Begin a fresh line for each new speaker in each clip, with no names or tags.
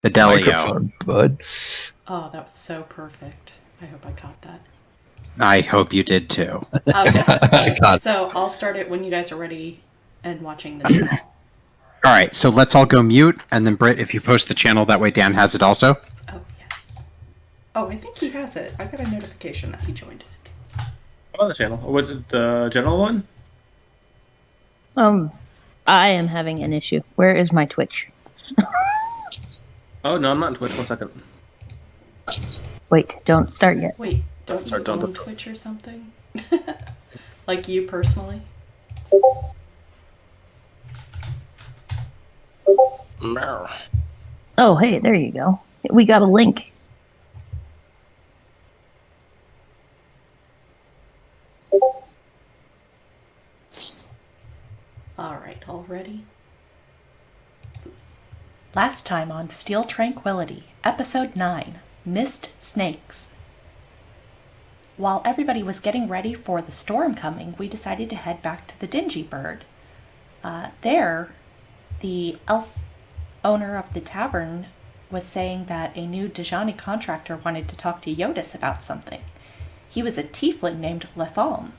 The Delio.
Microphone, bud.
Oh, that was so perfect. I hope I caught that.
I hope you did too.
Okay.
God.
So I'll start it when you guys are ready and watching the channel.
All right, so let's all go mute, and then Brit, if you post the channel, that way Dan has it also.
Oh, yes. Oh, I think he has it. I got a notification that he joined it.
Oh, the channel. Was it the general one?
I am having an issue. Where is my Twitch?
Oh, no, I'm not on Twitch. 1 second.
Wait, don't start yet.
Wait, don't you own Twitch or something? Like you personally?
Oh, hey, there you go. We got a link.
Alright, all ready? Last time on Steel Tranquility, Episode 9, Mist Snakes. While everybody was getting ready for the storm coming, we decided to head back to the Dingy Bird. There, the elf owner of the tavern was saying that a new Dejani contractor wanted to talk to Jyotis about something. He was a tiefling named Latham,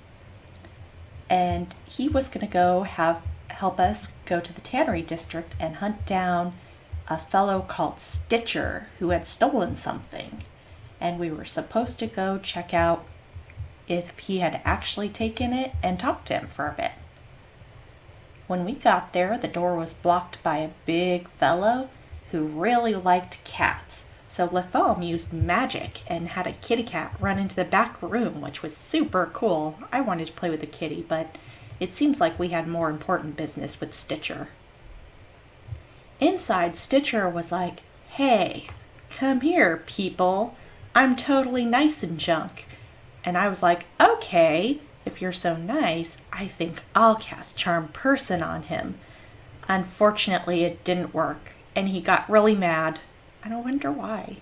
and he was going to help us go to the tannery district and hunt down a fellow called Stitcher who had stolen something. And we were supposed to go check out if he had actually taken it and talk to him for a bit. When we got there, the door was blocked by a big fellow who really liked cats. So Latham used magic and had a kitty cat run into the back room, which was super cool. I wanted to play with the kitty, but it seems like we had more important business with Stitcher. Inside, Stitcher was like, "Hey, come here, people. I'm totally nice and junk." And I was like, "Okay, if you're so nice, I think I'll cast Charm Person on him." Unfortunately, it didn't work, and he got really mad. I don't wonder why.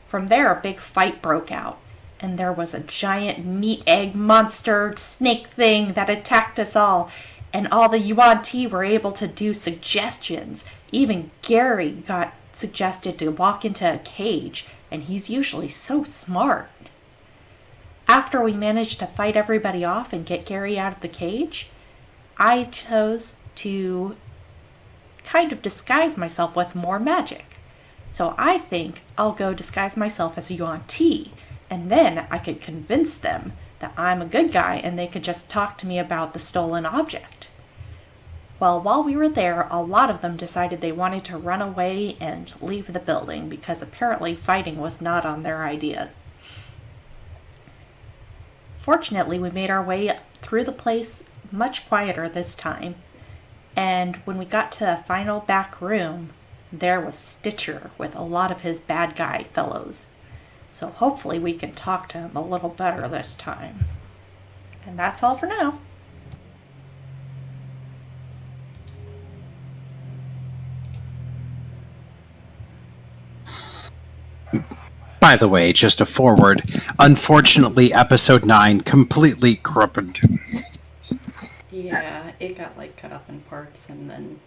From there, a big fight broke out, and there was a giant meat egg monster snake thing that attacked us all, and all the Yuan-Ti were able to do suggestions. Even Gary got suggested to walk into a cage, and he's usually so smart. After we managed to fight everybody off and get Gary out of the cage, I chose to kind of disguise myself with more magic. So I think I'll go disguise myself as a Yuan-Ti, and then I could convince them that I'm a good guy and they could just talk to me about the stolen object. Well, while we were there, a lot of them decided they wanted to run away and leave the building because apparently fighting was not on their idea. Fortunately, we made our way through the place much quieter this time, and when we got to the final back room, there was Stitcher with a lot of his bad guy fellows. So hopefully we can talk to him a little better this time. And that's all for now.
By the way, just a forward. Unfortunately, episode 9 completely corrupted.
Yeah, it got cut up in parts, and then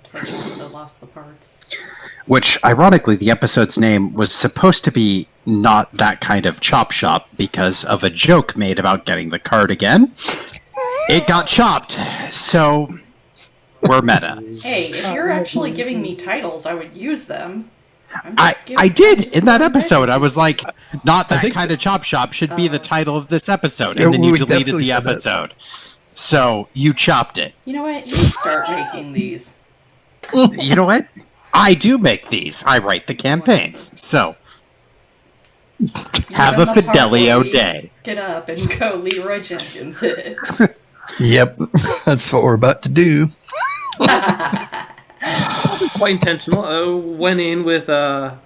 Twitch also lost the parts.
Which, ironically, the episode's name was supposed to be not that kind of chop shop because of a joke made about getting the card again. It got chopped, so we're meta.
Hey, if you're actually giving me titles, I would use them.
I did in that episode. I was like, not that kind of chop shop should be the title of this episode, and then you deleted the episode. So you chopped it.
You know what? You start making these.
You know what? I do make these. I write the campaigns. So have a Fidelio day.
Get up and go Leroy Jenkins it.
Yep, that's what we're about to do.
Quite intentional. Went in with a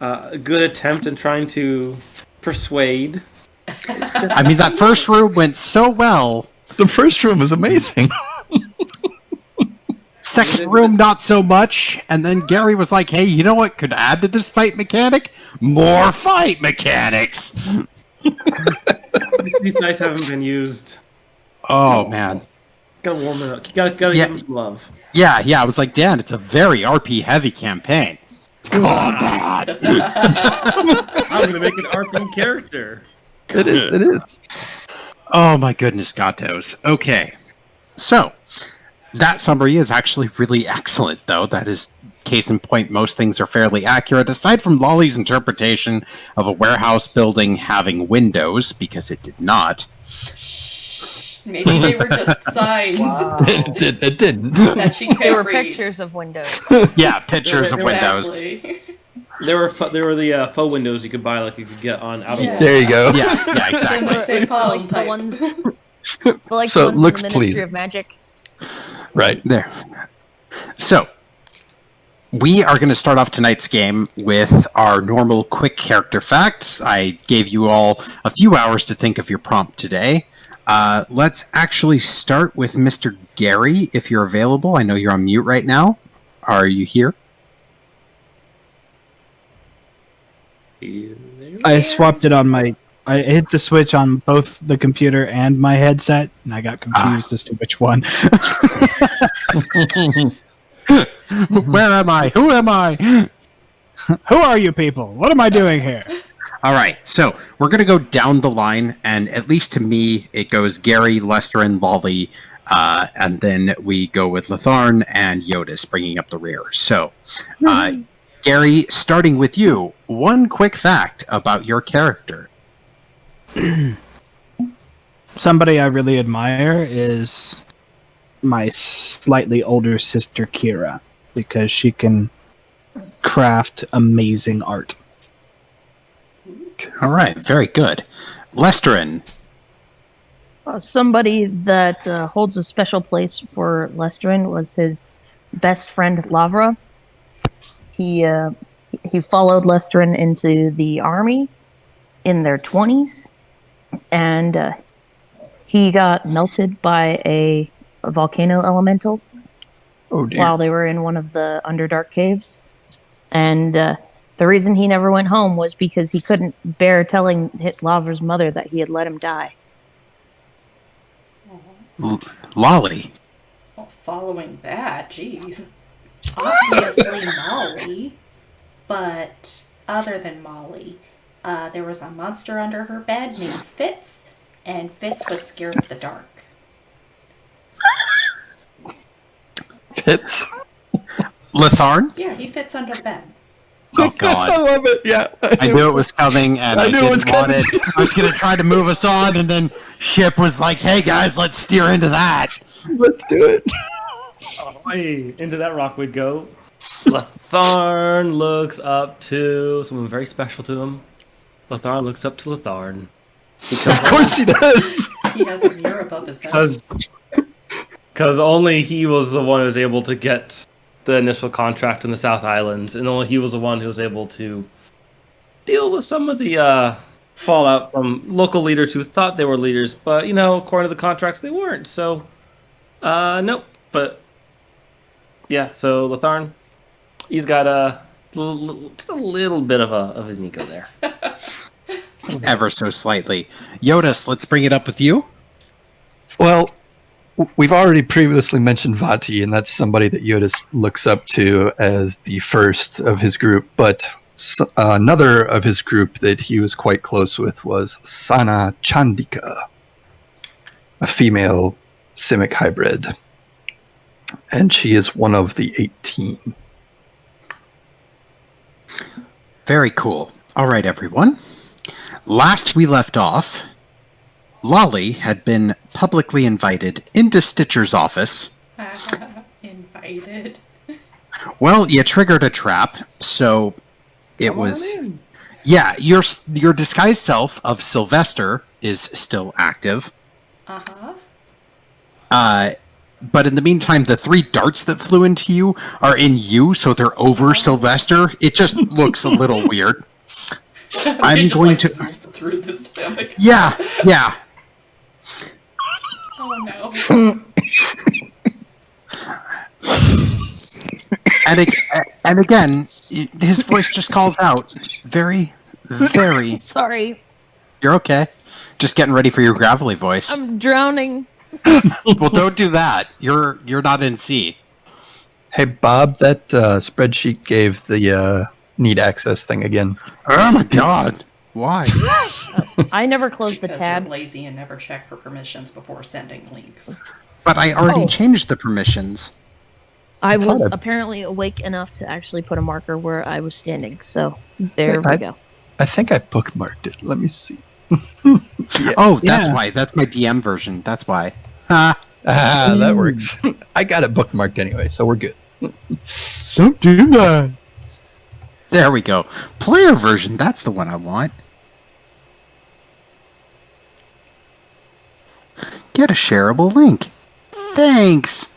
good attempt in trying to persuade.
I mean, that first room went so well.
The first room is amazing.
Second room, not so much. And then Gary was like, hey, you know what could add to this fight mechanic? More fight mechanics!
These dice haven't been used.
Oh, man.
Gotta warm it up. Gotta give them some love.
Yeah, I was like, Dan, it's a very RP-heavy campaign. Combat.
I'm gonna make an RP character.
It is. It is.
Oh my goodness, gatos. Okay, so that summary is actually really excellent, though. That is case in point. Most things are fairly accurate, aside from Lolly's interpretation of a warehouse building having windows, because it did not.
Maybe they were just signs
It didn't.
that she can't
They were
read.
pictures of windows.
Yeah, pictures of windows.
Exactly.
There were the faux windows you could buy, like you could get on Outer
Yeah.
Worlds.
There you go.
Yeah, exactly.
The St. Paul's
Like the
pipe.
ones, like
So
the
it
ones
looks
in the Ministry
pleasing.
of Magic.
Right.
There. So, we are going to start off tonight's game with our normal quick character facts. I gave you all a few hours to think of your prompt today. Let's actually start with Mr. Gary, if you're available. I know you're on mute right now. Are you here?
I swapped it on my. I hit the switch on both the computer and my headset, and I got confused as to which one.
Where am I? Who am I?
Who are you people? What am I doing here?
All right, so we're going to go down the line, and at least to me, it goes Gary, Lester, and Lolly, and then we go with Latharn and Jyotis bringing up the rear. So, Gary, starting with you, one quick fact about your character.
Somebody I really admire is my slightly older sister Kira, because she can craft amazing art.
All right, very good. Lesterin.
Somebody that holds a special place for Lestrin was his best friend Lavra. He followed Lestrin into the army in their 20s, and he got melted by a volcano elemental
Oh dear.
while they were in one of the Underdark caves. And the reason he never went home was because he couldn't bear telling Lavra's mother that he had let him die.
Lolly.
Well, following that, jeez. Obviously Molly, but other than Molly, there was a monster under her bed named Fitz, and Fitz was scared of the dark.
Fits.
Latharn?
Yeah, he fits under the bed.
Oh,
I
God.
love it. Yeah.
I knew it was coming, and
I
I
knew it
didn't
was
want
coming.
it. I was going to try to move us on, and then Ship was like, hey, guys, let's steer into that.
Let's do it.
Hey, into that rock we go. Latharn looks up to someone very special to him. Latharn looks up to Latharn.
Of course he does.
He has a mirror above his bed.
Because only he was the one who was able to get the initial contract in the South Islands, and only he was the one who was able to deal with some of the fallout from local leaders who thought they were leaders, but, you know, according to the contracts, they weren't. So, nope. But, yeah, so Latharn, he's got just a little bit of his ego there.
Ever so slightly. Jyotis, let's bring it up with you.
Well, we've already previously mentioned Vati, and that's somebody that Jyotis looks up to as the first of his group. But another of his group that he was quite close with was Sana Chandika, a female Simic hybrid. And she is one of the 18.
Very cool. All right, everyone. Last we left off, Lolly had been publicly invited into Stitcher's office.
Invited.
Well, you triggered a trap, so it was... Yeah, your disguised self of Sylvester is still active.
Uh-huh.
But in the meantime, the 3 darts that flew into you are in you, so they're over Sylvester. It just looks a little weird. I'm
They just,
going
like,
to...
through the stomach.
Yeah.
Oh no.
And again, his voice just calls out. Very, very...
Sorry,
You're okay. Just getting ready for your gravelly voice.
I'm drowning.
Well, don't do that. You're not in C.
Hey, Bob, that spreadsheet gave the need access thing again.
Oh my god. Why?
I never closed the
Because
tab.
you're lazy and never check for permissions before sending links.
But I already
Oh.
changed the permissions.
I was
thought I-
apparently awake enough to actually put a marker where I was standing. So there we go.
I think I bookmarked it. Let me see.
Oh, that's
Yeah.
why. That's my DM version. That's why. Ah,
That works. I got it bookmarked anyway, so we're good.
Don't do that.
there we go. Player version. That's the one I want. Get a shareable link. Thanks.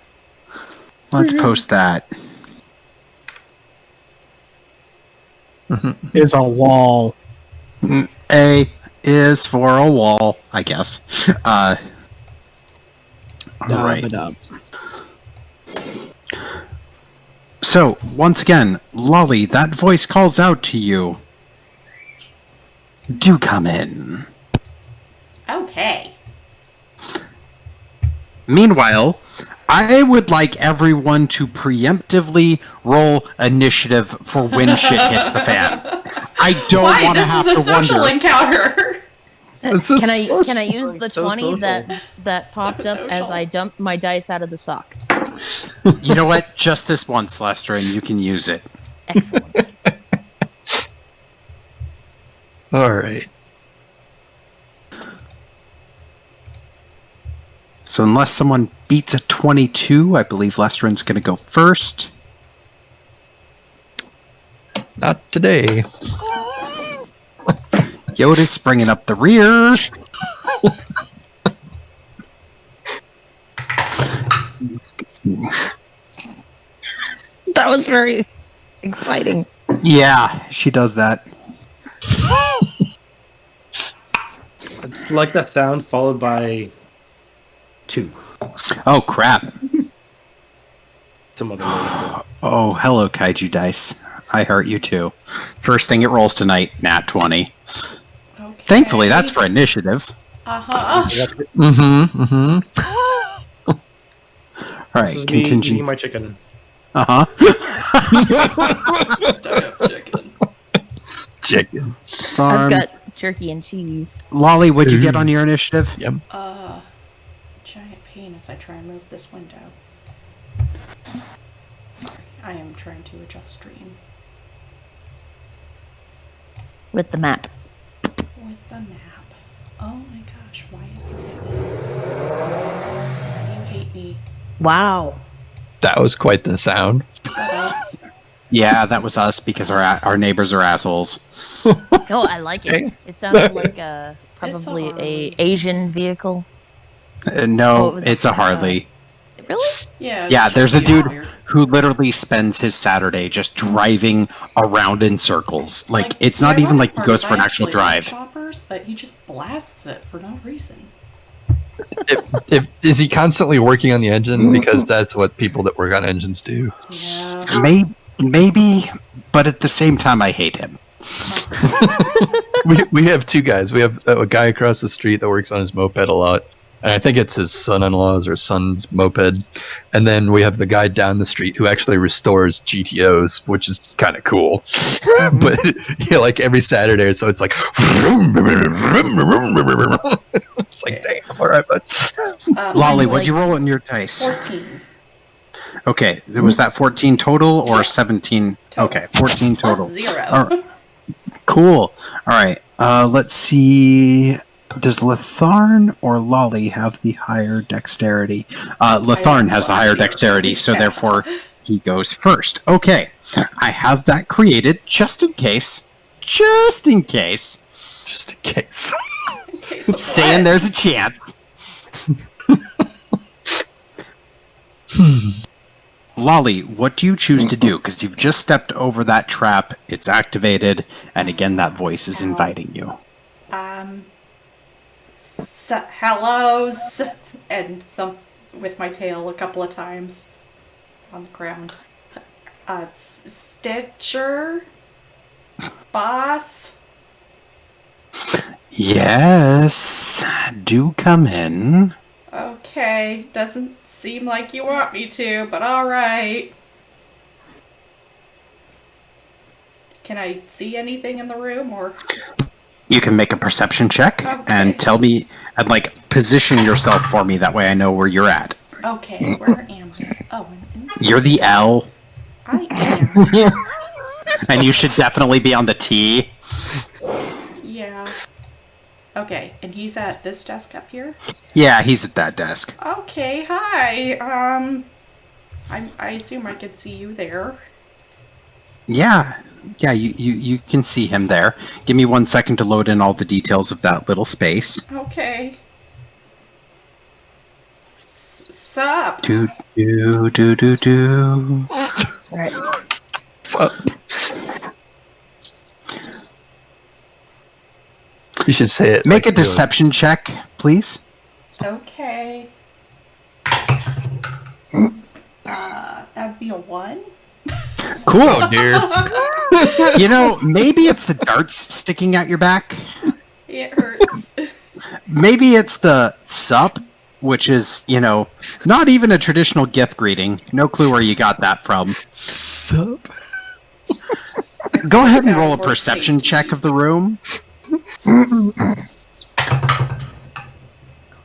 Let's post that.
Is a wall.
A is for a wall, I guess. All right.
Dub-a-dub.
So, once again, Lolly, that voice calls out to you. Do come in.
Okay.
Meanwhile, I would like everyone to preemptively roll initiative for when shit hits the fan. I don't
Why?
want to
This
have
is a
to
social
wonder.
encounter.
This is
Can I
so
use the
so
20
social.
that popped up as
social.
I dumped my dice out of the sock?
You know what? Just this once, Lester, and you can use it.
Excellent.
All right.
So unless someone beats a 22, I believe Lesterin's going to go first.
Not today.
Jyotis bringing up the rear.
That was very exciting.
Yeah, she does that.
It's like that sound followed by 2.
Oh, crap.
Some other name.
Oh, hello, Kaiju Dice. I hurt you too. First thing it rolls tonight, nat 20.
Okay.
Thankfully, that's for initiative.
Uh-huh.
All right,
This is me eating
contingent.
my chicken.
Uh-huh.
Start up chicken.
Chicken.
Farm.
I've got jerky and cheese.
Lolly, what'd you get on your initiative?
Yep.
Giant pain as I try and move this window. Sorry, I am trying to adjust stream
With the map.
with the map. Oh my gosh, why is this a thing? You hate me.
Wow.
That was quite the sound.
Is that us?
Yeah, that was us because our neighbors are assholes.
No, I like it. It sounded like probably
It's a
a
Harley.
Asian vehicle. Oh,
No,
it was
it's a Harley.
Really?
Yeah.
Yeah,
it's
there's a
just
dude
weird.
who literally spends his Saturday just driving around in circles. Like it's not
the
even like
ironic
he
part
goes
is
for an
I
actual
actually like
drive.
choppers, but he just blasts it for no reason.
Is he constantly working on the engine? Because that's what people that work on engines do.
Yeah.
Maybe, but at the same time, I hate him.
We have two guys. We have a guy across the street that works on his moped a lot. And I think it's his son-in-law's or son's moped. And then we have the guy down the street who actually restores GTOs, which is kind of cool. But yeah, like every Saturday or so, it's like it's like, damn, all right, but
Lolly,
mine's
what'd you
like
roll on your dice?
14.
Okay, was that 14 total or 17?
Total.
Okay, 14 total.
Plus 0.
All right. Cool. All right. Let's see. Does Latharn or Lolly have the higher dexterity? Latharn has the higher dexterity, so
Yeah.
therefore he goes first. Okay. I have that created just in case. Just in case.
just in case.
In case of
Saying
what?
there's a chance. Lolly, what do you choose to do? Because you've just stepped over that trap, it's activated, and again that voice is inviting you.
Hello, and thump with my tail a couple of times on the ground. Stitcher? Boss?
Yes, do come in.
Okay, doesn't seem like you want me to, but alright. Can I see anything in the room, or?
You can make a perception check
Okay.
and tell me, and like position yourself for me. That way I know where you're at.
Okay, where am I? Oh, I'm inside.
You're the L,
I am.
and you should definitely be on the T.
Yeah. Okay, and he's at this desk up here?
Yeah, he's at that desk.
Okay, hi. I assume I can see you there.
Yeah, you can see him there. Give me 1 second to load in all the details of that little space.
Okay. Sup?
Do do do do do.
Alright.
You should say it.
Make
like
a deception check, please.
Okay. That'd be a 1?
Cool.
Oh dear.
You know, maybe it's the darts sticking out your back.
It hurts.
Maybe it's the sup, which is, you know, not even a traditional gift greeting. No clue where you got that from.
Sup?
Go ahead and roll a perception check of the room.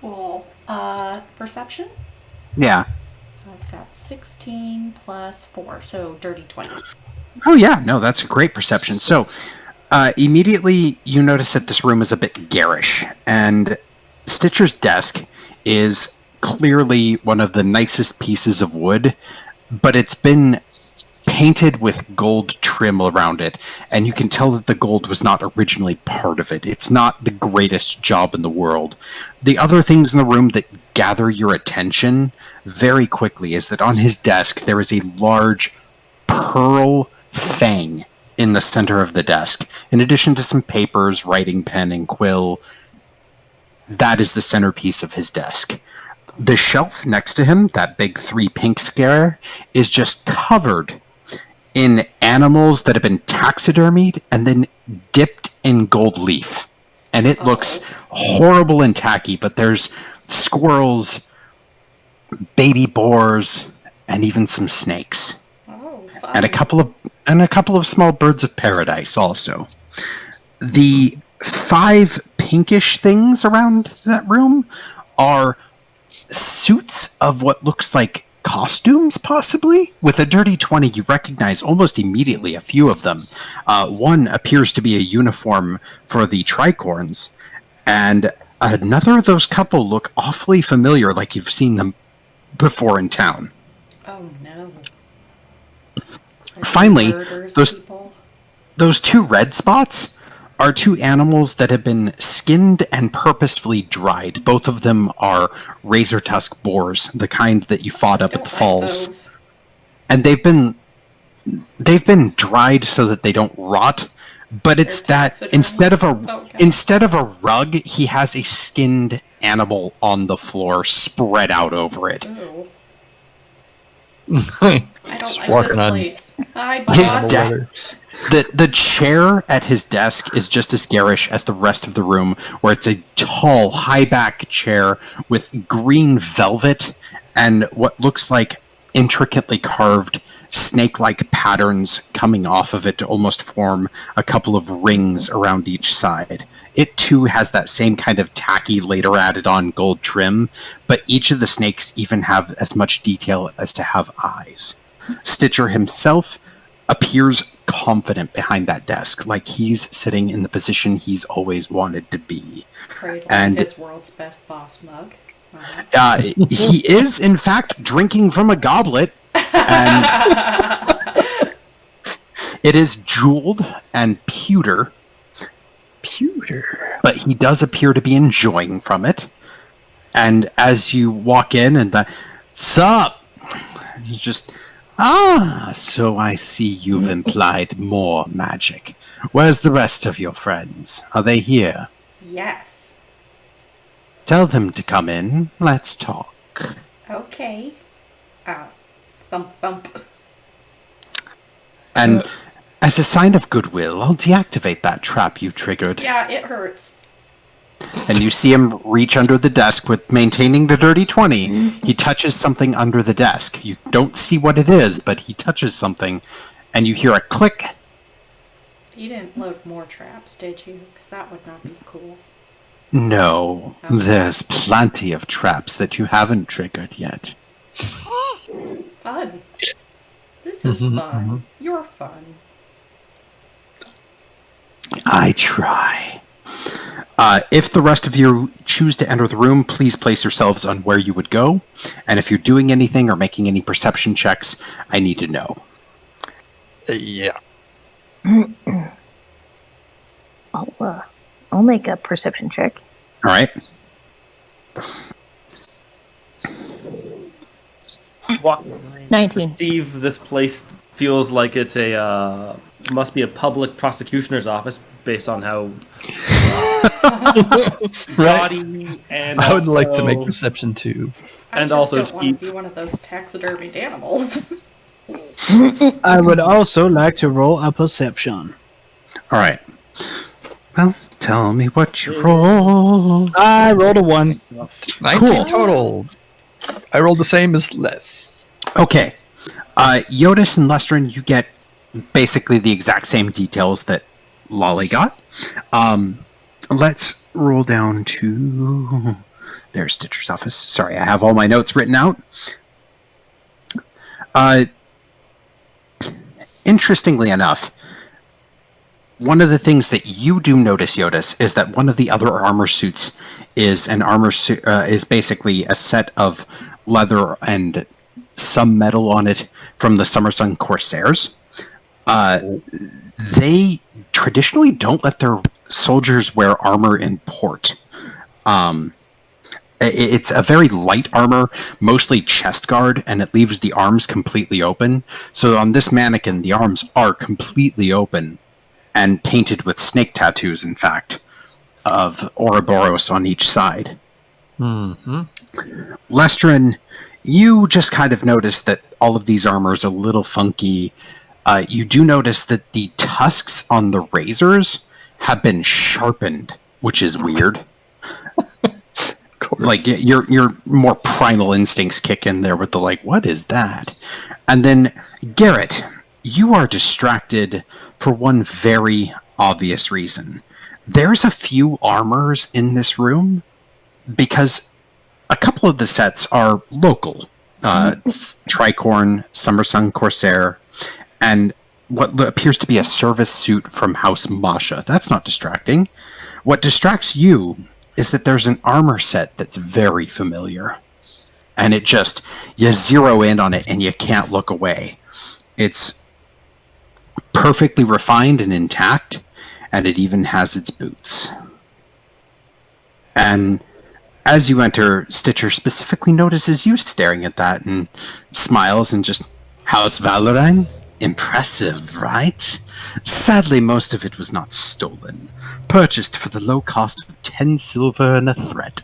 Cool. Perception?
Yeah.
So I've got 16 plus 4, so dirty 20.
Oh, yeah. No, that's a great perception. So, immediately you notice that this room is a bit garish, and Stitcher's desk is clearly one of the nicest pieces of wood, but it's been painted with gold trim around it, and you can tell that the gold was not originally part of it. It's not the greatest job in the world. The other things in the room that gather your attention very quickly is that on his desk there is a large pearl fang in the center of the desk, in addition to some papers, writing pen, and quill. That is the centerpiece of his desk. The shelf next to him, that big 3 pink square, is just covered in animals that have been taxidermied and then dipped in gold leaf. And it looks horrible and tacky, but there's squirrels, baby boars, and even some snakes.
Oh, fun.
And a couple of small birds of paradise also. The 5 pinkish things around that room are suits of what looks like costumes, possibly. With a dirty 20, you recognize almost immediately a few of them. One appears to be a uniform for the Tricorns, and another of those couple look awfully familiar, like you've seen them before in town.
Oh no.
Finally,
Murders
those
people?
those 2 red spots are 2 animals that have been skinned and purposefully dried. Both of them are razor tusk boars, the kind that you fought up at the falls.
Those.
And they've been dried so that they don't rot. But it's
They're
that
taxidermy?
instead of a rug, he has a skinned animal on the floor spread out over it.
Ooh.
I
I don't like
walking
this
on
place. Hi,
His
boss.
The chair at his desk is just as garish as the rest of the room, where it's a tall, high-back chair with green velvet and what looks like intricately carved snake-like patterns coming off of it to almost form a couple of rings around each side. It too has that same kind of tacky, later added on gold trim, but each of the snakes even have as much detail as to have eyes. Stitcher himself appears confident behind that desk, like he's sitting in the position he's always wanted to be.
Cradling
And-
his world's best boss mug. Uh-huh.
He is, in fact, drinking from a goblet, and it is jeweled and pewter,
Pewter.
but he does appear to be enjoying from it. And as you walk in and sup, he's just, so I see you've implied more magic. Where's the rest of your friends? Are they here?
Yes.
Tell them to come in. Let's talk.
Okay. Thump thump.
And as a sign of goodwill, I'll deactivate that trap you triggered.
Yeah, it hurts.
And you see him reach under the desk with maintaining the dirty 20. He touches something under the desk. You don't see what it is, but he touches something, and you hear a click,
You didn't load more traps, did you? Because that would not be cool.
No,
Okay.
there's plenty of traps that you haven't triggered yet.
Fun. This is fun. You're fun.
I try. If the rest of you choose to enter the room, please place yourselves on where you would go. And if you're doing anything or making any perception checks, I need to know.
Yeah.
I'll make a perception check.
All right.
What?
19.
Steve, this place feels like it's must be a public prosecutioner's office based on how gaudy and
I would like to
also-
make perception too.
I
And
just
also
don't want to
cheap.
be one of those taxidermied animals.
I would also like to roll a perception.
All right. Well, tell me what you roll.
I rolled a 1.
19 total. I rolled the same as Les.
Okay. Jyotis and Lestrin, you get basically the exact same details that Lolly got. Let's roll down to... There's Stitcher's office. Sorry, I have all my notes written out. Interestingly enough, one of the things that you do notice, Jyotis, is that one of the other armor suits is an armor suit, is basically a set of leather and some metal on it from the Summer Sun Corsairs. They traditionally don't let their soldiers wear armor in port. It's a very light armor, mostly chest guard, and it leaves the arms completely open. So on this mannequin, the arms are completely open and painted with snake tattoos, in fact, of Ouroboros on each side.
Mm-hmm.
Lestrin, you just kind of notice that all of these armors are a little funky. You do notice that the tusks on the razors have been sharpened, which is weird. Like your more primal instincts kick in there with the like, what is that? And then Garret, you are distracted for one very obvious reason. There's a few armors in this room because a couple of the sets are local. Tricorn, Summer Sun Corsair, and what appears to be a service suit from House Masha. That's not distracting. What distracts you is that there's an armor set that's very familiar. And it just, you zero in on it and you can't look away. It's perfectly refined and intact, and it even has its boots. And as you enter, Stitcher specifically notices you staring at that and smiles and just, House Barbarain? Impressive, right? Sadly, most of it was not stolen. Purchased for the low cost of 10 silver and a thread.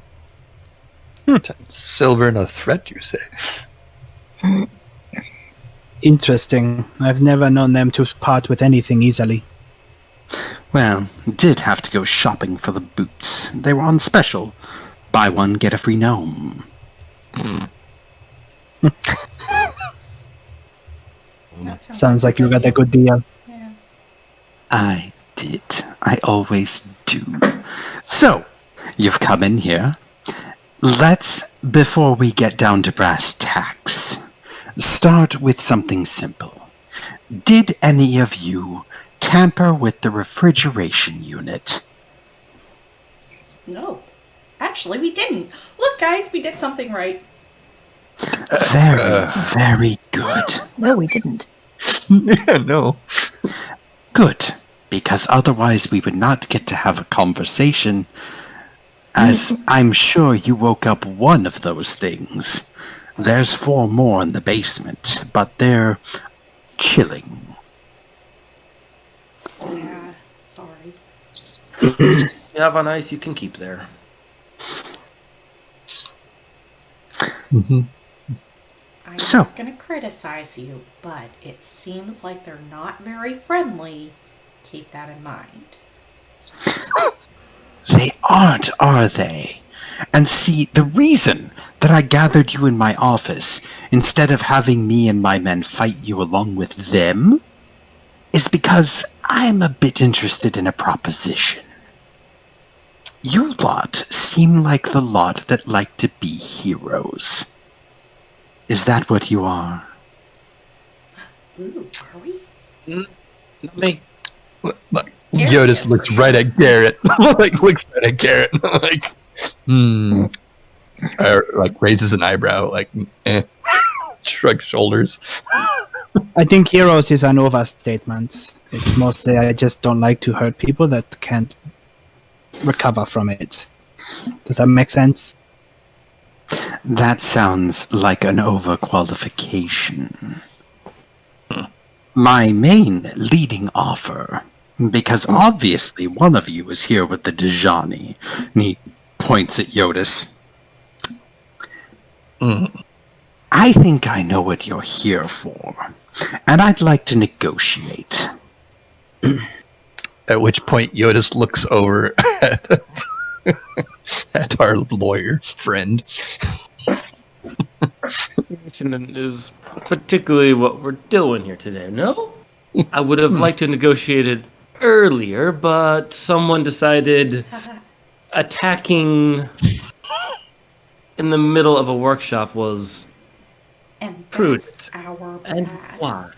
10 silver and a threat, you say?
Interesting. I've never known them to part with anything easily.
Well, did have to go shopping for the boots. They were on special. Buy one, get a free gnome.
That
Sounds like you got a good deal.
Yeah.
I did. I always do. So, you've come in here. Let's, before we get down to brass tacks, start with something simple. Did any of you tamper with the refrigeration unit?
No. Actually, we didn't. Look, guys, we did something right.
Very, very good.
No, we didn't.
Yeah, no.
Good, because otherwise we would not get to have a conversation, as I'm sure you woke up one of those things. There's 4 more in the basement, but they're chilling.
Yeah, sorry.
You have on ice you can keep there.
Mm-hmm.
I'm
So-
not going to criticize you, but it seems like they're not very friendly. Keep that in mind.
They aren't, are they? And see, the reason that I gathered you in my office, instead of having me and my men fight you along with them, is because I'm a bit interested in a proposition. You lot seem like the lot that like to be heroes. Is that what you are?
Ooh, are we?
Not me.
Like,
Garret
Jyotis
is
looks
for
right
sure.
at Garret. Looks right at Garret. Like, or, like, raises an eyebrow. Like, shrugs shoulders.
I think heroes is an overstatement. It's mostly I just don't like to hurt people that can't recover from it. Does that make sense?
That sounds like an overqualification. My main leading offer, because obviously one of you is here with the Dejani, and he points at Jyotis. I think I know what you're here for, and I'd like to negotiate.
At which point, Jyotis looks over at our lawyer friend.
Is particularly what we're doing here today, no? I would have liked to negotiate it earlier, but someone decided attacking in the middle of a workshop was
And that's
prudent.
our
And
bad.
why?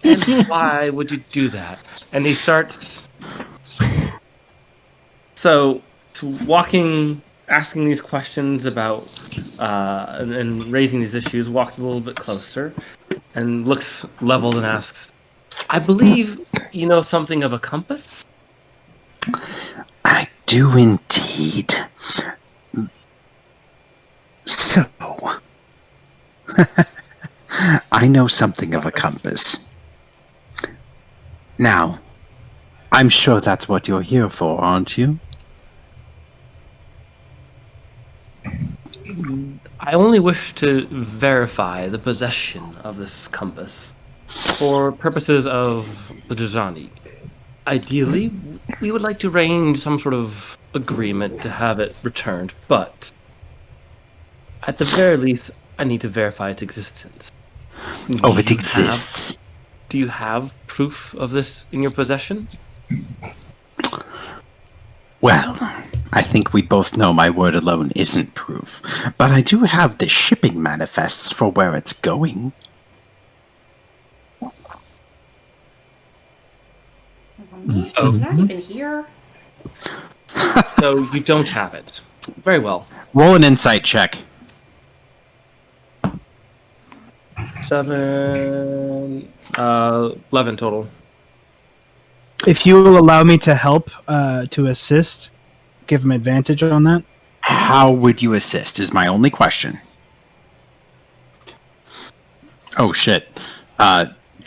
And why would you do that? And he starts walking, asking these questions about and raising these issues, walks a little bit closer and looks leveled and asks, I believe you know something of a compass?
I do indeed. So, I know something of a compass. Now, I'm sure that's what you're here for, aren't you?
I only wish to verify the possession of this compass for purposes of the Djani. Ideally, we would like to arrange some sort of agreement to have it returned, but at the very least, I need to verify its existence.
Oh, it exists.
Do you have proof of this in your possession?
Well, I think we both know my word alone isn't proof, but I do have the shipping manifests for where it's going.
It's not even here.
So you don't have it. Very well.
Roll an insight check.
7, 11 total.
If you will allow me to help, to assist, give him advantage on that.
How would you assist is my only question. Oh, shit.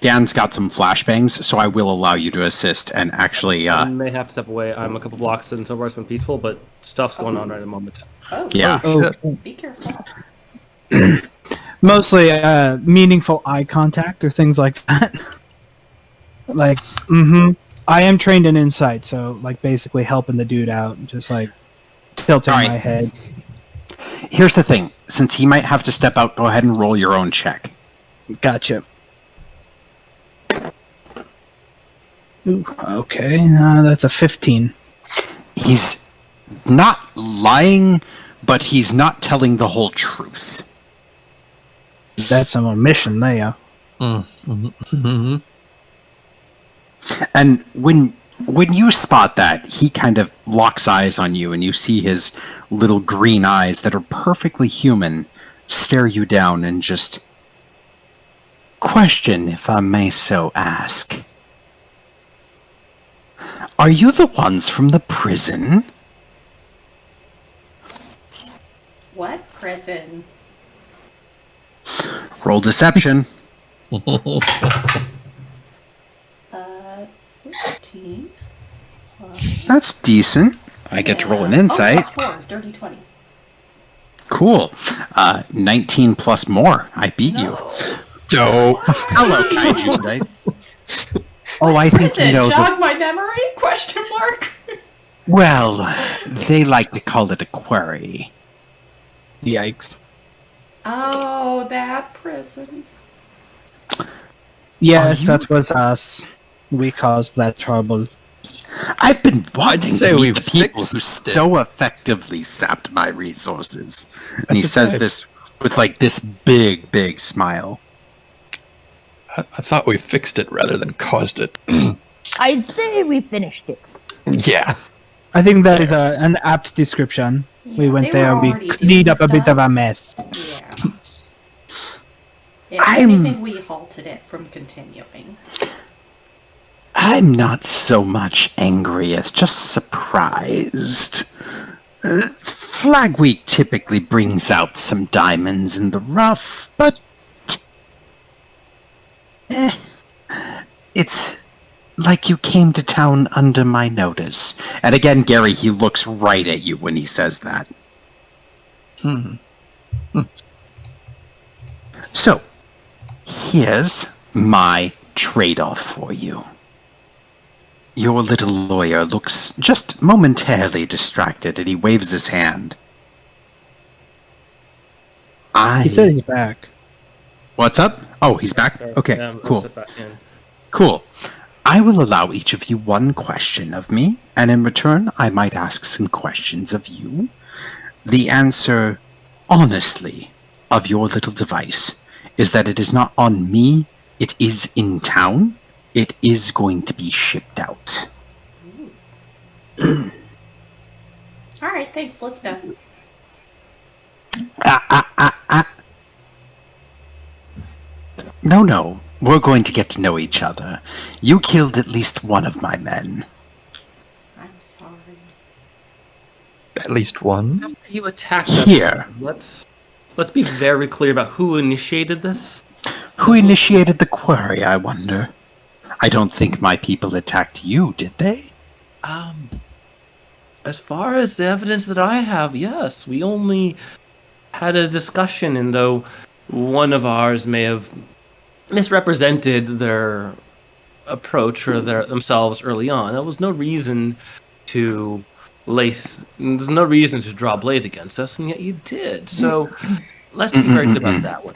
Dan's got some flashbangs, so I will allow you to assist and actually...
I may have to step away. I'm a couple blocks in Silver been peaceful, but stuff's going on right at the moment.
Oh,
Yeah.
Oh,
be careful.
mostly meaningful eye contact or things like that. Like, I am trained in insight, so like basically helping the dude out, just like tilting
All right.
my head.
Here's the thing. Since he might have to step out, go ahead and roll your own check.
Gotcha. Ooh, okay, that's a 15.
He's not lying, but he's not telling the whole truth.
That's an omission there.
And when you spot that, he kind of locks eyes on you, and you see his little green eyes that are perfectly human stare you down and just question, if I may so ask. Are you the ones from the prison?
What prison?
Roll deception.
16.
That's decent. I get to roll an insight.
Oh, +4, dirty 20.
Cool. 19 plus more. I beat you.
Dope.
Hello, Kaiju. Right? Oh, I think
Prison,
you know the...
jog my memory? Question mark.
Well, they like to call it a quarry.
Yikes.
Oh, that prison.
Yes,
Are you-
that was us. We caused that trouble.
I've been wanting
say
to meet
we've
the people who
fixed it.
so effectively sapped my resources. And
I
he
said
says
that-
this with like this big, big smile.
I thought we fixed it rather than caused it.
I'd say we finished it.
Yeah.
I think that is an apt description. We
Yeah,
went
they were
there, we
already
cleaned
doing
up a bit of
stuff.
a mess.
Yeah. If
I'm-
anything, we halted it from continuing.
I'm not so much angry as just surprised. Flag Week typically brings out some diamonds in the rough, but it's like you came to town under my notice. And again, Gary, he looks right at you when he says that. So, here's my trade-off for you. Your little lawyer looks just momentarily distracted, and he waves his hand.
He said he's back.
What's up? Oh, he's back? Okay,
Yeah, I'm
cool.
sit back in.
Cool. I will allow each of you one question of me, and in return, I might ask some questions of you. The answer, honestly, of your little device is that it is not on me, it is in town. It is going to be shipped out.
Alright, thanks, let's go.
No, we're going to get to know each other. You killed at least one of my men.
I'm sorry.
At least one.
After you attacked us,
Here.
let's be very clear about who initiated this.
Who initiated the query, I wonder? I don't think my people attacked you, did they?
As far as the evidence that I have, yes. We only had a discussion, and though one of ours may have misrepresented their approach or themselves early on, there was no reason to there's no reason to draw blade against us, and yet you did. So let's be very clear about that one.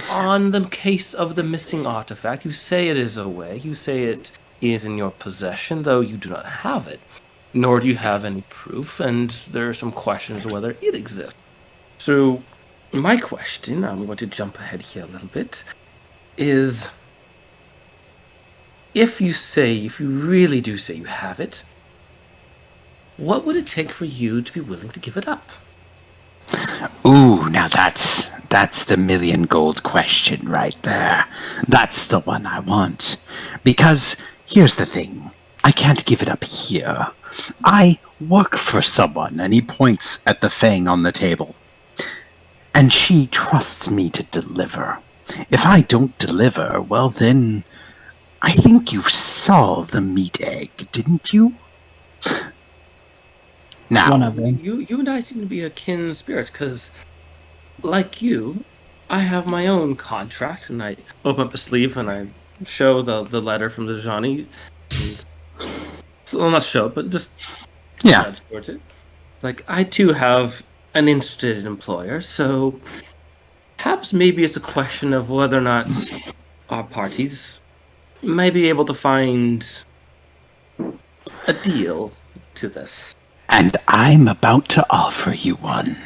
On the case of the missing artifact, you say it is away. You say it is in your possession, though you do not have it, nor do you have any proof, and there are some questions of whether it exists. So, my question, I'm going to jump ahead here a little bit, is if you really do say you have it, what would it take for you to be willing to give it up?
Ooh, now that's the million gold question right there. That's the one I want. Because here's the thing. I can't give it up here. I work for someone, and he points at the fang on the table. And she trusts me to deliver. If I don't deliver, well then, I think you saw the meat egg, didn't you? Now,
One of them.
You and I seem to be akin spirits, because, like you, I have my own contract, and I open up a sleeve and I show the letter from the Johnny. Well, not show it, but just nudge towards it. Like, I too have an interested employer, so perhaps maybe it's a question of whether or not our parties may be able to find a deal to this.
And I'm about to offer you one.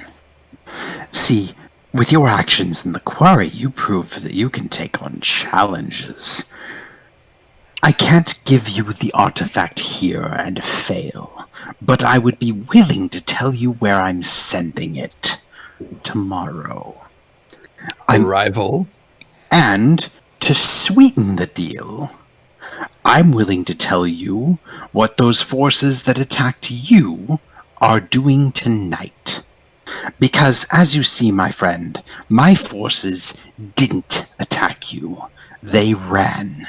See, with your actions in the quarry, you prove that you can take on challenges. I can't give you the artifact here and fail, but I would be willing to tell you where I'm sending it tomorrow.
Arrival.
And to sweeten the deal, I'm willing to tell you what those forces that attacked you are doing tonight. Because, as you see, my friend, my forces didn't attack you. They ran.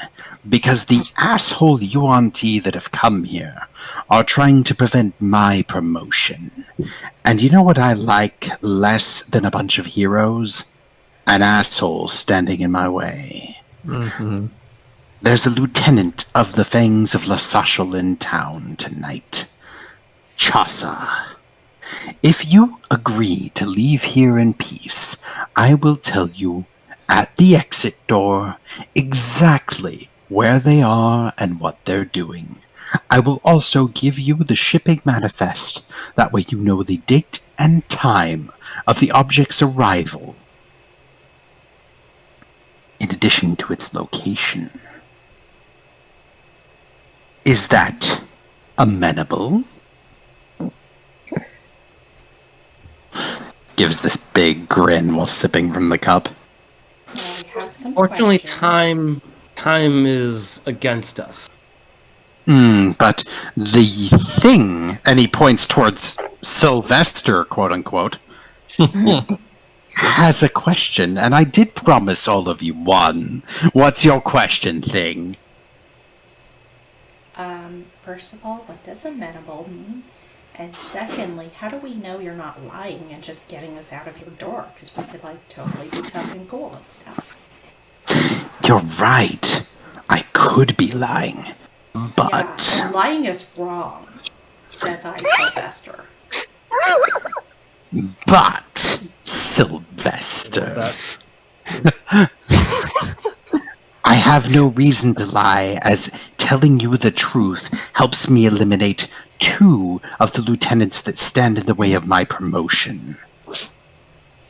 Because the asshole Yuan-Ti that have come here are trying to prevent my promotion. And you know what I like less than a bunch of heroes? An asshole standing in my way.
Mm-hmm.
There's a lieutenant of the Fangs of Lasashel in town tonight. Chasa. If you agree to leave here in peace, I will tell you at the exit door exactly where they are and what they're doing. I will also give you the shipping manifest. That way you know the date and time of the object's arrival, in addition to its location. Is that amenable? Gives this big grin while sipping from the cup.
I have some
Fortunately,
questions.
time is against us.
But the thing, and he points towards Sylvester, quote unquote, has a question, and I did promise all of you one. What's your question, thing?
First of all, what does amenable mean? And secondly, how do we know you're not lying and just getting us out of your door? Because we could, like, totally be tough and cool and stuff.
You're right. I could be lying. But
Yeah, and lying is wrong, says I, Sylvester.
But Sylvester, I have no reason to lie, as telling you the truth helps me eliminate 2 of the lieutenants that stand in the way of my promotion.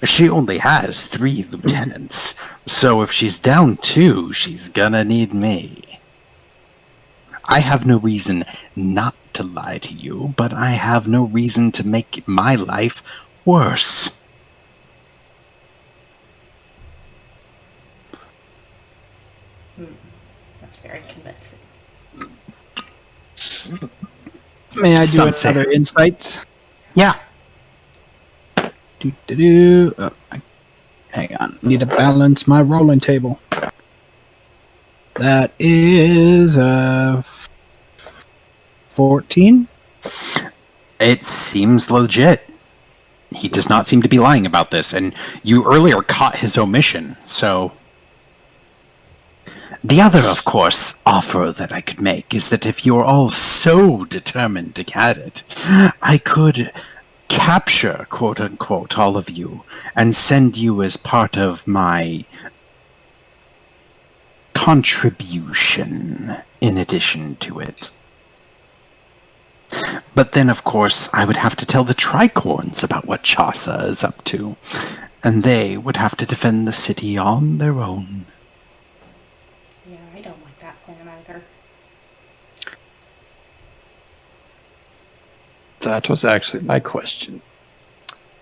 She only has 3 lieutenants, so if she's down 2, she's gonna need me. I have no reason not to lie to you, but I have no reason to make my life worse.
That's very convincing.
May I do
Something.
another insight?
Yeah.
Oh, hang on. Need to balance my rolling table. That is 14.
It seems legit. He does not seem to be lying about this, and you earlier caught his omission, so... The other, of course, offer that I could make is that if you're all so determined to get it, I could capture, quote-unquote, all of you, and send you as part of my contribution in addition to it. But then, of course, I would have to tell the Tricorns about what Chaucer is up to, and they would have to defend the city on their own.
Yeah, I don't like that plan either.
That was actually my question.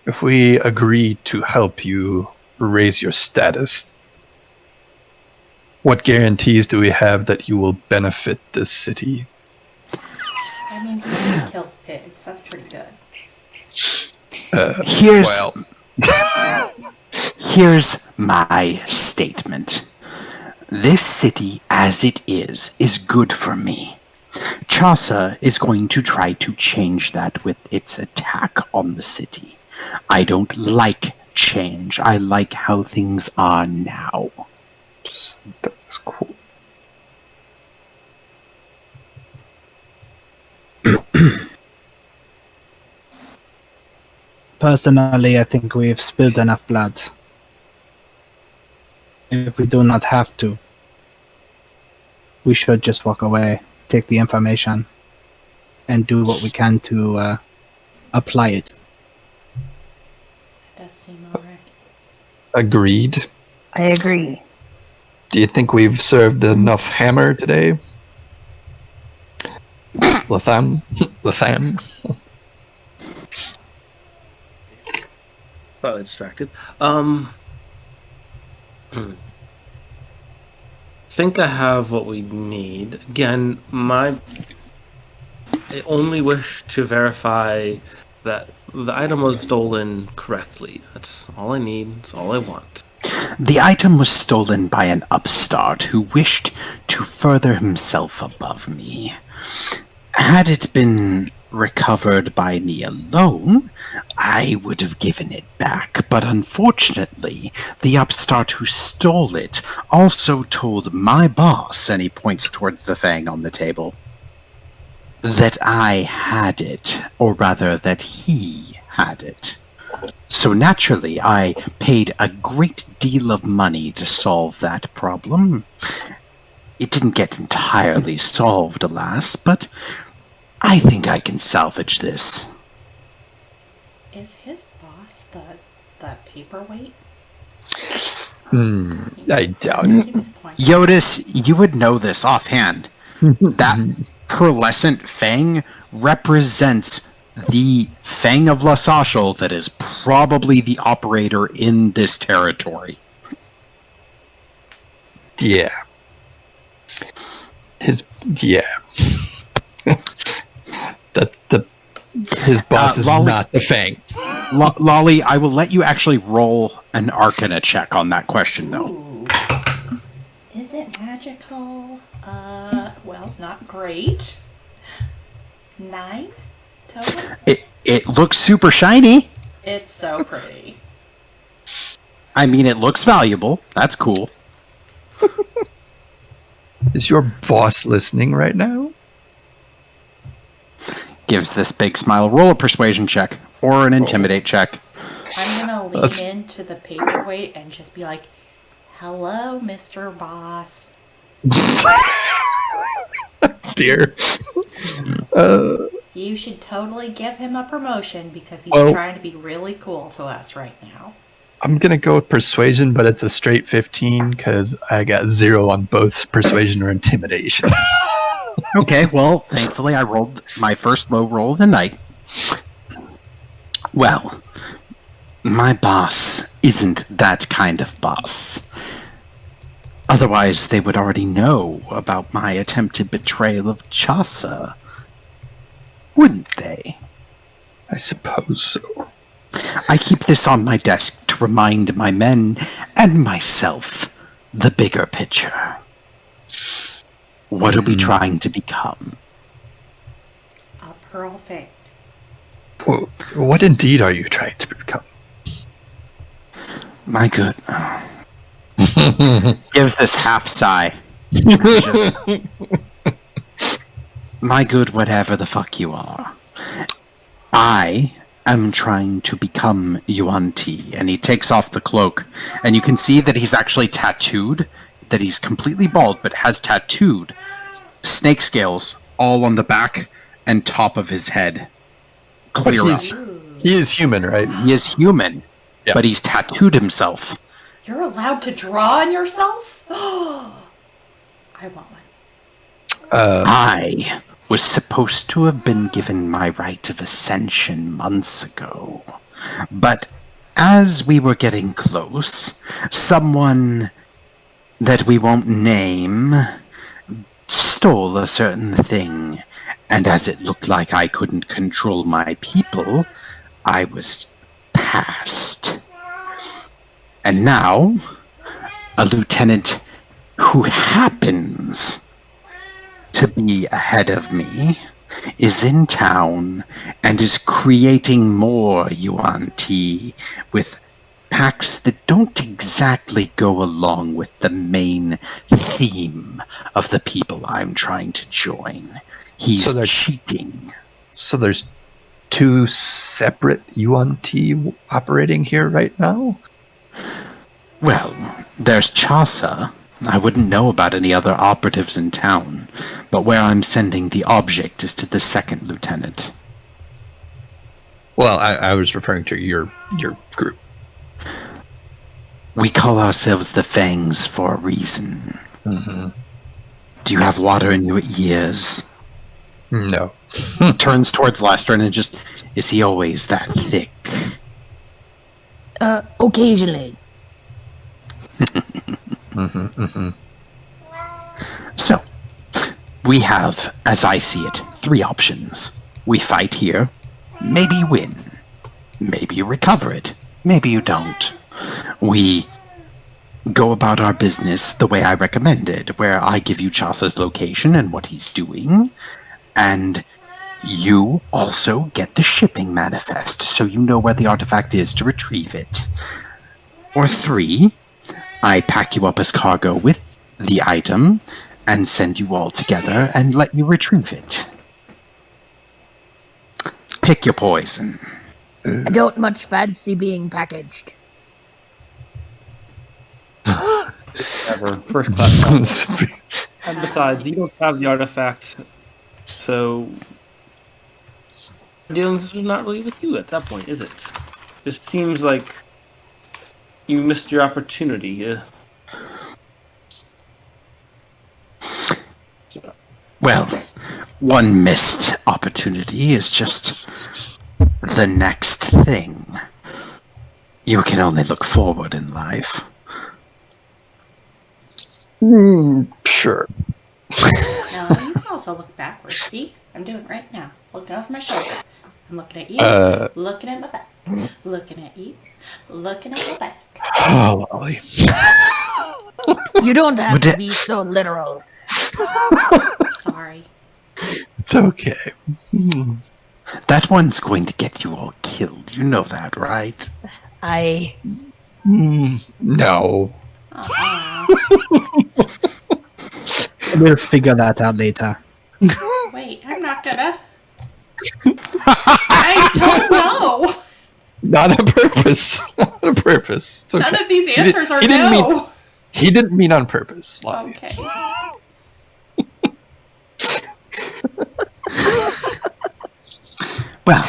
If we agree to help you raise your status, what guarantees do we have that you will benefit this city?
I mean, he kills pigs. That's pretty good.
Here's my statement. This city, as it is good for me. Chaucer is going to try to change that with its attack on the city. I don't like change. I like how things are now.
That was cool.
Personally, I think we've spilled enough blood. If we do not have to, we should just walk away, take the information, and do what we can to apply it.
Does seem alright.
Agreed.
I agree.
Do you think we've served enough hammer today? Latham? Latham?
Slightly distracted. Think I have what we need. Again, I only wish to verify that the item was stolen correctly. That's all I need. That's all I want.
The item was stolen by an upstart who wished to further himself above me. Had it been recovered by me alone, I would have given it back, but unfortunately, the upstart who stole it also told my boss, and he points towards the fang on the table, that I had it, or rather that he had it. So naturally, I paid a great deal of money to solve that problem. It didn't get entirely solved, alas, but I think I can salvage this.
Is his boss the paperweight?
I doubt it.
Keeps pointing.
Jyotis, you would know this offhand. That pearlescent fang represents the Fang of Lasashel that is probably the operator in this territory.
Yeah. Yeah. His boss is
Lolly-
not the Fang.
Lolly, I will let you actually roll an Arcana check on that question, though.
Ooh. Is it magical? Well, not great. 9 total?
It looks super shiny.
It's so pretty.
I mean, it looks valuable. That's cool.
Is your boss listening right now?
Gives this big smile. Roll a persuasion check or an intimidate check.
I'm gonna lean into the paperweight and just be like, "Hello, Mr. Boss."
Dear.
You should totally give him a promotion because he's
Well-
trying to be really cool to us right now.
I'm going to go with persuasion, but it's a straight 15 because I got 0 on both persuasion or intimidation.
Okay, well, thankfully I rolled my first low roll of the night. Well, my boss isn't that kind of boss. Otherwise, they would already know about my attempted betrayal of Chaucer. Wouldn't they?
I suppose so.
I keep this on my desk to remind my men and myself the bigger picture. What are we trying to become?
A pearl fang.
Well, what indeed are you trying to become?
My good. Gives this half sigh. Just, my good, whatever the fuck you are. I am trying to become Yuan Ti. And he takes off the cloak. And you can see that he's actually tattooed. That he's completely bald, but has tattooed snake scales all on the back and top of his head. Clear up.
He is human, right?
He is human,
Yeah.
but he's tattooed himself.
You're allowed to draw on yourself? I want one.
I was supposed to have been given my right of ascension months ago. But as we were getting close, someone that we won't name stole a certain thing. And as it looked like I couldn't control my people, I was passed. And now, a lieutenant who happens to be ahead of me is in town and is creating more Yuan Ti with packs that don't exactly go along with the main theme of the people I'm trying to join. He's
So they're-
cheating.
So there's 2 separate Yuan Ti operating here right now?
Well, there's Chaucer. I wouldn't know about any other operatives in town, but where I'm sending the object is to the second lieutenant.
Well, I was referring to your group.
We call ourselves the Fangs for a reason.
Mm-hmm.
Do you have water in your ears?
No.
Turns towards Lester and just, is he always that thick?
Occasionally.
So, we have, as I see it, 3 options. We fight here, maybe you win, maybe you recover it, maybe you don't. We go about our business the way I recommended, where I give you Chaucer's location and what he's doing, and you also get the shipping manifest, so you know where the artifact is to retrieve it. Or 3, I pack you up as cargo with the item and send you all together and let you retrieve it. Pick your poison.
I don't much fancy being packaged.
Ever. First class. And besides, you don't have the artifact, so dealings is not really with you at that point, is it? It seems like you missed your opportunity.
Well, one missed opportunity is just the next thing. You can only look forward in life.
Sure.
No, you can also look backwards. See? I'm doing it right now. Looking over my shoulder. I'm looking at you, looking at my back, looking at you, looking at my back.
Oh, Lolly.
You don't have to be so literal.
Sorry.
It's okay.
That one's going to get you all killed. You know that, right?
No.
We'll figure that out later.
Wait, I'm not gonna. I don't know.
Not on purpose. Not on purpose. It's okay.
None of these answers are
didn't
no.
He didn't mean on purpose, Lolly.
Okay.
Well,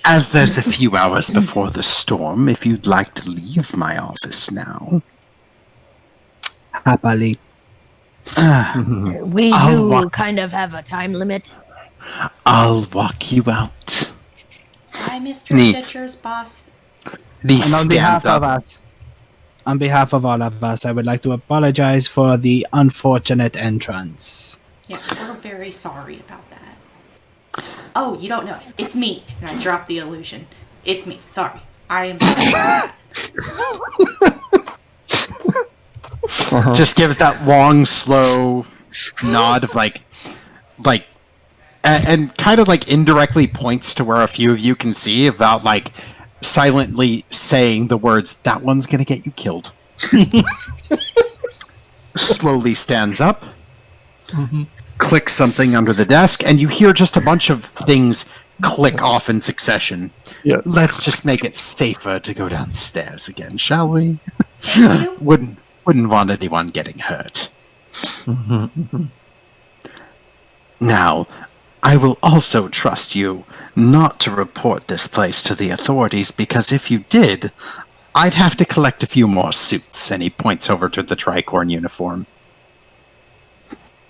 as there's a few hours before the storm, if you'd like to leave my office now.
Happily.
We
I'll
do
walk-
kind of have a time limit.
I'll walk you out.
Hi, Mr.
Neat.
Stitcher's boss.
He
And on
stands
behalf
up.
of us, on behalf of all of us, I would like to apologize for the unfortunate entrance.
Yes, we're very sorry about that. Oh, you don't know. It's me. And I dropped the illusion. It's me. Sorry. I am sorry for that.
Just gives that long, slow nod of like, and kind of like indirectly points to where a few of you can see about like silently saying the words, "That one's gonna get you killed." Slowly stands up, clicks something under the desk, and you hear just a bunch of things click off in succession.
Yeah.
Let's just make it safer to go downstairs again, shall we?
Thank you.
Wouldn't want anyone getting hurt. Now, I will also trust you not to report this place to the authorities, because if you did, I'd have to collect a few more suits. And he points over to the tricorn uniform.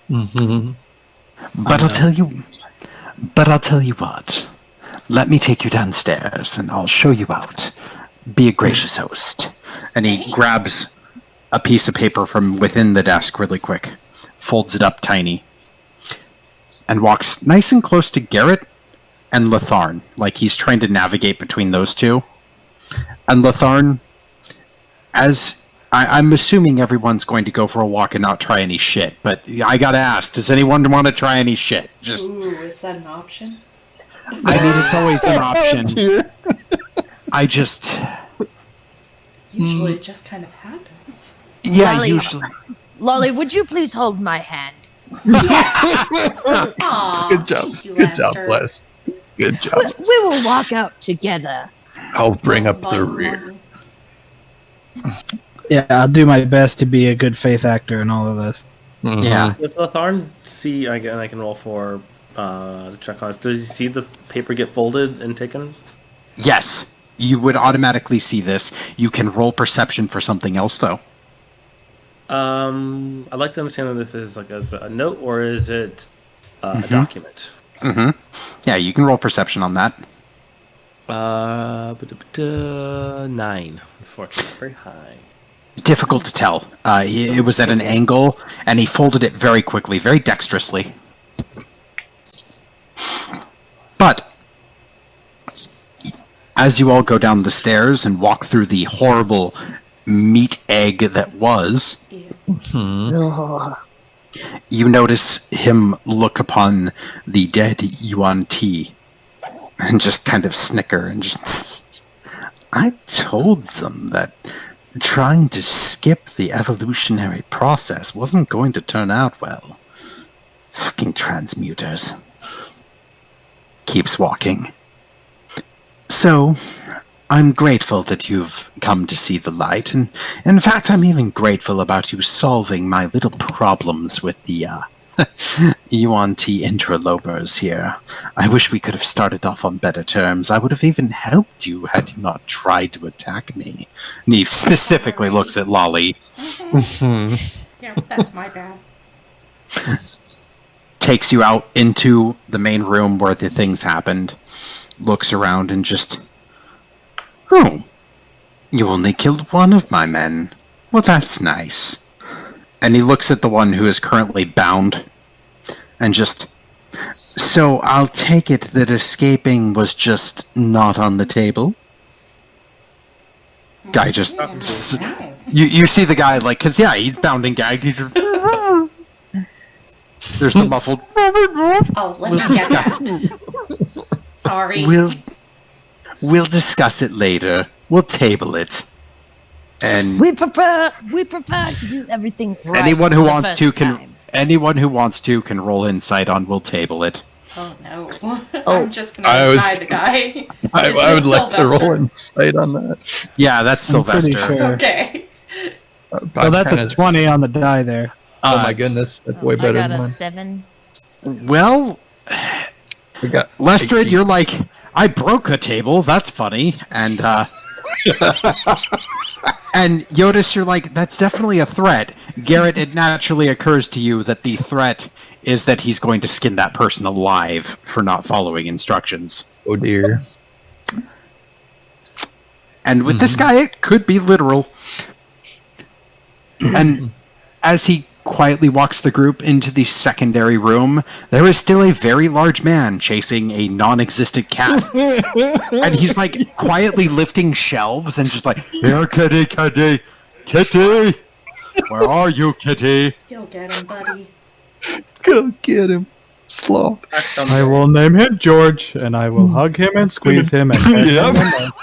But I'll tell you what. Let me take you downstairs, and I'll show you out. Be a gracious host. And he grabs a piece of paper from within the desk really quick, folds it up tiny, and walks nice and close to Garret and Latham, like he's trying to navigate between those two. And Latham, as I'm assuming everyone's going to go for a walk and not try any shit, but I gotta ask, does anyone want to try any shit? Just,
Ooh, is that an option?
I mean, it's always an option. I just,
Usually it just kind of happens.
yeah,
Lolly.
usually.
Lolly, would you please hold my hand?
Aw,
Good job.
thank you,
Good job,
Lester.
Les. Good job.
We will walk out together.
I'll bring up the rear.
Yeah, I'll do my best to be a good faith actor in all of this.
Yeah.
Does Latham see, again, I can roll for the check on this. Does he see the paper get folded and taken?
Yes, you would automatically see this. You can roll perception for something else, though.
I'd like to understand if this is like a note or is it a document?
Yeah, you can roll perception on that.
9. Unfortunately, very high.
Difficult to tell. It was at an angle, and he folded it very quickly, very dexterously. But as you all go down the stairs and walk through the horrible meat egg that was,
Ugh.
you notice him look upon the dead Yuan Ti and just kind of snicker and just... I told them that trying to skip the evolutionary process wasn't going to turn out well. Fucking transmuters. Keeps walking. So, I'm grateful that you've come to see the light, and in fact, I'm even grateful about you solving my little problems with the UNT interlopers here. I wish we could have started off on better terms. I would have even helped you had you not tried to attack me. And he specifically looks at Lolly.
Yeah, that's my bad.
Takes you out into the main room where the things happened. Looks around and just... Oh, you only killed one of my men. Well, that's nice. And he looks at the one who is currently bound and just... So I'll take it that escaping was just not on the table? Guy just... You see the guy, like, because, yeah, he's bound and gagged. He's just... There's the muffled...
Oh, let me get that. Sorry.
We'll discuss it later. We'll table it. And
We prefer to do everything right.
anyone who
the
wants
first
to can
time.
anyone who wants to can roll insight on we'll table it.
Oh no.
Oh.
I'm just gonna
I was-
try the guy.
I would like to
Sylvester.
roll insight on that.
Yeah, that's
I'm pretty
Sylvester.
sure.
Okay.
So that's a 20 on the die there.
Oh my goodness, that's way
I
better
got
than
a
mine.
7.
Well,
We got
Lestrid,
18.
you're like, I broke a table. That's funny. And and Jyotis, you're like, that's definitely a threat. Garret, it naturally occurs to you that the threat is that he's going to skin that person alive for not following instructions.
Oh dear.
And with this guy, it could be literal. And as he quietly walks the group into the secondary room, there is still a very large man chasing a non-existent cat. And he's like quietly lifting shelves and just like, here, kitty, kitty, kitty. Where are you, kitty?
You'll get him, buddy.
Go get him, sloth.
I will name him George, and I will hug him and squeeze him and pet him and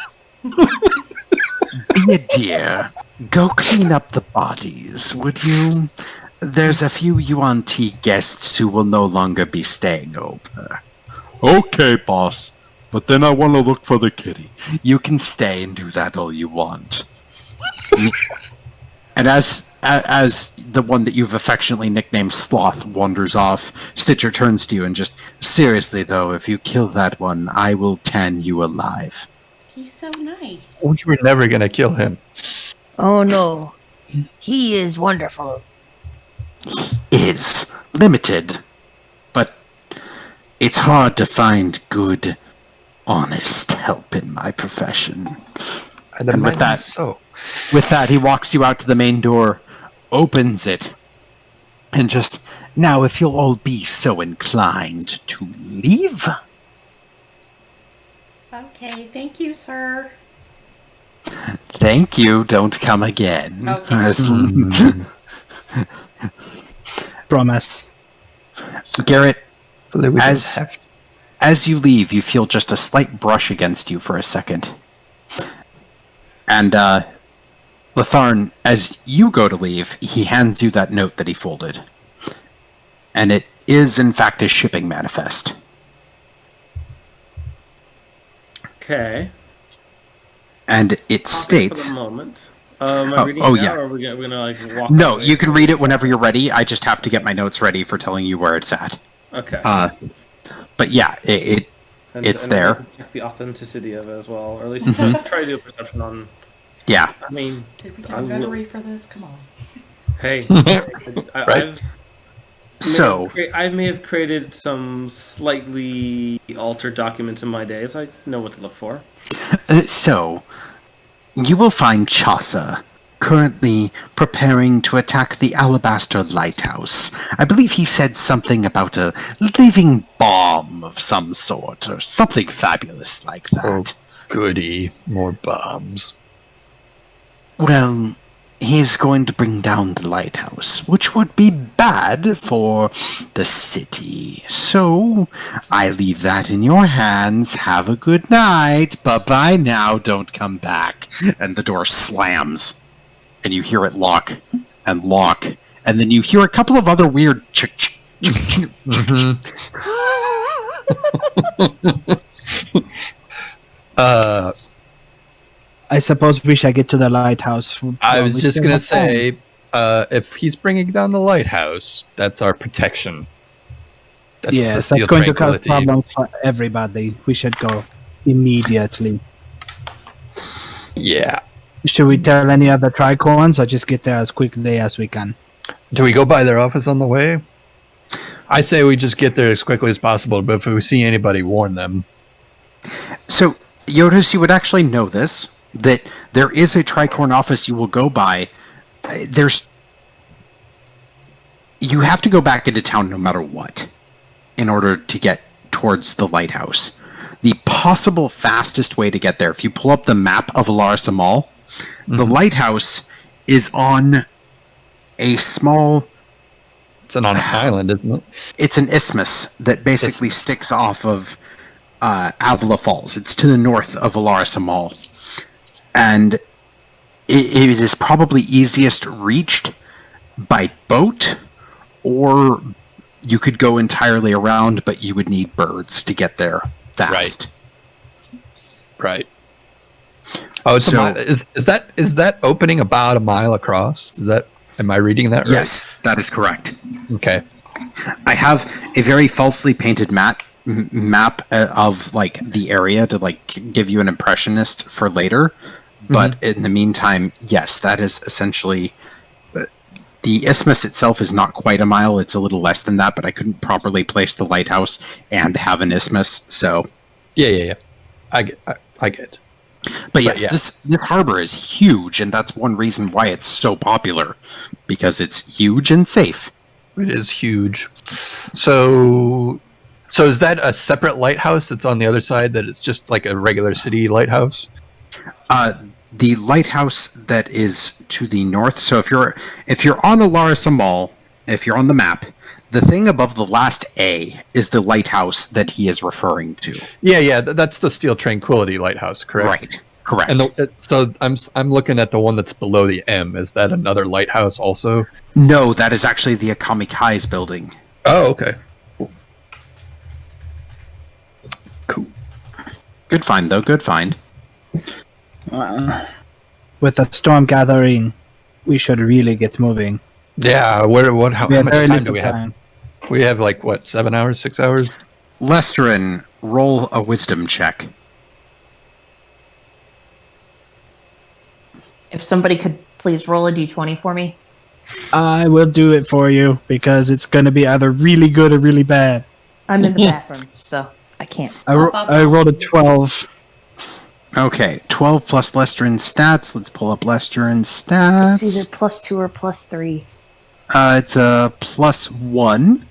Be a dear. Go clean up the bodies, would you? There's a few UNT guests who will no longer be staying over. Okay, boss. But then I want to look for the kitty. You can stay and do that all you want. And as the one that you've affectionately nicknamed Sloth wanders off, Stitcher turns to you and just, seriously though, if you kill that one, I will tan you alive.
He's so nice.
We were never gonna kill him.
Oh no. He is wonderful.
Is limited, but it's hard to find good, honest help in my profession.
I'd
And with
imagine
that-
so.
With that, he walks you out to the main door, opens it, and just, now if you'll all be so inclined to leave.
Okay, thank you, sir.
Thank you, don't come again.
Okay.
promise.
Garret,
Hopefully we
As-
don't have to.
as you leave, you feel just a slight brush against you for a second. And, Latharn, as you go to leave, he hands you that note that he folded. And it is, in fact, a shipping manifest.
Okay.
And it
For
states...
the moment. Am I reading
oh,
it now,
yeah.
or are we gonna like walk?
No,
away?
you can read it whenever you're ready. I just have to get my notes ready for telling you where it's at.
Okay.
But yeah, it's
and
there.
I can check the authenticity of it as well, or at least
Mhm.
try to do a perception on.
Yeah.
I mean,
Did we get
I
a
will-
notary for this? Come on.
hey,
Right.
So,
I may have created some slightly altered documents in my day, so I know what to look for.
you will find Chaucer currently preparing to attack the Alabaster Lighthouse. I believe he said something about a living bomb of some sort, or something fabulous like that.
Oh. Goody, more bombs.
Well, he's going to bring down the lighthouse, which would be bad for the city. So, I leave that in your hands. Have a good night. Bye-bye now. Don't come back. And the door slams. And you hear it lock, and then you hear a couple of other weird chick.
I suppose we should get to the lighthouse.
I
while
was
we
just
still
gonna
have time.
say, if he's bringing down the lighthouse, that's our protection. That's the
Yes, that's
Steel
going to cause
Tranquility.
problems for everybody. We should go immediately.
Yeah.
Should we tell any other tricorns or just get there as quickly as we can?
Do we go by their office on the way? I say we just get there as quickly as possible, but if we see anybody, warn them.
So, Jyotis, you would actually know this, that there is a tricorn office you will go by. You have to go back into town no matter what in order to get towards the lighthouse. The possible fastest way to get there, if you pull up the map of Alarsa Mall, the lighthouse is on a small...
It's on an island, isn't it?
It's an isthmus that basically sticks off of Avila Falls. It's to the north of Alarsa Mall. And it is probably easiest reached by boat, or you could go entirely around, but you would need birds to get there fast.
Right. Oh, it's
So-
is that opening about a mile across? Am I reading that right?
Yes, that is correct.
Okay.
I have a very falsely painted map of like the area to like give you an impressionist for later. But in the meantime, yes, that is essentially the isthmus itself is not quite a mile. It's a little less than that, but I couldn't properly place the lighthouse and have an isthmus. So,
Yeah. I get.
but yes,
yeah.
this harbor is huge, and that's one reason why it's so popular, because it's huge and safe.
It is huge. So is that a separate lighthouse that's on the other side? That it's just like a regular city lighthouse?
The lighthouse that is to the north. So if you're on Alarsa Mall, if you're on the map, the thing above the last A is the lighthouse that he is referring to.
Yeah. That's the Steel Tranquility lighthouse, correct?
Right. Correct.
And so I'm looking at the one that's below the M. Is that another lighthouse also?
No, that is actually the Akamikai's building.
Oh, okay. Cool.
Good find, though. Good find.
With the storm gathering, we should really get moving.
Yeah. How
We
much
have
time
very
do
little
we have?
time.
We have like what, 7 hours, 6 hours?
Lesterin, roll a wisdom check.
If somebody could please roll a d20 for me.
I will do it for you because it's going to be either really good or really bad.
I'm in the bathroom, so I can't.
I rolled a 12.
Okay, 12 plus Lesterin's stats. Let's pull up Lesterin's stats.
It's either +2 or +3.
It's a +1.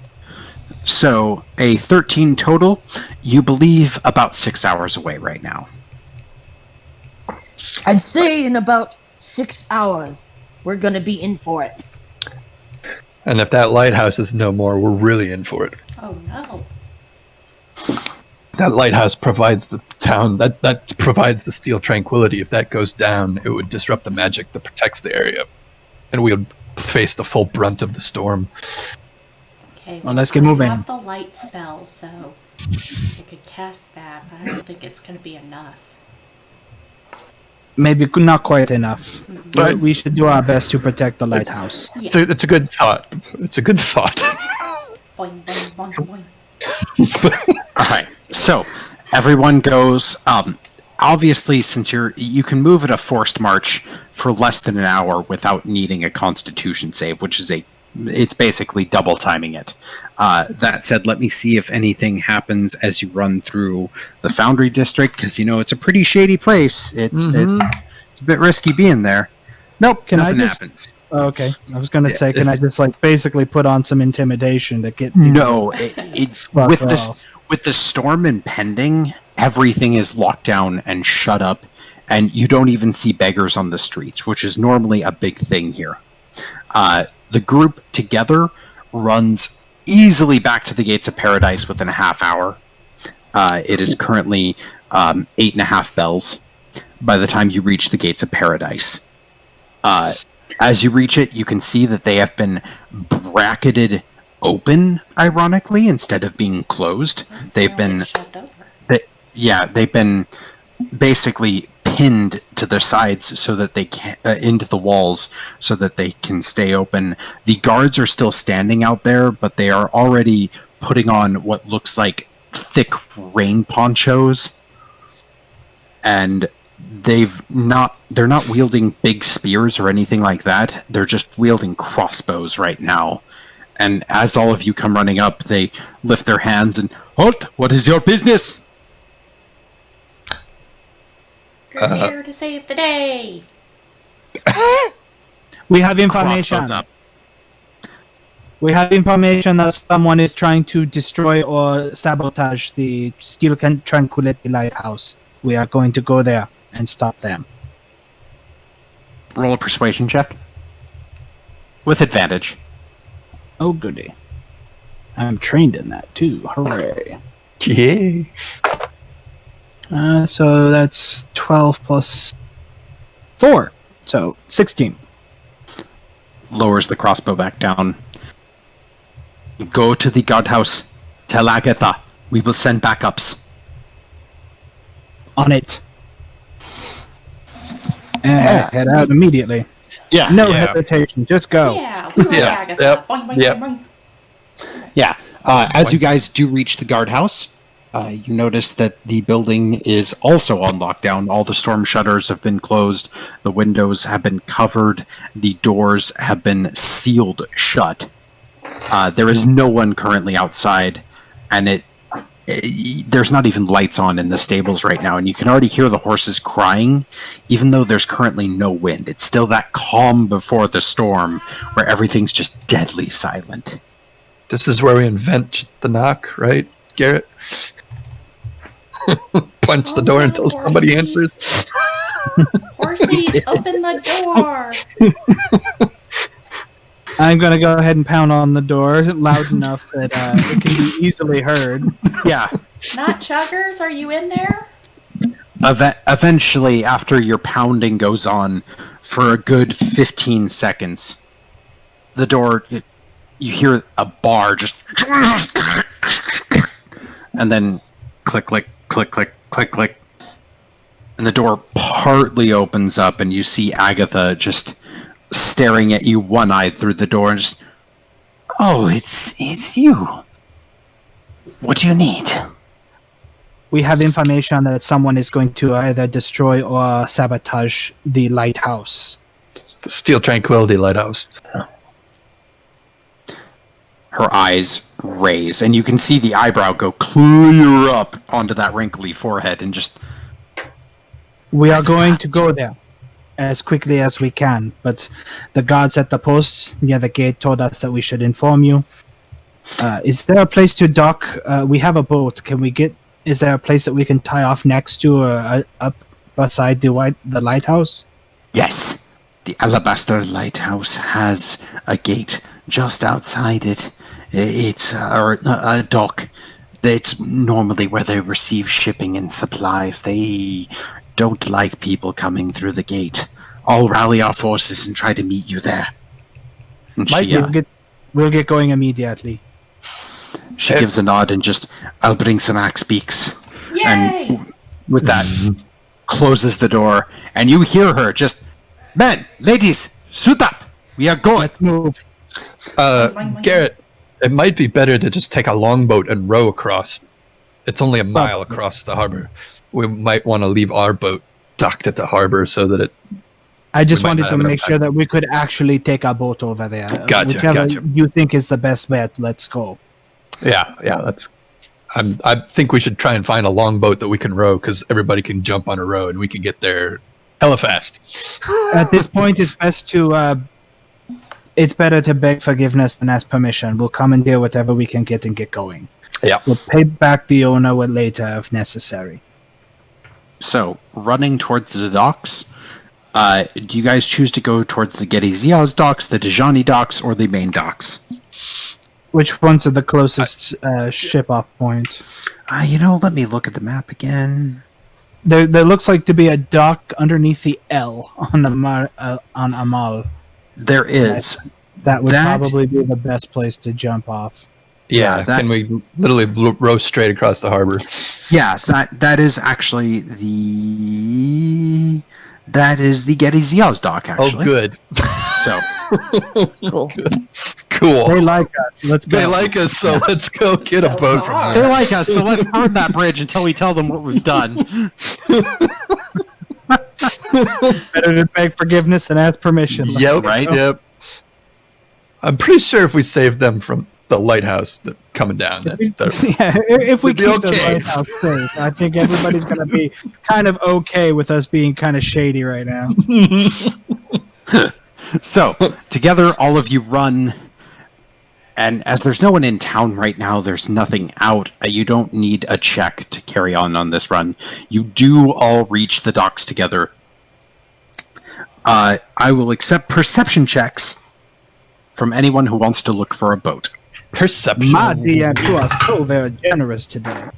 So a 13 total. You believe about 6 hours away right now.
I'd say in about 6 hours, we're gonna be in for it.
And if that lighthouse is no more, we're really in for it.
Oh no.
That lighthouse provides the town, that provides the Steel Tranquility. If that goes down, it would disrupt the magic that protects the area. And we would face the full brunt of the storm.
Okay.
Well, let's get moving.
I have the light spell, so I could cast that, but I don't think it's going to be enough.
Maybe not quite enough.
But-
We should do our best to protect the lighthouse.
Yeah.
It's a good thought. It's a good thought.
Boing, boing, boing, boing.
Alright, so everyone goes, obviously since you can move at a forced march for less than an hour without needing a constitution save, which is it's basically double timing it. That said, let me see if anything happens as you run through the Foundry District, because it's a pretty shady place. It's a bit risky being there. Nope,
Can I
nothing
just-
happens.
Oh, okay. I was going to say, can I just basically put on some intimidation to get
No,
Fuck
with
off.
with the storm impending, everything is locked down and shut up, and you don't even see beggars on the streets, which is normally a big thing here. The group together runs easily back to the Gates of Paradise within a half hour. It is currently 8.5 bells by the time you reach the Gates of Paradise. As you reach it, you can see that they have been bracketed open, ironically, instead of being closed. They've been
Shoved over.
they've been basically pinned to their sides so that they can into the walls so that they can stay open. The guards are still standing out there, but they are already putting on what looks like thick rain ponchos, and they're not wielding big spears or anything like that. They're just wielding crossbows right now. And as all of you come running up, they lift their hands and, "Halt! What is your business?"
You're here to save the day.
We have information.
Crossbows up.
We have information that someone is trying to destroy or sabotage the Steel Tranquility Lighthouse. We are going to go there and stop them.
Roll a persuasion check. With advantage.
Oh, goody. I'm trained in that, too. Hooray.
Yeah.
So that's 12 plus 4. So 16.
Lowers the crossbow back down. Go to the guardhouse. Tell Agatha. We will send backups.
On it. And head out immediately.
Yeah.
No hesitation. Just go.
Yeah, we like
Yeah,
Agatha.
yep,
Boing, boing,
yep.
boing, boing.
Yeah. As you guys do reach the guardhouse, you notice that the building is also on lockdown. All the storm shutters have been closed. The windows have been covered. The doors have been sealed shut. There is no one currently outside, and there's not even lights on in the stables right now, and you can already hear the horses crying, even though there's currently no wind. It's still that calm before the storm, where everything's just deadly silent.
This is where we invent the knock, right, Garret? Punch the door until somebody answers.
Horsies, open the door.
I'm going to go ahead and pound on the door loud enough that it can be easily heard.
Yeah.
Not chuggers, are you in there?
Eventually, after your pounding goes on for a good 15 seconds, the door, you hear a bar just... and then click, click, click, click, click, click. And the door partly opens up, and you see Agatha just staring at you one-eyed through the door and just... "Oh, it's you. What do you need?"
We have information that someone is going to either destroy or sabotage the lighthouse.
It's the Steel Tranquility Lighthouse.
Her eyes raise, and you can see the eyebrow go clear up onto that wrinkly forehead and just...
We are going to go there as quickly as we can, but the guards at the post near the gate told us that we should inform you. Is there a place to dock? We have a boat. Is there a place that we can tie off next to or up beside the lighthouse?
Yes. The Alabaster Lighthouse has a gate just outside it. It's a dock. It's normally where they receive shipping and supplies. They don't like people coming through the gate. I'll rally our forces and try to meet you there. And
we'll get going immediately.
She gives a nod and just, "I'll bring some axe beaks."
Yay!
And with that, closes the door, and you hear her just, "Men, ladies, suit up! We are going!"
Let's move.
Garret, it might be better to just take a longboat and row across. It's only a mile across the harbor. We might want to leave our boat docked at the harbor so that it...
I just
We might
wanted
not
to
have
make
enough
sure that we could actually take a boat over there.
Gotcha,
Whichever
gotcha.
you think is the best bet, let's go.
Yeah, that's... I think we should try and find a longboat that we can row, because everybody can jump on a row and we can get there hella fast.
At this point, it's best to... it's better to beg forgiveness than ask permission. We'll commandeer whatever we can get and get going.
Yeah.
We'll pay back the owner later if necessary.
So, running towards the docks, do you guys choose to go towards the Getty Zia's docks, the Dejani docks, or the main docks?
Which ones are the closest ship-off point?
Let me look at the map again.
There looks like to be a dock underneath the L on Amal.
There is.
That would probably be the best place to jump off.
Yeah, can we literally row straight across the harbor?
Yeah, that is actually That is the Getty Ziaz doc, actually.
Oh, good.
So,
Cool.
Cool.
They like us. Let's go.
They like us, so let's go get a
So
boat
far.
from
they
them.
like us, so let's burn that bridge until we tell them what we've done.
Better to beg forgiveness than ask permission. Let's
Yep,
right?
Yep. I'm pretty sure if we save them from the lighthouse coming down,
if we
We'd be
keep the
okay.
lighthouse safe, I think everybody's going to be kind of okay with us being kind of shady right now.
So, together, all of you run, and as there's no one in town right now, there's nothing out. You don't need a check to carry on this run. You do all reach the docks together. I will accept perception checks from anyone who wants to look for a boat.
Perception.
My DM, you are so very generous today.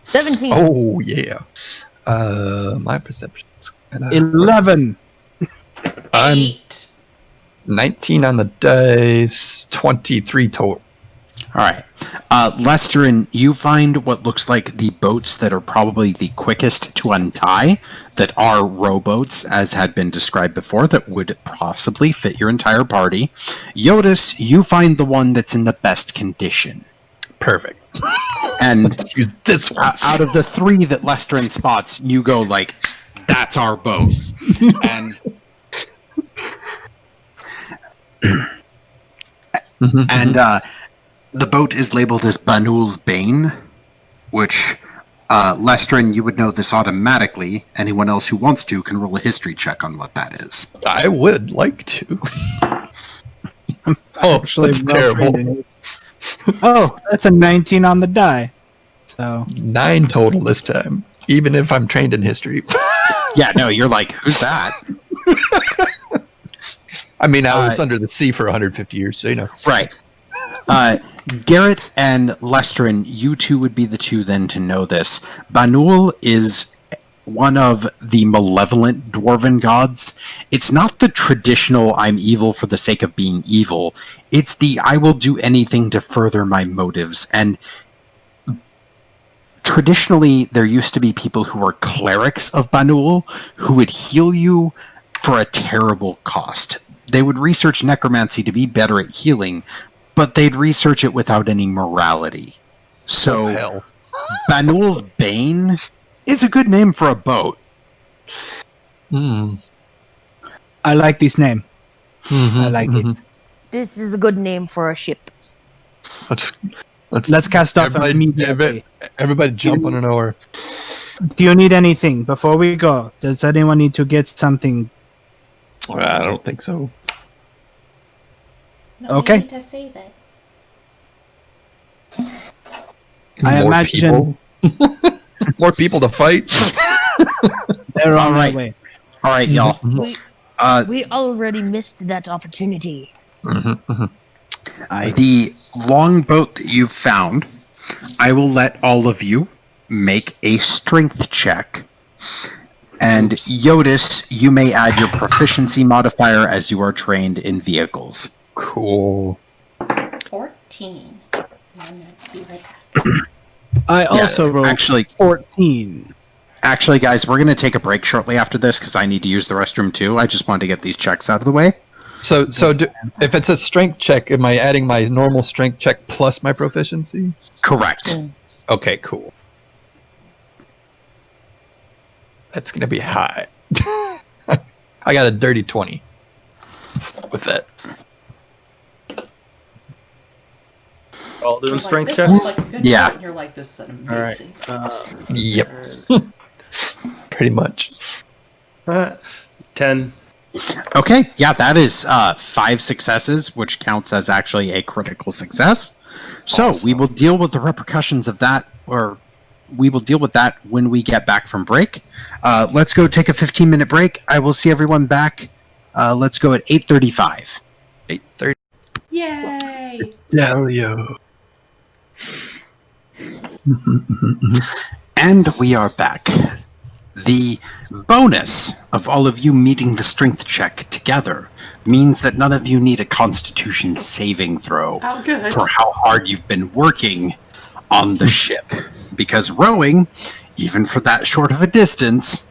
17.
Oh, yeah. My perception's kind of...
11.
I'm
8.
19 on the dice, 23 total.
All right. Lesterin, you find what looks like the boats that are probably the quickest to untie, that are rowboats, as had been described before, that would possibly fit your entire party. Jyotis, you find the one that's in the best condition.
Perfect.
And
Let's use this one.
out of the 3 that Lesterin spots, you go like, that's our boat. And the boat is labeled as Banul's Bane, which, Lesterin, you would know this automatically. Anyone else who wants to can roll a history check on what that is.
I would like to. Oh,
Actually,
that's
well
terrible.
trained in it. Oh, that's a 19 on the die. So
9 total this time, even if I'm trained in history.
Yeah, no, you're like, who's that?
I mean, I was under the sea for 150 years, so you know.
Right. Garret and Lesterin, you two would be the two then to know this. Banul is one of the malevolent dwarven gods. It's not the traditional I'm evil for the sake of being evil. It's the I will do anything to further my motives. And traditionally, there used to be people who were clerics of Banul who would heal you for a terrible cost. They would research necromancy to be better at healing, but they'd research it without any morality. So,
Hell.
Banul's Bane is a good name for a boat.
Hmm.
I like this name. I like it.
This is a good name for a ship.
Let's cast off immediately.
Everybody jump on an oar.
Do you need anything before we go? Does anyone need to get something?
I don't think so.
No,
Okay.
we need to save it.
I
More
imagine
people? More people to fight.
they're on
Alright.
their way.
All right, y'all.
We
Uh,
we already missed that opportunity.
the longboat that you've found, I will let all of you make a strength check. And Jyotis, you may add your proficiency modifier as you are trained in vehicles.
Cool.
14. I'm gonna be right back.
I also rolled
Actually,
14.
guys, we're going to take a break shortly after this because I need to use the restroom too. I just wanted to get these checks out of the way.
So if it's a strength check, am I adding my normal strength check plus my proficiency?
Correct.
Okay, cool. That's gonna be high. I got a dirty 20 with that.
All doing
You're like,
strength
this
checks?
looks like a good
Yeah.
boat, and you're like, this is an
All right.
amazing boat.
Yep, pretty much.
10.
Okay, yeah, that is 5 successes, which counts as actually a critical success. So we will deal with the repercussions of that, or we will deal with that when we get back from break. Let's go take a 15-minute break. I will see everyone back. Let's go at 8:35.
8:30.
Yay!
Delio.
And we are back. The bonus of all of you meeting the strength check together means that none of you need a constitution saving throw
Oh, good.
for how hard you've been working on the ship. Because rowing, even for that short of a distance,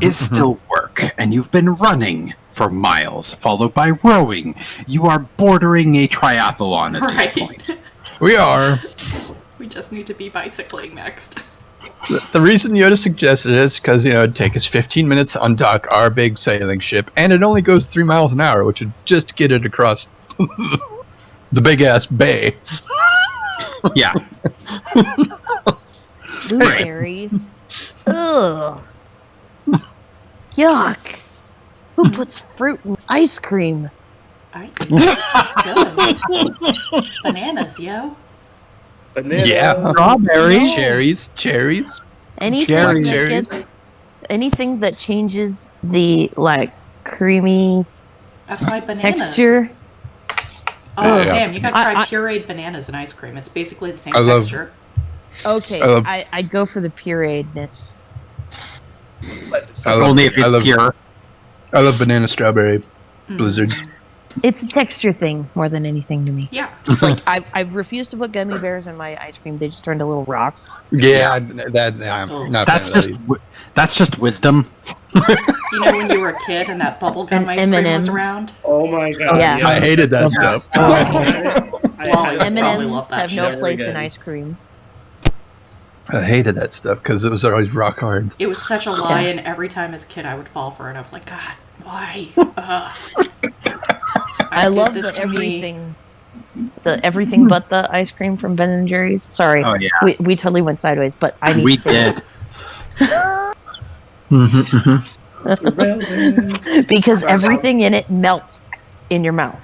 is still work. work, and you've been running for miles, followed by rowing. You are bordering a triathlon at this point.
We are.
We just need to be bicycling next.
The reason Yoda suggested it is because, it'd take us 15 minutes to undock our big sailing ship, and it only goes 3 miles an hour, which would just get it across the big-ass bay.
Yeah.
Blueberries. Ugh. Yuck. Who puts fruit in ice cream?
I think that's good. Bananas, yo.
Banana.
Yeah.
Strawberries.
Cherries.
Anything
Cherries.
that gets, anything that changes the creamy
That's why bananas.
texture.
Oh,
Yeah.
Sam, you gotta try
I-
pureed bananas and ice cream. It's basically the same
I love-
texture.
Okay,
I love-
I'd go for the pureedness.
Only if it's pure.
I love banana strawberry blizzards.
It's a texture thing more than anything to me.
Yeah.
I refuse to put gummy bears in my ice cream. They just turn to little rocks.
Yeah, I'm not a fan of
That's
that
just that's just wisdom.
You know when you were a kid and that bubblegum
And
ice cream was
M&Ms.
around?
Oh my god.
Yeah.
I hated that stuff.
Wally
I
probably
M&Ms
love that
have no
shit.
place
Very
in
good.
ice cream.
I hated that stuff because it was always rock hard.
It was such a lie, and every time as a kid I would fall for it. I was like, God, why? Ugh.
I
did
love
this
the
to me.
everything but the ice cream from Ben and Jerry's. Sorry,
Oh, yeah.
we totally went sideways, but I need
We
to say
did.
because everything in it melts in your mouth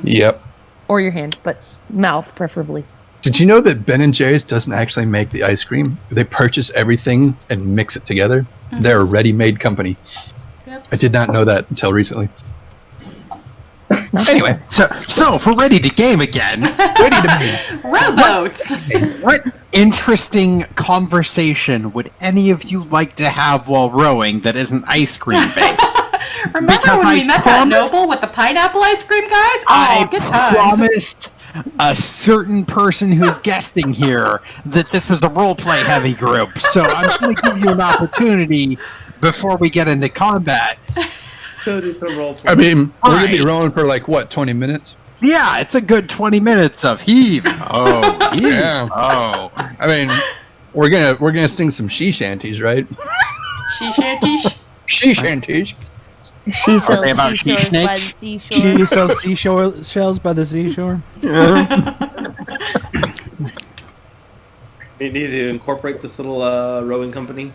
Yep.
or your hand, but mouth preferably.
Did you know that Ben and Jerry's doesn't actually make the ice cream? They purchase everything and mix it together. They're a ready-made company.
Yep.
I did not know that until recently.
Anyway, so if we're ready to game again,
Ready to be.
Rowboats!
what interesting conversation would any of you like to have while rowing that isn't ice cream based?
Remember
Because
when
I
we met that
promised-
noble with the pineapple ice cream, guys? Oh,
I
good times.
promised a certain person who's guesting here that this was a roleplay heavy group, so I'm going to give you an opportunity before we get into combat.
So do some role
I mean, we're going to be
Right.
rolling for 20 minutes?
Yeah, it's a good 20 minutes of heave. Oh, heave.
Yeah.
Oh.
I mean, we're gonna sing some she shanties, right?
She shanties.
She shanties.
She sells
they about
seashores
she
by the
snakes?
seashore.
She sells seashore shells by the seashore.
We need to incorporate this little rowing company.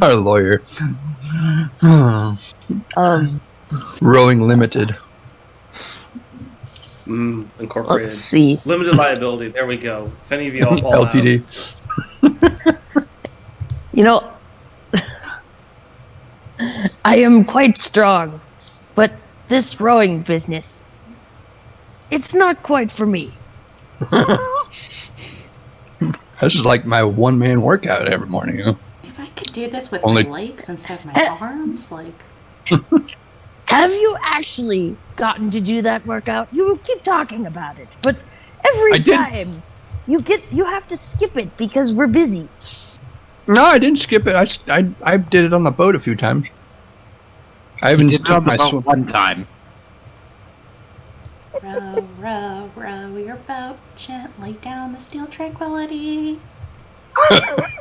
Our lawyer. Rowing Limited.
Incorporated.
Let's see.
Limited liability. There we go. If any of you all fall
LTD.
You know, I am quite strong, but this rowing business, it's not quite for me.
That's just like my one-man workout every morning.
If I could do this with
Only-
my legs instead of my arms, like...
Have you actually gotten to do that workout? You keep talking about it, but every
I did.
time you have to skip it because we're busy.
No, I didn't skip it. I did it on the boat a few times. I haven't
Did it
took
on the
my
boat
swim.
one time.
Row, row, row your boat gently down the Steel Tranquility.
I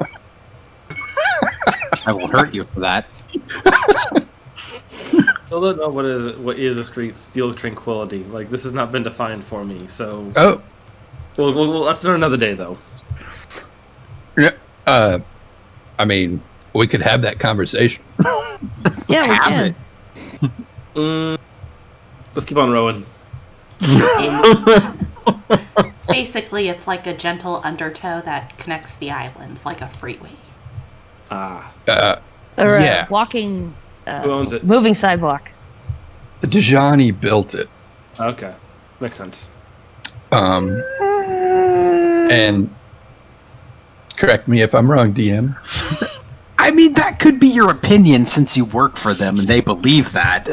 will hurt you for that.
Still don't know what is a street Steel Tranquility. Like, this has not been defined for me. So
Oh,
we'll let's do it another day though.
yeah. I mean, we could have that conversation.
Yeah, we
Have
can.
it.
Let's keep on rowing.
Basically, it's like a gentle undertow that connects the islands, like a freeway.
Ah,
Or
Yeah.
walking,
who owns it?
moving sidewalk.
The Dejani built it.
Okay, makes sense.
And correct me if I'm wrong, DM.
I mean, that could be your opinion since you work for them and they believe that.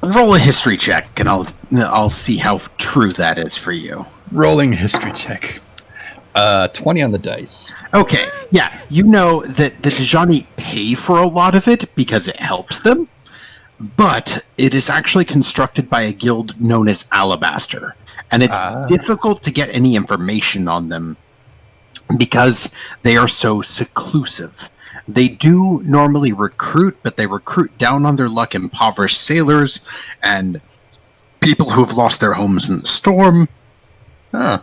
Roll a history check, and I'll see how true that is for you.
Rolling history check. 20 on the dice.
Okay, yeah, you know that the Dejani pay for a lot of it because it helps them, but it is actually constructed by a guild known as Alabaster, and it's difficult to get any information on them because they are so seclusive. They do normally recruit, but they recruit down on their luck impoverished sailors and people who have lost their homes in the storm.
Huh.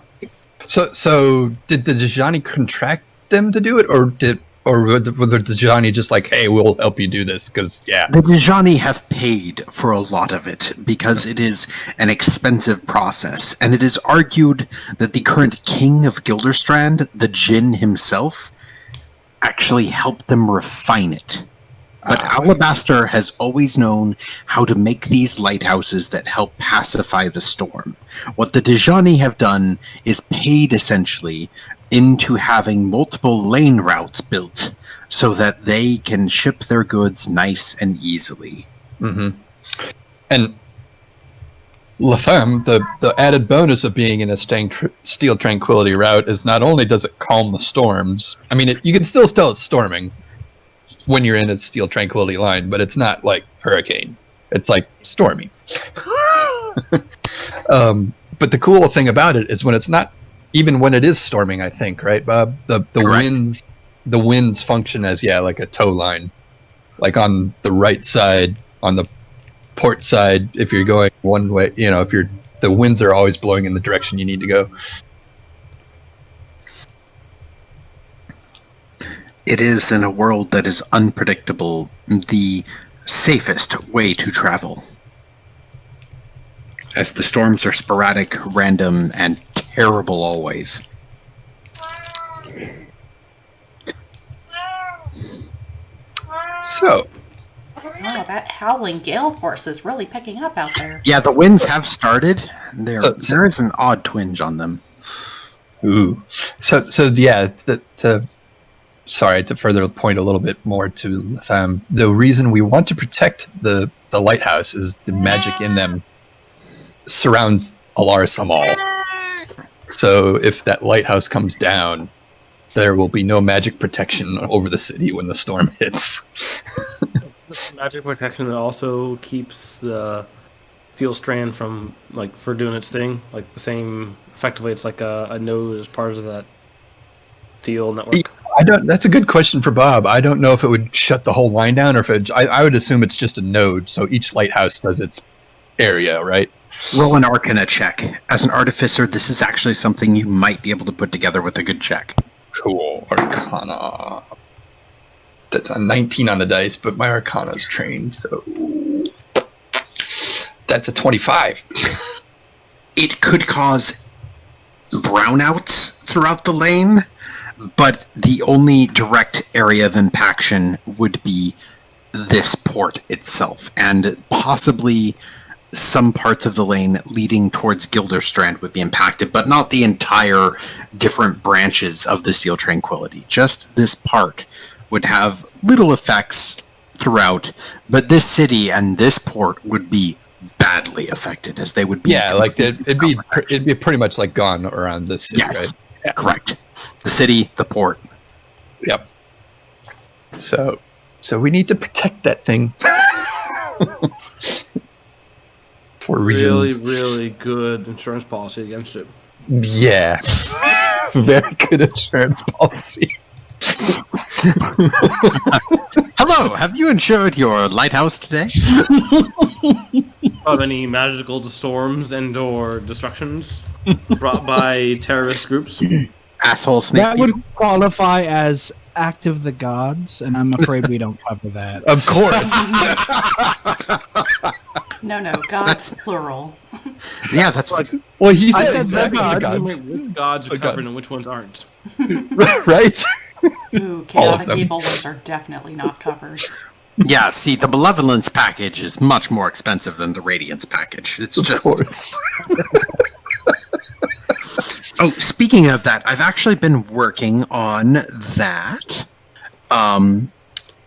So did the Dejani contract them to do it, or were the Dejani just like, hey, we'll help you do this? Because, yeah.
The Dejani have paid for a lot of it because it is an expensive process, and it is argued that the current king of Gilderstrand, the Djinn himself, actually helped them refine it. But Alabaster has always known how to make these lighthouses that help pacify the storm. What the Dejani have done is paid essentially into having multiple lane routes built so that they can ship their goods nice and easily.
Mm-hmm. And Latham, the added bonus of being in a Steel Tranquility route is not only does it calm the storms, I mean, you can still tell it's storming when you're in a Steel Tranquility line, but it's not like hurricane. It's like stormy. But the cool thing about it is when it's not, even when it is storming, I think, right, Bob? The winds function as like a tow line, like on the right side, on the port side. If you're going one way, if the winds are always blowing in the direction you need to go.
It is, in a world that is unpredictable, the safest way to travel. As the storms are sporadic, random, and terrible always.
So.
Oh, that howling gale force is really picking up out there.
Yeah, the winds have started. There is an odd twinge on them.
Ooh. So yeah, sorry, to further point a little bit more to Latham, the reason we want to protect the lighthouse is the magic in them surrounds Alaris Amal. So if that lighthouse comes down, there will be no magic protection over the city when the storm hits.
Magic protection that also keeps the steel strand from, for doing its thing. Like the same, effectively, it's like a node as part of that steel network.
That's a good question for Bob. I don't know if it would shut the whole line down, or if I would assume it's just a node, so each lighthouse does its area, right?
Roll an Arcana check. As an Artificer, this is actually something you might be able to put together with a good check.
Cool. Arcana. That's a 19 on the dice, but my Arcana's trained, so that's a 25.
It could cause brownouts throughout the lane, but the only direct area of impaction would be this port itself, and possibly some parts of the lane leading towards Gilderstrand would be impacted, but not the entire different branches of the Steel Tranquility. Just this part would have little effects throughout, but this city and this port would be badly affected, as they would be.
Yeah, like it'd be pretty much like gone around this city,
yes,
right?
Yeah. Correct. The city, the port.
Yep. So we need to protect that thing. For reasons.
Really, really good insurance policy against it.
Yeah. Very good insurance policy.
Hello, have you insured your lighthouse today?
Of any magical storms and/or destructions brought by terrorist groups?
Asshole snake.
That would qualify as Act of the Gods, and I'm afraid we don't cover that.
Of course.
No, gods plural.
Yeah, that's like.
Well, he
I
said
said
exactly
the
the
gods.
gods.
Which gods are covered and which ones aren't?
Right?
Ooh,
All of
chaotic
them.
evil ones are definitely not covered.
Yeah, see, the Malevolence package is much more expensive than the Radiance package. It's
Of
just.
course.
Oh, speaking of that, I've actually been working on that.
The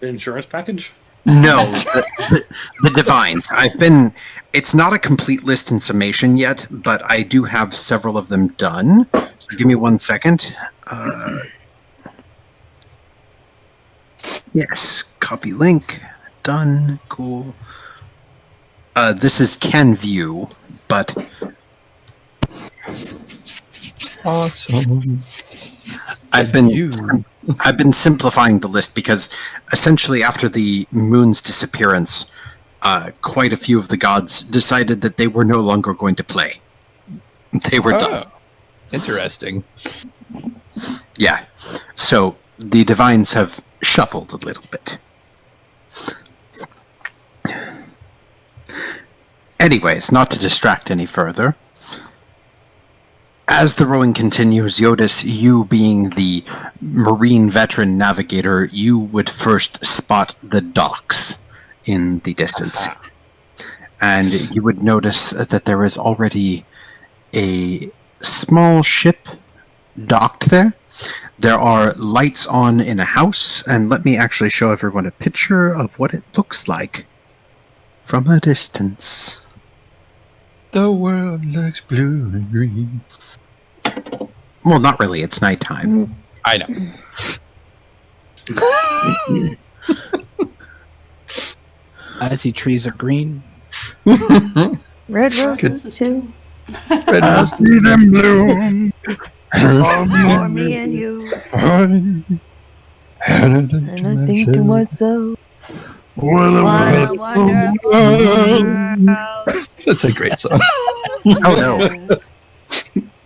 insurance package?
No, the Divines. It's not a complete list and summation yet, but I do have several of them done. So give me 1 second. Yes, copy link. Done. Cool. This is can view, but
Awesome.
I've been simplifying the list because essentially after the moon's disappearance, quite a few of the gods decided that they were no longer going to play. They were done.
Interesting.
Yeah. So the divines have shuffled a little bit. Anyways, not to distract any further. As the rowing continues, Jyotis, you being the marine veteran navigator, you would first spot the docks in the distance. And you would notice that there is already a small ship docked there. There are lights on in a house, and let me actually show everyone a picture of what it looks like from a distance.
The world looks blue and green.
Well, not really. It's nighttime.
I know.
I see trees are green.
Red roses too.
I see them bloom.
For me and you. And I think to myself, what a wonderful world.
That's a great song.
Oh no.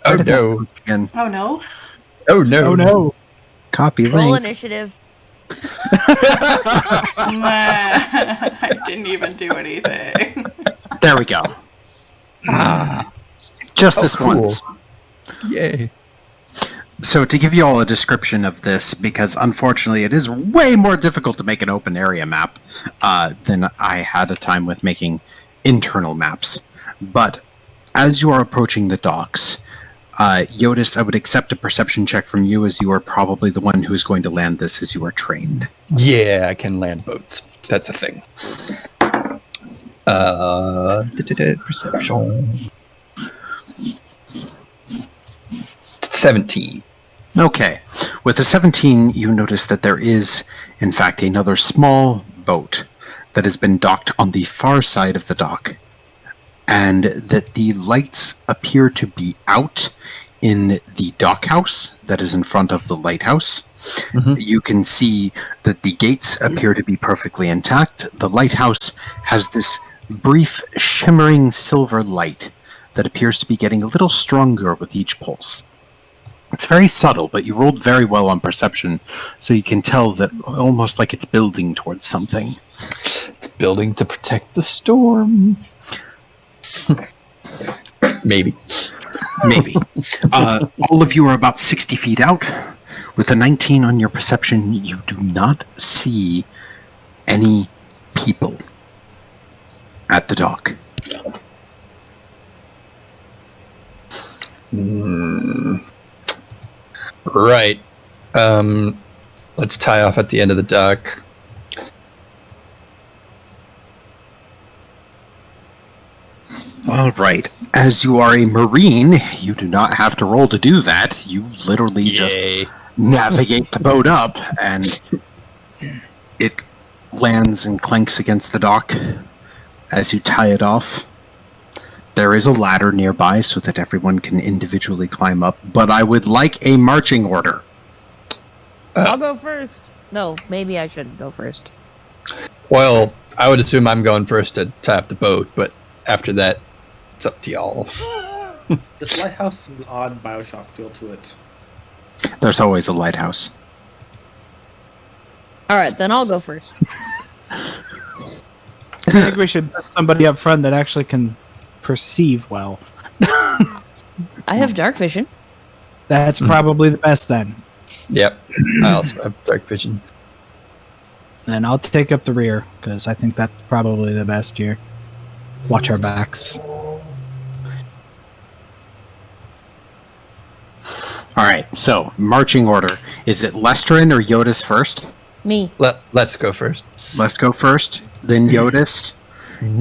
Oh no.
And
Oh no.
Oh no.
Oh no.
copy
Roll
link.
initiative.
I didn't even do anything.
There we go. Just this
cool.
once.
Yay.
So to give you all a description of this, because unfortunately it is way more difficult to make an open area map than I had a time with making internal maps. But as you are approaching the docks, Jyotis, I would accept a perception check from you, as you are probably the one who is going to land this, as you are trained.
Yeah, I can land boats. That's a thing. Perception. 17.
Okay. With a 17, you notice that there is, in fact, another small boat that has been docked on the far side of the dock, and that the lights appear to be out in the dockhouse that is in front of the lighthouse.
Mhm.
You can see that the gates appear to be perfectly intact. The lighthouse has this brief shimmering silver light that appears to be getting a little stronger with each pulse. It's very subtle, but you rolled very well on perception, so you can tell that almost like it's building towards something.
It's building to protect the storm. Maybe.
Maybe. All of you are about 60 feet out. With a 19 on your perception, you do not see any people at the dock.
Right. Let's tie off at the end of the dock.
All right. As you are a marine, you do not have to roll to do that. You literally just navigate the boat up, and it lands and clanks against the dock as you tie it off. There is a ladder nearby so that everyone can individually climb up, but I would like a marching order.
I'll go first. No, maybe I shouldn't go first.
Well, I would assume I'm going first to tie up the boat, but after that, it's up to y'all.
This lighthouse has an odd Bioshock feel to it.
There's always a lighthouse.
Alright, then I'll go first.
I think we should put somebody up front that actually can perceive well.
I have dark vision.
That's probably the best then.
Yep. I also have dark vision.
And I'll take up the rear, because I think that's probably the best here. Watch our backs.
All right, so marching order. Is it Lestrin or Jyotis first?
Me.
Let's go first.
Let's go first, then Jyotis.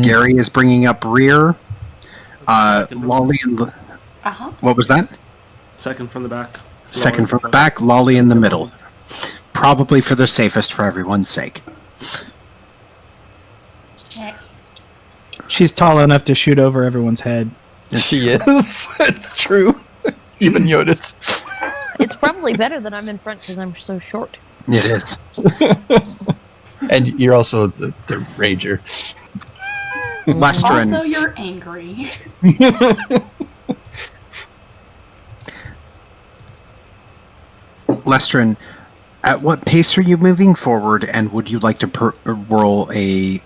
Gary is bringing up rear. Lolly and...
Uh-huh.
What was that?
Second from the back.
Second from the back, Lolly in the middle. Probably for the safest for everyone's sake.
She's tall enough to shoot over everyone's head.
She is. It's true. Even Jyotis.
It's probably better that I'm in front because I'm so short.
It is.
And you're also the rager.
Lestrin.
Also, you're angry.
Lestrin, at what pace are you moving forward, and would you like to roll a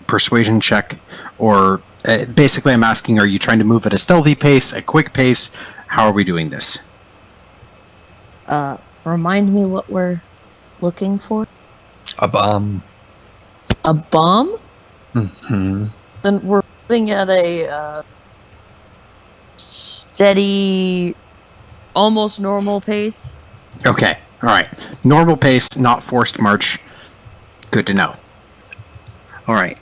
persuasion check? Or basically, I'm asking, are you trying to move at a stealthy pace, a quick pace? How are we doing this?
Remind me what we're looking for.
A bomb.
A bomb?
Mm-hmm.
Then we're moving at a steady, almost normal pace.
Okay, alright. Normal pace, not forced march. Good to know. Alright.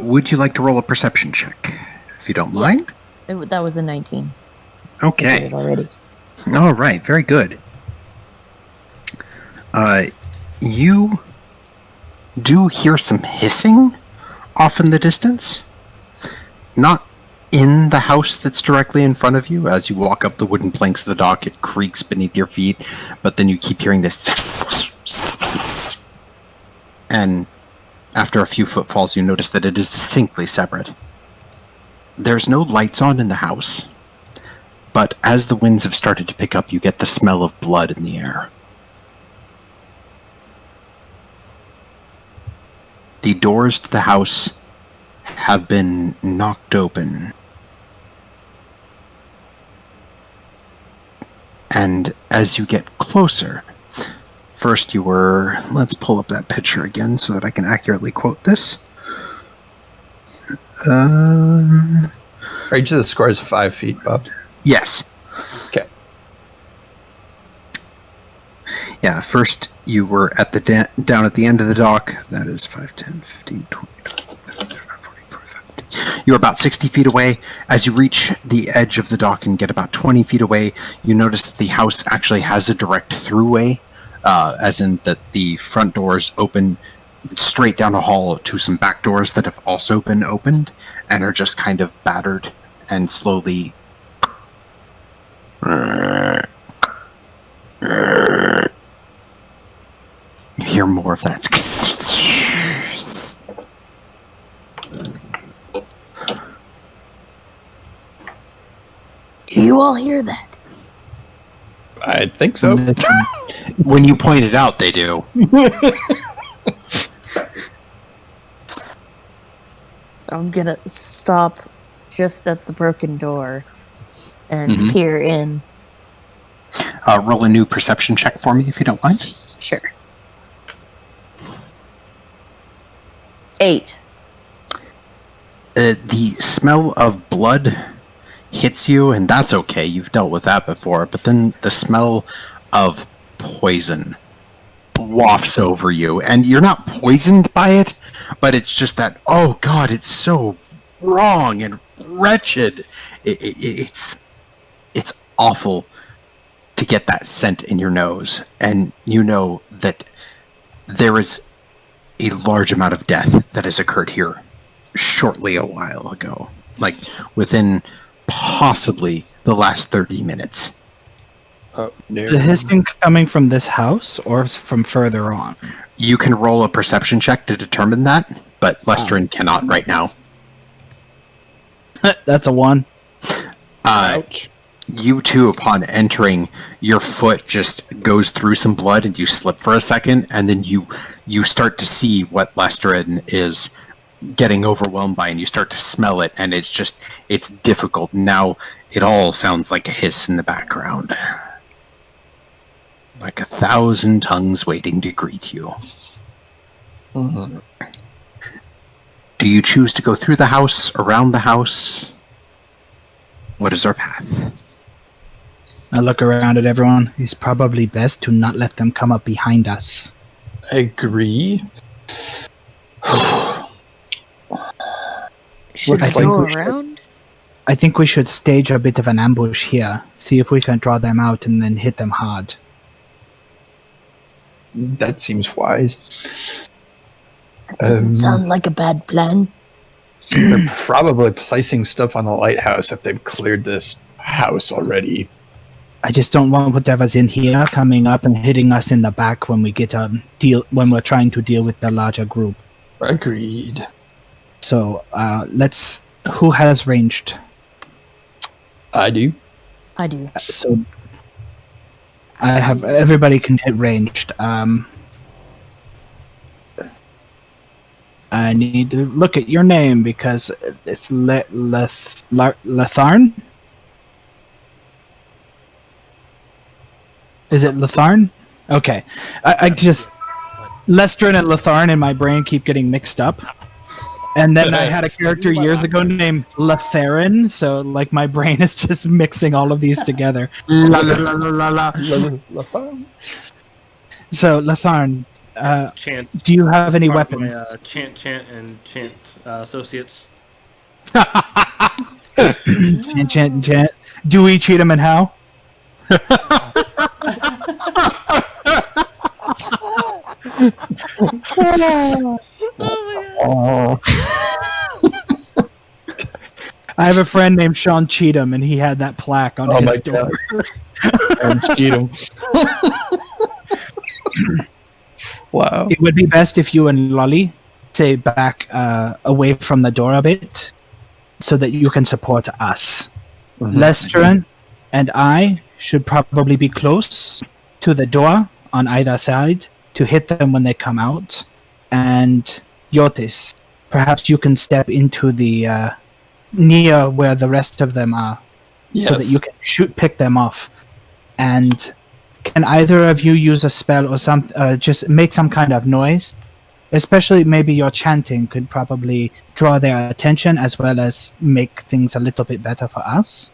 Would you like to roll a perception check, if you don't mind?
That was a 19. I
Okay.
did it already.
Alright, very good. You do hear some hissing off in the distance. Not in the house that's directly in front of you. As you walk up the wooden planks of the dock, it creaks beneath your feet, but then you keep hearing this. And after a few footfalls, you notice that it is distinctly separate. There's no lights on in the house, but as the winds have started to pick up, you get the smell of blood in the air. The doors to the house have been knocked open. And as you get closer, first you were... Let's pull up that picture again so that I can accurately quote this.
Range of the score is 5 feet, Bob.
Yes.
Okay.
Yeah, first you were at the down at the end of the dock. That is 5, 10, 15, 20, 25, 44, 50. You're about 60 feet away. As you reach the edge of the dock and get about 20 feet away, you notice that the house actually has a direct throughway, as in that the front doors open straight down a hall to some back doors that have also been opened and are just kind of battered and slowly... You hear more of that.
Do you all hear that?
I think so.
When you point it out, they do.
I'm gonna stop just at the broken door and peer in.
Roll a new perception check for me, if you don't mind.
Sure. 8.
The smell of blood hits you, and that's okay. You've dealt with that before. But then the smell of poison wafts over you, and you're not poisoned by it, but it's just that, oh god, it's so wrong and wretched. It's awful to get that scent in your nose, and you know that there is a large amount of death that has occurred here shortly a while ago, like within possibly the last 30 minutes.
Oh, no.
The hissing coming from this house or from further on?
You can roll a perception check to determine that, but Lestrin cannot right now.
That's a 1.
Ouch.
You two, upon entering, your foot just goes through some blood and you slip for a second, and then you start to see what Lestrin is getting overwhelmed by, and you start to smell it, and it's difficult. Now it all sounds like a hiss in the background. Like 1,000 tongues waiting to greet you.
Mm-hmm.
Do you choose to go through the house, around the house? What is our path?
I look around at everyone. It's probably best to not let them come up behind us.
I agree.
Should
I
we
think
go
we should.
around?
I think we should stage a bit of an ambush here. See if we can draw them out and then hit them hard.
That seems wise.
That doesn't sound like a bad plan.
They're probably placing stuff on the lighthouse if they've cleared this house already.
I just don't want whatever's in here coming up and hitting us in the back when we get when we're trying to deal with the larger group.
Agreed.
So let's. Who has ranged?
I do.
I do.
So I have. Everybody can hit ranged. I need to look at your name because it's Latharn. Is it Latharn? Okay. I just Lestrin and Latharn in my brain keep getting mixed up. And then I had a character years ago named Latharin, so like my brain is just mixing all of these together.
La la la la la la.
So Latharn,
Chant.
do you have any
Part of
weapons?
my, Chant, and Chant associates.
Chant. Do we treat them and how? I have a friend named Sean Cheatham, and he had that plaque on his door.
Cheatham. Wow.
It would be best if you and Lolly stay back away from the door a bit, so that you can support us. Lestrin and I should probably be close to the door on either side to hit them when they come out. And Jyotis, perhaps you can step into the near where the rest of them are, so that you can pick them off. And can either of you use a spell or just make some kind of noise? Especially maybe your chanting could probably draw their attention as well as make things a little bit better for us.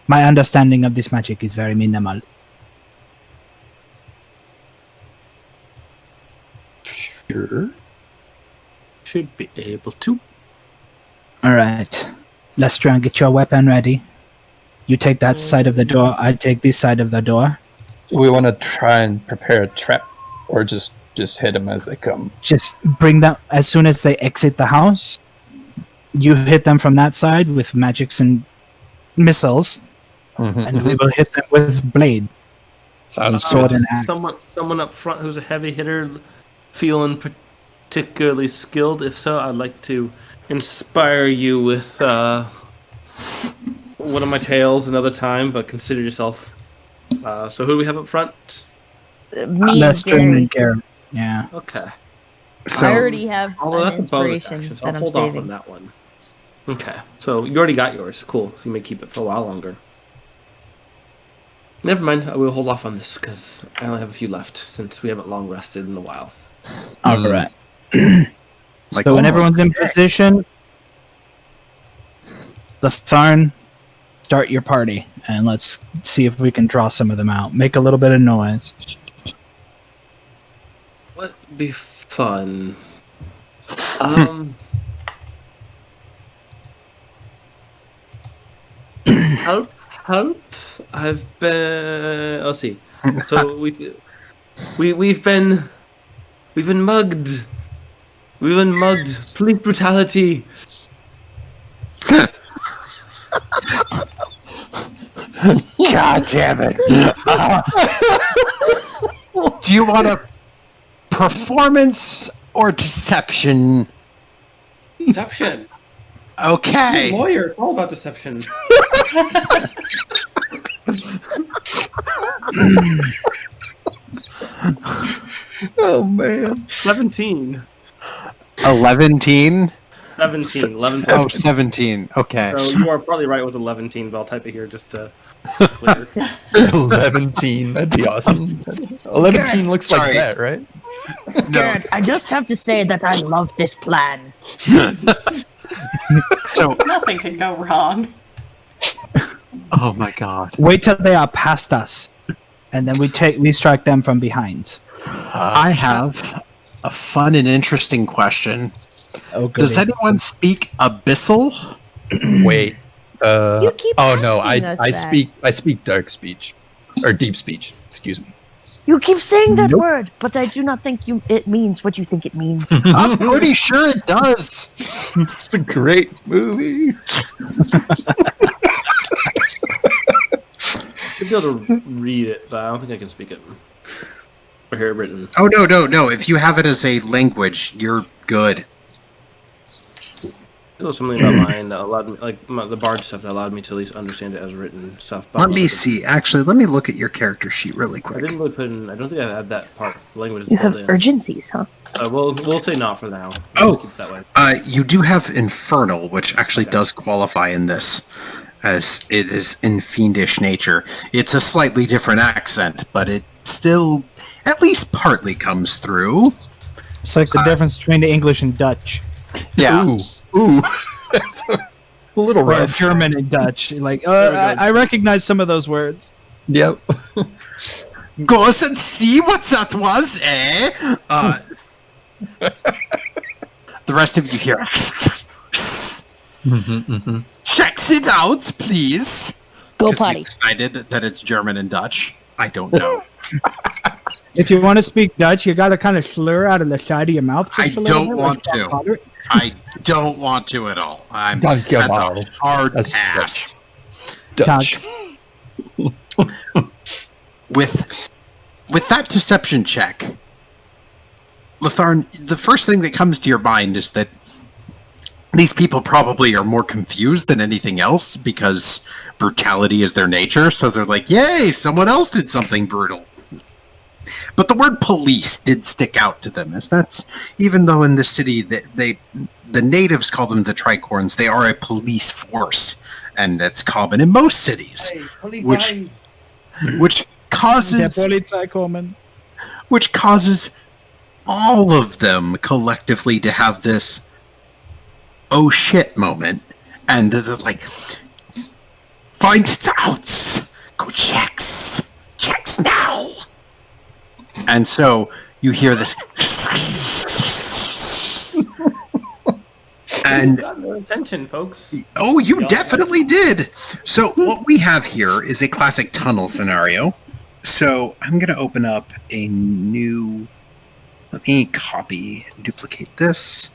My understanding of this magic is very minimal.
Sure.
Should be able to.
Alright. Lestran, get your weapon ready. You take that side of the door, I take this side of the door.
Do we want to try and prepare a trap, or just hit them as they come?
Just bring them as soon as they exit the house. You hit them from that side with magics and missiles, and we will hit them with blade.
Sounds
sword
good.
and axe.
Someone up front who's a heavy hitter, feeling particularly skilled. If so, I'd like to inspire you with one of my tales another time, but consider yourself. So who do we have up front?
Me
Lestrin
and
and Garret. Yeah.
Okay.
I already have
Although
an
that's a bonus
inspiration
action, so
that
I'll
I'm
hold off on
saving.
that one. Okay, so you already got yours. Cool. So you may keep it for a while longer. Never mind. I will hold off on this because I only have a few left since we haven't long rested in a while.
Alright.
Like,
So when everyone's in position, the Tharn, start your party, and let's see if we can draw some of them out. Make a little bit of noise.
What would be fun? Help! I've been. Let's see. So we've been mugged. We've been mugged. Police brutality.
God damn it! Do you want a performance or deception?
Deception.
Okay.
Lawyer. It's all about deception.
Oh man.
17.
11-teen?
17. 11.
Oh, 17. Okay.
So you are probably right with 11, but I'll type it here just to clear.
11. That'd be awesome. 11 looks like
Sorry.
that, right?
No.
Garret, I just have to say that I love this plan.
So,
Nothing can go wrong.
oh my god.
Wait till they are past us, and then we strike them from behind.
I have a fun and interesting question.
Oh,
Does
goody.
anyone speak Abyssal?
Wait.
You keep
Oh no,
asking us
I
that.
speak dark speech, or deep speech. Excuse me.
You keep saying that
Nope.
word, but I do not think it means what you think it means.
I'm pretty sure it does.
It's a great movie.
Should be able to read it, but I don't think I can speak it. Or hear it written.
Oh, no. If you have it as a language, you're good.
There was something about mine that allowed me, like the bard stuff, that allowed me to at least understand it as written stuff.
Let me see. Actually, let me look at your character sheet really
I
quick.
didn't really put in. I don't think I had that part. Language.
You have
built in.
urgencies, huh?
We'll say not for now.
Oh.
Let's keep it that way.
You do have Infernal, which actually does qualify in this, as it is in fiendish nature. It's a slightly different accent, but it still at least partly comes through.
It's like the difference between the English and Dutch.
Yeah.
Ooh. That's a little
Or
rough.
German and Dutch. Like,
we go.
I recognize some of those words.
Yep.
Goes and see what that was, eh? The rest of you hear. Checks it out, please.
Go
'Cause we
potty.
decided that it's German and Dutch. I don't know.
If you want to speak Dutch, you got to kind of slur out of the side of your mouth.
I
Just a little
don't
bit,
want
like
to.
Sean Connery.
I don't want to at all.
Dank je
That's
wel.
a hard
That's
pass.
Dutch.
With that deception check, Latharn, the first thing that comes to your mind is that these people probably are more confused than anything else because brutality is their nature. So they're like, "Yay, someone else did something brutal." But the word police did stick out to them, as that's, even though in this city the natives call them the Tricorns, they are a police force, and that's common in most cities, which
Der
causes
Polizei kommen.
all of them collectively to have this oh shit moment, and they're like, find it out, go checks now. And so you hear this, and
Got their attention, folks.
oh, you
Yeah.
definitely did. So what we have here is a classic tunnel scenario. So I'm going to open up a new. Let me copy, duplicate this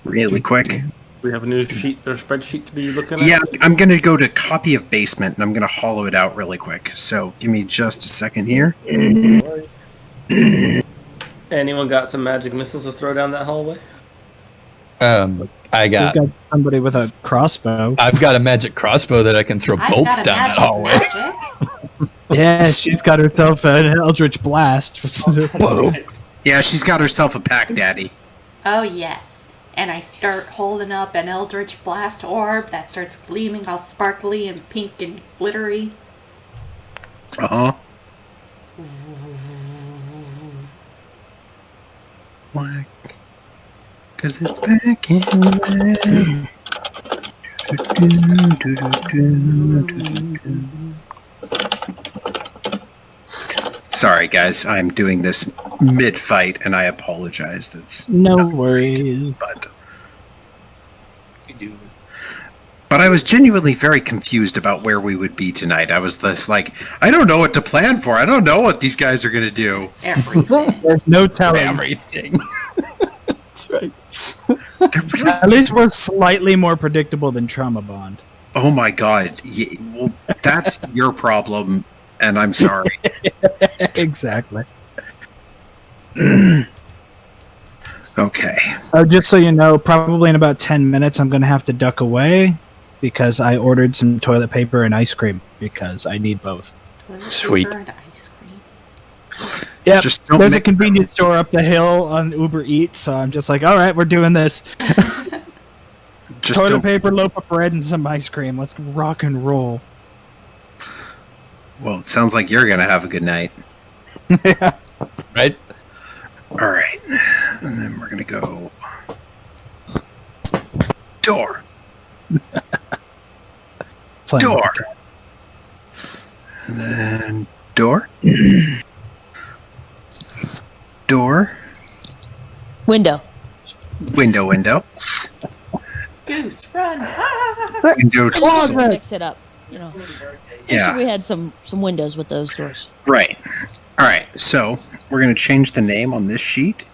really quick.
We have a new sheet or spreadsheet to be looking at.
Yeah, I'm going to go to copy of basement, and I'm going to hollow it out really quick. So give me just a second here.
Anyone got some magic missiles to throw down that hallway?
I've
We've got somebody with a crossbow.
got a magic crossbow that I can throw
I've
bolts
got a
down that
magic
hallway.
magic.
Yeah, she's got herself an Eldritch Blast. Whoa.
Yeah, she's got herself a pack daddy.
Oh, yes. And I start holding up an Eldritch Blast orb that starts gleaming all sparkly and pink and glittery.
Uh-huh. Why? Because it's back in Sorry, guys. I'm doing this mid-fight, and I apologize. That's
No
not
worries.
But I was genuinely very confused about where we would be tonight. I was just like, I don't know what to plan for. I don't know what these guys are going to do.
Everything.
There's no telling.
Everything. That's right.
At least we're slightly more predictable than Trauma Bond.
Oh my god. Well, that's your problem, and I'm sorry.
Exactly.
Okay.
Just so you know, probably in about 10 minutes, I'm going to have to duck away because I ordered some toilet paper and ice cream because I need both.
Toilet
Sweet.
paper and ice cream.
Yeah,
Just don't
there's a
make-
convenience store up the hill on Uber Eats, so I'm just like, all right, we're doing this.
Just
Toilet
don't.
paper, loaf of bread, and some ice cream. Let's rock and roll.
Well, it sounds like you're going to have a good night.
Right?
All right. And then we're going to go. Door.
Playing with
Door.
the cat.
And then door. Door.
Window.
Window.
Goose, run! Ah!
But
Window
let's just
closet.
mix it up. Make
Yeah.
sure we had some windows with those doors.
Right. All right. So we're going to change the name on this sheet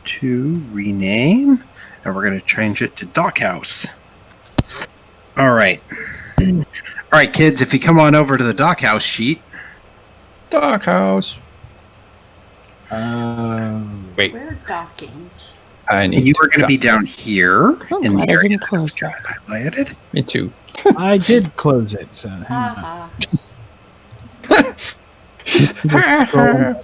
to rename, and we're going to change it to Dockhouse. All right. All right, kids. If you come on over to the Dockhouse sheet.
Doghouse. Wait,
We're docking.
I need
You
to
were going to be down here
I'm
in
glad
the
I
area
didn't
that
close
was
that.
highlighted.
Me too.
I did close it. So
Haha.
She's
all right.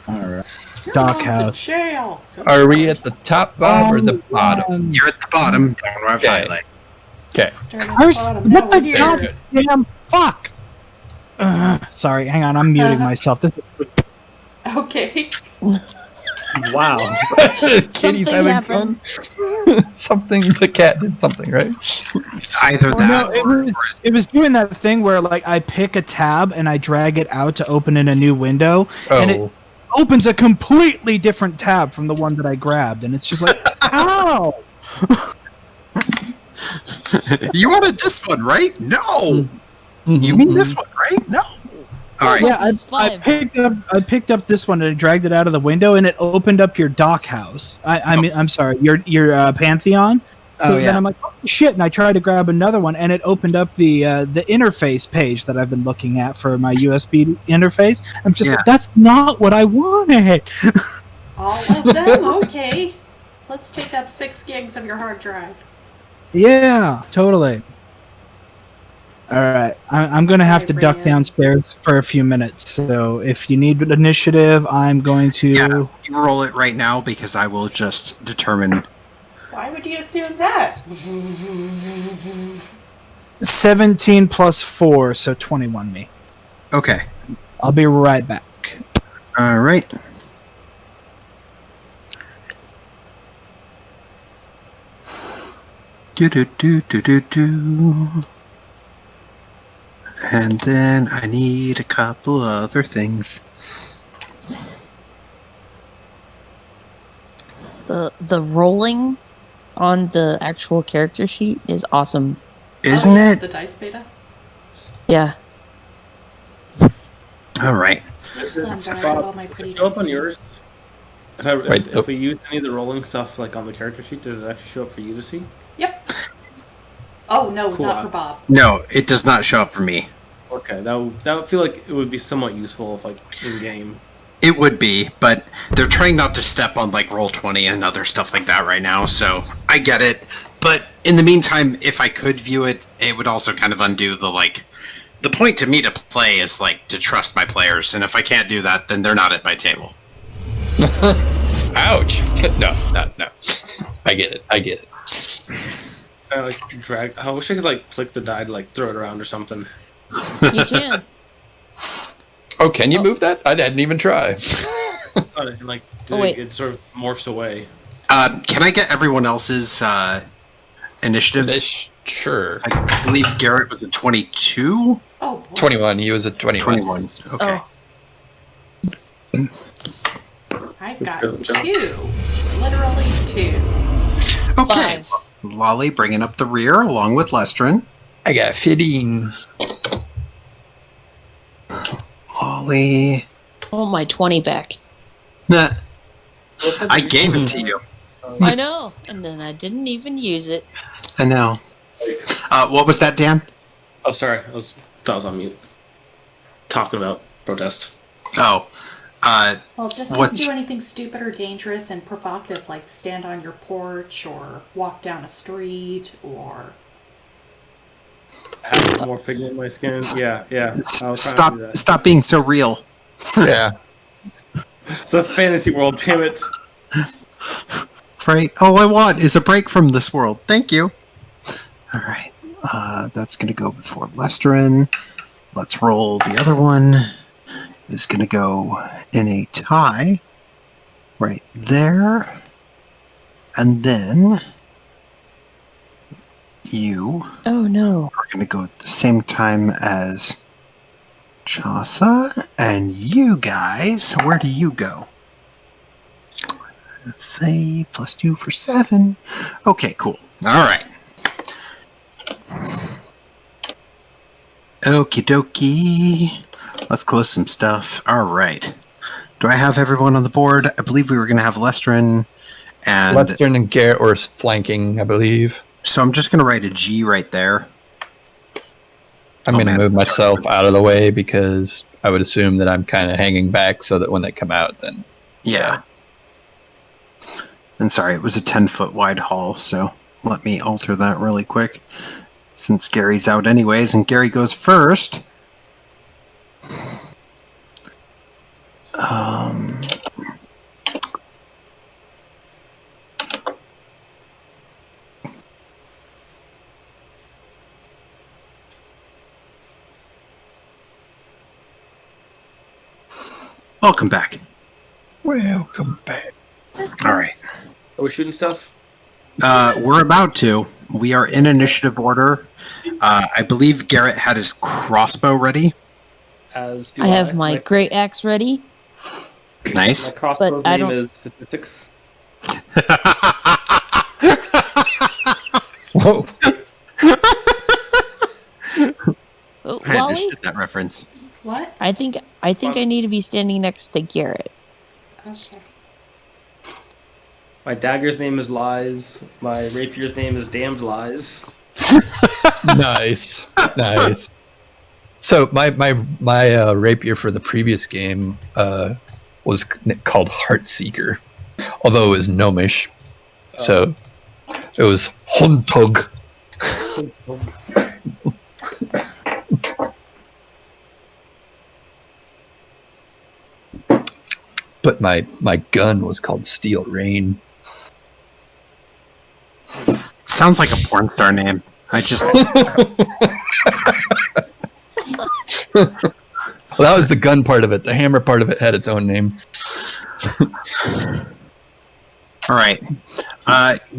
You're
Dock
going to
house.
jail. So
Are we at the top, Bob, or the bottom?
You're at the bottom, down where I've
Okay.
highlighted.
Okay.
Start at
Where's
the bottom. Now
what the
we're
There,
here.
good.
goddamn fuck? Sorry, hang on. I'm muting myself. This
Okay.
Wow.
Kitty's
Something
having
happened.
fun. Something. The cat did something, right?
Either
Oh,
that
no, it was doing that thing where like I pick a tab and I drag it out to open in a new window, and it
Oh,
opens a completely different tab from the one that I grabbed, and it's just like, ow!
You wanted this one, right? No.
Mm-hmm.
You mean this one, right? No. All right.
Yeah,
It's
I
five.
picked up this one and I dragged it out of the window, and it opened up your dock house. I'm sorry, your Pantheon. So then I'm like, oh shit, and I tried to grab another one, and it opened up the interface page that I've been looking at for my USB interface. I'm just
Yeah.
like, that's not what I wanted.
All of them? Okay. Let's take up 6 gigs of your hard drive.
Yeah, totally. All right, I'm going to have to
Alright,
duck
Brian.
downstairs for a few minutes. So if you need initiative, I'm going to
Yeah. You roll it right now because I will just determine.
Why would you assume that?
17 plus 4, so 21 me.
Okay.
I'll be right back.
All right. Do do do do do do. And then I need a couple other things.
The rolling on the actual character sheet is awesome.
Isn't
Oh,
it?
The dice beta?
Yeah.
All right.
It's fun, but I
Bob,
have all my pretty
Show up
dice.
on yours.
Wait,
If we use any of the rolling stuff like on the character sheet, does it actually show up for you to see?
Yep. Oh, no,
Cool.
not for Bob.
No, it does not show up for me.
Okay, that would feel like it would be somewhat useful if like in game.
It would be, but they're trying not to step on like Roll20 and other stuff like that right now, so I get it. But in the meantime, if I could view it, it would also kind of undo the point to me to play is like to trust my players, and if I can't do that, then they're not at my table.
ouch! No. I get it.
I like drag. I wish I could like click the die to like throw it around or something.
You can.
Oh, can you move that? I didn't even try.
And like
Oh, wait.
it sort of morphs away.
Can I get everyone else's initiatives?
Sure.
I believe Garret was a 22?
Oh, boy.
21. He was at 21.
21. Okay.
Oh,
I've got
Good job.
2. Literally 2.
Okay.
5.
Lolly bringing up the rear along with Lestrin.
I got 15.
Lolly.
Oh, my 20 back.
Nah. I gave it to you.
I know. And then I didn't even use it.
I know. What was that, Dan?
Oh, sorry, I was on mute. Talking about protest.
Oh.
Well, just don't
What's-
do anything stupid or dangerous and provocative, like stand on your porch or walk down a street or...
Have more pigment in my skin. Yeah. I was trying to do that.
Stop being so real.
Yeah.
It's a fantasy world, damn it.
Right? All I want is a break from this world. Thank you. All right. That's going to go before Lestrin. Let's roll the other one. Is going to go in a tie right there. And then you
Oh, no.
are going to go at the same time as Chaucer. And you guys, where do you go? 5 plus 2 for 7. Okay, cool. All right. Okie dokie. Let's close some stuff. All right. Do I have everyone on the board? I believe we were going to have Lestrin and...
Lestrin and Garret were flanking, I believe.
So I'm just going to write a G right there.
I'm going to move myself out of the way because I would assume that I'm kind of hanging back so that when they come out, then...
Yeah. And sorry, it was a 10-foot wide hall, so let me alter that really quick. Since Gary's out anyways, and Gary goes first. Welcome back.
Welcome back.
All right.
Are we shooting stuff?
We're about to. We are in initiative order. I believe Garret had his crossbow ready.
As do
I have my great axe ready.
Nice.
My crossbow's
But I
name
don't-
is Statistics.
Whoa.
Oh,
I
Wally,
understood that reference.
What?
I think I need to be standing next to Garret.
Okay.
My dagger's name is Lies. My rapier's name is Damned Lies.
Nice. Nice. So my rapier for the previous game was called Heartseeker, although it was gnomish. So it was Hontug. But my gun was called Steel Rain.
Sounds like a porn star name. I just...
Well, that was the gun part of it. The hammer part of it had its own name.
All right.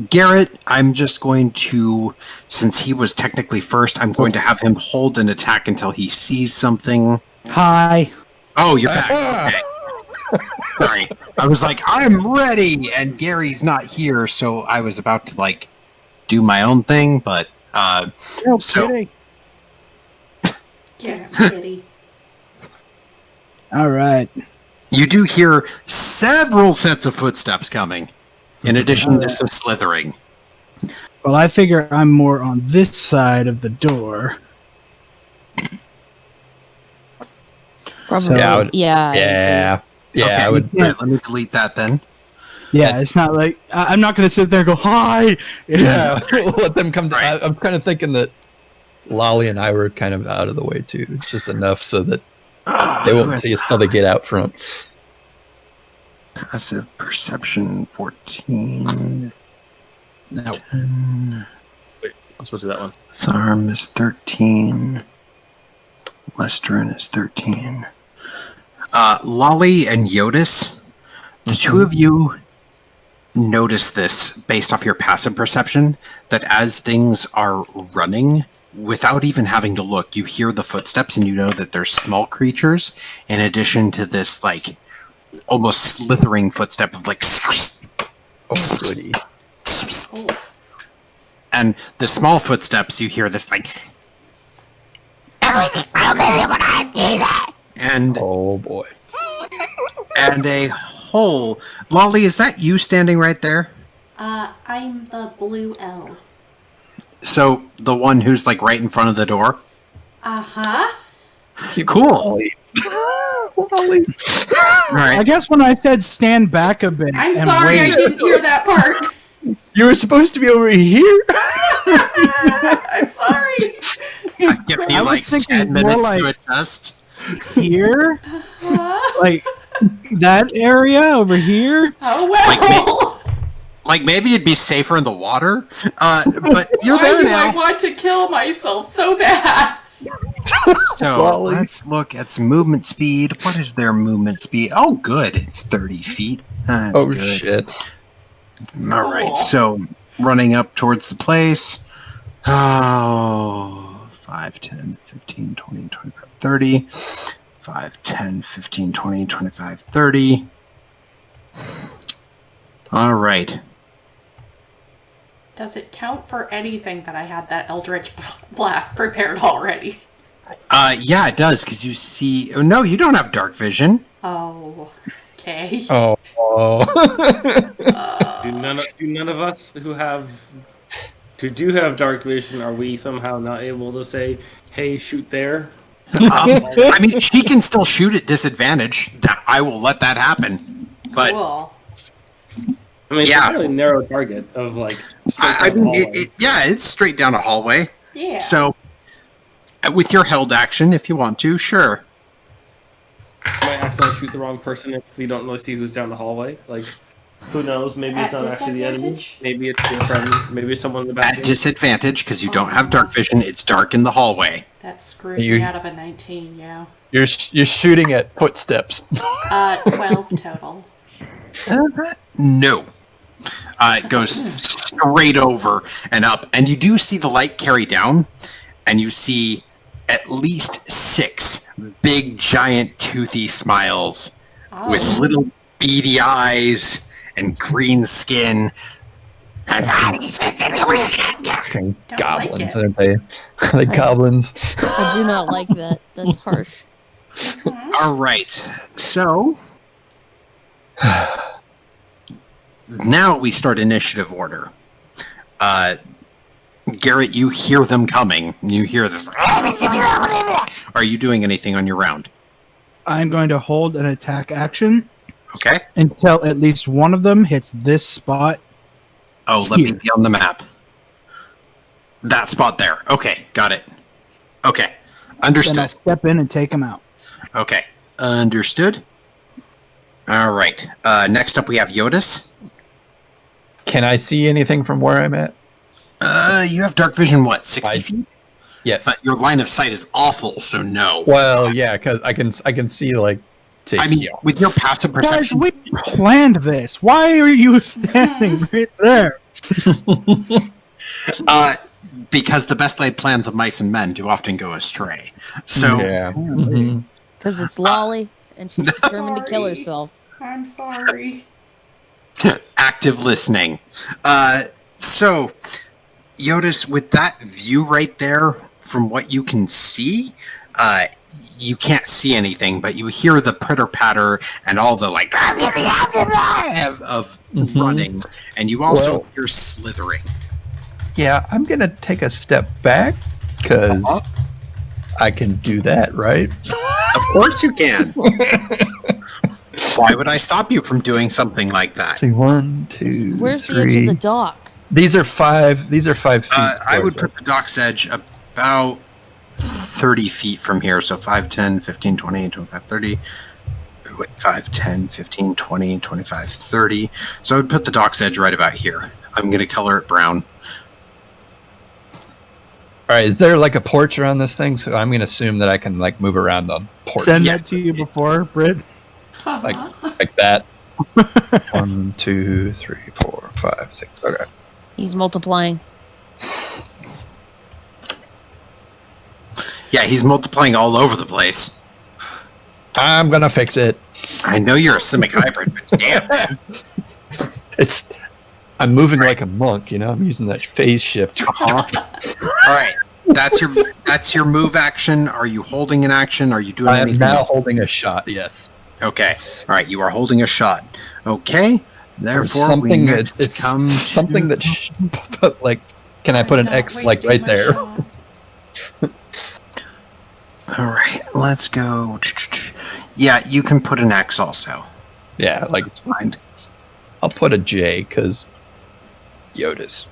Garret, I'm just going to, since he was technically first, I'm going to have him hold an attack until he sees something.
Hi.
Oh, you're back. Okay. Sorry. I was like, I'm ready, and Gary's not here, so I was about to, like, do my own thing, but,
No
so...
kidding.
Get him, kitty.
All right.
You do hear several sets of footsteps coming, in addition to some slithering.
Well, I figure I'm more on this side of the door.
Probably.
So-
Yeah, I would-
yeah.
Yeah. Yeah,
Okay,
I would.
right, let me delete that then.
Yeah, it's not like I'm not going to sit there and go hi.
Yeah, let them come to. I'm kind of thinking that Lolly and I were kind of out of the way too, just enough so that they won't see us till they get out front.
Passive perception 14.
No.
10.
Wait, I'm supposed to do that one.
Tharm is 13. Lestrin is 13. Lolly and Jyotis, the two of you notice this based off your passive perception, that as things are running, without even having to look, you hear the footsteps and you know that there's small creatures in addition to this, like, almost slithering footstep of, like...
Oh, goody.
And the small footsteps, you hear this, like... And
Oh boy.
and a hole. Lolly, is that you standing right there?
I'm the blue L.
So the one who's like right in front of the door?
Uh-huh.
Cool.
Lolly. Lolly.
All right.
I guess when I said stand back a bit
I'm
and
sorry,
wait,
I didn't hear that part.
You were supposed to be over here.
I'm sorry.
I've given you
I was
like
thinking
10
more
minutes to
like-
adjust.
here,
Huh?
like that area over here.
Oh, well.
Like maybe it'd be safer in the water. But you're
Why
there
do I
now.
want to kill myself so bad?
So
Lolly.
let's look at some movement speed. What is their movement speed? Oh, good. It's 30 feet. That's
Oh
good.
shit.
All right,
Cool.
so running up towards the place. Oh, 5, 10, 15, 20, 25, 30. 5, 10, 15, 20, 25, 30. All right.
Does it count for anything that I had that Eldritch Blast prepared already?
Yeah, it does, because you see... Oh, no, you don't have dark vision.
Oh, okay.
Oh.
Do none of us who do have dark vision, are we somehow not able to say, hey, shoot there?
I mean, she can still shoot at disadvantage. I will let that happen. But,
Cool.
I mean,
Yeah.
it's a really narrow target of, like,
I
straight down
mean,
the hallway.
it's straight down a hallway.
Yeah.
So, with your held action, if you want to, sure.
You might accidentally shoot the wrong person if you don't really see who's down the hallway. Like, who knows? Maybe it's
At
not actually the enemy.
disadvantage?
Maybe it's your friend. Maybe it's someone in the
At
bathroom.
disadvantage, because you don't have dark vision, it's dark in the hallway.
That screwed me out of a 19, yeah.
You're shooting at footsteps.
12 total.
No. It goes straight over and up. And you do see the light carry down, and you see at least 6 big, giant, toothy smiles with little beady eyes and green skin. And
Fucking
Don't
goblins,
like it.
aren't they? Are they goblins?
I do not like that. That's harsh.
all right. So now we start initiative order. Garret, you hear them coming. You hear this. Are you doing anything on your round?
I'm going to hold an attack action
Okay.
until at least one of them hits this spot.
Oh, let me
Here.
be on the map. That spot there. Okay, got it. Okay,
Then I
understood.
step in and take them out.
Okay, understood. All right. Next up, we have Jyotis.
Can I see anything from where I'm at?
You have dark vision. What, 60 feet?
Yes.
But your line of sight is awful, so no.
Well, yeah, because I can see like to
I mean,
here.
with your passive
Guys,
perception,
we planned this. Why are you standing right there?
because the best laid plans of mice and men do often go astray. So
Yeah. Mhm.
Because it's Lolly, and she's determined to kill
Sorry.
herself.
I'm sorry.
active listening. So, Jyotis, with that view right there, from what you can see, you can't see anything, but you hear the pitter patter and all the like of running, and you also
Well-
hear slithering.
Yeah, I'm gonna take a step back because I can do that, right?
Of course, you can. Why would I stop you from doing something like that?
See, 1, 2,
Where's the
3.
edge of the dock?
These are 5. These are 5 feet.
I would
towards
put the dock's edge about 30 feet from here. So 5, 10, 15, 20, 25, 30. Wait, 5, 10, 15, 20, 25, 30. So I would put the dock's edge right about here. I'm going to color it brown.
All right, is there like a porch around this thing? So I'm gonna assume that I can like move around the porch
Send that to you before, Brit.
like that. 1, 2, 3, 4, 5, 6. Okay.
He's multiplying.
Yeah, he's multiplying all over the place.
I'm gonna fix it.
I know you're a Simic hybrid, but damn, man.
I'm moving like a monk, you know. I'm using that phase shift.
All right, that's your move action. Are you holding an action? Are you doing
I am
anything
now
else?
holding a shot. Yes.
Okay. All right, you are holding a shot. Okay.
Or
Therefore,
something
we
that
next
it's
come
something
to...
that but like, can I put an
Not
X like
wasting
right
my
there?
shot.
All right, let's go. Yeah, you can put an X also.
Yeah, like
That's fine.
I'll put a J because Jyotis.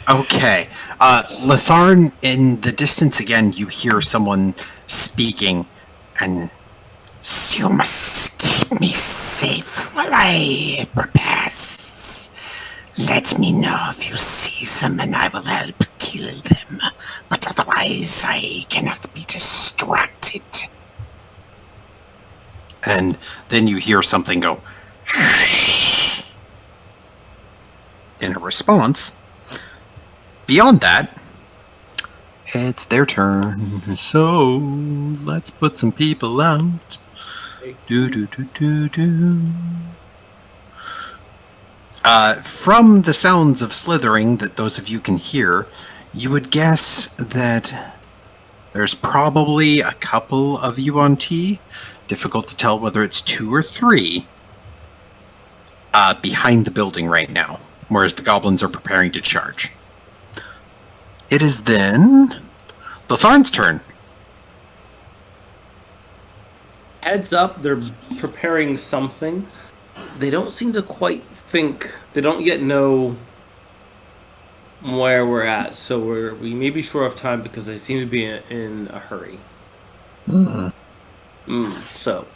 Okay. Latharn, in the distance again, you hear someone speaking, and you must keep me safe while I prepare. Let me know if you see them, and I will help kill them. But otherwise, I cannot be distracted. And then you hear something go in a response. Beyond that, it's their turn. So let's put some people out. From the sounds of slithering that those of you can hear, you would guess that there's probably a couple of you on T. Difficult to tell whether it's 2 or 3 behind the building right now, whereas the goblins are preparing to charge. It is then Latharn's turn.
Heads up, they're preparing something. They don't seem to quite think. They don't yet know where we're at, so we may be short of time because they seem to be in a hurry. So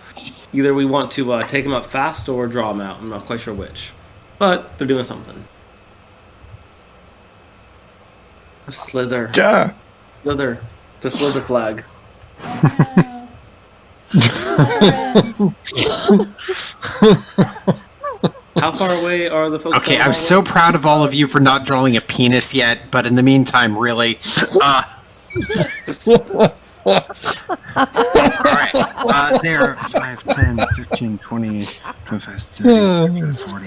either we want to take them up fast or draw them out. I'm not quite sure which, but they're doing something. A slither.
Yeah.
Slither. The slither flag. How far away are the folks?
Okay, I'm so proud of all of you for not drawing a penis yet, but in the meantime, really. Alright, there 5, 10, 15, 20, 25, 30, 35, 40,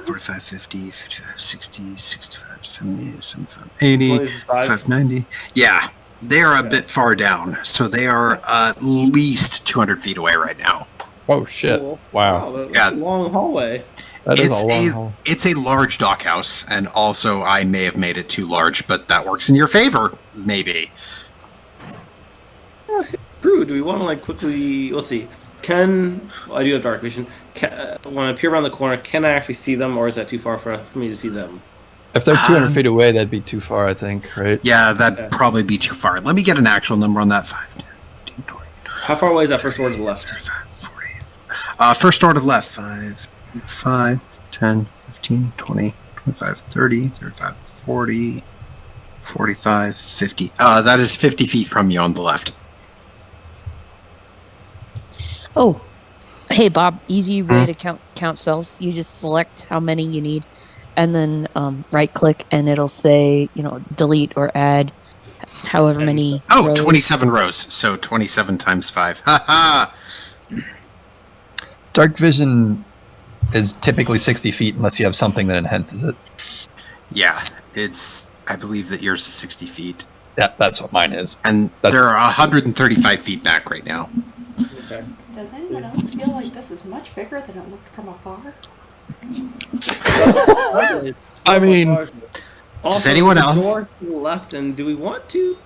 45, 50, 55, 60, 65, 70, 75, 80, 85, 90. Yeah, they are a bit far down, so they are at least 200 feet away right now.
Oh, shit.
Cool.
Wow.
That's a long hallway.
That is a long haul.
It's a large dockhouse, and also I may have made it too large, but that works in your favor, maybe.
Brew, do we want to quickly? Let's see. I do have dark vision. When I peer around the corner, can I actually see them, or is that too far for me to see them?
If they're 200 feet away, that'd be too far, I think, right?
Yeah, that'd probably be too far. Let me get an actual number on that. 5, 10, 15, 20.
How far away is that first door to the left?
35, 40. First door to the left. 5, 10, 15, 20, 25, 30, 35, 40, 45, 50. That is 50 feet from you on the left.
Oh, hey Bob, easy way to count cells. You just select how many you need, and then right click, and it'll say, delete or add however many.
Oh,
rows.
27 rows. So 27 times 5. Ha ha!
Dark vision is typically 60 feet unless you have something that enhances it.
Yeah, I believe that yours is 60 feet.
Yeah, that's what mine is.
And they're 135 feet back right now.
Okay.
Does anyone else feel like this is much bigger than it looked from afar?
I mean,
Also,
anyone
the
else-
door to the left, and do we want to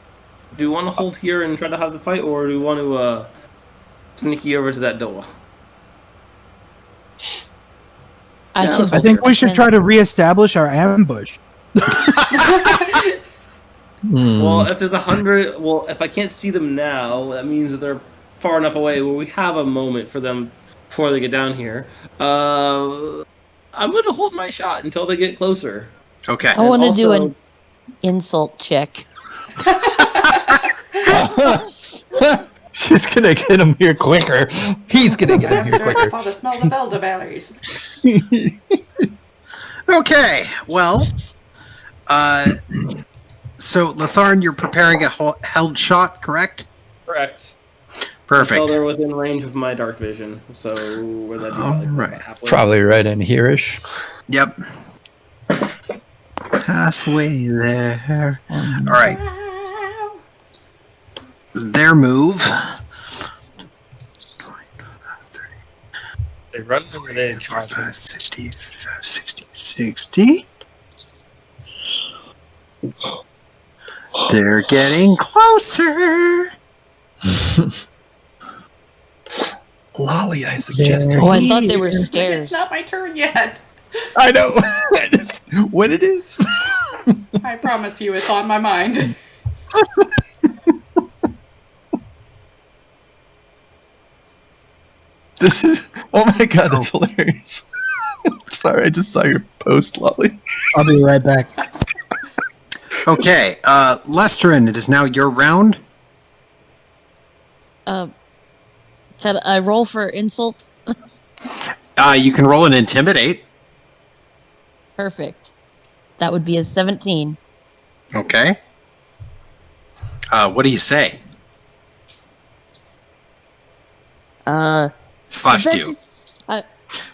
hold here and try to have the fight, or do we want to sneaky over to that door?
I think we should try to reestablish our ambush.
Well, if there's 100, if I can't see them now, that means that they're far enough away where we have a moment for them before they get down here. I'm going to hold my shot until they get closer.
Okay.
I want to do
also-
an insult check.
she's gonna get him here quicker. He's gonna get him here quicker.
Father smell the elderberries.
Okay, well, so Latharn, you're preparing a held shot, correct?
Correct.
Perfect.
Until they're within range of my dark vision. So where that be?
Alright.
Halfway?
Probably right in here-ish.
Yep. Halfway there. All right. Their move.
They run and they charge.
45, 50, 55, 60, 60. They're getting closer.
Lolly, I suggest.
Oh, I thought they were
It's
stairs.
not my turn yet.
I know. When it is.
I promise you, it's on my mind.
This is. Oh my god, that's hilarious. Sorry, I just saw your post, Lolly.
I'll be right back.
Okay, Lesterin, it is now your round.
Can I roll for insult?
You can roll an intimidate.
Perfect. That would be a 17.
Okay. What do you say? Slash do.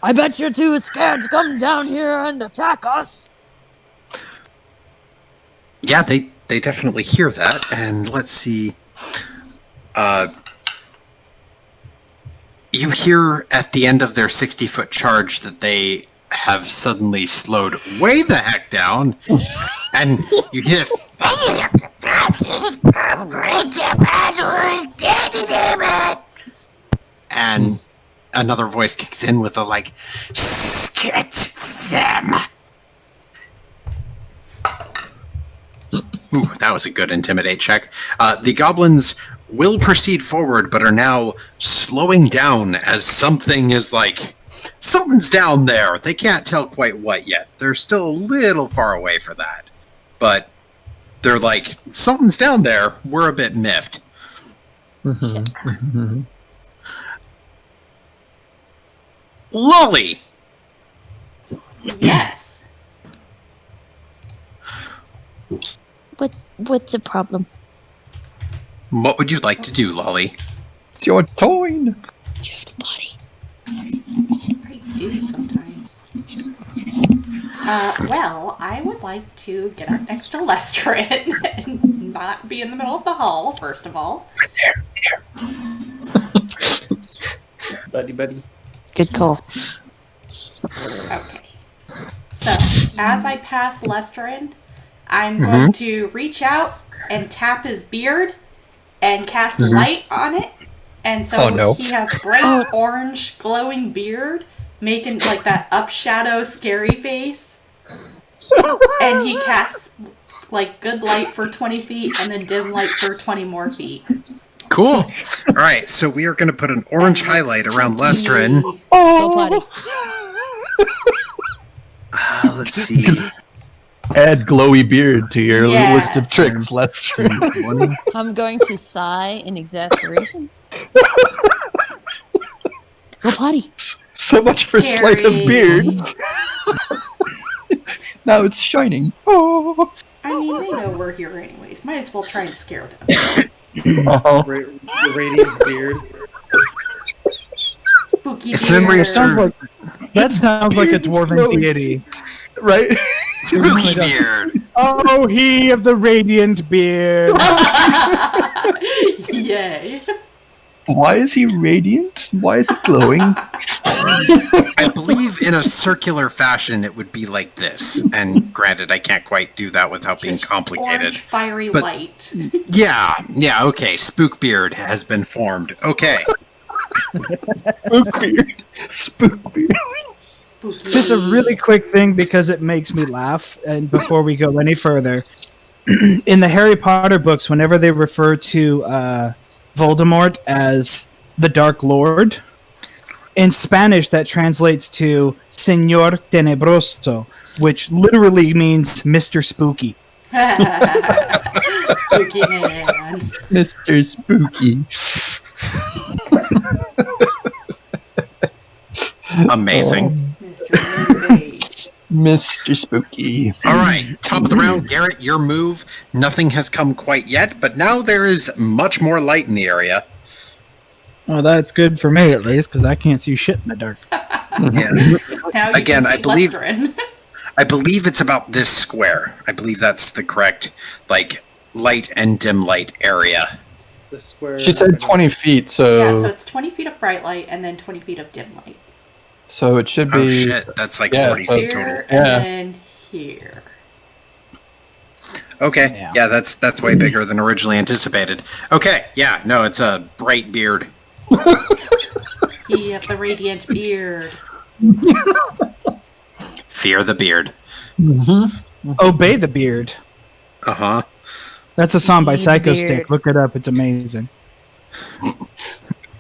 I bet you're too scared to come down here and attack us.
Yeah, they definitely hear that. And let's see. You hear at the end of their 60-foot charge that they have suddenly slowed way the heck down. And you hear this. And another voice kicks in with a like, "Get them." Ooh, that was a good intimidate check. The goblins will proceed forward, but are now slowing down as something is like, something's down there. They can't tell quite what yet. They're still a little far away for that. But they're like, something's down there. We're a bit miffed. Lolly!
Yes.
What's the problem?
What would you like to do, Lolly?
It's your turn.
Do you have the body?
I do sometimes. Well, I would like to get up next to Lestrin and not be in the middle of the hall, first of all.
Buddy.
Good call.
Okay. So, as I pass Lestrin, I'm going to reach out and tap his beard and cast light on it. And so he has bright orange glowing beard, making like that up shadow scary face. And he casts like good light for 20 feet and then dim light for 20 more feet.
Cool. All right, so we are going to put an orange highlight around Lestrin.
Go potty.
Let's see.
Add glowy beard to your list of tricks. Let's try.
I'm going to sigh in exasperation. Go potty.
So much for sleight of beard. Now it's shining. Oh.
I mean, they know we're here anyways. Might as well try and scare them.
Radiant beard.
Spooky
If memory
beard.
serves,
That sounds like a dwarven deity.
Right?
spooky beard.
Oh, he of the radiant beard.
Yay.
Why is he radiant? Why is it glowing?
I believe in a circular fashion it would be like this. And granted, I can't quite do that without being
Just
complicated.
Orange, fiery
But-
light.
Yeah, okay. Spook beard has been formed. Okay.
Spook beard. Spook beard.
Spooky.
Just a really quick thing because it makes me laugh. And before we go any further, in the Harry Potter books, whenever they refer to Voldemort as the Dark Lord, in Spanish that translates to Señor Tenebroso, which literally means Mr. Spooky.
Spooky man.
Mr. Spooky.
Amazing.
Mr. Moonbase.
Mr. Spooky.
All right, top of the round, Garret, your move. Nothing has come quite yet, but now there is much more light in the area.
Well, that's good for me at least, because I can't see shit in the dark.
Yeah.
Now you
Again,
can
I
see
believe-
Lestrin.
I believe it's about this square. I believe that's the correct, like, light and dim light area.
The square.
She said 20 feet,
Yeah, so
so
it's 20 feet of bright light and then 20 feet of dim light.
so it should
Oh
be.
shit, that's like
Yeah,
40
so-
feet total.
Here
Yeah.
and then here.
Okay, yeah, that's way bigger than originally anticipated. Okay, yeah, no, it's a bright beard.
He of the radiant beard.
Fear the beard.
Obey the Beard.
Uh-huh.
That's a song by
Obey the
Psycho
Beard.
Stick. Look it up. It's amazing.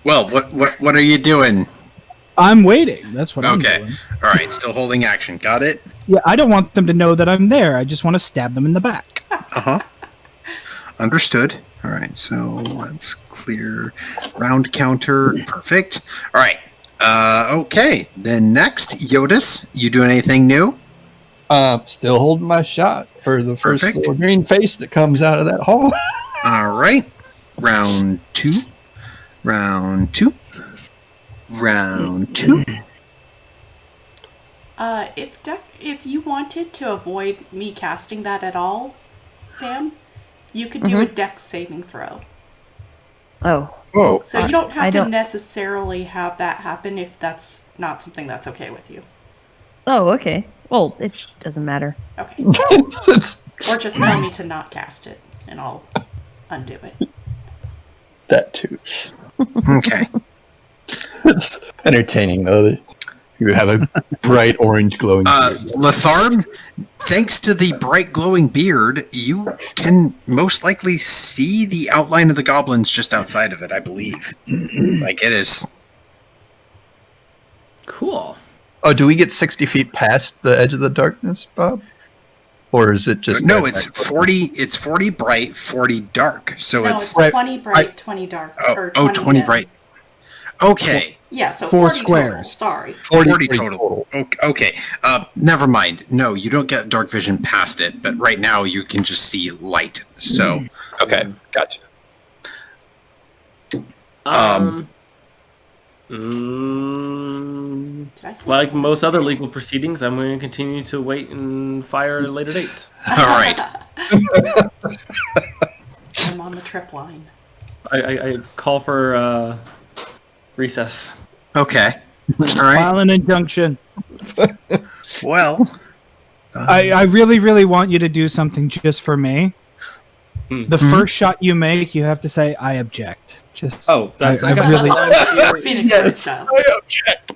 Well, what are you doing?
I'm waiting. That's what I'm
Okay.
doing.
All right, still holding action. Got it?
Yeah, I don't want them to know that I'm there. I just want to stab them in the back.
Uh-huh. Understood. All right, so let's clear round counter. Perfect. All right. Okay. Then next, Jyotis, you doing anything new?
Still holding my shot for the first
Perfect.
little green face that comes out of that hole.
All right. Round two. Round 2.
If you wanted to avoid me casting that at all, Sam, you could do a dex saving throw.
Oh.
Oh,
So you don't have
I
to
don't-
necessarily have that happen if that's not something that's okay with you.
Oh, okay. Well, it doesn't matter.
Okay.
it's
Or just tell me to not cast it, and I'll undo it.
that too.
Okay.
It's entertaining though. You have a bright orange glowing.
Latham, thanks to the bright glowing beard, you can most likely see the outline of the goblins just outside of it, I believe. Like, it is...
Cool.
Oh, do we get 60 feet past the edge of the darkness, Bob? Or is it just
No, it's 40. It's 40 bright, 40 dark. So
No,
it's
it's 20 bright, 20 dark. Or
20
dim.
bright. Okay,
Yeah, so
4
40
squares.
total. Sorry.
40 total. Okay. Never mind. No, you don't get dark vision past it, but right now you can just see light. So
Okay, gotcha.
Did I say
Like most other legal proceedings, I'm going to continue to wait and fire at a later date.
all right.
I'm on the trip line.
I call for recess.
Okay. All right.
File an injunction.
Well,
I really, really want you to do something just for me. The first shot you make, you have to say, "I object." Just
Oh, that's
I
got
really.
Phoenix Wright style.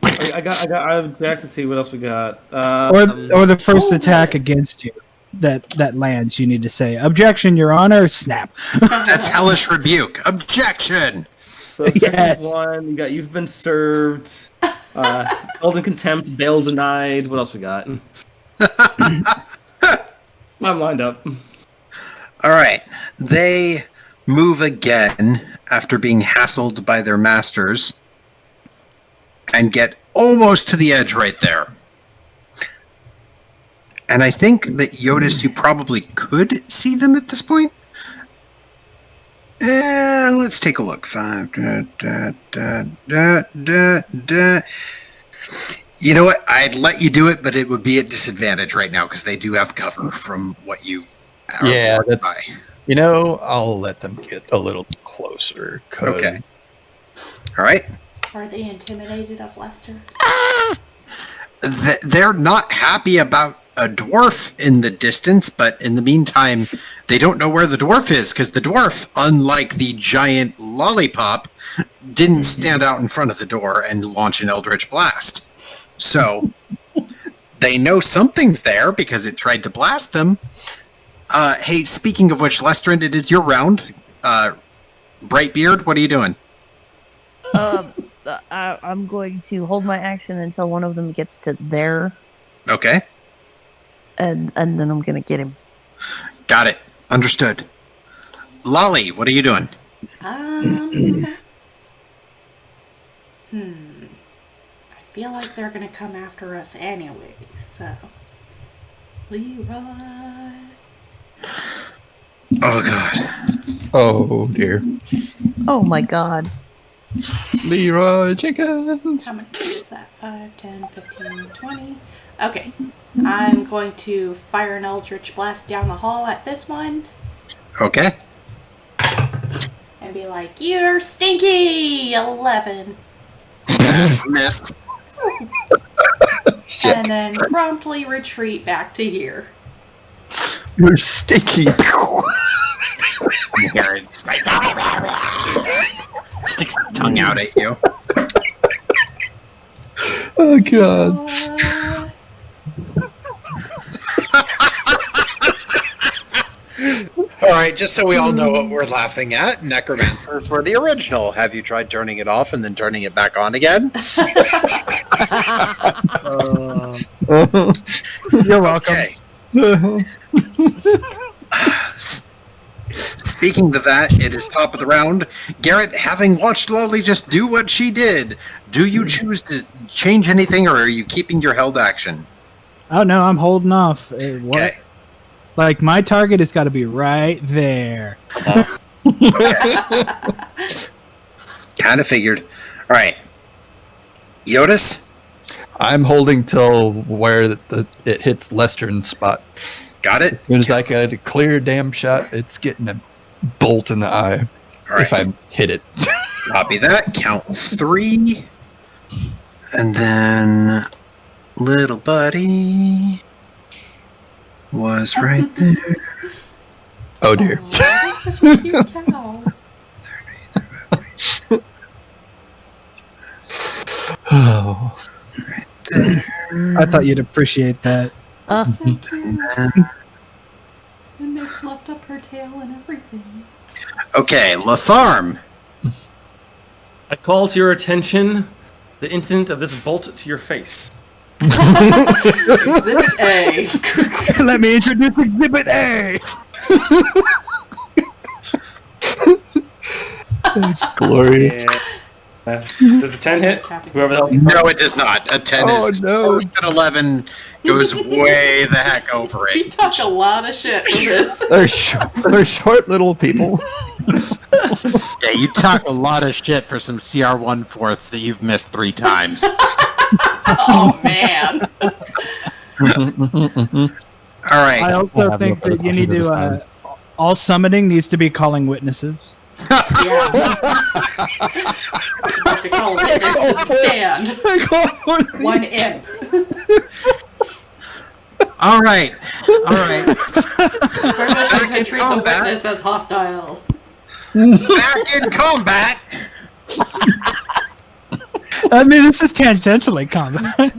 I object to see what else we got.
Or the first attack against you that lands, you need to say, "Objection, Your Honor!" Snap.
that's hellish rebuke. Objection.
So
Yes.
one, you got you've been served. Held in contempt, bail denied. What else we got? I'm lined up.
All right. They move again after being hassled by their masters and get almost to the edge right there. And I think that Jyotis, you probably could see them at this point. Let's take a look. 5. You know what? I'd let you do it, but it would be at disadvantage right now because they do have cover from what you are
Yeah,
blocked
that's-
by.
You know, I'll let them get a little closer. 'Cause
Okay. All right.
Are they intimidated of Lester?
They're not happy about a dwarf in the distance, but in the meantime, they don't know where the dwarf is because the dwarf, unlike the giant Lollipop, didn't stand out in front of the door and launch an eldritch blast. So they know something's there because it tried to blast them. Hey, speaking of which, Lestrand, it is your round. Brightbeard, what are you doing?
I'm going to hold my action until one of them gets to there,
Okay.
and then I'm gonna get him.
Got it. Understood. Lolly, what are you doing?
I feel like they're gonna come after us anyway, so. Leroy.
Oh, God.
Oh dear,
Oh my god.
Leroy Jenkins.
How much is that? 5, 10, 15, 20. Okay. I'm going to fire an Eldritch Blast down the hall at this one
Okay.
and be like, "You're stinky!" 11.
Miss.
And then promptly retreat back to here.
You're sticky.
Garret just like, sticks his tongue out at you.
Oh god.
All right, just so we all know what we're laughing at, necromancers were the original. Have you tried turning it off and then turning it back on again?
You're welcome.
Okay. Speaking to that, it is top of the round. Garret, having watched Lolly just do what she did, do you choose to change anything, or are you keeping your held action?
Oh no, I'm holding off. What?
Okay.
Like my target has got to be right there.
Kind of figured. All right. Jyotis?
I'm holding till where it hits Lestern's spot.
Got it?
As soon as I get a clear damn shot, it's getting a bolt in the eye.
All right.
If I hit it.
Copy that. Count 3. And then little buddy was right there.
Oh dear.
That's such a cute cow.
Oh.
I thought you'd appreciate that.
So cute. And they fluffed up her tail and everything.
Okay, Latham.
I call to your attention the incident of this bolt to your face.
Exhibit A.
Let me introduce Exhibit A.
It's glorious.
Does a 10 hit? Whoever the hell.
No, it does not. A 10
Oh,
is
no.
worse than 11. Goes way the heck over
We
it.
talk a lot of shit for this.
They're short little people.
Yeah, you talk a lot of shit for some CR 1/4 that you've missed 3 times.
Oh, man.
All right.
I also
have
think
no
that you need
this
to.
time.
All summoning needs to be calling witnesses.
Yeah. Have to call witness to the stand. One imp.
All right. All right.
Permission to
in
treat the
combat.
witness as hostile.
Back in combat.
I mean, this is tangentially combat.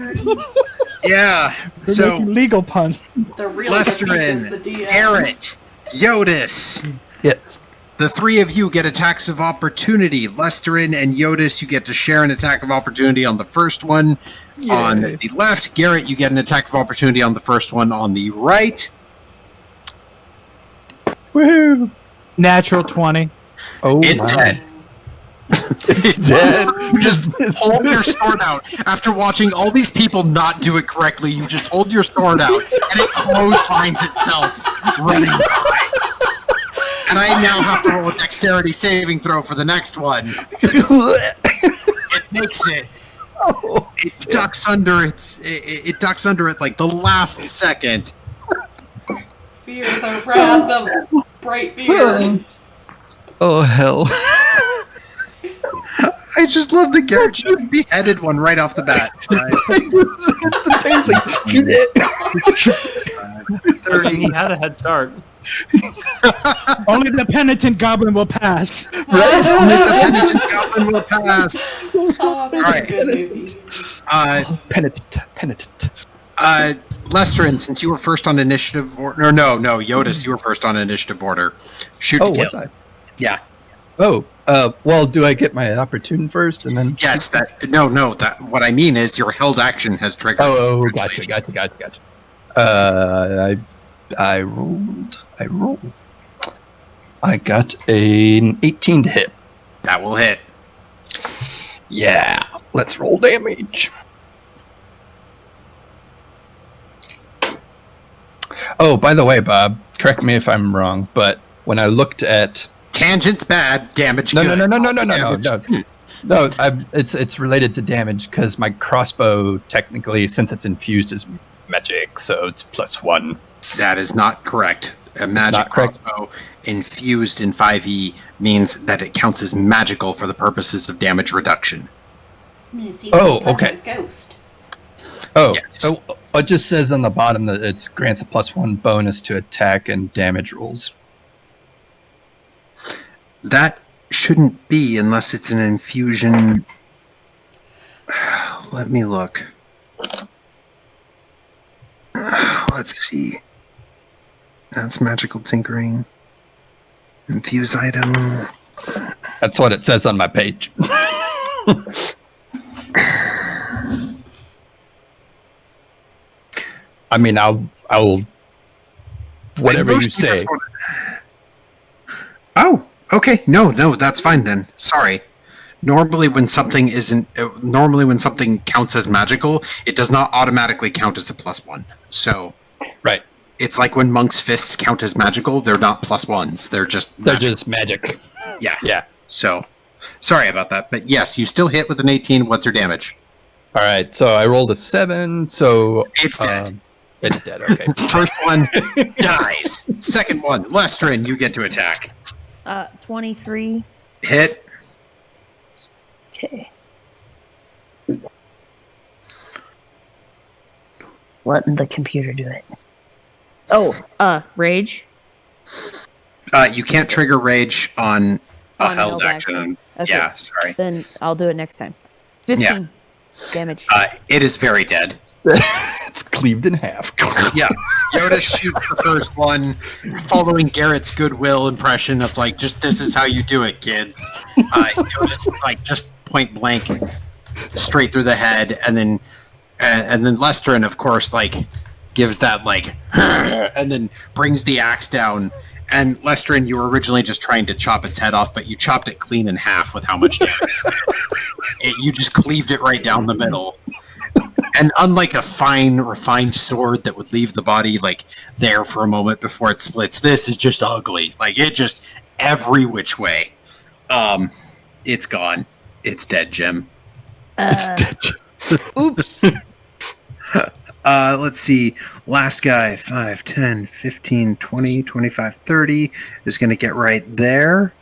Yeah.
We're
So
making legal puns.
The real defeat is the
Lestrin,
DM.
Garret, Jyotis.
Yes.
The 3 of you get attacks of opportunity. Lestrin and Jyotis, you get to share an attack of opportunity on the first one.
Yay.
On the left, Garret, you get an attack of opportunity on the first one on the right.
Woohoo!
Natural 20.
Oh,
It's
my.
dead.
It's dead.
You just hold your sword out. After watching all these people not do it correctly, you just hold your sword out, and it clotheslines itself, running by. And I now have to roll a dexterity saving throw for the next one. It makes it. It ducks under its. It ducks under it like the last second.
Fear the wrath of Brightbeard.
Oh, hell.
I just love the Garret should have beheaded one right off the bat.
He had a head start.
Only the penitent goblin will pass.
Only the penitent goblin will pass.
Oh, that's
Alright.
a good movie.
Penitent.
Lestrin, since you were first on initiative order, no, Jyotis, you were first on initiative order. Shoot to
Oh,
kill.
was I?
Yeah.
Oh, well, do I get my opportune first and then?
Yes. That what I mean is your held action has triggered.
Oh, gotcha. I rolled. I got an 18 to hit.
That will hit.
Yeah, let's roll damage. Oh, by the way, Bob, correct me if I'm wrong, but when I looked at
Tangent's bad. Damage.
no,
good.
no, it's related to damage because my crossbow technically, since it's infused, is magic, so it's +1.
That is not correct. A magic
not correct?
crossbow infused in 5e means that it counts as magical for the purposes of damage reduction.
I mean, it's even
Oh,
better
okay.
than a ghost.
Oh,
Yes.
so it just says on the bottom that it grants a +1 bonus to attack and damage rolls.
That shouldn't be unless it's an infusion. Let me look. Let's see. That's magical tinkering. Infuse item.
That's what it says on my page. I mean, I'll whatever you say.
Oh, okay. No, that's fine then. Sorry. Normally when something counts as magical, it does not automatically count as a +1. So
Right.
it's like when monk's fists count as magical, they're not +1s. They're just
magic.
yeah.
Yeah.
So sorry about that. But yes, you still hit with an 18. What's your damage?
All right, so I rolled a 7, so
It's dead.
It's dead. Okay.
First one dies. Second one, Lestrin, you get to attack.
23.
Hit.
Okay. Letting the computer do it. Oh, rage.
You can't trigger rage on a
On
held
held
action.
Okay.
Yeah, sorry.
Then I'll do it next time. 15 damage.
It is very dead.
It's cleaved in half.
Yeah, Jyotis shoots the first one, following Garrett's goodwill impression of like, just this is how you do it, kids. Jyotis like just point blank, straight through the head, and then Lestrin, of course, like gives that like, and then brings the axe down. And Lestrin, you were originally just trying to chop its head off, but you chopped it clean in half with how much damage. You just cleaved it right down the middle. And unlike a fine, refined sword that would leave the body like there for a moment before it splits, this is just ugly. Like it just every which way. It's gone. It's dead, Jim.
Oops.
Let's see. Last guy, 5, 10, 15, 20, 25, 30 is going to get right there.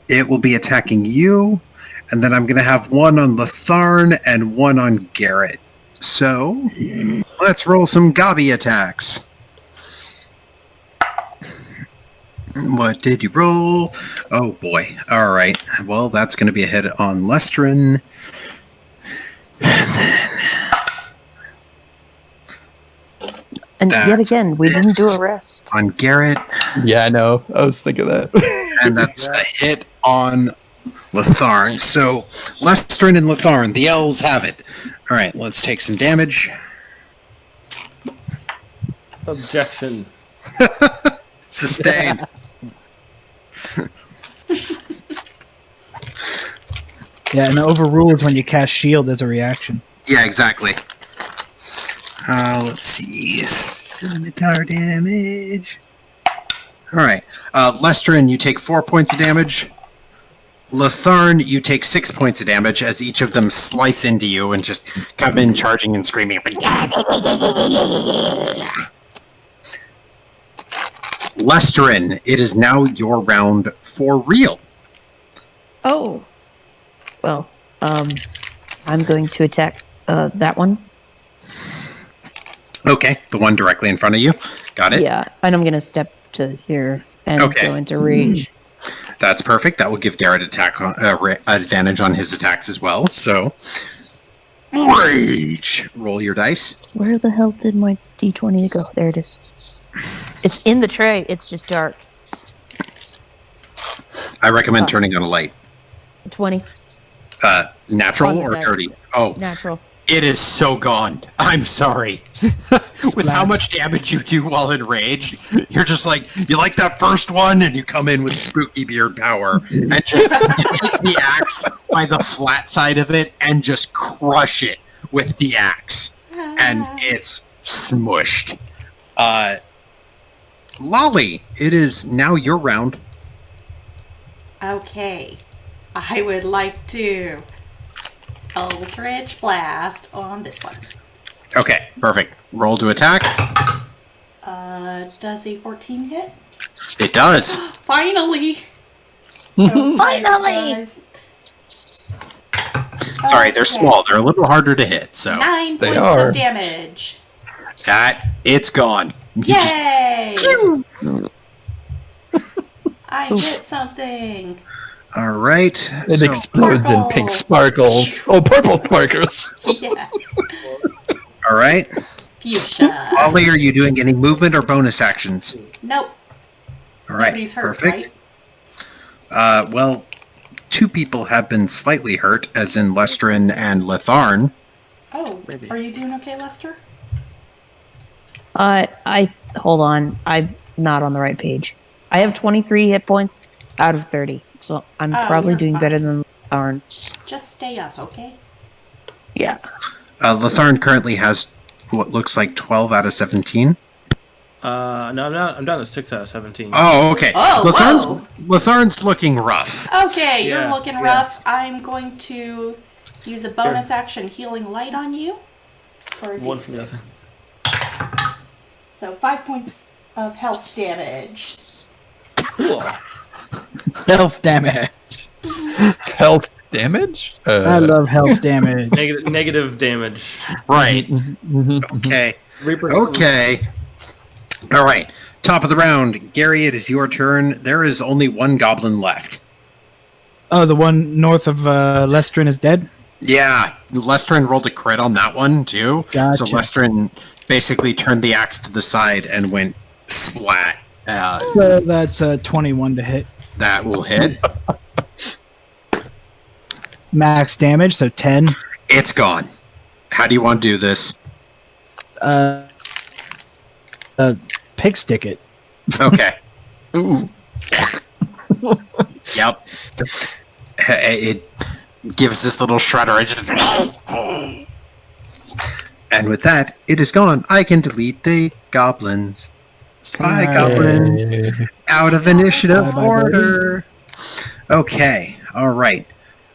It will be attacking you. And then I'm going to have one on Latharn and one on Garret. So, let's roll some gobby attacks. What did you roll? Oh boy. All right. Well, that's going to be a hit on Lestrin.
And yet again, we didn't do a rest.
On Garret.
Yeah, I know. I was thinking that.
And that's a hit on Latharn. So, Lestrin and Latharn, the elves have it. All right, let's take some damage.
Objection.
Sustain.
Yeah, and overruled when you cast shield as a reaction.
Yeah, exactly. Let's see. Scimitar damage. All right. Lestrin, you take 4 points of damage. Latharn, you take 6 points of damage as each of them slice into you and just come in charging and screaming. Lestrin, it is now your round for real.
Oh. Well, I'm going to attack that one.
Okay, the one directly in front of you. Got it.
Yeah, and I'm going to step to here and
Okay.
go into rage.
That's perfect. That will give Garret advantage on his attacks as well. So, rage. Roll your dice.
Where the hell did my D20 go? There it is. It's in the tray. It's just dark.
I recommend turning on a light.
20.
Natural
On the
or
die.
dirty? Oh,
Natural.
it is so gone. I'm sorry. With how much damage you do while enraged, you're just like, you like that first one, and you come in with spooky beard power, and just you take the axe by the flat side of it and just crush it with the axe. And it's smushed. Lolly, it is now your round.
Okay. I would like to Eldritch Blast on this one.
Okay, perfect. Roll to attack.
Does a 14 hit?
It does.
Finally! So
Finally!
Sorry, they're small. They're a little harder to hit, so
9
They
points
are.
of damage.
it's gone. You just-
Yay! I hit something.
all right.
It
so-
explodes in pink
Sparkles.
sparkles. Oh, purple sparkles.
Yes.
all right.
Fuchsia.
Ollie, are you doing any movement or bonus actions?
Nope.
All right.
Nobody's hurt,
perfect.
right?
Well, 2 people have been slightly hurt, as in Lestrin and Latharn.
Oh, are you doing okay, Lester?
I hold on. I'm not on the right page. I have 23 hit points out of 30, so I'm
Oh,
probably
you're
doing
fine.
better than Arn.
Just stay up, okay?
Yeah.
Latharn currently has what looks like 12 out of 17.
No, I'm not. I'm down to 6 out of 17.
Oh, okay.
Oh,
Latharn's looking rough.
Okay, you're
Yeah,
looking
yeah.
rough. I'm going to Use a bonus action healing light on you for a
One from the other.
D6. So 5 points of health damage.
Cool.
Health damage.
Health damage?
I love health damage.
Negative damage.
Right.
Mhm.
Okay.
Reaper.
Okay. All right. Top of the round. Gary, it is your turn. There is only one goblin left.
Oh, the one north of Lestrin is dead?
Yeah. Lestrin rolled a crit on that one, too.
Gotcha.
So Lestrin basically turned the axe to the side and went splat.
So that's 21 to hit.
That will hit.
Max damage, so 10.
It's gone. How do you want to do this?
Pick stick it.
Okay. Yep. It gives this little shredder. And with that, it is gone. I can delete the goblins. Bye, goblins. Out of initiative
Bye, bye,
order. Okay. All right.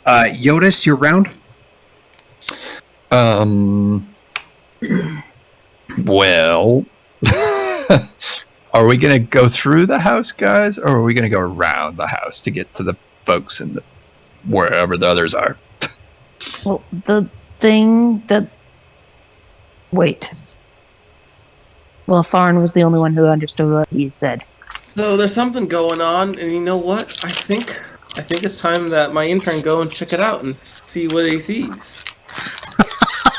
Jyotis, your round?
Well, are we going to go through the house, guys, or are we going to go around the house to get to the folks in the wherever the others are?
Well, the thing that... Wait. Well, Tharn was the only one who understood what he said.
So there's something going on, and you know what? I think it's time that my intern go and check it out and see what he sees.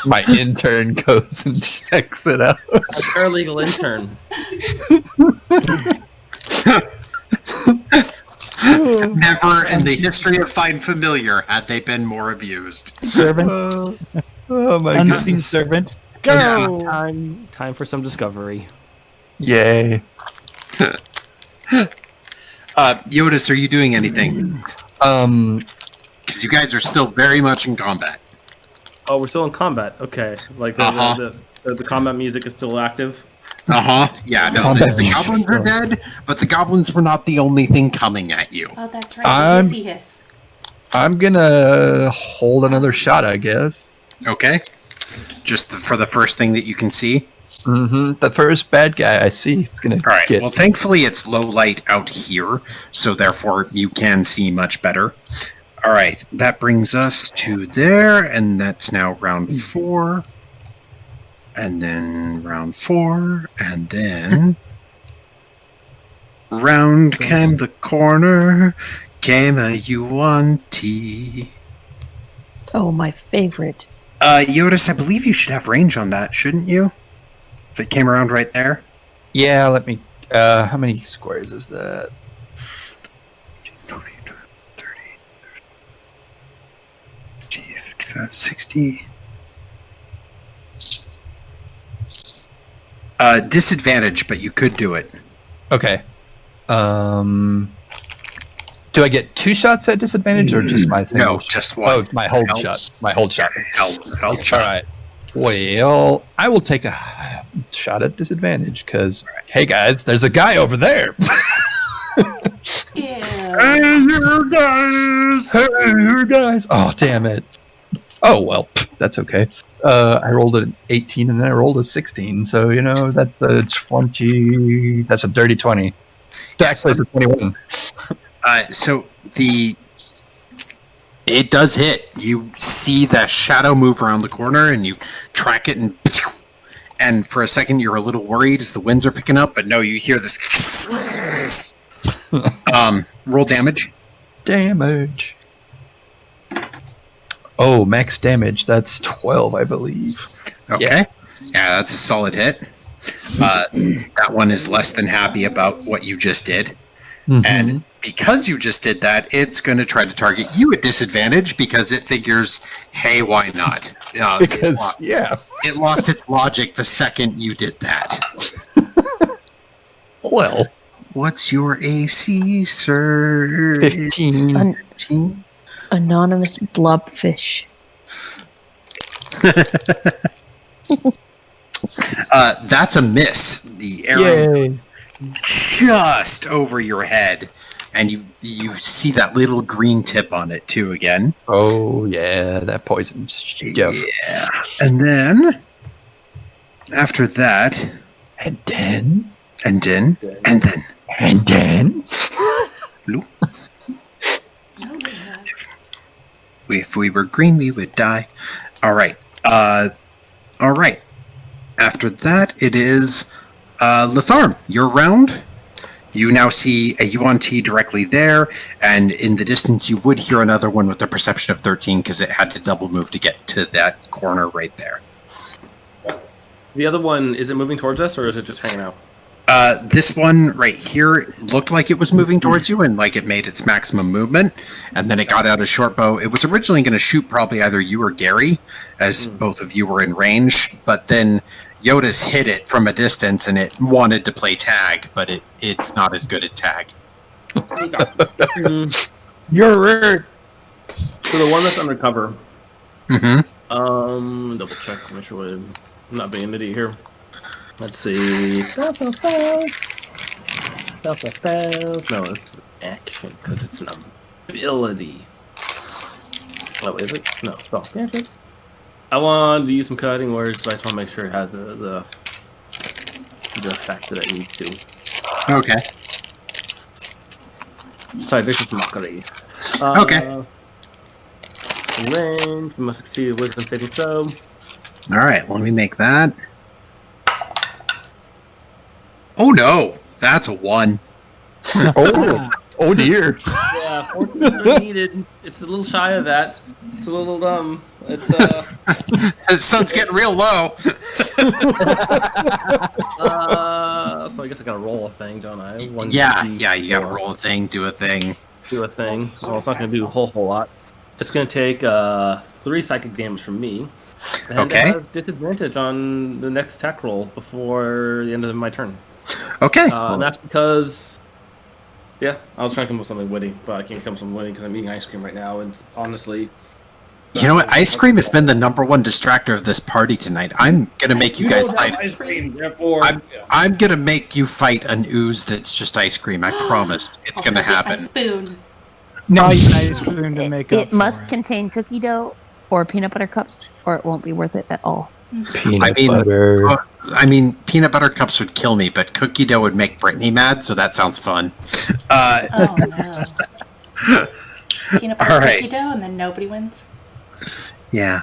My intern goes and checks it out.
A paralegal intern.
Never in the history of Find Familiar had they been more abused.
Servant.
Oh my
Unseen
god.
servant.
Go!
Time for some discovery.
Yay.
Jyotis, are you doing anything? Because you guys are still very much in combat.
Oh, we're still in combat. Okay, like the combat music is still active.
Yeah, no, the goblins are dead, but the goblins were not the only thing coming at you.
Oh, that's right. Hissy hiss.
I'm gonna hold another shot, I guess.
Okay. Just for the first thing that you can see.
Mm-hmm. The first bad guy I see, it's gonna
All right.
get.
Well, thankfully it's low light out here, so therefore you can see much better. All right. That brings us to there, and that's now round 4. And then round 4, and then round came the corner, came a Yuan-Ti.
Oh, my favorite.
Jyotis, I believe you should have range on that, shouldn't you? If it came around right there.
Yeah, let me. How many squares is that?
20, 30, 55, 60. Disadvantage, but you could do it.
Okay. Do I get 2 shots at disadvantage or just my single
No,
shot?
just one.
Oh, my hold
Help.
shot. My hold shot.
Help
All
shot.
right. Well, I will take a shot at disadvantage because, hey guys, there's a guy over there.
Ew.
Hey, you guys!
Hey, you guys! Oh, damn it. Oh, well, that's okay. I rolled an 18 and then I rolled a 16. So, you know, that's a 20. That's a dirty 20. Actually, it's a 21.
So it does hit. You see the shadow move around the corner, and you track it, and for a second you're a little worried as the winds are picking up, but no, you hear this. Roll damage.
Damage. Oh, max damage. That's 12, I believe.
Okay. Yeah, that's a solid hit. That one is less than happy about what you just did.
Mm-hmm.
And because you just did that, it's going to try to target you at disadvantage because it figures, hey, why not?
Because, yeah.
It lost its logic the second you did that.
Well.
What's your AC, sir?
15.
15?
Anonymous blobfish.
That's a miss. The arrow
Yay.
just over your head. and you see that little green tip on it too again.
Oh yeah, that poison stuff.
Yeah, and then after that,
And then,
and then. Blue. If we were green, we would die. All right. All right. After that, it is Latham. Your round. You now see a UNT directly there, and in the distance, you would hear another one with a perception of 13 because it had to double move to get to that corner right there.
The other one, is it moving towards us, or is it just hanging out?
This one right here looked like it was moving towards you, and like it made its maximum movement, and then it got out a short bow. It was originally going to shoot probably either you or Gary, as both of you were in range, but then Jyotis hit it from a distance, and it wanted to play tag, but it's not as good at tag.
You're right.
So the one that's undercover.
Mm-hmm.
Double check, make sure I'm not being an idiot here. Let's see. No, it's action because it's an ability. Oh, is it? No, spell. Yeah, it is. I want to use some cutting words, but I just want to make sure it has the effect that it needs to.
Okay.
Sorry, vicious mockery.
Okay.
Range, you must succeed a wisdom saving throw.
All right, let me make that. Oh no, that's a 1.
Oh dear.
Yeah, 14 are needed. It's a little shy of that. It's a little dumb. It's
The sun's getting real low.
so I guess I gotta roll a thing, don't I?
Yeah, you gotta roll a thing, do a thing.
Do a thing. Well, it's not gonna do a whole lot. It's gonna take 3 psychic damage from me. And
Okay.
it has disadvantage on the next attack roll before the end of my turn.
Okay.
And that's because, yeah, I was trying to come up with something witty, but I can't come up with something witty because I'm eating ice cream right now, and honestly...
You know what? Ice cream has been the #1 distractor of this party tonight. I'm gonna make you guys
don't have
fight.
ice cream, therefore...
I'm gonna make you fight an ooze that's just ice cream. I promise. It's gonna
I'll get my
happen.
spoon.
No, you can ice cream to make up
It must
for
contain cookie dough or peanut butter cups, or it won't be worth it at all.
Peanut butter.
I mean, peanut butter cups would kill me, but cookie dough would make Brittany mad, so that sounds fun.
Oh no. Peanut butter
All right.
cookie dough, and then nobody wins.
Yeah.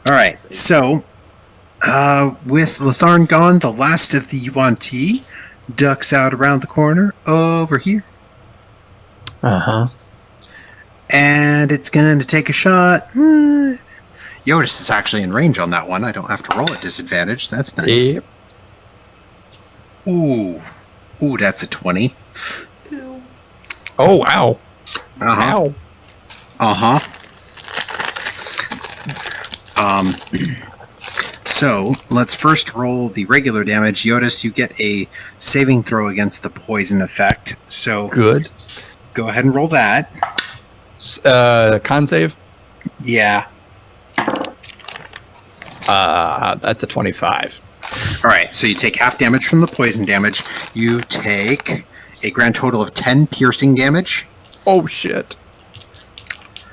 All right. So, with Latham gone, the last of the UNT ducks out around the corner over here, and it's going to take a shot. Jyotis is actually in range on that one. I don't have to roll at disadvantage. That's nice.
Yep.
Ooh, that's a 20.
Ooh.
Oh wow.
Uh-huh.
Ow.
So let's first roll the regular damage. Jyotis, you get a saving throw against the poison effect. So
Good.
go ahead and roll that.
Con save.
Yeah.
That's a 25.
All right. So you take half damage from the poison damage. You take a grand total of 10 piercing damage,
Oh shit.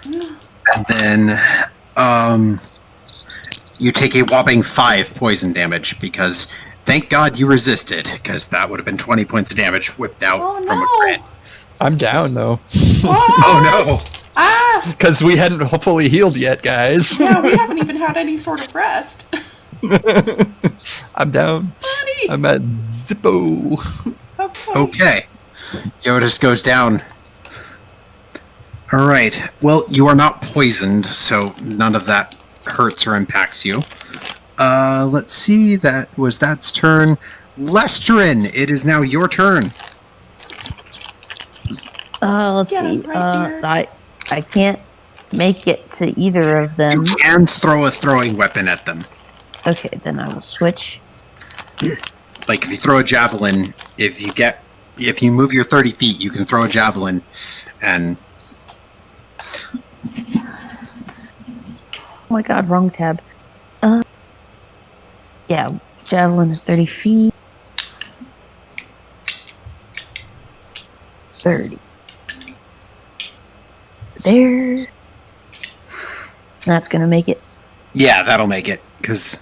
and then you take a whopping 5 poison damage because thank God you resisted, because that would have been 20 points of damage whipped out
Oh
from a
no!
crit.
I'm down though,
Oh
Ah!
because we hadn't fully healed yet, guys.
Yeah, we haven't even had any sort of rest.
I'm down.
Buddy!
I'm at Zippo.
Okay.
no! Okay. Jyotis goes down. All right. Well, you are not poisoned, so none of that hurts or impacts you. Let's see. That's turn. Lestrin, it is now your turn.
Let's
Get
see.
him right there.
I can't make it to either of them.
You can throw a throwing weapon at them.
Okay, then I will switch.
Like if you throw a javelin, if you move your 30 feet, you can throw a javelin, and
Oh my god, wrong tab. Yeah, javelin is 30 feet. 30. there. That's gonna make it.
Yeah, that'll make it. Because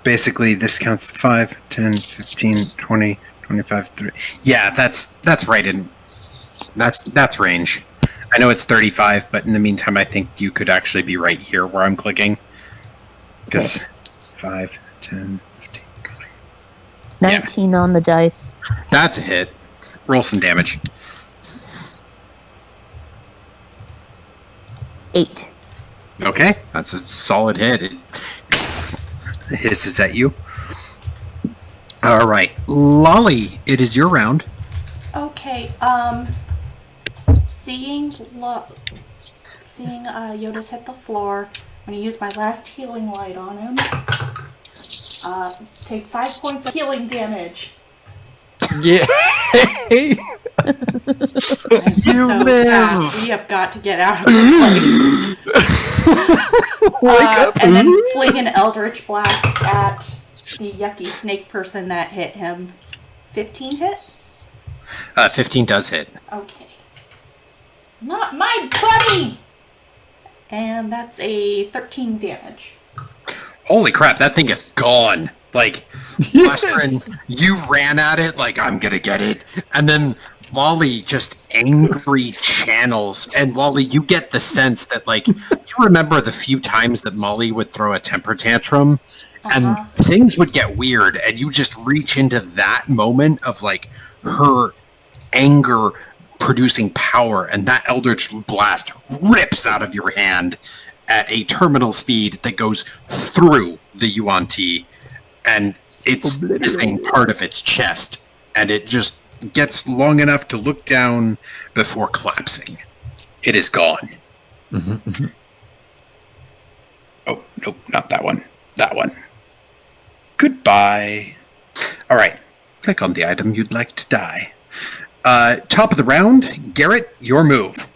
basically this counts 5, 10, 15, 20, 25, 30. Yeah, that's right in... That's range. I know it's 35, but in the meantime, I think you could actually be right here where I'm clicking. Because 5, 10, 15, 20.
19 on the dice.
That's a hit. Roll some damage.
8.
Okay, that's a solid hit. It hisses at you. All right, Lolly, it is your round.
Okay, seeing Jyotis hit the floor, I'm gonna use my last healing light on him. Take 5 points of healing damage.
Yeah.
You live.
We have got to get out of this place.
Wake up.
And then fling an Eldritch Blast at the yucky snake person that hit him. 15 hit?
15 does hit.
Okay. Not my buddy! And that's a 13 damage.
Holy crap, that thing is gone. Like, Blasterin, you ran at it like, I'm gonna get it. And then Lolly just angry channels. And Lolly, you get the sense that, like, you remember the few times that Molly would throw a temper tantrum and things would get weird. And you just reach into that moment of, like, her anger producing power. And that Eldritch Blast rips out of your hand at a terminal speed that goes through the Yuan-Ti. And it's missing part of its chest, and it just gets long enough to look down before collapsing. It is gone. Oh, nope, not that one. That one. Goodbye. All right, click on the item you'd like to die. Top of the round, Garret, your move.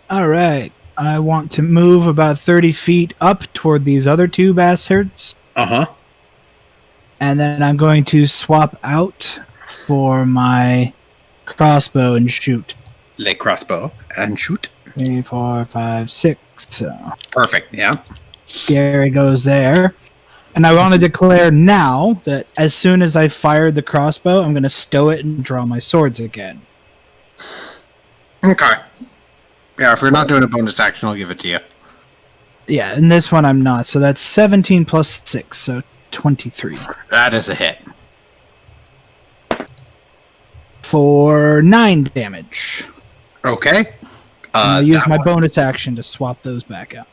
All right. I want to move about 30 feet up toward these other two bastards.
Uh-huh.
And then I'm going to swap out for my crossbow and shoot.
Lay crossbow and shoot.
3, 4, 5, 6. So
Perfect, yeah.
Gary goes there. And I want to declare now that as soon as I fired the crossbow, I'm going to stow it and draw my swords again.
Okay. Yeah, if you're not doing a bonus action, I'll give it to you.
Yeah, in this one I'm not. So that's 17 plus 6, so 23.
That is a hit.
For 9 damage.
Okay.
I'll use
that
my
one-
bonus action to swap those back out.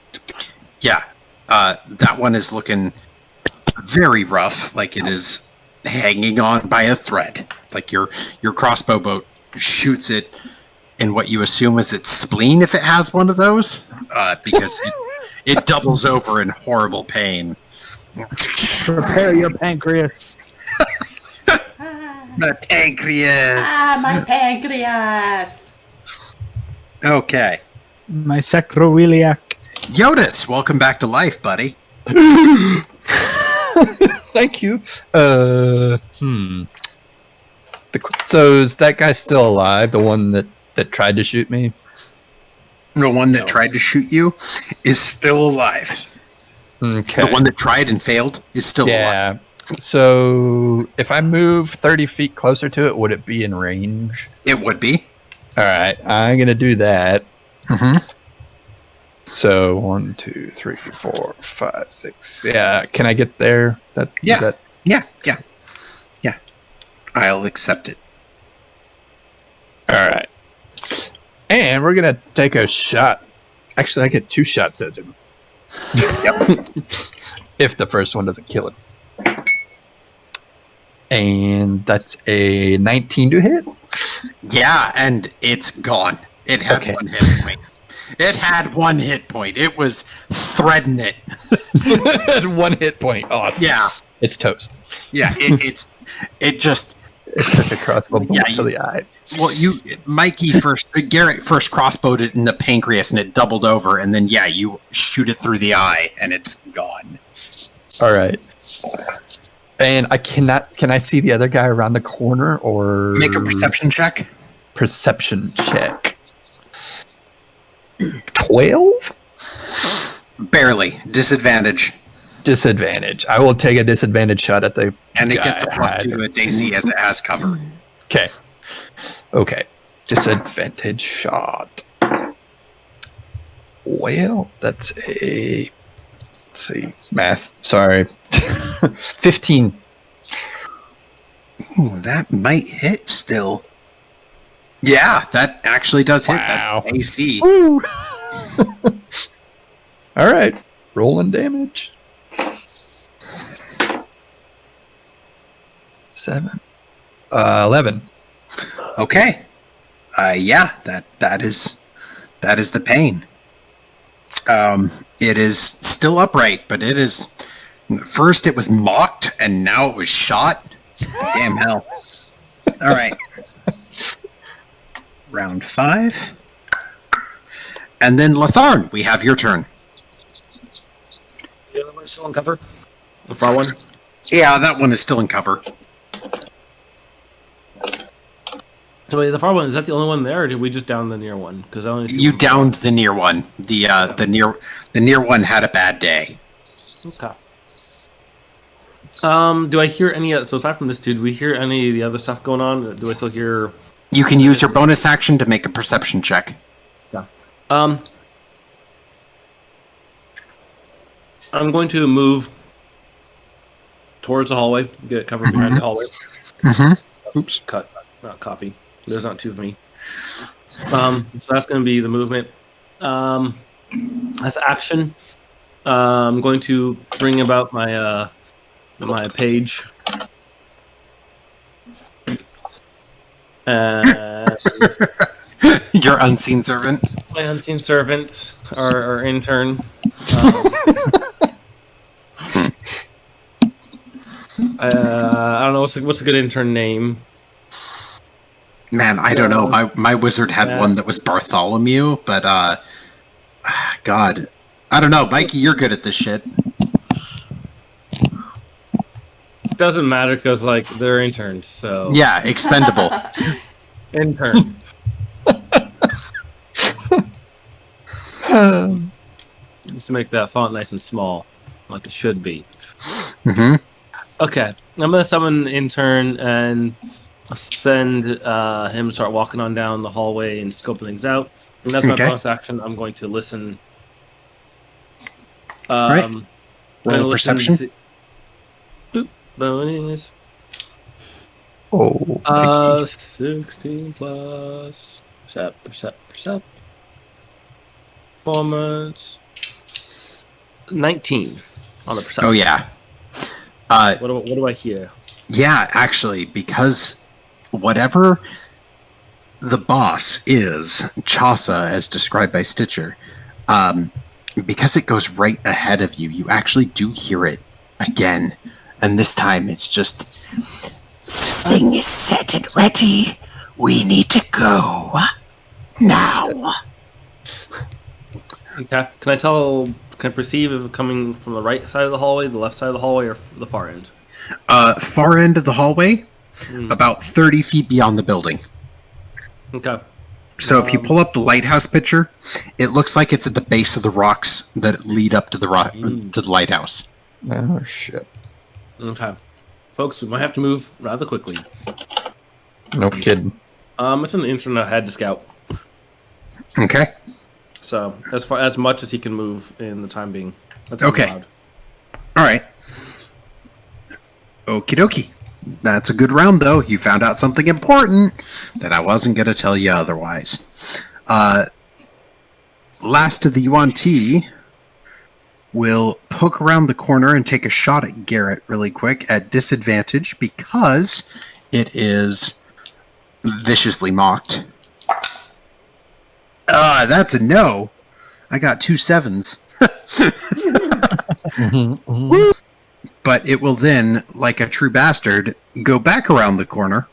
Yeah. That one is looking very rough, like it is hanging on by a thread. Like your crossbow bolt shoots it in what you assume is its spleen if it has one of those, because it doubles over in horrible pain.
Prepare your pancreas.
My pancreas.
My pancreas!
Okay.
My sacroiliac.
Jyotis, welcome back to life, buddy.
Thank you. So is that guy still alive? The one that tried to shoot me?
The one that tried to shoot you is still alive.
Okay.
The one that tried and failed is still alive.
Yeah. So if I move 30 feet closer to it, would it be in range?
It would be.
All right, I'm gonna do that.
Mm-hmm.
So 1, 2, 3, 4, 5, 6. Yeah, can I get there?
Yeah. Yeah. I'll accept it.
All right. And we're gonna take a shot. Actually, I get 2 shots at him.
Yep.
If the first one doesn't kill him. And that's a 19 to hit.
Yeah, and it's gone. It had
Okay.
1 hit point. It had 1 hit point. It was threading it.
1 hit point. Awesome.
Yeah.
It's toast.
Yeah, it just...
It's such a crossbow bolt
Yeah,
to the eye.
Well, Garret first crossbowed it in the pancreas and it doubled over, and then, yeah, you shoot it through the eye and it's gone.
All right. And can I see the other guy around the corner or
Make a perception check.
Perception check. 12?
Barely. Disadvantage.
Disadvantage. I will take a disadvantage shot at the
And it gets a
guy.
+2 to its AC as it has cover.
Okay. Okay. Disadvantage shot. Well, that's a... Let's see. Math. Sorry. 15.
Ooh, that might hit still. Yeah, that actually does hit.
Wow.
That AC.
Woo! All right. Rolling damage. 7. 11.
Okay. Yeah, that is the pain. It is still upright, but it is. First, it was mocked, and now it was shot. Damn hell! All right. Round 5, and then Latharn. We have your turn.
The other one's still in cover. The far one.
Yeah, that one is still in cover.
So wait, the far one, is that the only one there, or did we just down the near one? Because I only see
You
one.
downed the near one. The near one had a bad day.
Okay. Do I hear any? So aside from this dude, do we hear any of the other stuff going on? Do I still hear?
You can use your bonus action to make a perception check.
Yeah. I'm going to move towards the hallway. Get covered behind the hallway.
Mm-hmm.
Oops. Cut. Not copy. There's not two of me. So that's going to be the movement. As action, I'm going to bring about my my page.
Your unseen servant.
My unseen servant, our intern. I don't know what's a good intern name.
Man, I don't know. My wizard had
Yeah.
one that was Bartholomew, but God, I don't know. Mikey, you're good at this shit.
Doesn't matter because like they're interns, so
Yeah, expendable.
intern. Just to make that font nice and small, like it should be.
Mm-hmm.
Okay, I'm gonna summon intern and send him to start walking on down the hallway and scoping things out. And that's my
Okay.
bonus action. I'm going to listen.
Right.
I'm
Roll
gonna
a
listen
perception.
to- Boop, bonus.
Oh,
16 plus percept. Performance. 19 on the perception.
Oh yeah.
What do I hear?
Yeah, actually, because whatever the boss is, Chausa, as described by Stitcher, because it goes right ahead of you, you actually do hear it again. And this time it's just, the thing is set and ready. We need to go now.
Okay. Can I perceive if it's coming from the right side of the hallway, the left side of the hallway, or the far end?
Far end of the hallway, about 30 feet beyond the building.
Okay.
So if you pull up the lighthouse picture, it looks like it's at the base of the rocks that lead up to the to the lighthouse.
oh shit.
Okay. Folks, we might have to move rather quickly.
No kidding.
It's an intern ahead to scout.
Okay.
So as much as he can move in the time being. That's all
Okay.
allowed.
All right. Okie dokie. That's a good round, though. You found out something important that I wasn't going to tell you otherwise. Last of the UNT will poke around the corner and take a shot at Garret really quick at disadvantage because it is viciously mocked. That's a no. I got 2 7s. But it will then, like a true bastard, go back around the corner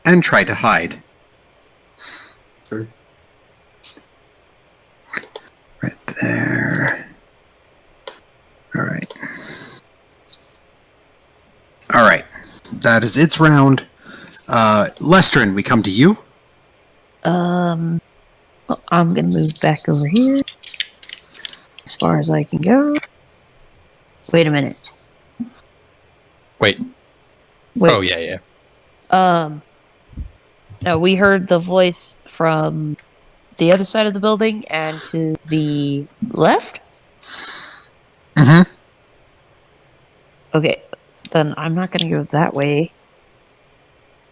and try to hide.
Sure.
Right there. Alright. Alright. That is its round. Lestrin, we come to you.
Well, Well, I'm gonna move back over here as far as I can go. Wait a minute.
Wait.
Wait.
Oh, yeah.
No, we heard the voice from the other side of the building and to the left.
Mm-hmm.
Okay, then I'm not gonna go that way.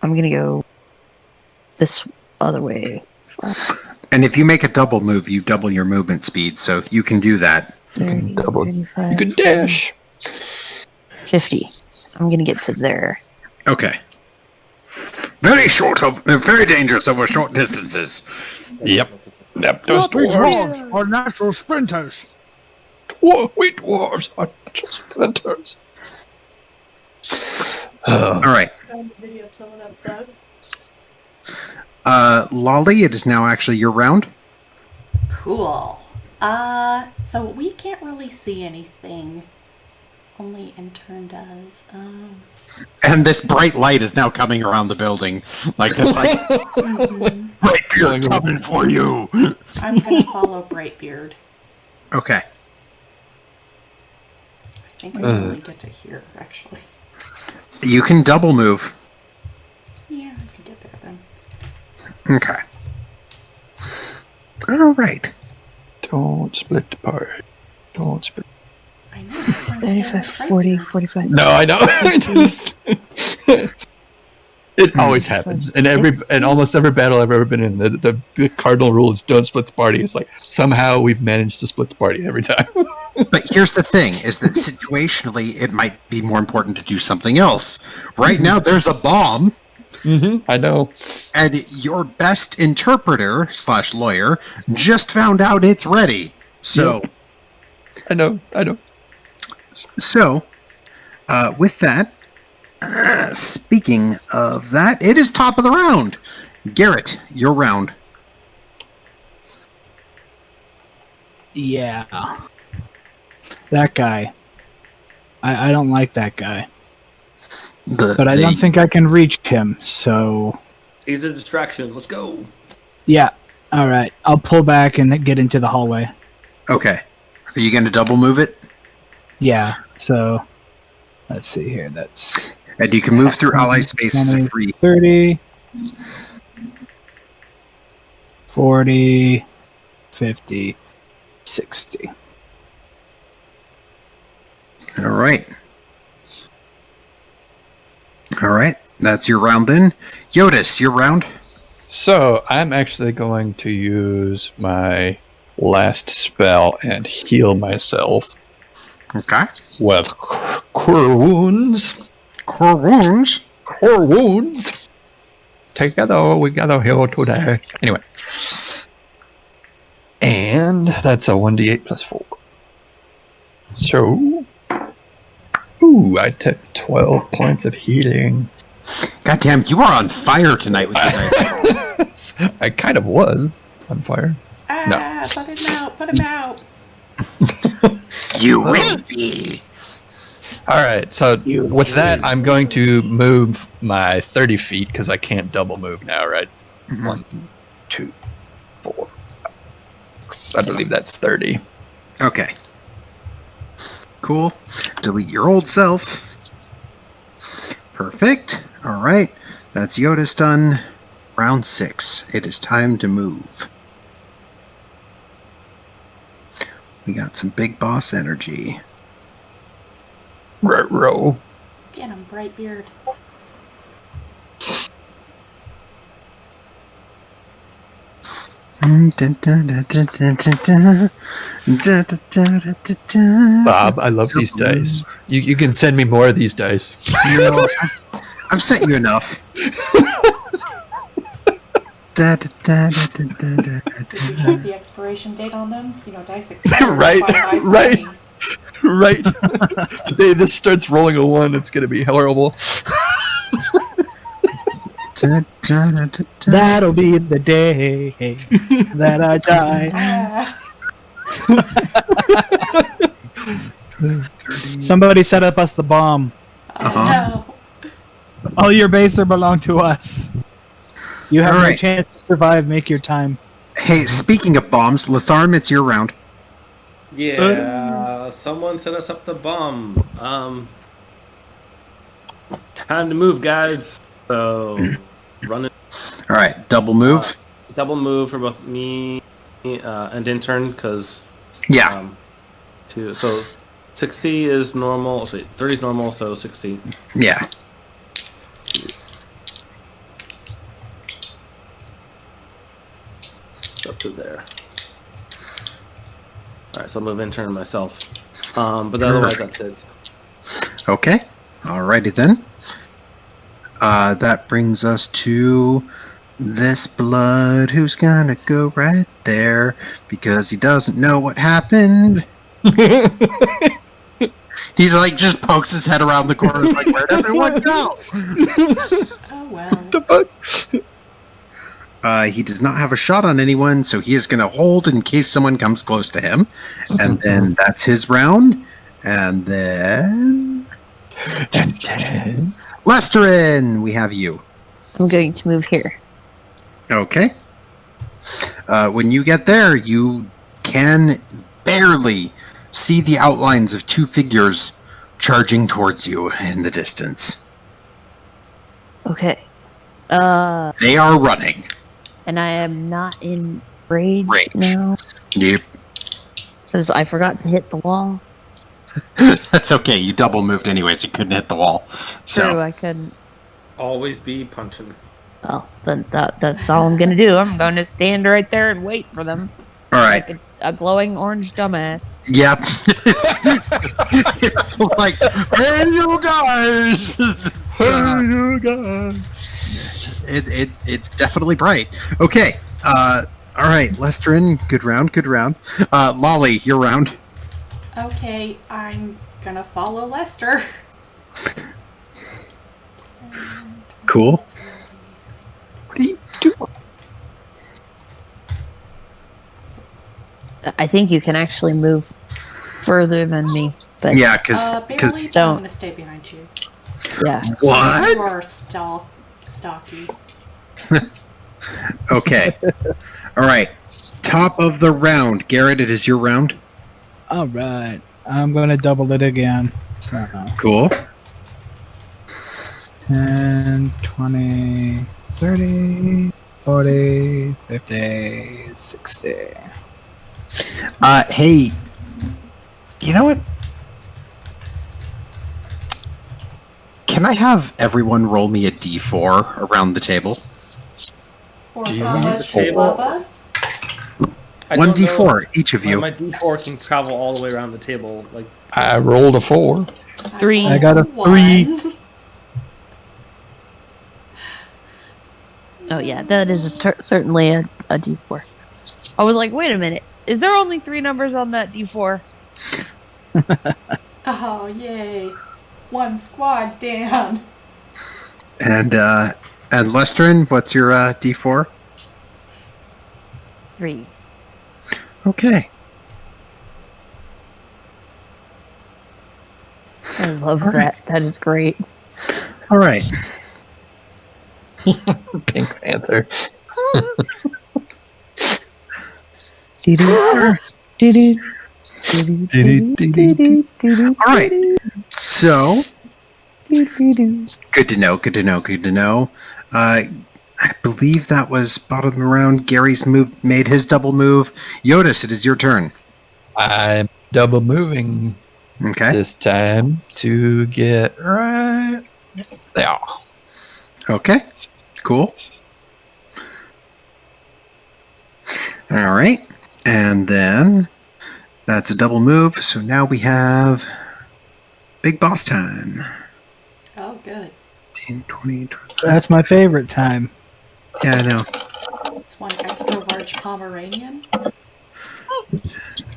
I'm gonna go this other way.
And if you make a double move, you double your movement speed, so you can do that.
You can
30,
double.
35,
You can dash.
50. I'm gonna get to there.
Okay. Very dangerous over short distances.
Yep. Those dwarves.
are natural sprinters.
We dwarves are natural sprinters.
All right. Lolly, it is now actually your round.
Cool. So we can't really see anything. Only intern does.
And this bright light is now coming around the building. Like this, like, Brightbeard coming for you.
I'm gonna follow Brightbeard.
Okay.
I think I only get to here, actually.
You can double move.
Yeah, I can get there then.
Okay. All right.
Don't split apart. Don't split.
I know. That's why I'm
35,
staring at
40,
Brightbeard.
45.
No, I know. It always happens. In almost every battle I've ever been in, the cardinal rule is don't split the party. It's like somehow we've managed to split the party every time.
But here's the thing, is that situationally it might be more important to do something else. Right now there's a bomb.
I know.
And your best interpreter / lawyer just found out it's ready. So,
I know.
So, with that, speaking of that, it is top of the round. Garret, your round.
Yeah. That guy. I don't like that guy. But I don't think I can reach him, so...
He's a distraction. Let's go.
Yeah. Alright. I'll pull back and get into the hallway.
Okay. Are you going to double move it?
Yeah. So, let's see here. That's...
And you can move through ally spaces
20,
free.
30... 40... 50... 60.
All right. All right. That's your round then. Jyotis, your round.
So I'm actually going to use my last spell and heal myself
Okay.
with cure wounds.
Core wounds.
Cure wounds. Together we gotta heal today. Anyway. And that's a 1d8 plus 4. So... Ooh, I took 12 points of healing.
Goddamn, you are on fire tonight with your dice.
I kind of was on fire.
Put him out. Put him out.
You will be.
Alright, so with that, I'm going to move my 30 feet, because I can't double move now, right? 1, 2, 4, 5, 6. I believe that's 30.
Okay. Cool. Delete your old self. Perfect. All right. That's Jyotis done. Round 6. It is time to move. We got some big boss energy.
Row.
Get him, Brightbeard.
Bob, I love these dice. You can send me more of these dice.
No, I've sent you enough.
Did you check the expiration date on them? You know, dice expire.
Right,
by
right.
signing.
Right. The day this starts rolling a 1, it's going to be horrible.
That'll be the day that I die. Somebody set up us the bomb.
No.
All your base are belong to us. You have
All
no
right.
chance to survive. Make your time.
Hey, speaking of bombs, Latharm, it's your round.
Yeah, someone set us up the bomb. Time to move, guys. So, run it.
All right, double move.
Double move for both me and intern, because
Yeah.
so 60 is normal. So 30 is normal, so 60.
Yeah.
Up to there. All right, so I'll move intern and myself. But otherwise, that's it.
Okay. Alrighty then. That brings us to this blood who's gonna go right there because he doesn't know what happened. He's like, just pokes his head around the corner, like, where'd everyone go?
Oh, well.
The fuck?
He does not have a shot on anyone, so he is going to hold in case someone comes close to him. And then that's his round. And then... Lesterin, we have you.
I'm going to move here.
Okay. When you get there, you can barely see the outlines of two figures charging towards you in the distance.
Okay.
They are running.
And I am not in range
Range.
now
Yep.
because I forgot to hit the wall.
That's okay. You double moved anyways. You couldn't hit the wall. So
True, I couldn't.
Always be punching.
Oh, then that's all I'm gonna do. I'm going to stand right there and wait for them.
all right.
Like a glowing orange dumbass.
Yep. It's like, hey, you guys.
Hey, you guys.
It's definitely bright. Okay. All right, Lesterin, good round. Lolly, your round.
Okay, I'm gonna follow Lester.
Cool.
What are you doing?
I think you can actually move further than me. But
Yeah, because
Barely, I'm
Don't.
gonna stay behind you.
yeah.
You
what?
are stocky.
Okay. All right. Top of the round, Garret. It is your round.
All right. I'm going to double it again. So,
Cool.
10, 20, 30, 40, 50, 60.
Hey, you know what? Can I have everyone roll me a d4 around the table?
For
Do you
how
want
much
the
you
table?
love us?
I
One
don't know
d4, each of
if
you.
My D4 can travel all the way around the table. Like,
I rolled a 4.
3.
I got a
One.
3.
Oh yeah, that is certainly a D4. I was like, wait a minute. Is there only 3 numbers on that D4?
Oh, yay. One squad down.
And Lesterin, what's your d4?
3.
Okay.
I love that. That is great.
All right.
Pink Panther.
All right. So, good to know. I believe that was bottom round. Gary's made his double move. Jyotis, it is your turn.
I'm double moving
Okay.
this time to get right there.
Okay. Cool. All right. And then that's a double move. So now we have big boss time.
Oh, good.
10, 20, 20.
That's my favorite time.
Yeah, I know.
It's one extra large Pomeranian.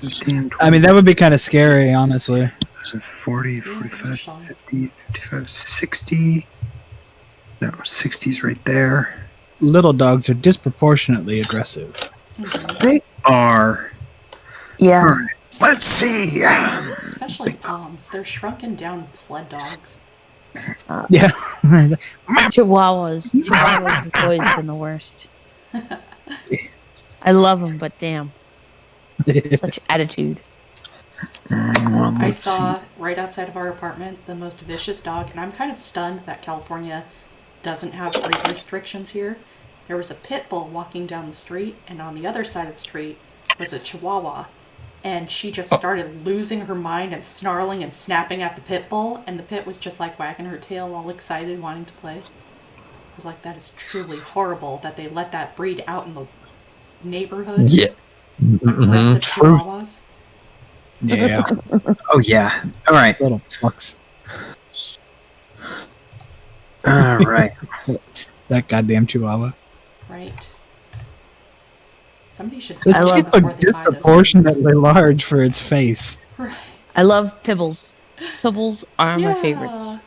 15, 20,
I mean, that would be kind of scary, honestly.
40, 45, 50, 55, 60. No, 60's right there.
Little dogs are disproportionately aggressive.
They are.
Yeah.
All right. Let's see.
Especially Poms. They're shrunken down sled dogs.
Yeah.
Chihuahuas have always been the worst. I love them, but damn, such attitude.
Well,
I
let's
saw right outside of our apartment the most vicious dog, and I'm kind of stunned that California doesn't have breed restrictions here. There was a pit bull walking down the street, and on the other side of the street was a chihuahua. And she just started losing her mind and snarling and snapping at the pit bull, and the pit was just like wagging her tail, all excited, wanting to play. I was like, that is truly horrible that they let that breed out in the neighborhood.
Yeah.
Aggressive chihuahuas.
Yeah,
Oh yeah. All right.
little fucks.
All right.
That goddamn chihuahua.
Right. Somebody should.
This
I love-
kid
before
looked
they buy those
disproportionately large for its face.
things. Right.
I love Pibbles. Pibbles are my
Yeah.
favorites.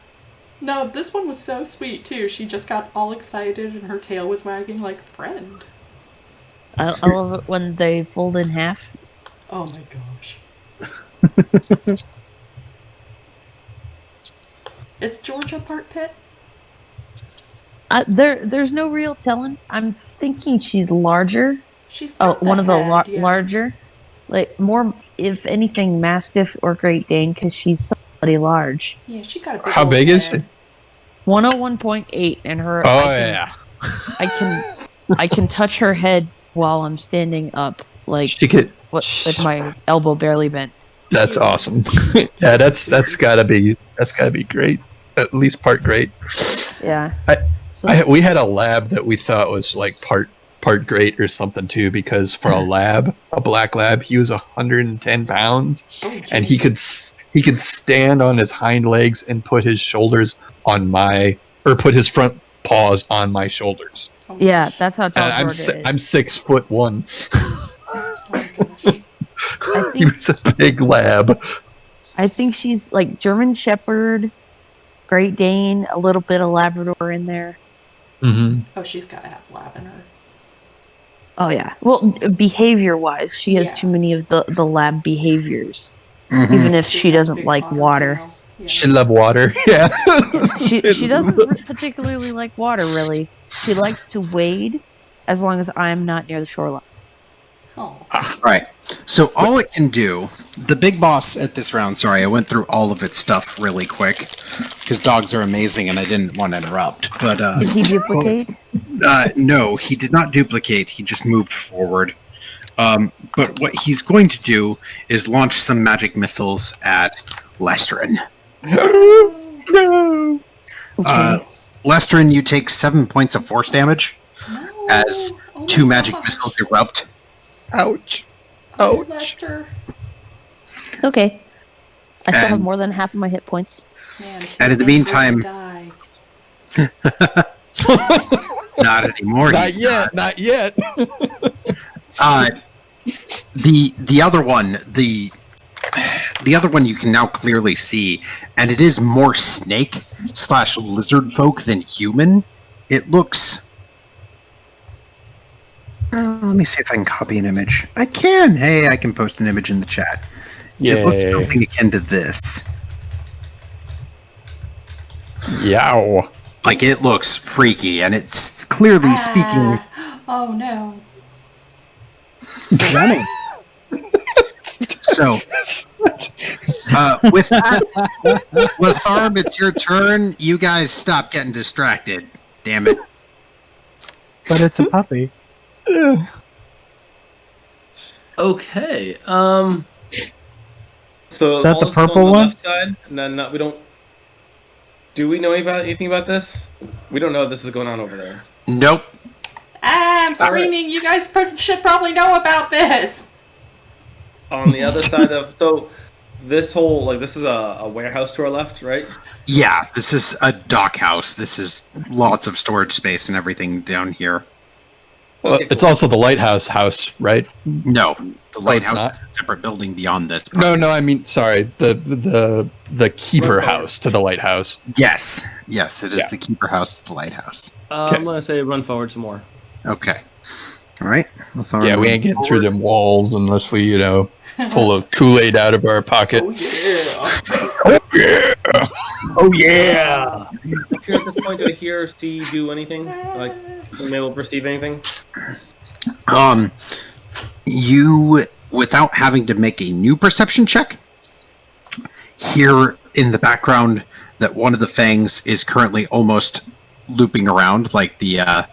No, this one was so sweet too. She just got all excited and her tail was wagging like friend.
I love it when they fold in half.
Oh my gosh. Is Georgia part pit?
There's no real telling. I'm thinking she's larger.
She's
Oh,
got
one of the
head, yeah.
larger, like more, if anything, Mastiff or Great Dane, because she's somebody large.
Yeah, she got a big
How
old
big is
head.
she?
101.8, and her.
Oh,
I can touch her head while I'm standing up, like
She could.
with my elbow barely bent.
That's awesome. Yeah, that's gotta be great. At least part great.
Yeah. So
We had a lab that we thought was like part great or something too, because for a black lab, he was 110 pounds,
Oh,
and
geez.
he could stand on his hind legs and put his shoulders on put his front paws on my shoulders.
Oh,
yeah, that's how tall
And
Georgia
I'm
is.
6'1".
oh my gosh.
I
He
think
was a big lab.
I think she's like German Shepherd, Great Dane, a little bit of Labrador in there.
Mm-hmm.
Oh, she's got to have lab in her.
Oh yeah. Well, behavior-wise, she has
Yeah.
too many of the lab behaviors.
Mhm.
Even if
She's
she
got a
doesn't
big
like
otter
water.
tail. Yeah.
She loved water. Yeah.
She doesn't particularly like water, really. She likes to wade as long as I'm not near the shoreline.
Oh.
Right. So all it can do, the big boss at this round, sorry, I went through all of its stuff really quick because dogs are amazing and I didn't want to interrupt. But
Did he duplicate?
no, he did not duplicate. He just moved forward. But what he's going to do is launch some magic missiles at Lestrin.
No.
Lestrin, you take 7 points of force damage
No.
as
Oh
two
my
magic
gosh.
missiles erupt.
Ouch.
Oh,
Ouch.
Lester.
It's okay. I still have
And-
more than half of my hit points.
Man,
And in the
Tiefling's gonna
meantime-
die.
Not anymore.
Not
he's
yet. Not yet.
The other one, the other one you can now clearly see, and it is more snake/lizard folk than human. It looks. Let me see if I can copy an image. I can. Hey, I can post an image in the chat. It looks
Yay.
something akin to this.
Yow.
Like it looks freaky, and it's clearly speaking.
Oh no.
Johnny.
So, with that, Latham, it's your turn. You guys stop getting distracted. Damn it.
But it's a puppy.
Okay. So
Is that
all
the
this is on
purple
the
one?
left side, and then we don't. Do we know anything about this? We don't know if this is going on over there.
Nope.
I'm screaming. You guys should probably know about this.
On the other side of this whole this is a warehouse to our left, right?
Yeah, this is a dock house. This is lots of storage space and everything down here.
Well,
Okay,
it's
cool.
also the lighthouse house, right?
No, the lighthouse
not?
is a separate building beyond this.
No, I mean, sorry, the keeper
Run forward.
house to the lighthouse.
Yes, it is
Yeah.
the keeper house to the lighthouse.
Okay.
I'm gonna say run forward some more.
Okay. All right.
Yeah, we ain't getting through them walls unless we, pull a Kool-Aid out of our pocket.
Oh yeah.
Oh yeah! Oh yeah!
Here at this point, do I hear, see, do anything? Like, am I able to perceive anything?
You, without having to make a new perception check, hear in the background that one of the fangs is currently almost looping around, like the UNT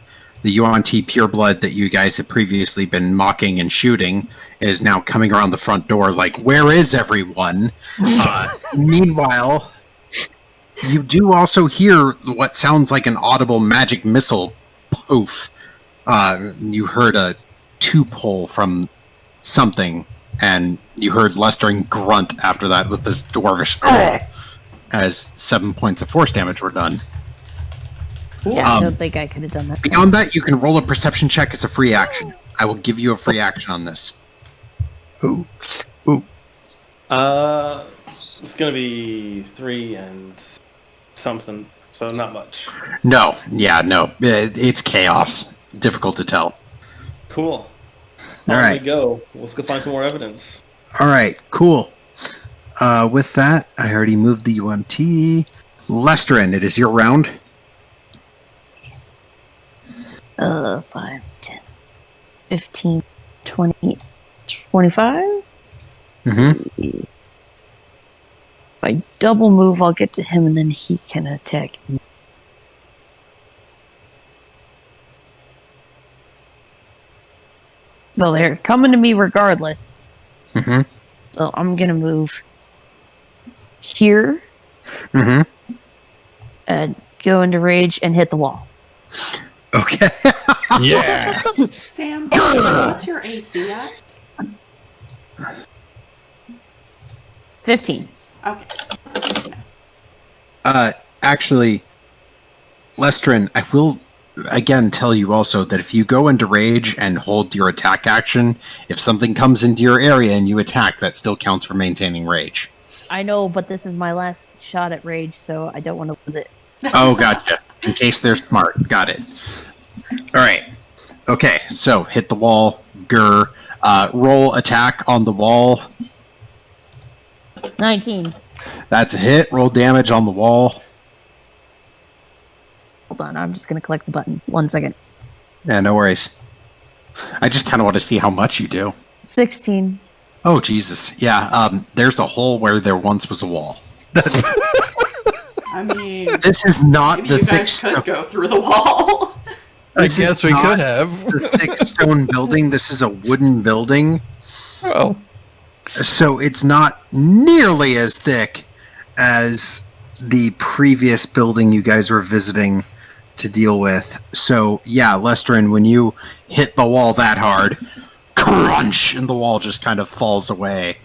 pureblood that you guys had previously been mocking and shooting is now coming around the front door like, where is everyone? Meanwhile, you do also hear what sounds like an audible magic missile poof. You heard a two-pull from something, and you heard Lestering grunt after that with this dwarvish as 7 points of force damage were done.
Yeah, I don't think I could have done that.
Beyond that, you can roll a perception check as a free action. I will give you a free action on this.
Ooh.
It's gonna be 3 and something, so not much.
No. It's chaos. Difficult to tell.
Cool.
All right.
We go. Let's go find some more evidence.
All right, cool. With that, I already moved the UNT. Lestrin, it is your round.
5, 10, 15, 20, 25?
Mm-hmm.
If I double move, I'll get to him and then he can attack me. So they're coming to me regardless.
Mm-hmm.
So I'm gonna move here
Mm-hmm.
and go into rage and hit the wall.
Okay.
Yeah.
Sam, what's your AC at?
15.
Okay.
Actually, Lestrin, I will again tell you also that if you go into rage and hold your attack action, if something comes into your area and you attack, that still counts for maintaining rage.
I know, but this is my last shot at rage, so I don't want to lose it.
Oh, gotcha. In case they're smart. Got it. All right. Okay, so hit the wall. Grr. Roll attack on the wall.
19.
That's a hit. Roll damage on the wall.
Hold on, I'm just going to click the button. 1 second.
Yeah, no worries. I just kind of want to see how much you do.
16.
Oh, Jesus. Yeah, there's a hole where there once was a wall. That's,
I mean,
this is not
maybe
the
you
thick
guys could
stone.
go through the wall.
I
This is
guess we
not
could have.
the thick stone building. This is a wooden building.
Oh.
So it's not nearly as thick as the previous building you guys were visiting to deal with. So, yeah, Lestrin, when you hit the wall that hard, crunch, and the wall just kind of falls away.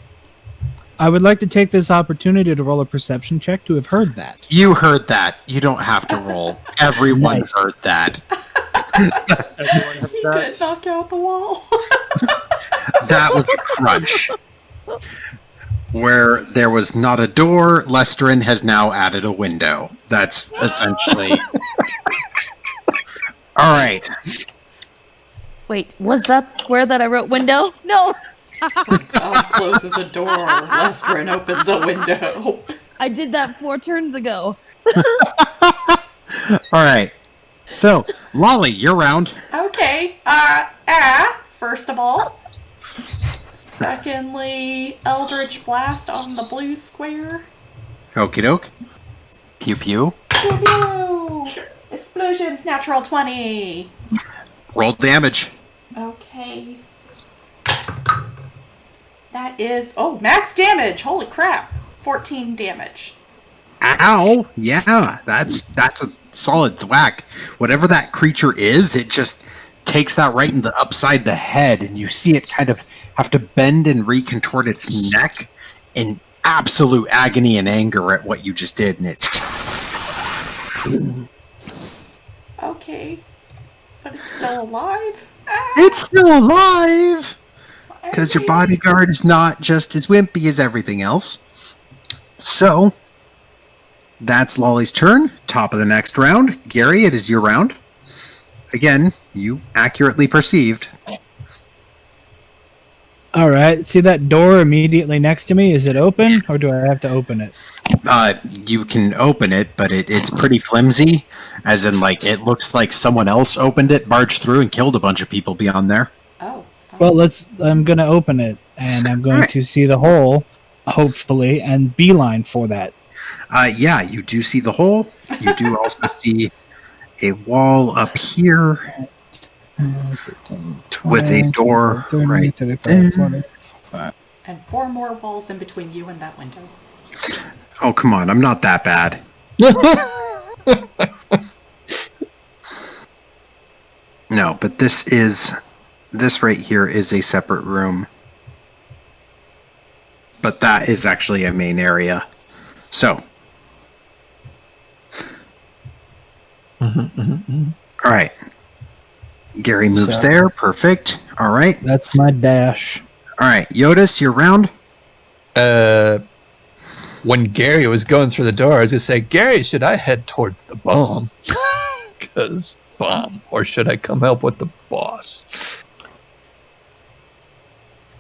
I would like to take this opportunity to roll a perception check to have heard that.
You heard that. You don't have to roll. Everyone
Nice.
heard that.
Everyone has
He
that?
did knock out the wall.
That was a crunch. Where there was not a door, Lestrin has now added a window. That's essentially... All right.
Wait, was that square that I wrote window? No!
God closes a door. Lestrin opens a window.
I did that 4 turns ago.
All right. So, Lolly, you're round.
Okay. First of all. Secondly, Eldritch Blast on the blue square.
Okie doke. Pew pew.
Pew pew! Explosions, natural 20.
Roll damage.
Okay. That is, max damage. Holy crap. 14 damage.
Ow! Yeah, that's a solid whack. Whatever that creature is, it just takes that right in the upside the head, and you see it kind of have to bend and recontort its neck in absolute agony and anger at what you just did, and it's...
Okay. But it's still alive?
It's still alive! Because your bodyguard is not just as wimpy as everything else. So, that's Lolly's turn. Top of the next round. Gary, it is your round. Again, you accurately perceived.
All right. See that door immediately next to me? Is it open, or do I have to open it?
You can open it, but it's pretty flimsy. As in, like, it looks like someone else opened it, barged through, and killed a bunch of people beyond there.
Well, I'm gonna open it, and I'm going
Alright.
to see the hole, hopefully, and beeline for that.
Yeah, you do see the hole. You do also see a wall up here with a door
30,
right
35,
there.
45.
And 4 more walls in between you and that window.
Oh, come on. I'm not that bad. No, but this right here is a separate room. But that is actually a main area. So. All right. Gary moves there. Perfect. All right.
That's my dash.
All right. Jyotis, you're round.
When Gary was going through the door, I was going to say, Gary, should I head towards the bomb? Because bomb. Or should I come help with the boss?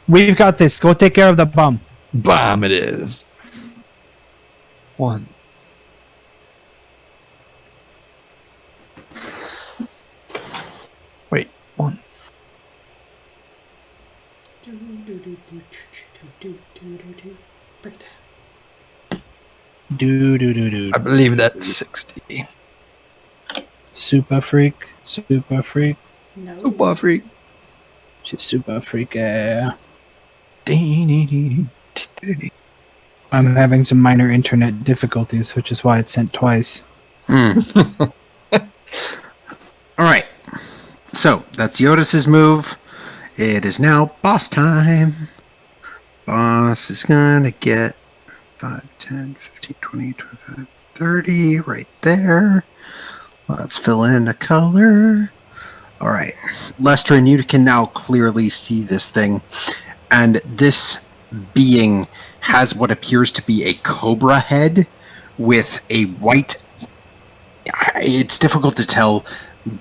We've got this. Go take care of the bum.
Bomb it is. 1. Wait, 1.
Do.
I believe that's 60.
Super freak. Super freak.
No.
Super freak.
She's super freak.
I'm
I'm having some minor internet difficulties, which is why it's sent twice.
All right. So, that's Jyotis' move. It is now boss time. Boss is going to get 5, 10, 15, 20, 25, 30 right there. Let's fill in a color. All right. Lester, and you can now clearly see this thing. And this being has what appears to be a cobra head with a white... It's difficult to tell,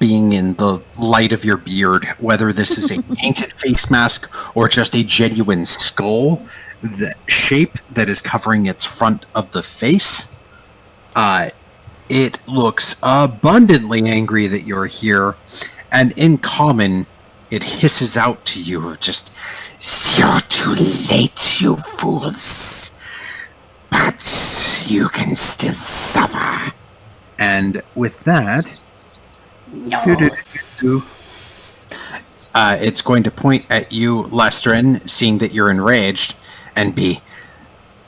being in the light of your beard, whether this is a painted face mask or just a genuine skull. The shape that is covering its front of the face. It looks abundantly angry that you're here, and in common, it hisses out to you, just, "You're too late, you fools, but you can still suffer." And with that, it's going to point at you, Lestrin, seeing that you're enraged, and be,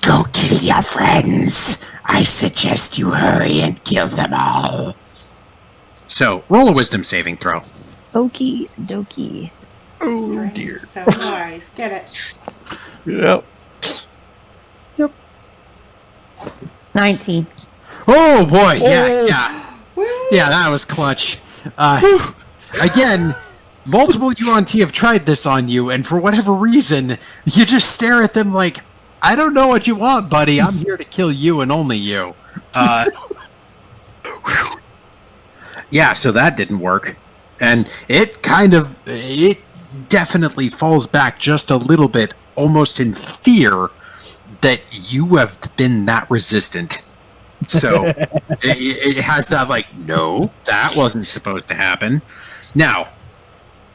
"Go kill your friends. I suggest you hurry and kill them all." So, roll a wisdom saving throw.
Okie dokie.
Oh, dear.
So nice. Get it.
Yep.
19.
Oh boy, yeah. Yeah, that was clutch. Again, multiple UNT have tried this on you, and for whatever reason, you just stare at them like, "I don't know what you want, buddy. I'm here to kill you and only you." Yeah, so that didn't work. And it definitely falls back just a little bit, almost in fear that you have been that resistant. So it has that, like, no, that wasn't supposed to happen. Now,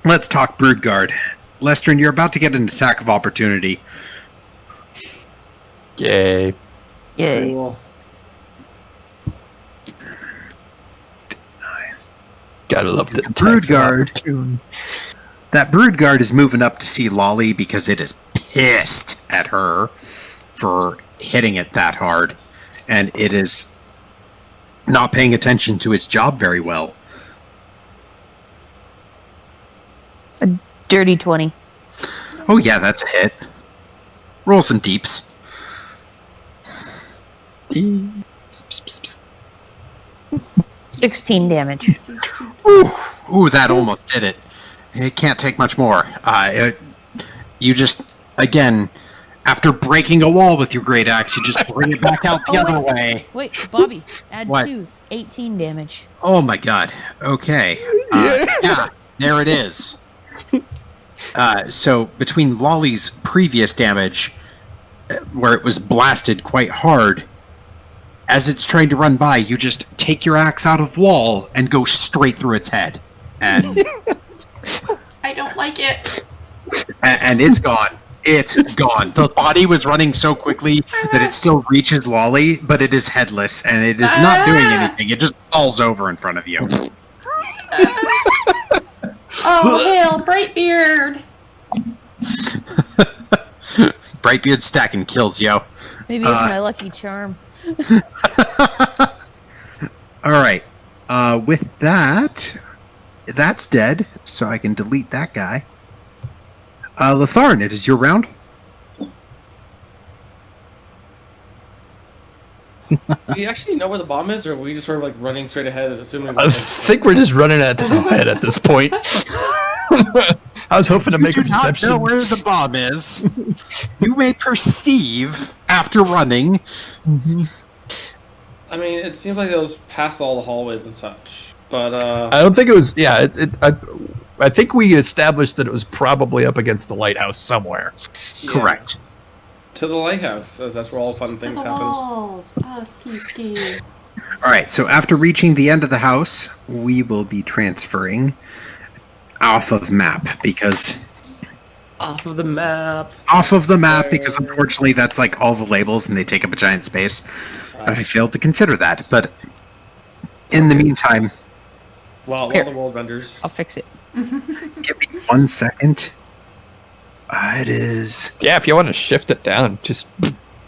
let's talk Broodguard. Lestrin, you're about to get an attack of opportunity.
Yay.
Yay.
Cool.
Gotta love the
Broodguard. That Broodguard is moving up to see Lolly because it is pissed at her for hitting it that hard. And it is not paying attention to its job very well.
A dirty 20.
Oh yeah, that's a hit. Roll some deeps.
16 damage.
Ooh, that almost did it. It can't take much more. You just, again, after breaking a wall with your great axe, you just bring it back out the other way.
Wait, Bobby, add
What?
2. 18 damage.
Oh my god. Okay. Yeah, there it is. So between Lolly's previous damage, where it was blasted quite hard, as it's trying to run by, you just take your axe out of the wall and go straight through its head. And
I don't like it.
and it's gone. It's gone. The body was running so quickly that it still reaches Lolly, but it is headless, and it is not doing anything. It just falls over in front of you.
Oh, hell, Brightbeard!
Brightbeard stacking kills, yo.
Maybe it's my lucky charm.
All right. With that, that's dead, so I can delete that guy. Latharn, it is your round.
Do we actually know where the bomb is, or are we just sort of like running straight ahead, assuming?
I think we're just running at the head at this point. I was hoping to make a
You do not
perception.
know where the bomb is. You may perceive after running.
I mean, it seems like it was past all the hallways and such, but
I don't think it was. Yeah, I think we established that it was probably up against the lighthouse somewhere.
yeah.
Correct.
To the lighthouse, as that's where all fun
To
things
the
happen.
walls! Ah, ski.
All right, so after reaching the end of the house, we will be transferring off of map because unfortunately that's like all the labels and they take up a giant space. And I failed to consider that, but in the meantime,
Well,
Here.
the world renders.
I'll fix it.
give me 1 second. It is
Yeah, if you want to shift it down, just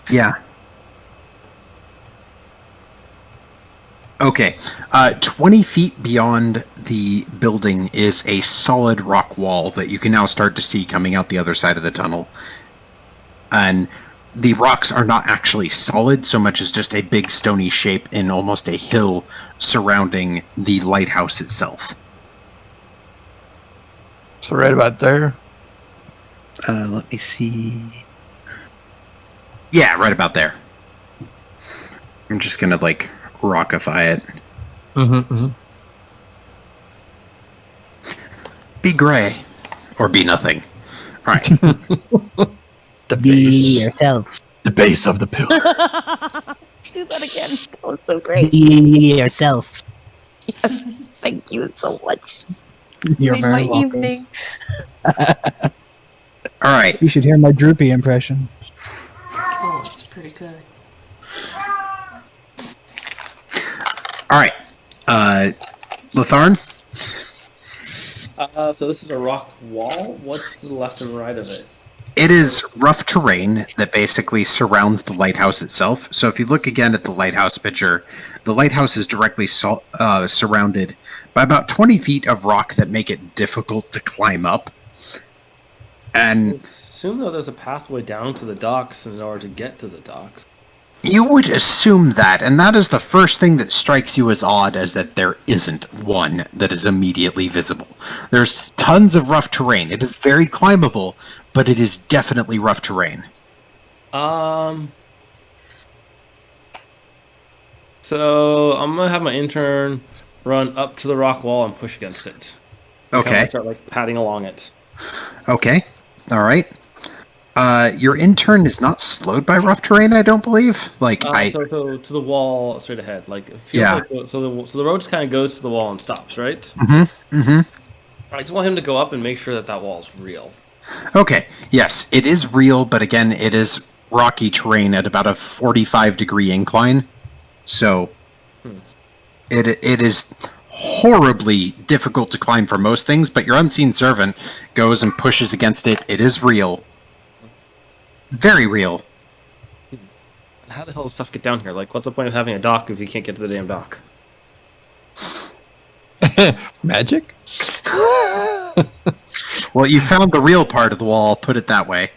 yeah. Okay, 20 feet beyond the building is a solid rock wall that you can now start to see coming out the other side of the tunnel. And the rocks are not actually solid so much as just a big stony shape in almost a hill surrounding the lighthouse itself.
so right about there.
Let me see. Yeah, right about there. I'm just gonna like rockify it.
Mm-hmm.
Be gray. Or be nothing. Alright.
The
Be
base,
yourself.
the base of the pillar.
Do that again. That was so great.
Be yourself.
Yes. Thank you so much.
You're
Made
very
my
welcome.
evening.
Alright.
You should hear my droopy impression.
Oh, it's pretty good.
Alright. Latharn?
So this is a rock wall. What's to the left and right of it?
It is rough terrain that basically surrounds the lighthouse itself. So if you look again at the lighthouse picture, the lighthouse is directly surrounded by about 20 feet of rock that make it difficult to climb up.
I
And
assume though there's a pathway down to the docks in order to get to the docks.
you would assume that, and that is the first thing that strikes you as odd, is that there isn't one that is immediately visible. There's tons of rough terrain. It is very climbable, but it is definitely rough terrain.
So I'm gonna have my intern run up to the rock wall and push against it. Kind
Okay.
of start like padding along it.
Okay. All right. Your intern is not slowed by rough terrain, I don't believe.
So to the wall straight ahead. Like it feels
Yeah.
like so the road just kind of goes to the wall and stops, right?
Mm-hmm.
I just want him to go up and make sure that wall is real.
Okay. Yes, it is real, but again, it is rocky terrain at about a 45-degree incline. So it is horribly difficult to climb for most things, but your unseen servant goes and pushes against it. It is real. Very real.
How the hell does stuff get down here? Like, what's the point of having a dock if you can't get to the damn dock?
Magic?
Well, you found the real part of the wall, I'll put it that way.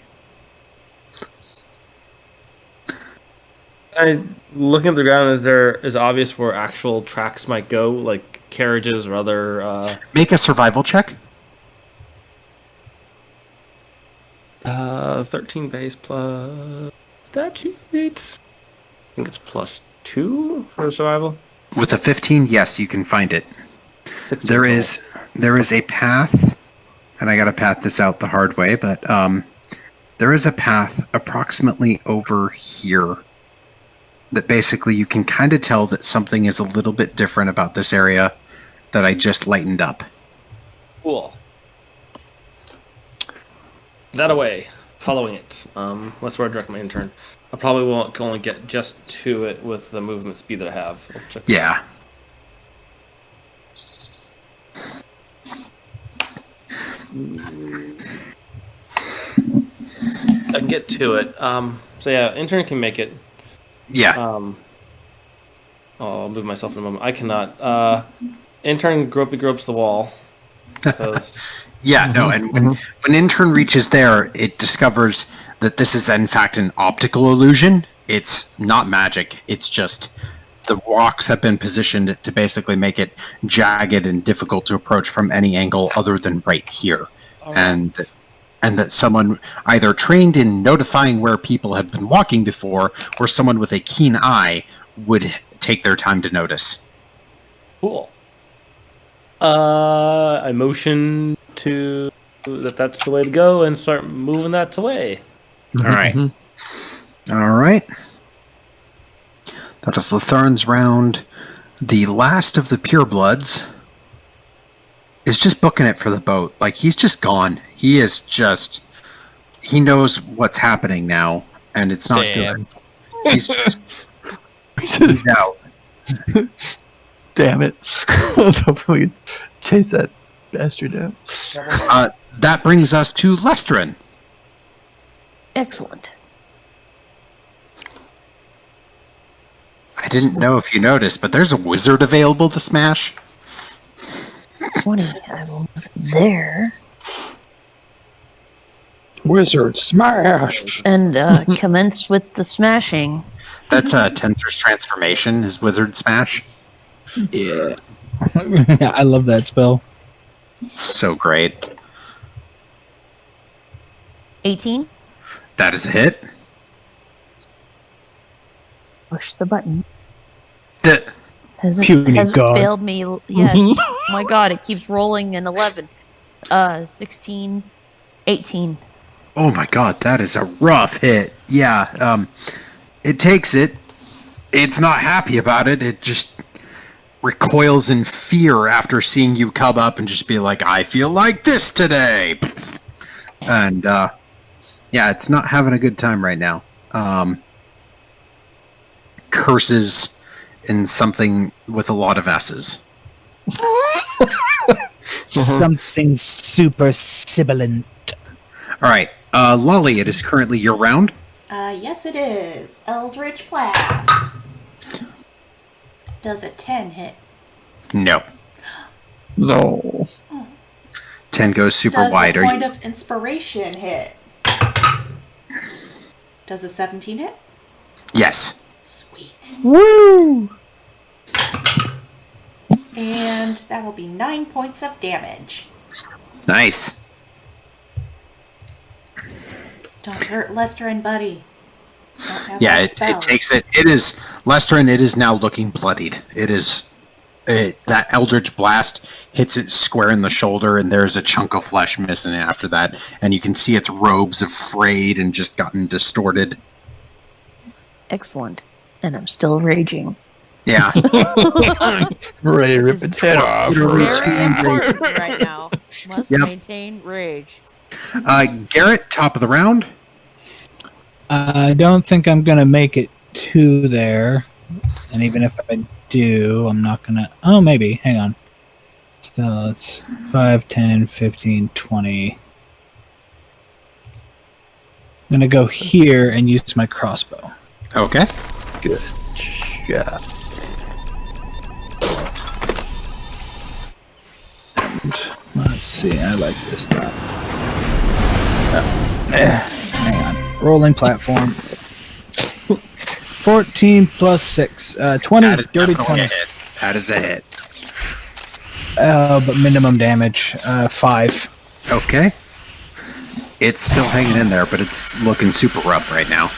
Looking at the ground, is obvious where actual tracks might go, like carriages or other.
Make a survival check.
13 base plus statutes. I think it's +2 for survival.
With a 15, yes, you can find it.
16
There
total.
is a path, and I gotta path this out the hard way, but there is a path approximately over here that basically you can kind of tell that something is a little bit different about this area that I just lightened up.
Cool. that away, following it. That's where I direct my intern. I probably won't only get just to it with the movement speed that I have. I'll check that.
Yeah.
I can get to it. So yeah, intern can make it.
Yeah.
I'll move myself in a moment. I cannot. Intern gropes the wall.
Yeah, no, and when intern reaches there, it discovers that this is in fact an optical illusion. It's not magic. It's just the rocks have been positioned to basically make it jagged and difficult to approach from any angle other than right here. And that someone either trained in notifying where people have been walking before, or someone with a keen eye would take their time to notice.
Cool. I motion to that's the way to go and start moving that away.
All right. All right. That is Latharn's round. The last of the purebloods is just booking it for the boat. Like, he's just gone. He knows what's happening now, and it's not good. He's out.
Damn it. I was hoping we'd chase that bastard down.
That brings us to Lestrin.
Excellent.
I didn't know if you noticed, but there's a wizard available to smash.
20. I will move it there.
Wizard smash.
And commence with the smashing.
That's Tensor's transformation, his wizard smash.
Yeah. I love that spell.
So great.
18.
That is a hit.
Push the button.
The
Hasn't
God.
failed me yet. Oh my god, it keeps rolling an 11. 16. 18.
Oh my god, that is a rough hit. Yeah, it takes it. It's not happy about it. It just recoils in fear after seeing you come up and just be like, I feel like this today. And, yeah, it's not having a good time right now. Curses in something with a lot of S's.
Something super sibilant.
All right, Lolly, it is currently your round.
Yes it is. Eldritch Blast. Does a 10 hit?
No.
No.
10 goes super
Does
wide.
a point of inspiration hit? Does a 17 hit?
Yes.
Sweet.
Woo!
And that will be 9 points of damage.
Nice.
Don't hurt Lester and Buddy. Don't have
Yeah,
any
it
spells.
takes it. It is Lester, and it is now looking bloodied. It is that Eldritch Blast hits it square in the shoulder, and there's a chunk of flesh missing after that, and you can see its robes have frayed and just gotten distorted.
Excellent. And I'm still raging.
Yeah.
Ready to rip its head off.
Very important right now. Must
Yep.
maintain rage.
Garret, top of the round.
I don't think I'm gonna make it to there. And even if I do, I'm not gonna... Oh, maybe. Hang on. So it's 5, 10, 15, 20. I'm gonna go here and use my crossbow.
Okay.
Good job.
And let's see, I like this stuff. Hang on. Rolling platform. 14 plus 6. 20.
That is
Dirty
definitely
20.
a hit. That is a hit.
But minimum damage. 5.
Okay. It's still hanging in there, but it's looking super rough right now.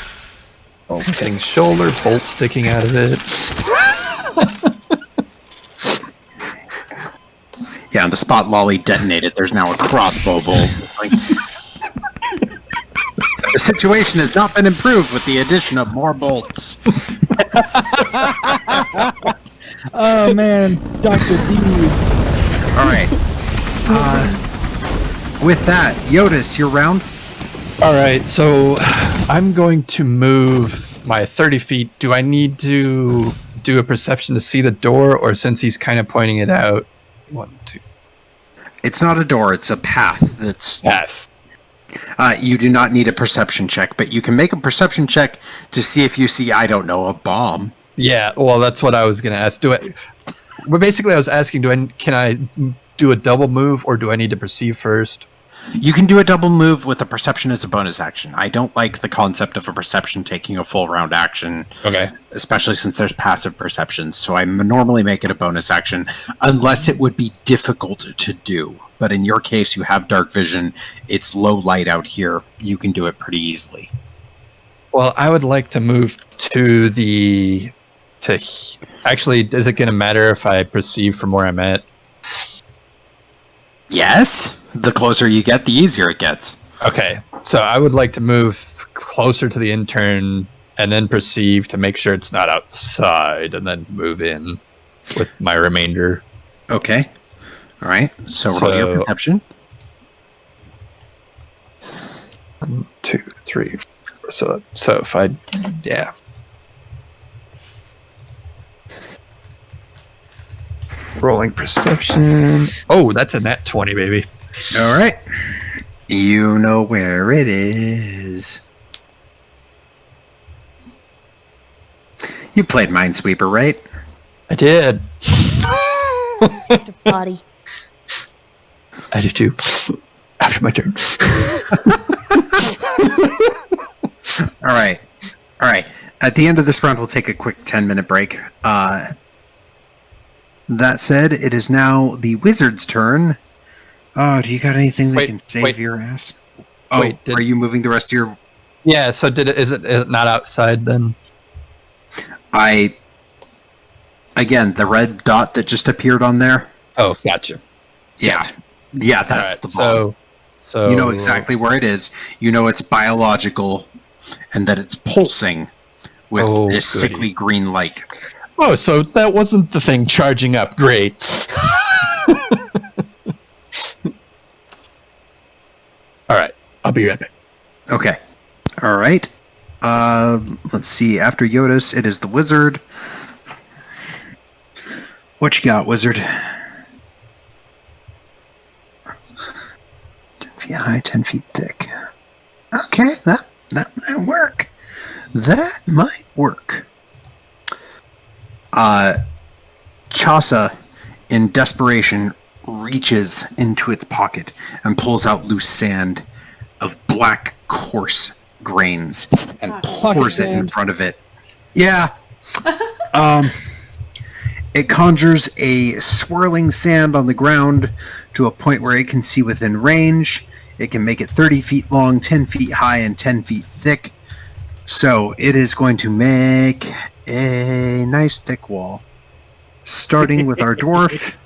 Hitting shoulder, bolt sticking out of it.
Yeah, on the spot Lolly detonated, there's now a crossbow bolt. Like, the situation has not been improved with the addition of more bolts.
Oh man, Dr. Deeds.
All right. With that, Jyotis, your round.
All right, so I'm going to move my 30 feet. Do I need to do a perception to see the door, or since he's kind of pointing it out? 1, 2.
It's not a door, it's a path. That's
Path.
you do not need a perception check, but you can make a perception check to see if you see, I don't know, a bomb.
Yeah, well, that's what I was going to ask. Well, basically, I was asking, can I do a double move, or do I need to perceive first?
You can do a double move with a perception as a bonus action. I don't like the concept of a perception taking a full round action.
Okay.
Especially since there's passive perceptions. So I normally make it a bonus action, unless it would be difficult to do. But in your case, you have dark vision. It's low light out here. You can do it pretty easily.
Well, I would like to move to the... Actually, is it going to matter if I perceive from where I'm at?
Yes. The closer you get, the easier it gets.
Okay, so I would like to move closer to the intern and then perceive to make sure it's not outside, and then move in with my remainder.
Okay. All right. So roll your perception.
1, 2, 3, 4. So if I, yeah. Rolling perception. Oh, that's a nat 20, baby.
All right. You know where it is. You played Minesweeper, right?
I did.
Mr. Potty.
I do too. After my turn.
All right. All right. At the end of this round, we'll take a quick 10-minute break. That said, it is now the wizard's turn. Oh, do you got anything that can save your ass? Oh, are you moving the rest of your...
Yeah, so is it not outside then?
Again, the red dot that just appeared on there.
Oh, gotcha.
Yeah. Yeah, that's the bomb.
So
you know exactly where it is. You know it's biological and that it's pulsing with this sickly green light.
Oh, so that wasn't the thing charging up. Great. All right, I'll be right back.
Okay. All right. Let's see. After Jyotis, it is the wizard. What you got, wizard? 10 feet high, 10 feet thick. Okay, that might work. That might work. Chaucer, in desperation, reaches into its pocket and pulls out loose sand of black, coarse grains and pours it in front of it. Yeah. It conjures a swirling sand on the ground to a point where it can see within range. It can make it 30 feet long, 10 feet high, and 10 feet thick. So it is going to make a nice thick wall. Starting with our dwarf.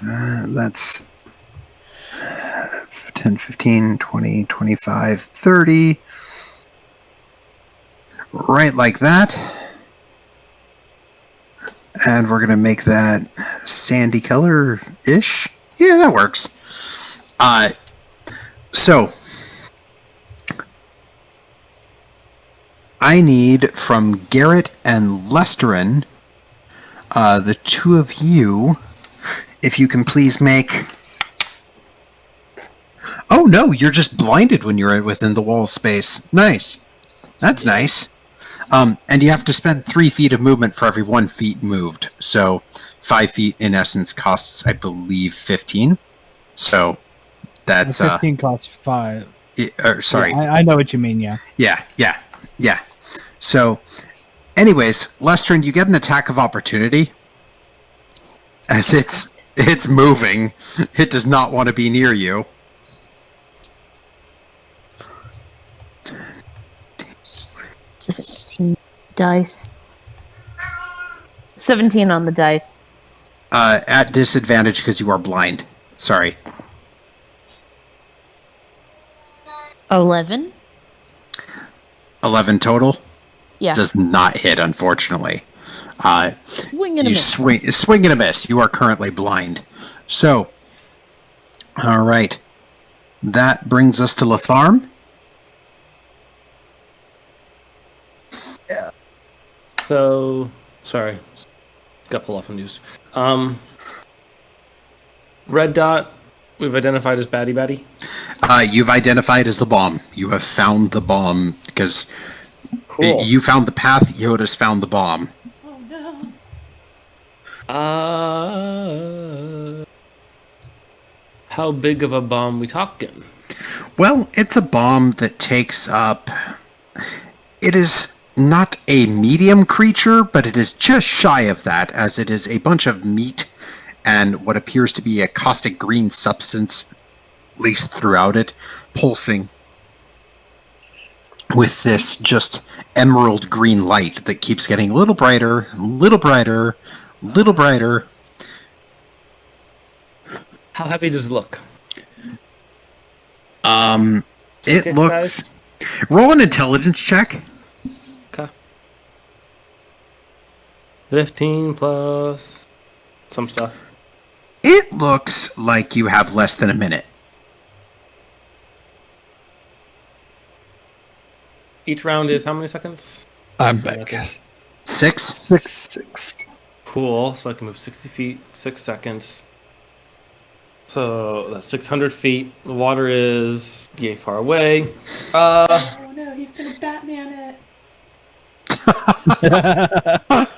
That's 10, 15, 20, 25, 30. Right like that. And we're going to make that sandy color-ish. Yeah, that works. So, I need from Garret and Lesterin, the two of you, if you can please make... Oh, no, you're just blinded when you're within the wall space. Nice. That's nice. And you have to spend 3 feet of movement for every 1 feet moved. So 5 feet, in essence, costs, I believe, 15. So that's...
15 costs 5.
Sorry.
Yeah, I know what you mean, yeah.
Yeah. So, anyways, Lestrin, you get an attack of opportunity. As it's moving. It does not want to be near you.
Dice. 17 on the dice.
At disadvantage because you are blind. Sorry.
11.
11 total?
Yeah.
Does not hit, unfortunately.
Swing and a miss.
Swing and a miss. You are currently blind. So, all right. That brings us to Latham.
So, sorry, got pulled off on news. Red dot, we've identified as baddie.
You've identified as the bomb. You have found the bomb because
Cool.
you found the path. Jyotis found the bomb.
Oh no.
How big of a bomb we talking?
Well, it's a bomb that takes up. It is not a medium creature, but it is just shy of that, as it is a bunch of meat and what appears to be a caustic green substance laced throughout it, pulsing with this just emerald green light that keeps getting a little brighter, little brighter, little brighter.
How heavy does it look?
It
Stick
looks.
size?
Roll an intelligence check.
Okay. 15 plus some stuff.
It looks like you have less than a minute.
Each round is how many seconds?
I'm back.
6?
Six.
Cool. So I can move 60 feet, 6 seconds. So that's 600 feet. The water is yay far away.
Oh no, he's gonna Batman it.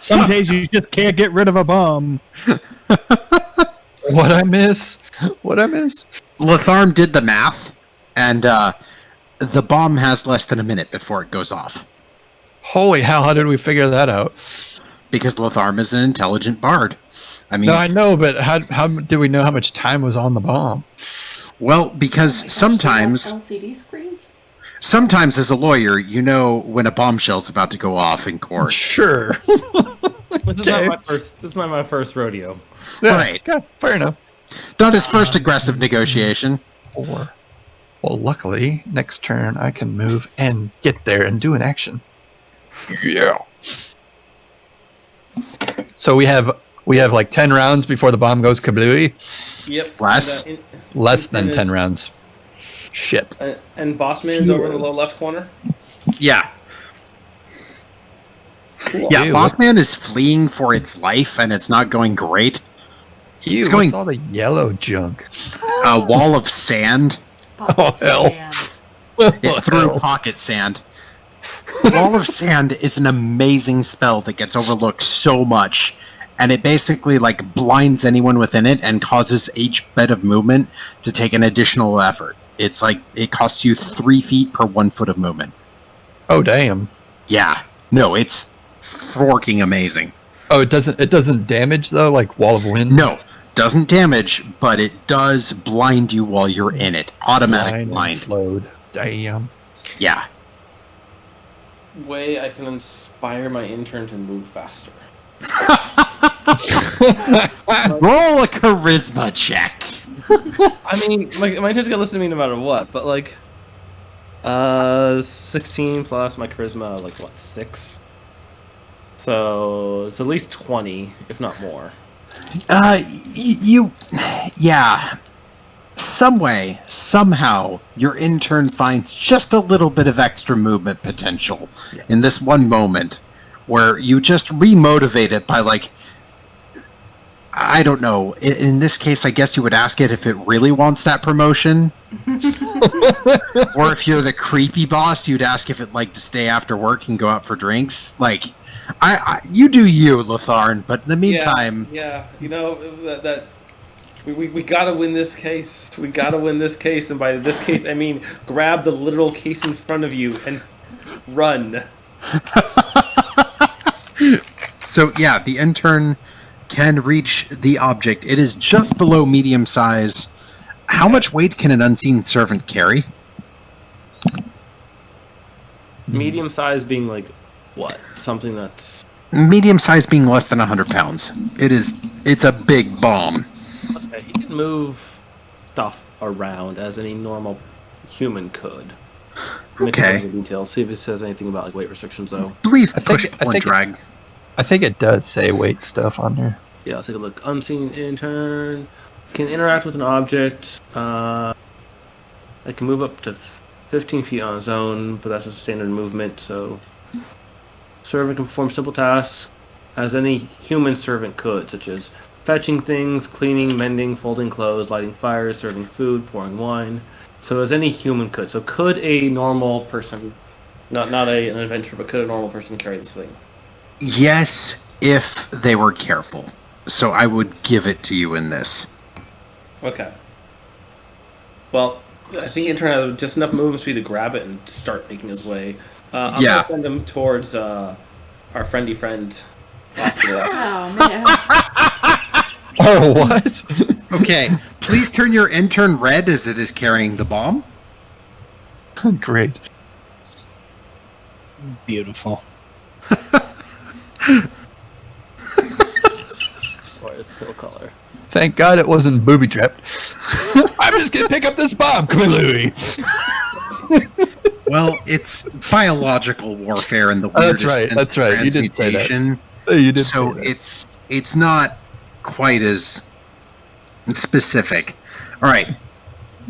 Some days you just can't get rid of a bomb.
What I miss?
Latham did the math, and the bomb has less than a minute before it goes off.
Holy hell! How did we figure that out?
Because Latham is an intelligent bard. I mean,
No, I know, but how do we know how much time was on the bomb?
well, because sometimes
LCD screens.
Sometimes, as a lawyer, you know when a bombshell's about to go off in court.
Sure.
This is not my first rodeo.
Yeah,
Right.
okay, fair enough.
Not his first aggressive negotiation.
Or, well, luckily, next turn I can move and get there and do an action. Yeah. So we have like 10 rounds before the bomb goes kablooey.
Yep.
Less?
Less than 10 rounds. Shit.
And Bossman's over in the low left corner.
Yeah.
Cool.
Yeah,
Ew.
Bossman is fleeing for its life, and it's not going great.
Ew,
It's going-
what's all the yellow junk?
A wall of sand.
Oh, hell.
It threw pocket sand. Wall of Sand is an amazing spell that gets overlooked so much, and it basically like blinds anyone within it and causes each bit of movement to take an additional effort. It's like it costs you 3 feet per 1 foot of movement.
Oh, damn.
Yeah, no, it's forking amazing.
Oh, it doesn't damage though, like Wall of Wind.
No, doesn't damage, but it does blind you while you're in it. Automatic
And
blind.
slowed. Damn.
Yeah.
Way I can inspire my intern to move faster.
Roll a charisma check.
I mean, my intern's gonna listen to me no matter what, but like, 16 plus my charisma, like what, 6? So it's at least 20, if not more.
Yeah. Some way, somehow, your intern finds just a little bit of extra movement potential in this one moment where you just remotivate it by, like, I don't know. In this case, I guess you would ask it if it really wants that promotion. Or if you're the creepy boss, you'd ask if it'd like to stay after work and go out for drinks. Like, you do you, Latham, but in the meantime...
Yeah, you know, that we gotta win this case. We gotta win this case, and by this case, I mean grab the literal case in front of you and run.
So, yeah, the intern can reach the object. It is just below medium size. How much weight can an unseen servant carry?
Medium size being like what? Something that's
Medium size being less than 100 pounds. It's a big bomb.
okay. He can move stuff around as any normal human could.
Okay.
Details. See if it says anything about like weight restrictions though.
Believe
I think-
push,
I
pull, and
think-
drag.
I think it does say weight stuff on there.
Yeah, let's take a look. Unseen intern can interact with an object. It can move up to 15 feet on its own, but that's a standard movement, so... Servant can perform simple tasks as any human servant could, such as fetching things, cleaning, mending, folding clothes, lighting fires, serving food, pouring wine. So as any human could. So could a normal person, not an adventurer, but could a normal person carry this thing?
Yes, if they were careful. So I would give it to you in this.
Okay. Well, I think Intern has just enough movement speed to grab it and start making his way. I'm
Yeah.
going to send him towards our friendly friend.
Oh, man.
Oh, what?
Okay, please turn your intern red as it is carrying the bomb.
Great.
Beautiful.
Or his full color.
Thank God it wasn't booby trapped. I'm just gonna pick up this bomb. Come on, Louis.
Well, it's biological warfare in the
That's
weirdest
right,
sense
that's
of
right, you did say that.
transmutation.
You did
So
say that.
it's not quite as specific. All right,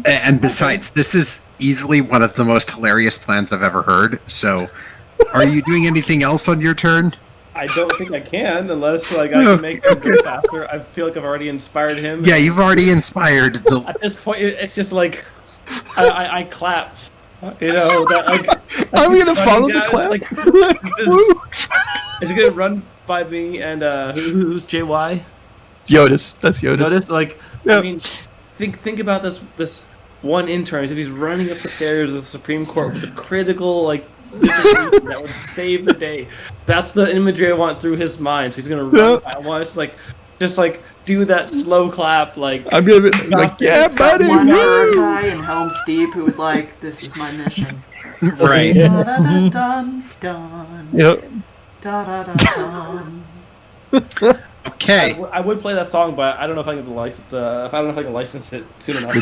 and besides, this is easily one of the most hilarious plans I've ever heard. So, are you doing anything else on your turn?
I don't think I can, unless like I can make him go faster. I feel like I've already inspired him.
Yeah, you've already inspired the.
At this point, it's just like I clap. You know that like
I'm gonna follow the
down,
clap.
Like, is it gonna run by me and who's JY?
Jyotis. That's Jyotis.
Notice like
Yeah.
I mean, think about this one intern. If he's running up the stairs of the Supreme Court with a critical like dissertation that would save the day. That's the imagery I want through his mind. So he's gonna run. I want us to just do that slow clap
I'm gonna be like, yeah,
It's that
buddy.
one
Woo!
guy in Helm's Deep who was like, "This is my mission."
Right.
Da da da dun dun.
Yep.
Da da da dun.
Okay.
I would play that song, but I don't know if I can license I don't know if I can license it soon enough.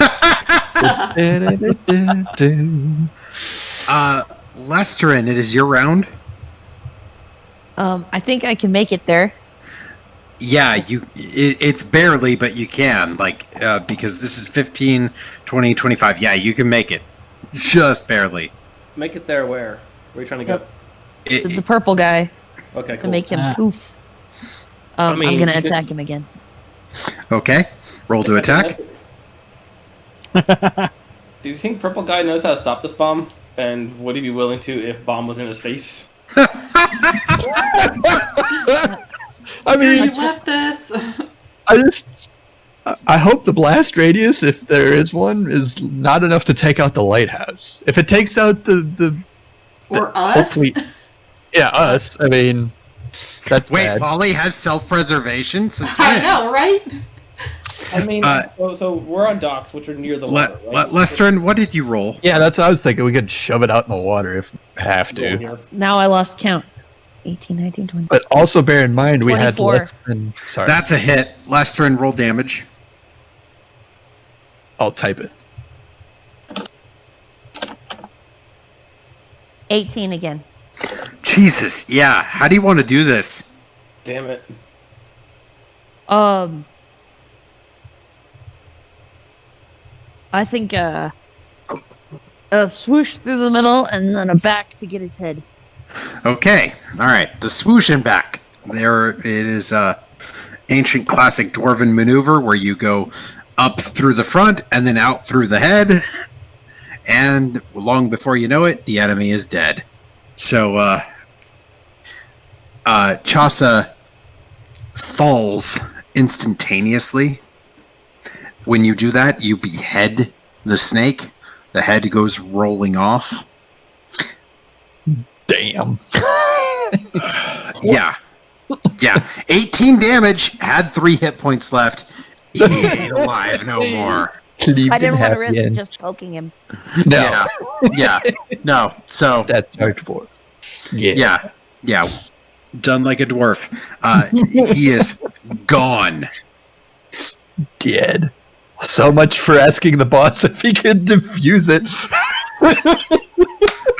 Lesterin, it is your round.
I think I can make it there.
Yeah, it's barely, but you can, because this is 15, 20, 25. Yeah, you can make it. Just barely.
Make it there. Where are you trying to go?
It's the purple guy
Okay,
to
cool.
make him poof.
I mean,
I'm gonna
you could-
attack him again.
Okay. Roll to attack.
Do you think Purple Guy knows how to stop this bomb? And would he be willing to if bomb was in his face?
I mean,
You left this.
I hope the blast radius, if there is one, is not enough to take out the lighthouse. If it takes out the
Or us.
hopefully, yeah, us. I mean, that's
Wait,
bad.
Polly has self-preservation? Since
I
when?
know, right?
I mean, so we're on docks, which are near the water, right?
Lesterin, what did you roll?
Yeah, that's what I was thinking. We could shove it out in the water if we have
Go
to.
here.
Now I lost counts. 18, 19, 20.
But also bear in mind we had
24.
less than. Sorry,
That's a hit. Lesterin, roll damage.
I'll type it.
18 again.
Jesus, yeah. How do you want to do this?
Damn it.
I think a swoosh through the middle and then a back to get his head.
Okay, all right. The swoosh and back. There it is. Ancient classic dwarven maneuver where you go up through the front and then out through the head, and long before you know it, the enemy is dead. So, Chaucer falls instantaneously. When you do that, you behead the snake. The head goes rolling off.
Damn.
Yeah. 18 damage, had 3 hit points left. He ain't alive no more.
I didn't want to risk just poking him.
No,
Yeah. No. So,
that's hardcore. Yeah.
yeah. Done like a dwarf. He is gone.
Dead. So much for asking the boss if he could defuse it.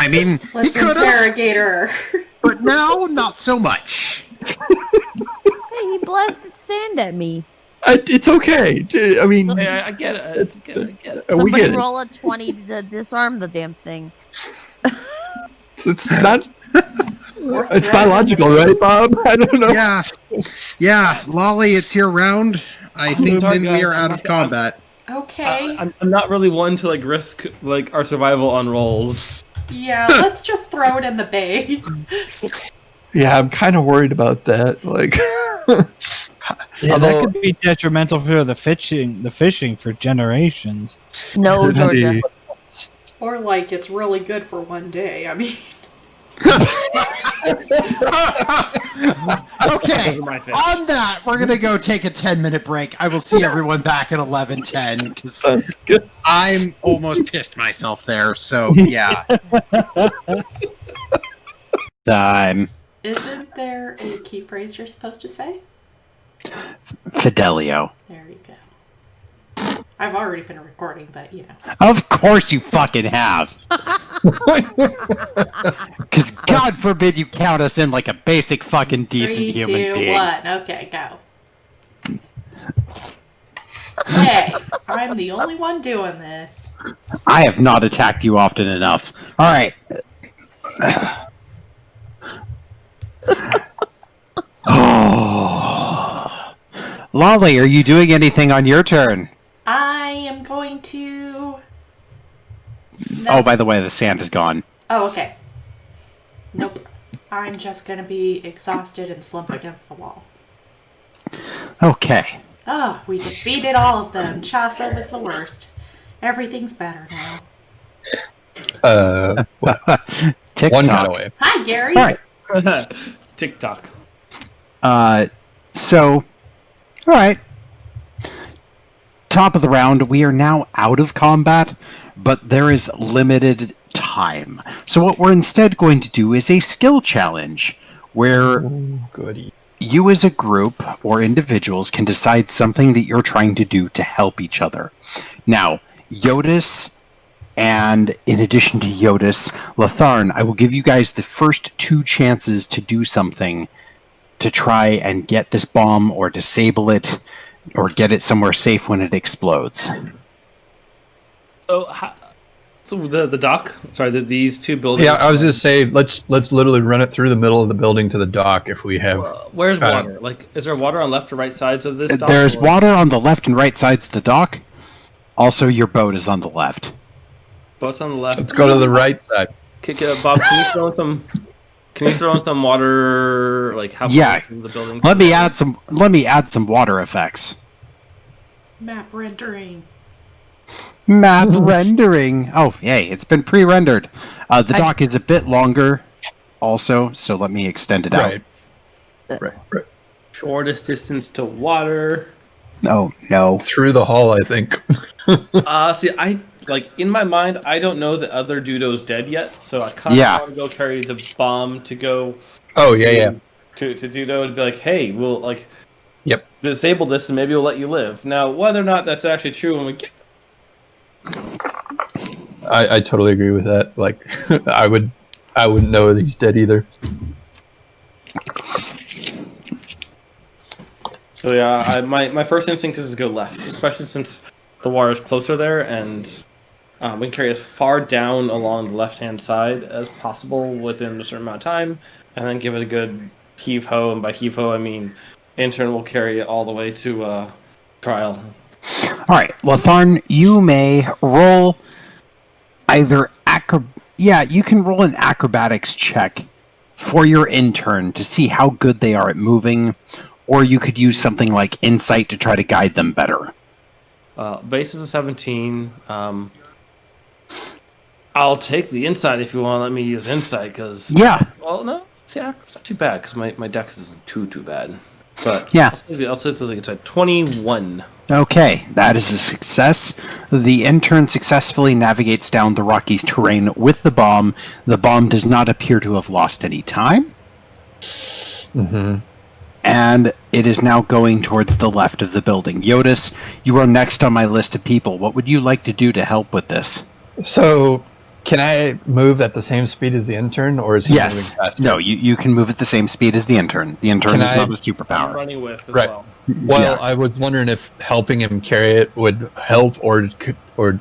I mean,
Let's
he could have,
interrogate her.
but now not so much.
Hey, he blasted sand at me.
It's okay. I mean,
So-
I get it. I get it.
we
Somebody
get it.
roll a 20 to disarm the damn thing.
It's not.
Or
It's
throw it in the
biological,
bay.
right, Bob? I don't know.
Yeah, Lolly, it's your round. I think
sorry,
then we
guys.
are out of combat.
Okay.
I'm not really one to like risk like our survival on rolls.
Yeah, let's just throw it in the bay.
Yeah, I'm kind of worried about that. Like,
Yeah,
Although-
that could be detrimental for the fishing for generations.
No, Georgia.
Or like it's really good for one day. I mean,
Okay,
Those are my things.
on that, we're going to go take a 10-minute break. I will see everyone back at 11:10 because
sounds good.
I'm almost pissed myself there. So, yeah. Time.
isn't there a key phrase you're supposed to say?
Fidelio.
There you go. I've already been recording, but you know.
Of course you fucking have. Because God forbid you count us in like a basic fucking decent
3,
human
2,
being.
1. Okay, go. Hey, I'm the only one doing this.
I have not attacked you often enough. All right. Oh. Lolly, are you doing anything on your turn?
I am going to. No.
Oh, by the way, the sand is gone.
Oh, okay. Nope. I'm just gonna be exhausted and slump against the wall.
Okay.
Oh, we defeated all of them. Chaucer was the worst. Everything's better now.
Well,
TikTok.
one got away.
Hi, Gary.
All right.
TikTok.
So, all right. Top of the round, we are now out of combat, but there is limited time. So what we're instead going to do is a skill challenge, where
Oh, goody.
you as a group or individuals can decide something that you're trying to do to help each other. Now, Jyotis, and in addition to Jyotis, Latham, I will give you guys the first 2 chances to do something to try and get this bomb or disable it or get it somewhere safe when it explodes.
So the dock. Sorry, these two buildings.
Yeah, I was just say let's literally run it through the middle of the building to the dock if we have.
Where's
Uh,
water? Like, is there water on left or right sides of this dock?
There's
or-
water on the left and right sides of the dock. Also, your boat is on the left.
Boats on the left.
Let's go to the right side.
Bob, can you throw in some? Can you throw in some water? Like how?
Yeah.
Far from the building?
Let me add some water effects.
Map rendering.
Map rendering. Oh, yay, it's been pre-rendered. The dock is a bit longer also, so let me extend it out.
Right.
Shortest distance to water.
Oh, no.
Through the hall, I think.
See, I like in my mind, I don't know that other Dudo's dead yet, so I kind of
Yeah.
want to go carry the bomb to go
Oh, yeah.
to Dudo and be like, hey, we'll like
Yep.
disable this and maybe we'll let you live. Now, whether or not that's actually true when we get
I totally agree with that. Like, I wouldn't know that he's dead either.
So yeah, my first instinct is to go left, especially since the water is closer there, and we can carry as far down along the left-hand side as possible within a certain amount of time, and then give it a good heave-ho, and by heave-ho I mean in turn we'll carry it all the way to trial.
All right, Latham, you may roll either you can roll an acrobatics check for your intern to see how good they are at moving, or you could use something like insight to try to guide them better.
Base is a 17. I'll take the insight if you want to let me use insight, because
Yeah,
well, no, see, it's not too bad because my dex isn't too bad. But
Yeah.
I'll say it's like it's a 21.
okay, that is a success. The intern successfully navigates down the rocky terrain with the bomb. The bomb does not appear to have lost any time.
Mm-hmm.
And it is now going towards the left of the building. Jyotis, you are next on my list of people. What would you like to do to help with this?
So, can I move at the same speed as the intern, or is he
Yes.
moving faster?
No, you can move at the same speed as the intern. The intern
Can
is
I-
not a
I'm
superpower.
running with as
Right.
well.
Well,
Yeah.
I was wondering if helping him carry it would help, or
The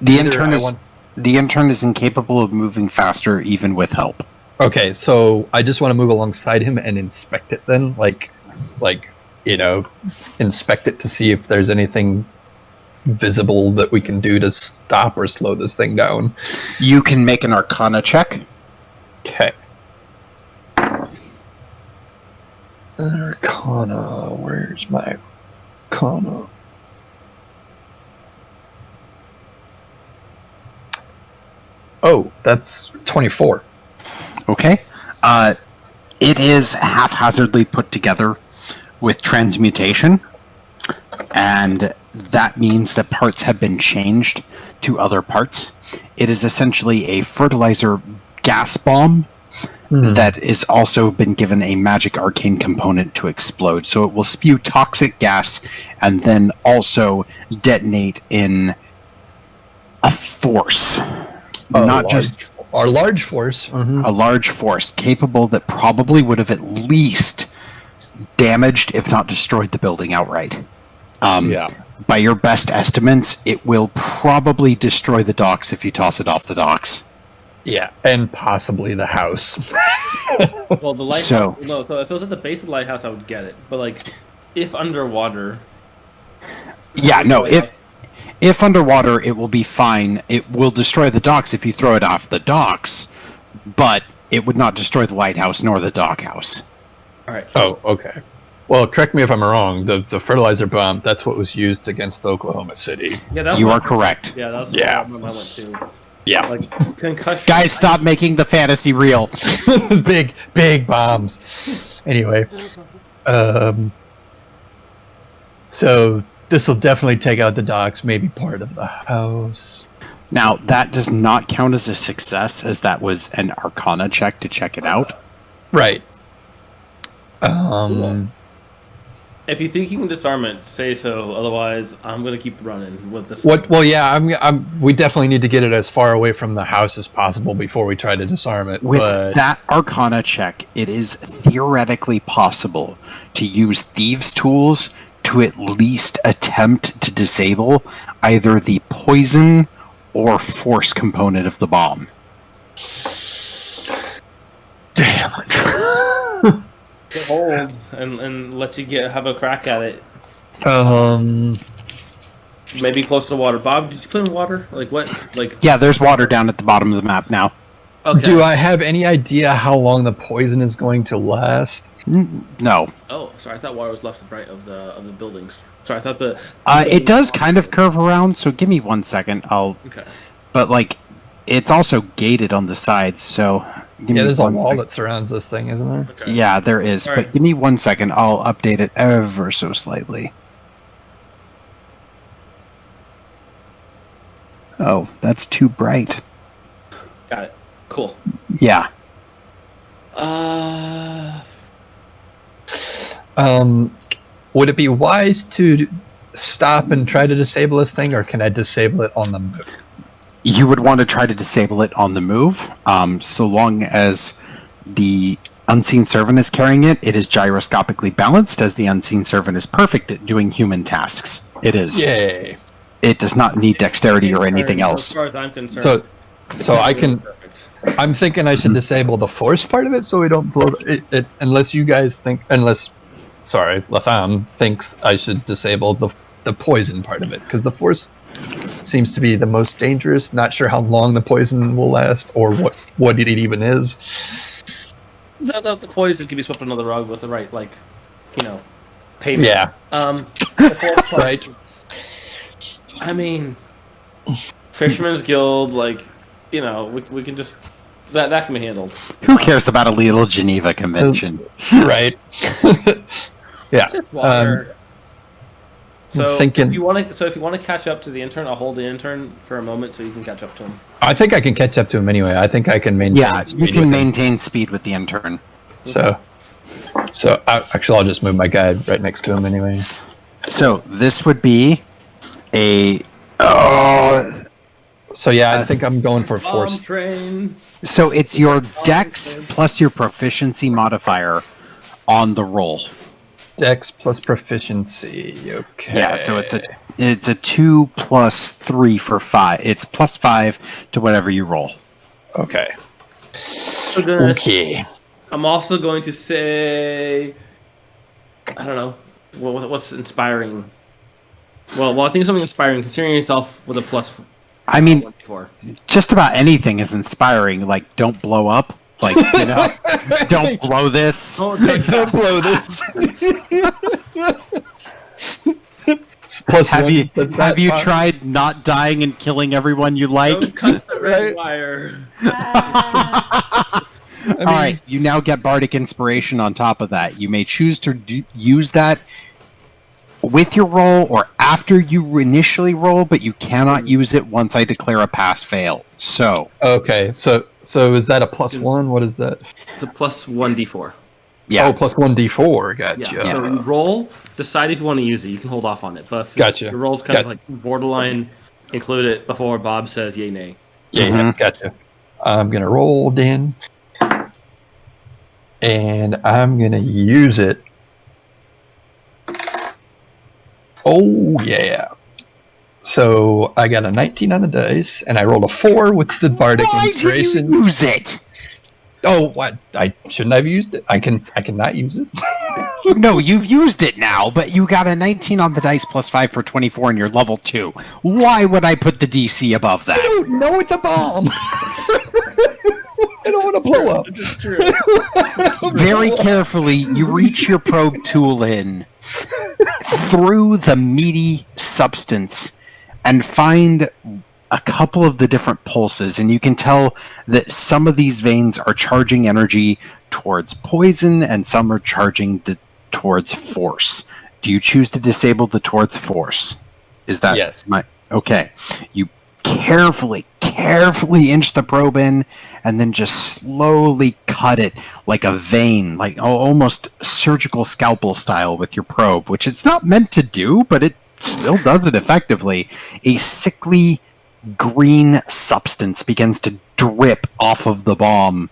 either
intern
I
is
want-
the intern is incapable of moving faster even with help.
Okay, so I just want to move alongside him and inspect it then, like inspect it to see if there's anything visible that we can do to stop or slow this thing down.
You can make an Arcana check.
Okay. Arcana, where's my Arcana? Oh, that's 24.
Okay. It is haphazardly put together with transmutation, and that means that parts have been changed to other parts. It is essentially a fertilizer gas bomb that is also been given a magic arcane component to explode. So it will spew toxic gas and then also detonate in a force. Not just
our large force.
a large force capable that probably would have at least damaged, if not destroyed, the building outright.
Yeah.
By your best estimates, it will probably destroy the docks if you toss it off the docks.
Yeah, and possibly the house.
Well, the lighthouse.
So-
No, so if it was at the base of the lighthouse, I would get it. But like, if underwater,
Yeah, no, if underwater, it will be fine. It will destroy the docks if you throw it off the docks, but it would not destroy the lighthouse nor the dockhouse.
all right.
Oh, okay. Well, correct me if I'm wrong. The fertilizer bomb, that's what was used against Oklahoma City.
Yeah, that's
You
what-
are correct.
Yeah, that's
Yeah.
what I went to.
Yeah.
Like concussion.
Guys, stop making the fantasy real.
big bombs. Anyway, so this will definitely take out the docks, maybe part of the house.
Now, that does not count as a success, as that was an Arcana check to check it out.
Right.
If you think you can disarm it, say so. Otherwise, I'm gonna keep running with this.
What? Well, yeah. We definitely need to get it as far away from the house as possible before we try to disarm it.
With
but
that Arcana check, it is theoretically possible to use thieves' tools to at least attempt to disable either the poison or force component of the bomb.
damn it.
Get hold and let you have a crack at it. Maybe close to water. Bob, did you put in water? Like what? Like
Yeah, there's water down at the bottom of the map now.
okay.
Do I have any idea how long the poison is going to last?
No.
Oh, sorry. I thought water was left and right of the buildings. Sorry, I thought the.
It does kind of curve around, so give me 1 second.
Okay.
But, like, it's also gated on the sides, so... Give me
Yeah, there's a
1
wall
sec.
that surrounds this thing, isn't there?
Okay.
Yeah, there is.
All
But
right.
give me 1 second. I'll update it ever so slightly. Oh, that's too bright.
Got it. Cool.
Yeah.
Would it be wise to stop and try to disable this thing, or can I disable it on the move?
You would want to try to disable it on the move. So long as the Unseen Servant is carrying it, it is gyroscopically balanced, as the Unseen Servant is perfect at doing human tasks. It is.
Yay!
It does not need dexterity or anything
As
else.
far as I'm concerned.
So I can.
Perfect.
I'm thinking I should disable the force part of it, so we don't blow it. Unless you guys think, sorry, Latham thinks I should disable the poison part of it, because the force seems to be the most dangerous. Not sure how long the poison will last, or what it even is.
The poison can be swept under the rug with the right, payment.
Yeah.
The fourth part,
Right.
I mean, Fisherman's Guild, we can just that can be handled.
Who cares about a little Geneva Convention?
Right. Yeah.
Water. So
thinking-
if you want to catch up to the intern, I'll hold the intern for a moment so you can catch up to him.
I think I can catch up to him anyway. I think I can maintain.
Yeah,
speed
you
with
can
him.
maintain speed with the intern.
So I'll just move my guy right next to him anyway.
So this would be a...
So yeah, I think I'm going for force.
Bomb train.
So it's your dex plus your proficiency modifier on the roll.
Dex plus proficiency. Okay.
Yeah, so it's a 2 plus 3 for 5. It's plus 5 to whatever you roll.
Okay.
Okay. I'm also going to say, I don't know, what's inspiring. Well, I think something inspiring. Considering yourself with a plus.
I mean,
4.
just about anything is inspiring. Like, don't blow up. Like, you know, don't blow this.
Don't blow this. Plus
Have
one,
you
that's
have you
fine.
tried not dying and killing everyone you like?
Don't cut the red
Right.
wire.
All right, you now get bardic inspiration on top of that. You may choose to use that with your roll or after you initially roll, but you cannot use it once I declare a pass-fail. So,
Okay, so is that a plus one? What is that?
It's a plus 1d4.
yeah.
Oh, plus 1d4. Gotcha.
Yeah. So you roll, decide if you want to use it. You can hold off on it. But if
Gotcha.
your roll's kind of
Gotcha.
like borderline, include it before Bob says yay, nay.
Yeah, gotcha. I'm gonna roll then, and I'm gonna use it. Oh yeah! So I got a 19 on the dice, and I rolled a 4 with the bardic
Why
inspiration.
did you use it?
Oh, what? I shouldn't have used it. I cannot use it.
No, you've used it now, but you got a 19 on the dice plus 5 for 24 and you're level 2. Why would I put the DC above
I
that?
don't know it's a bomb. I don't want to blow up.
This is true.
Very carefully, you reach your probe tool in through the meaty substance and find a couple of the different pulses, and you can tell that some of these veins are charging energy towards poison and some are charging towards force. Do you choose to disable the towards force? Is that
Yes.
okay? You carefully inch the probe in and then just slowly cut it like a vein, like almost surgical scalpel style with your probe, which it's not meant to do, but it still does it effectively. A sickly green substance begins to drip off of the bomb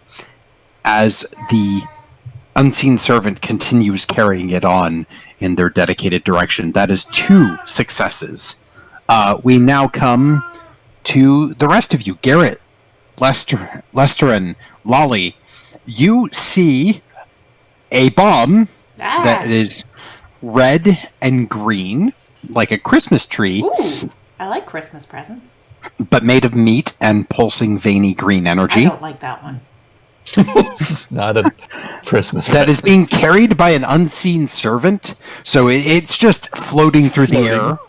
as the unseen servant continues carrying it on in their dedicated direction. That is 2 successes. We now come to the rest of you. Garret, Lester, and Lolly. You see a bomb that is red and green, like a Christmas tree,
Ooh, I like Christmas presents.
but made of meat and pulsing veiny green
I
energy.
don't like that one.
It's not a Christmas.
That is being carried by an unseen servant, so it's just floating through the air.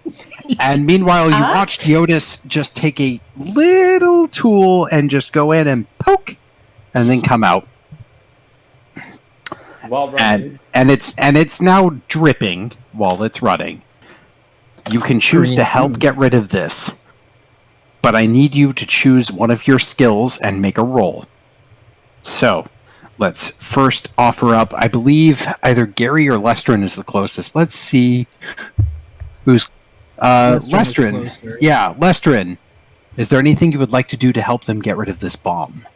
And meanwhile, you watch Jyotis just take a little tool and just go in and poke, and then come out.
Well run.
And it's now dripping while it's running. You can choose to help get rid of this, but I need you to choose one of your skills and make a roll. So, let's first offer up, I believe either Gary or Lestrin is the closest. Let's see who's... Lestrin.
closer.
Yeah, Lestrin. Is there anything you would like to do to help them get rid of this bomb?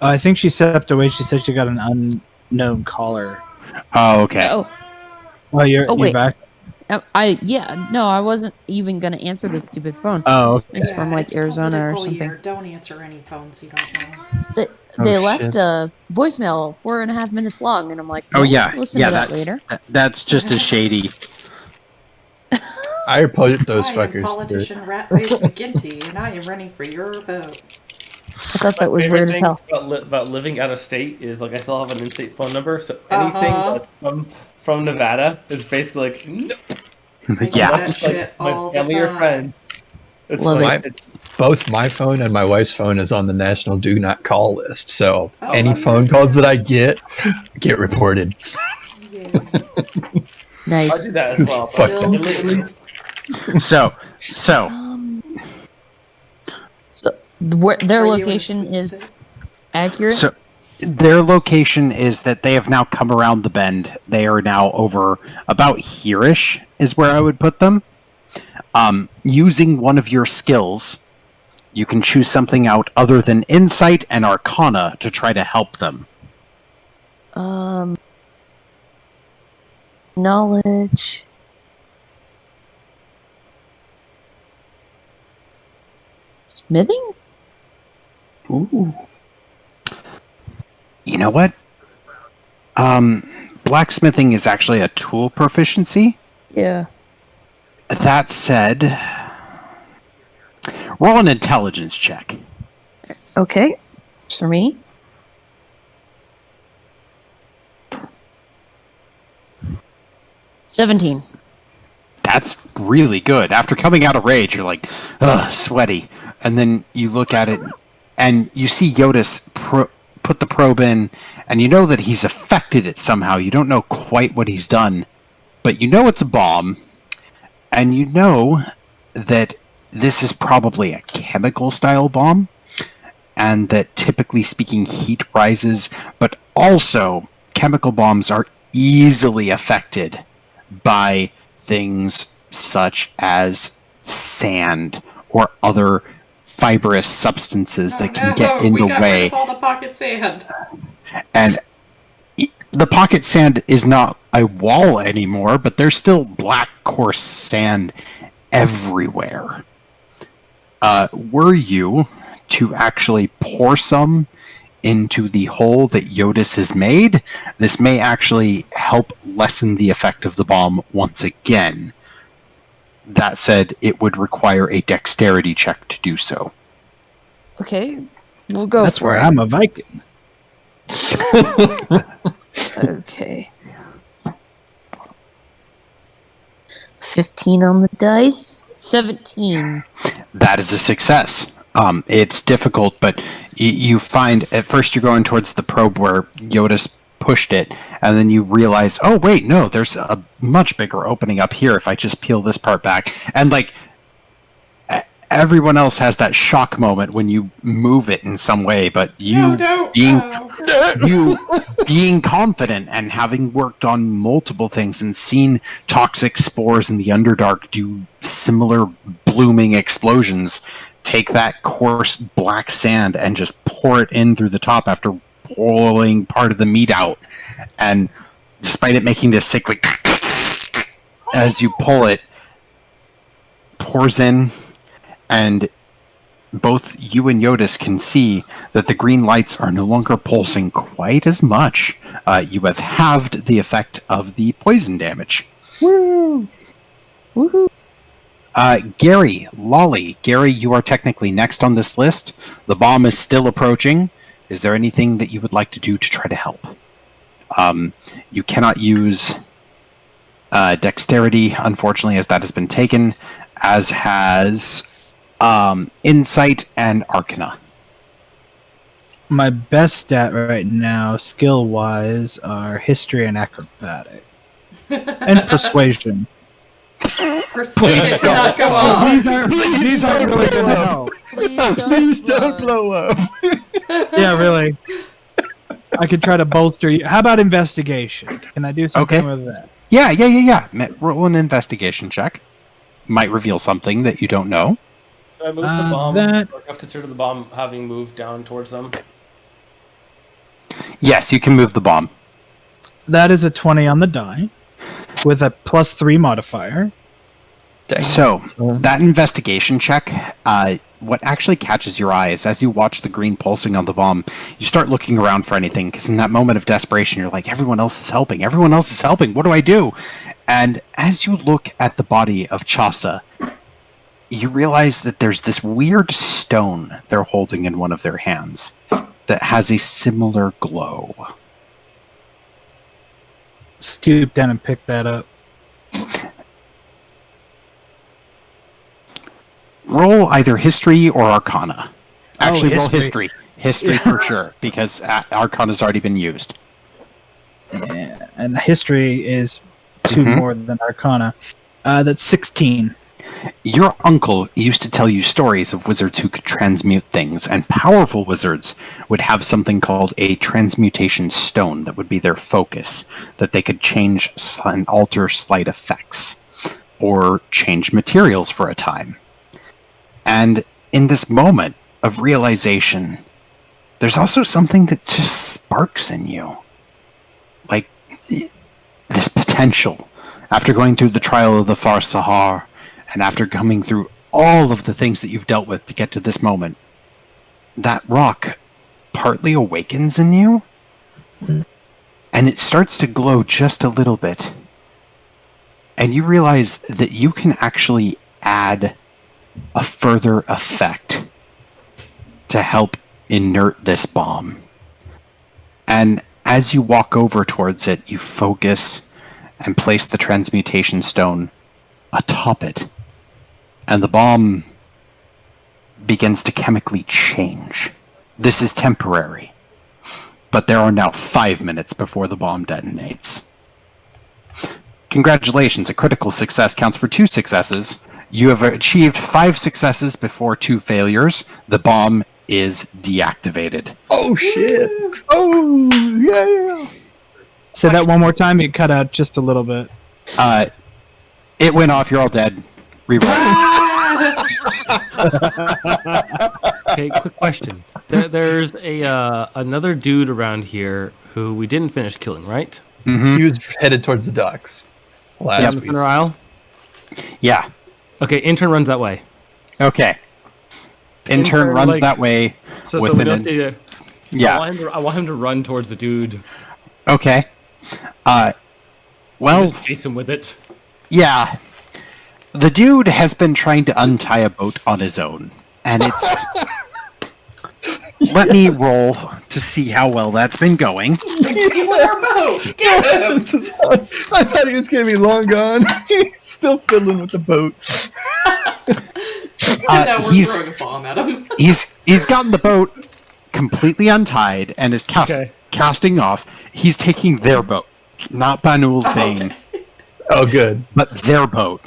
I think she stepped away. She said she got an unknown caller.
Oh, okay.
Oh,
You're
wait.
back?
I wasn't even gonna answer this stupid phone.
Oh, okay.
It's from like
It's
Arizona or
political
something.
year. Don't answer any phones you don't know.
They
Oh,
left
shit.
a voicemail 4.5 minutes long, and I'm like,
Oh,
well,
yeah.
listen
Yeah,
to that later.
that's just as shady.
I opposed those
I am
fuckers.
politician Ratface McGinty, and I am running for your vote.
I thought that was
Favorite
weird as
thing
hell.
About living out of state is like I still have an in-state phone number, so anything
Uh-huh.
that's from Nevada is basically like nope.
I do
Yeah.
that
It's like
shit
my
all the
family or
time.
friends. It's
Love
like
it. Both my phone and my wife's phone is on the national do not call list. So
Oh,
any
I'm
phone
just-
calls that I get reported.
Yeah.
I
Nice.
do that as well.
Fuck
But
them.
at least
So,
So their
Are you in
location
Sweet
is
State?
accurate.
So their location is that they have now come around the bend. They are now over about here-ish is where I would put them. Using one of your skills, you can choose something out other than Insight and Arcana to try to help them.
Knowledge. Smithing?
Ooh.
You know what? Blacksmithing is actually a tool proficiency.
Yeah.
That said, roll an intelligence check.
Okay. It's for me. $17.
That's really good. After coming out of rage, you're like, ugh, sweaty. And then you look at it, and you see Jyotis put the probe in, and you know that he's affected it somehow. You don't know quite what he's done, but you know it's a bomb, and you know that this is probably a chemical-style bomb, and that typically speaking, heat rises, but also chemical bombs are easily affected by things such as sand or other fibrous substances that can get in the way.
Rid of all the pocket sand.
And the pocket sand is not a wall anymore, but there's still black, coarse sand everywhere. Were you to actually pour some into the hole that Jyotis has made, this may actually help lessen the effect of the bomb once again. That said, it would require a dexterity check to do so.
Okay. We'll go
That's
for
where
it.
I'm a Viking.
Okay. 15 on the dice. 17.
That is a success. It's difficult, but you find at first you're going towards the probe where Jyotis pushed it, and then you realize, oh wait, no, there's a much bigger opening up here if I just peel this part back. And like everyone else has that shock moment when you move it in some way, but you being confident and having worked on multiple things and seen toxic spores in the Underdark do similar blooming explosions, take that coarse black sand and just pour it in through the top after pulling part of the meat out. And despite it making this sickly as you pull it, pours in, and both you and Jyotis can see that the green lights are no longer pulsing quite as much. You have halved the effect of the poison damage.
Woo! Woohoo!
Gary, Lolly. Gary, you are technically next on this list. The bomb is still approaching. Is there anything that you would like to do to try to help? You cannot use dexterity, unfortunately, as that has been taken, as has insight and arcana.
My best stat right now, skill-wise, are history and acrobatic. And persuasion.
Persuasion to not go off.
These aren't really going to help.
Please don't blow up.
Yeah, really. I could try to bolster you. How about investigation? Can I do something with that?
Yeah. Roll an investigation check. Might reveal something that you don't know.
Should I move the bomb? Or I've considered the bomb having moved down towards them.
Yes, you can move the bomb.
That is a 20 on the die, with a +3 modifier.
Dang.
So, that investigation check, what actually catches your eye is as you watch the green pulsing on the bomb, you start looking around for anything, because in that moment of desperation, you're like, everyone else is helping, what do I do? And as you look at the body of Chaucer, you realize that there's this weird stone they're holding in one of their hands that has a similar glow.
Scoop down and pick that up.
Roll either history or arcana. Actually, roll
history.
History for sure, because arcana's already been used.
Yeah, and history is 2 more than arcana. That's 16.
Your uncle used to tell you stories of wizards who could transmute things, and powerful wizards would have something called a transmutation stone that would be their focus, that they could change and alter slight effects, or change materials for a time. And in this moment of realization, there's also something that just sparks in you. this potential, after going through the trial of the Far Sahar, and after coming through all of the things that you've dealt with to get to this moment, that rock partly awakens in you, and it starts to glow just a little bit. And you realize that you can actually add a further effect to help inert this bomb. And as you walk over towards it, you focus and place the transmutation stone atop it. And the bomb begins to chemically change. This is temporary. But there are now 5 minutes before the bomb detonates. Congratulations, a critical success counts for 2 successes. You have achieved 5 successes before 2 failures. The bomb is deactivated.
Oh shit! Oh yeah!
Say that one more time. It cut out just a little bit.
It went off. You're all dead. Reroll.
Okay, quick question. There's another dude around here who we didn't finish killing, right?
Mm-hmm.
He was headed towards the docks. Last
In
week.
the aisle?
Yeah.
Okay, intern runs that way.
Okay. Intern runs that way.
So
within
we don't see it.
Yeah.
I want him to run towards the dude.
Okay. Well,
Just chase him with it.
yeah. The dude has been trying to untie a boat on his own, and it's... Let me roll to see how well that's been going.
Steal our boat! Get him!
I thought he was gonna be long gone. He's still fiddling with the boat.
Now we're
he's-
throwing a bomb at him.
He's gotten the boat completely untied and is casting off. He's taking their boat, not Banul's Bane,
Oh, good.
but their boat.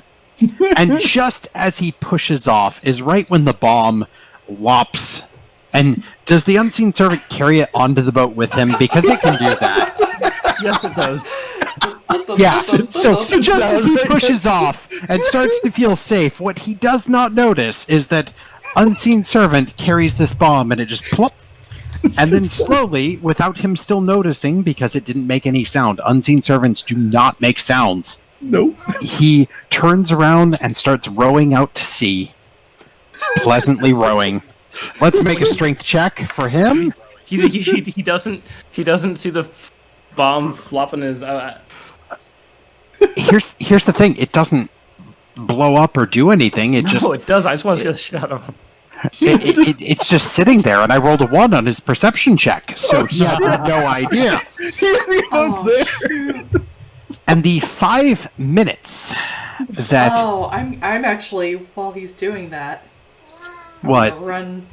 And just as he pushes off is right when the bomb lops. And does the unseen servant carry it onto the boat with him? Because it can do that.
Yes, it does.
Yeah, so just as he pushes off and starts to feel safe, what he does not notice is that unseen servant carries this bomb and it just plop. And then slowly, without him still noticing, because it didn't make any sound, unseen servants do not make sounds.
Nope.
He turns around and starts rowing out to sea. Pleasantly rowing. Let's make a strength check for him.
He doesn't see the bomb flopping his.
Here's the thing. It doesn't blow up or do anything. It just
it does. I just want to see the shit out of him.
it's just sitting there, and I rolled a 1 on his perception check, so he has no idea.
Shoot.
And the 5 minutes that
Oh, I'm actually, while he's doing that,
what?
I'll run.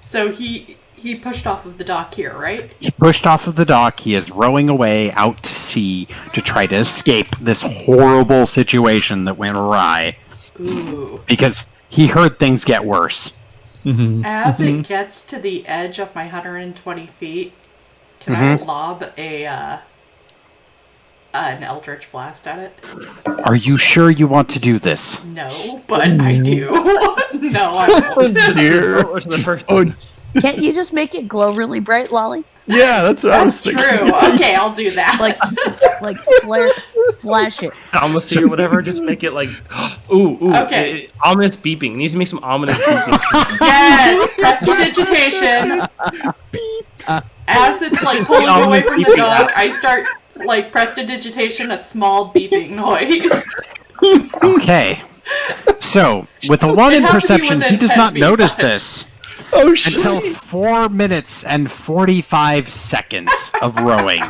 So he pushed off of the dock here, right?
He pushed off of the dock. He is rowing away out to sea to try to escape this horrible situation that went awry.
Ooh.
Because he heard things get worse.
As it gets to the edge of my 120 feet, can I lob an Eldritch Blast at it?
Are you sure you want to do this?
No, but I do. No, I won't.
Go to the first one.
Can't you just make it glow really bright, Lolly?
Yeah, that's what I was
That's
thinking.
true. Okay, I'll do that.
Like flash it.
Almost or whatever. Just make it like, ooh.
Okay.
Ominous beeping. It needs to make some ominous beeping.
Yes! Prestidigitation! As it's like pulling me away from the dock, I start like prestidigitation, a small beeping noise.
Okay. So, with a 1 in
It has to be
perception, he
within
does
10
not
feet.
notice this
Oh shit!
until 4 minutes and 45 seconds of rowing.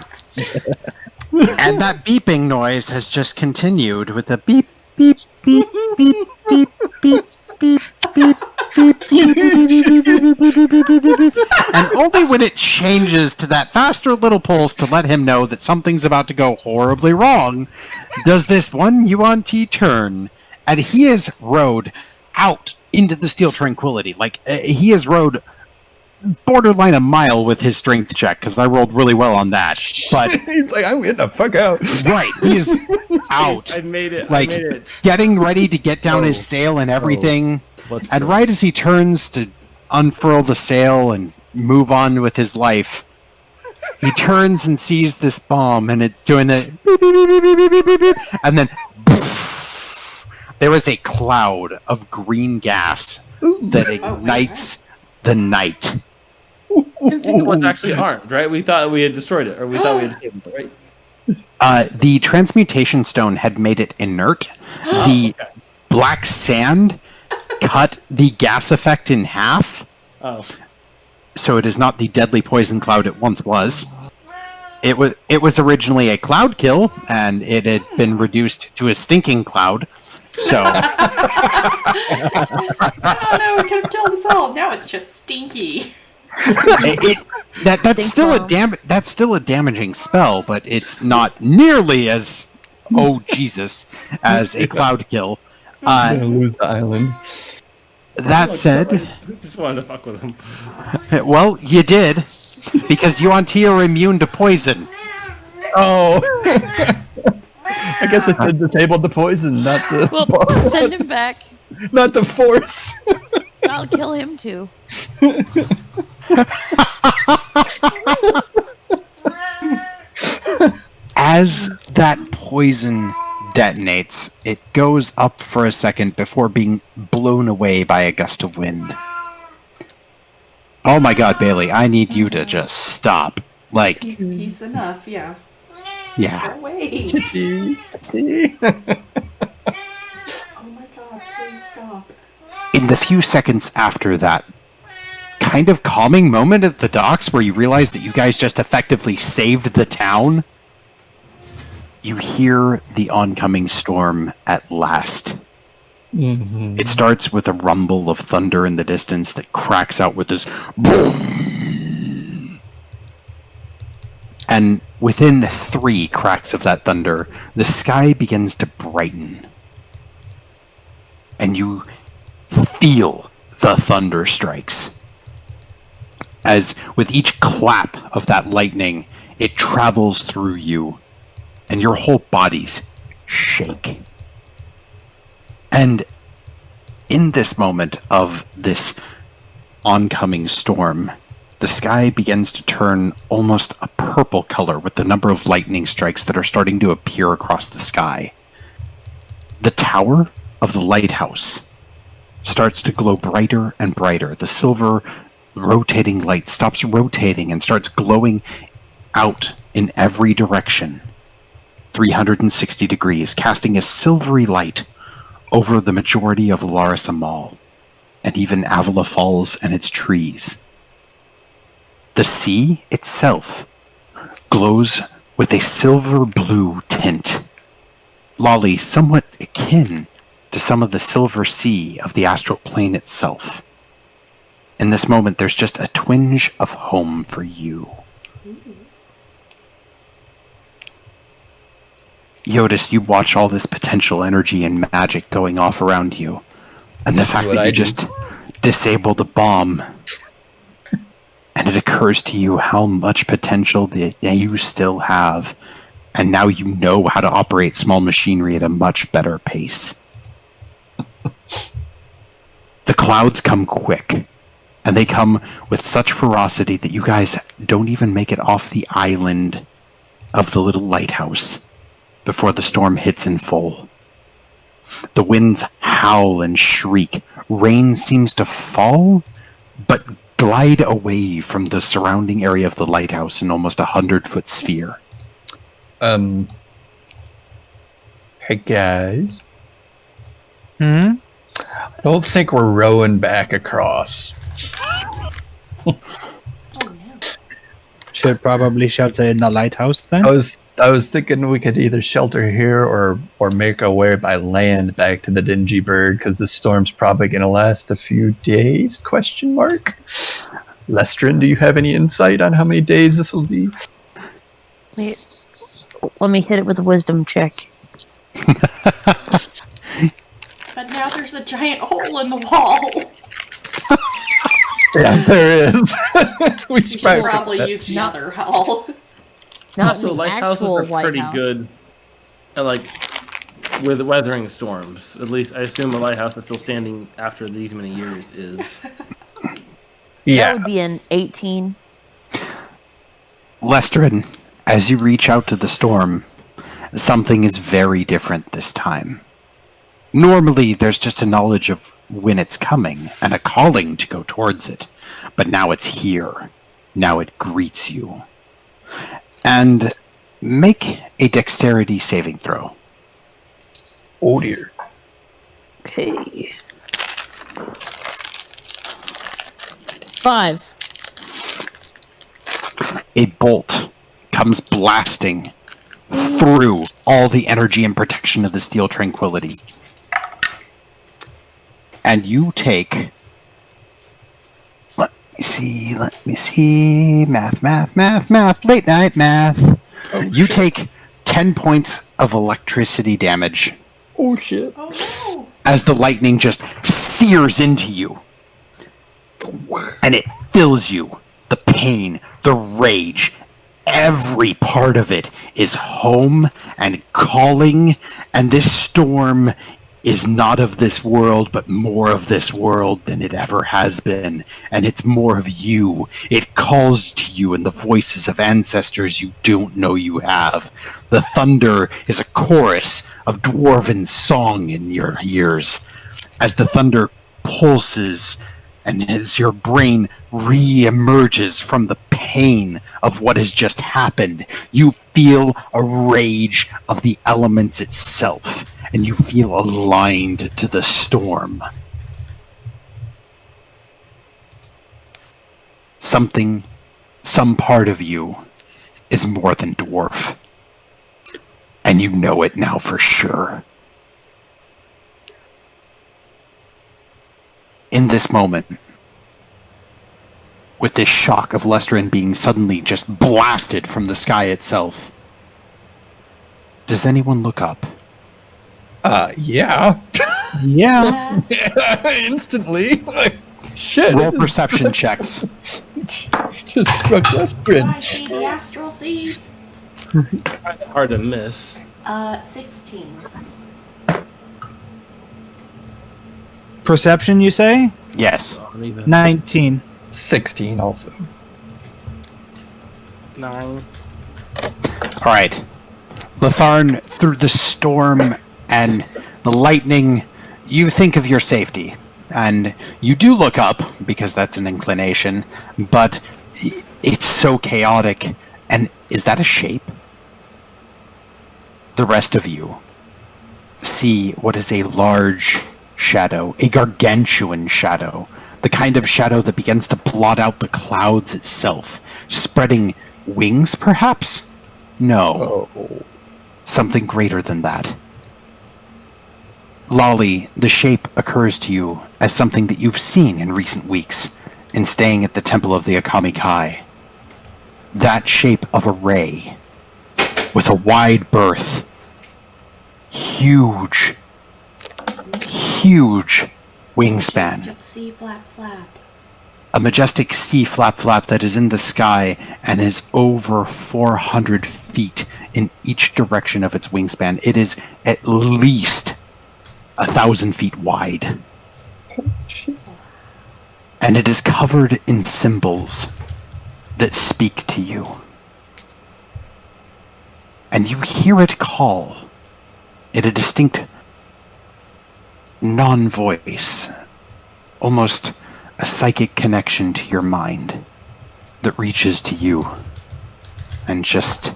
And that beeping noise has just continued with a beep, beep, beep, beep, beep, beep, beep, beep, beep, and only when it changes to that faster little pulse to let him know that something's about to go horribly wrong does this one Yuan-Ti turn, and he is rowed out into the Steel Tranquility. Like, he is rowed borderline a mile with his strength check, because I rolled really well on that. But,
He's like, I'm getting the fuck out.
right, he is out.
I made it.
Like,
I made it.
getting ready to get down his sail and everything.
Let's
And
go.
right as he turns to unfurl the sail and move on with his life, He turns and sees this bomb, and it's doing a beep, beep, beep, beep, beep, beep, beep, beep, and then there was a cloud of green gas that ignites the night.
I didn't think it was actually armed, right? We thought we had destroyed it, or we thought we had disabled it, right?
The transmutation stone had made it inert. The black sand cut the gas effect in half.
Oh.
So it is not the deadly poison cloud it once was. It was originally a cloud kill, and it had been reduced to a stinking cloud. So
Oh no, we could have killed us all. Now it's just stinky.
that's
Stink
still
bomb.
that's still a damaging spell, but it's not nearly as Jesus as a cloud kill.
I'm gonna lose the island.
That said,
I just wanted to fuck with him.
well, you did, because you and T are immune to poison.
Oh. I guess it disabled the poison, not the
Well, send him back.
not the force.
I'll kill him too.
As that poison detonates, it goes up for a second before being blown away by a gust of wind. Oh my god, Bailey, I need you to just stop. Like,
He's enough, yeah.
yeah.
Go away.
Kitty.
Oh my god, please stop.
In the few seconds after that kind of calming moment at the docks where you realize that you guys just effectively saved the town, you hear the oncoming storm at last.
Mm-hmm.
It starts with a rumble of thunder in the distance that cracks out with this boom. And within 3 cracks of that thunder, the sky begins to brighten. And you feel the thunder strikes. As with each clap of that lightning, it travels through you, and your whole bodies shake. And in this moment of this oncoming storm, the sky begins to turn almost a purple color with the number of lightning strikes that are starting to appear across the sky. The tower of the lighthouse starts to glow brighter and brighter. The silver rotating light stops rotating and starts glowing out in every direction, 360 degrees, casting a silvery light over the majority of Larissa Mall, and even Avila Falls and its trees. The sea itself glows with a silver blue tint, Lolly somewhat akin to some of the silver sea of the astral plane itself. In this moment, there's just a twinge of home for you. Jyotis, you watch all this potential energy and magic going off around you. And the fact that you just disabled a bomb. And it occurs to you how much potential that you still have. And now you know how to operate small machinery at a much better pace. The clouds come quick. And they come with such ferocity that you guys don't even make it off the island of the little lighthouse before the storm hits in full. The winds howl and shriek. Rain seems to fall, but glide away from the surrounding area of the lighthouse in almost 100-foot sphere.
Hey guys,
Hmm?
I don't think we're rowing back across.
Oh no.
Should probably shelter in the lighthouse then.
I was thinking we could either shelter here or make our way by land back to the Dingy Bird because the storm's probably going to last a few days? Question mark. Lestrin, do you have any insight on how many days this will be?
Let me hit it with a wisdom check.
But now there's a giant hole in the wall.
Yeah, there is. we
We
should
should
probably
probably
fix
use another hole.
Not
Also,
the
lighthouses
actual
are
White
pretty
House.
good at, like, with weathering storms. At least I assume a lighthouse that's still standing after these many years is.
that. Yeah.
That would be an 18.
Lestrin, as you reach out to the storm, something is very different this time. Normally, there's just a knowledge of when it's coming and a calling to go towards it. But now it's here. Now it greets you. And make a dexterity saving throw.
Oh dear.
Okay. 5.
A bolt comes blasting through all the energy and protection of the Steel Tranquility. And you take... Let me see... Math. Late night math.
Oh,
You
shit.
take 10 points of electricity damage
Oh shit.
Oh no!
as the lightning just sears into you. And it fills you. The pain, the rage, every part of it is home and calling, and this storm is not of this world, but more of this world than it ever has been. And it's more of you. It calls to you in the voices of ancestors you don't know you have. The thunder is a chorus of dwarven song in your ears. As the thunder pulses, and as your brain re-emerges from the pain of what has just happened, you feel a rage of the elements itself, and you feel aligned to the storm. Some part of you is more than dwarf. And you know it now for sure. In this moment, with this shock of Lestrin being suddenly just blasted from the sky itself, does anyone look up?
Yeah.
Yeah.
Yes.
Instantly. Like, shit.
Roll
it
perception checks.
just struck
Do I
Lestrin.
see the astral sea?
Hard to miss.
16.
Perception, you say?
Yes.
19.
16 also.
9.
Alright. Latharn, through the storm and the lightning, you think of your safety. And you do look up, because that's an inclination, but it's so chaotic. And is that a shape? The rest of you see what is a large shadow, a gargantuan shadow, the kind of shadow that begins to blot out the clouds itself, spreading wings, perhaps? No.
Oh.
Something greater than that. Lolly, the shape occurs to you as something that you've seen in recent weeks in staying at the Temple of the Akami Kai. That shape of a ray, with a wide berth, huge wingspan.
Majestic sea flap flap.
A majestic sea flap flap that is in the sky and is over 400 feet in each direction of its wingspan. It is at least 1,000 feet wide. And it is covered in symbols that speak to you. And you hear it call in a distinct non-voice, almost a psychic connection to your mind that reaches to you and just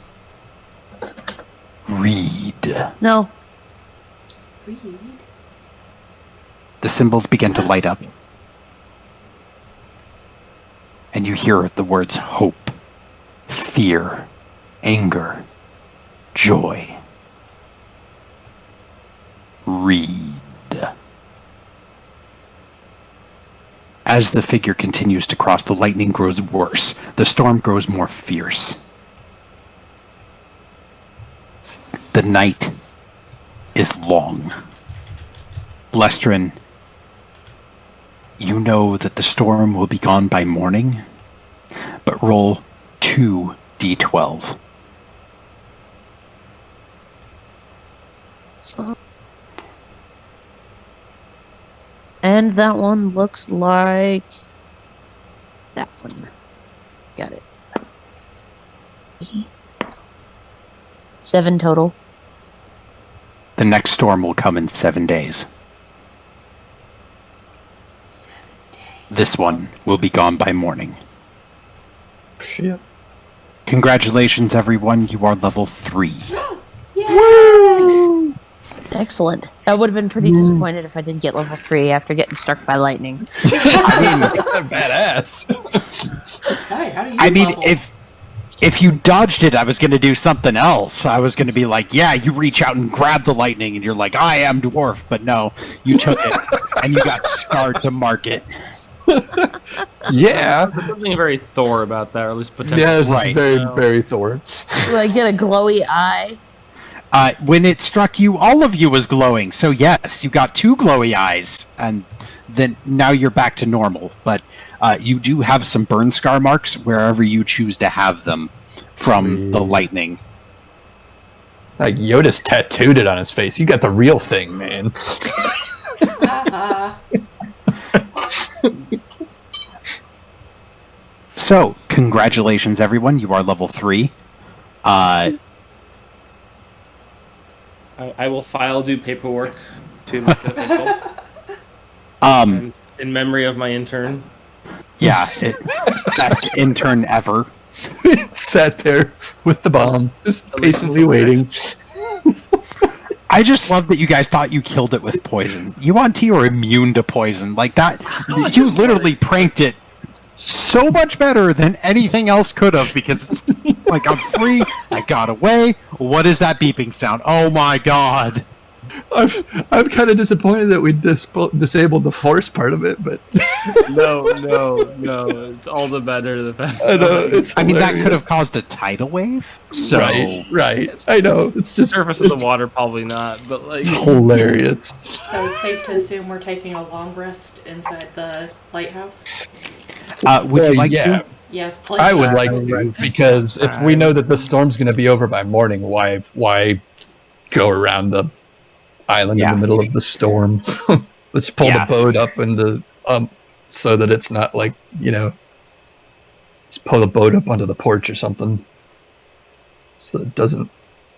read.
No.
Read.
The symbols begin to light up, and you hear the words hope, fear, anger, joy. Read. As the figure continues to cross, the lightning grows worse. The storm grows more fierce. The night is long. Lestrin, you know that the storm will be gone by morning, but roll 2d12.
And that one looks like that one. Got it. 7 total.
The next storm will come in 7 days. This one will be gone by morning.
Shit.
Congratulations, everyone. You are level 3.
Yay!
Excellent. I would have been pretty disappointed if I didn't get level 3 after getting struck by lightning.
Badass.
Hey, how do you
I mean,
level?
if you dodged it, I was going to do something else. I was going to be like, yeah, you reach out and grab the lightning, and you're like, I am dwarf. But no, you took it, and you got scarred to market.
Yeah.
There's something very Thor about that, or at least potentially.
Yeah, it's
Right.
very, very Thor.
Do I get a glowy eye?
When it struck you, all of you was glowing. So yes, you got 2 glowy eyes, and then now you're back to normal. But you do have some burn scar marks wherever you choose to have them from the lightning.
Like Jyotis tattooed it on his face. You got the real thing, man.
Haha.
So congratulations, everyone. You are level 3.
I will file due paperwork to make it official. In memory of my intern.
Yeah, best intern ever.
Sat there with the bomb, just patiently waiting.
I just love that you guys thought you killed it with poison. You on T are immune to poison. Like that, you literally pranked it so much better than anything else could have, because it's like, I'm free, I got away. What is that beeping sound? Oh my god.
I'm kind of disappointed that we disabled the force part of it, but
No. It's all the better the better.
I know it's.
I mean, that
hilarious.
could have caused a tidal wave. So
Right. I know it's just
Surface of the water, probably not, but like.
It's hilarious.
So it's safe to assume we're taking a long rest inside the lighthouse?
would you like
yeah,
to?
Yes, please.
I would like to, because if we know that the storm's going to be over by morning, why go around the island in the middle of the storm? Let's pull the boat up into so that it's not like, let's pull the boat up onto the porch or something, so it doesn't.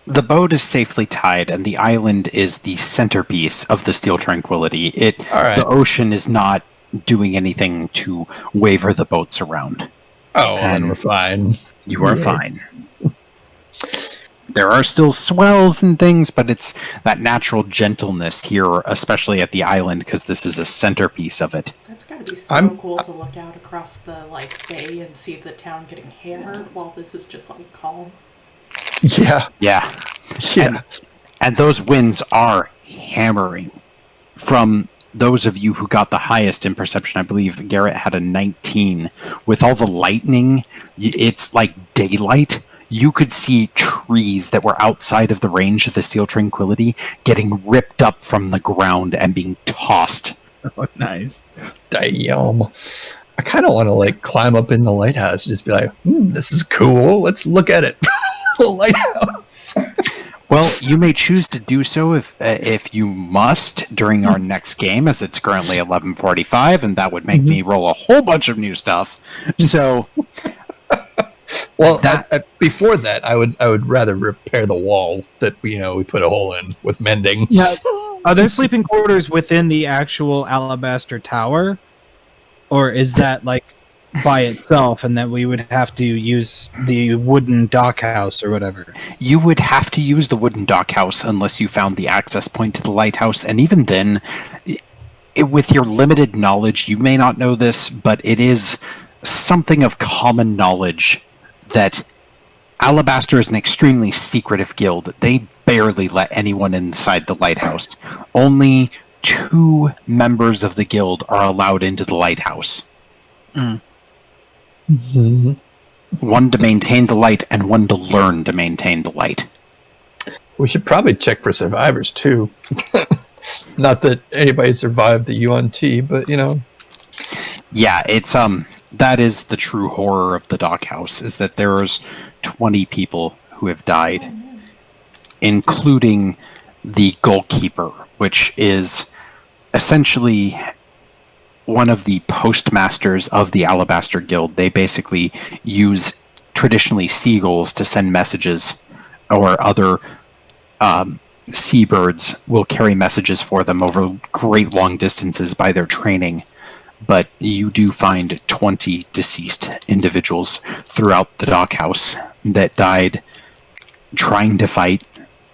The boat is safely tied, and the island is the centerpiece of the Steel Tranquility.
All right.
The ocean is not doing anything to waver the boats around.
Oh,
And
and we're fine.
You are fine. There are still swells and things, but it's that natural gentleness here, especially at the island, because this is a centerpiece of it.
That's gotta be so cool to look out across the bay and see the town getting hammered while this is just calm.
Yeah.
And those winds are hammering. From those of you who got the highest in perception, I believe Garret had a 19. With all the lightning, it's like daylight. You could see trees that were outside of the range of the Steel Tranquility getting ripped up from the ground and being tossed.
Oh, nice.
Damn. I kind of want to climb up in the lighthouse and just be like, this is cool. Let's look at it. The lighthouse.
Well, you may choose to do so if you must during our next game, as it's currently 11:45, and that would make me roll a whole bunch of new stuff. So,
well, before that, I would rather repair the wall that we put a hole in with mending.
Yeah. Are there sleeping quarters within the actual Alabaster Tower, or is that by itself, and that we would have to use the wooden dockhouse or whatever?
you would have to use the wooden dockhouse unless you found the access point to the lighthouse, and even then, with your limited knowledge, you may not know this, but it is something of common knowledge that Alabaster is an extremely secretive guild. They barely let anyone inside the lighthouse. Only 2 members of the guild are allowed into the lighthouse.
Mm-hmm.
One to maintain the light, and one to learn to maintain the light.
We should probably check for survivors too. Not that anybody survived the UNT, but
Yeah, it's that is the true horror of the dockhouse, is that there's 20 people who have died, including the goalkeeper, which is essentially one of the postmasters of the Alabaster Guild. They basically use traditionally seagulls to send messages, or other seabirds will carry messages for them over great long distances by their training. But you do find 20 deceased individuals throughout the dockhouse that died trying to fight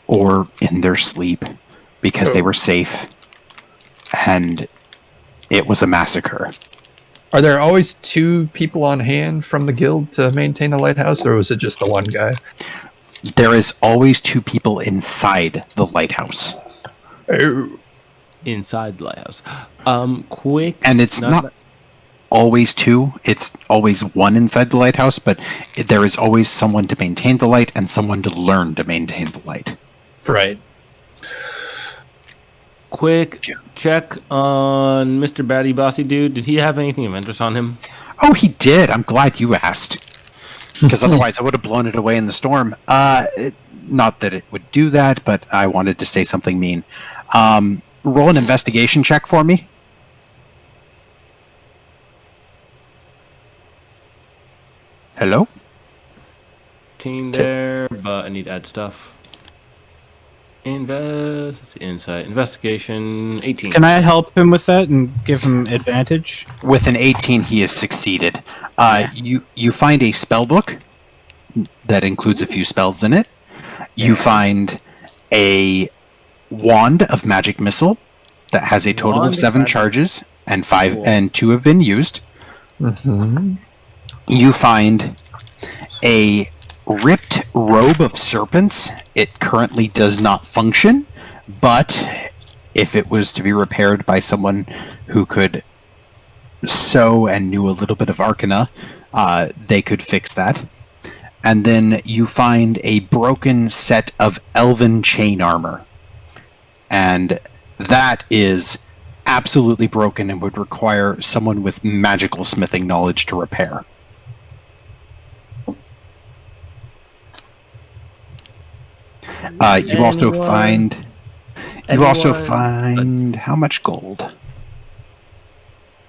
or in their sleep because they were safe. And it was a massacre.
Are there always 2 people on hand from the guild to maintain the lighthouse, or was it just the one guy?
There is always 2 people inside the lighthouse.
Oh.
Inside the lighthouse. Quick.
And it's not always 2. It's always 1 inside the lighthouse, but there is always someone to maintain the light and someone to learn to maintain the light.
Right.
Quick check on Mr. Batty Bossy Dude. Did he have anything of interest on him?
Oh, he did. I'm glad you asked. Because otherwise I would have blown it away in the storm. Not that it would do that, but I wanted to say something mean. Roll an investigation check for me. Hello?
Team there, but I need to add stuff. Insight, investigation, 18.
Can I help him with that and give him advantage?
With an 18, he has succeeded. You find a spell book that includes a few spells in it. You find a wand of magic missile that has a total of 7 charges, and 2 have been used.
Mm-hmm.
You find a ripped robe of serpents. It currently does not function, but if it was to be repaired by someone who could sew and knew a little bit of arcana, they could fix that. And then you find a broken set of elven chain armor. And that is absolutely broken and would require someone with magical smithing knowledge to repair. You also find how much gold?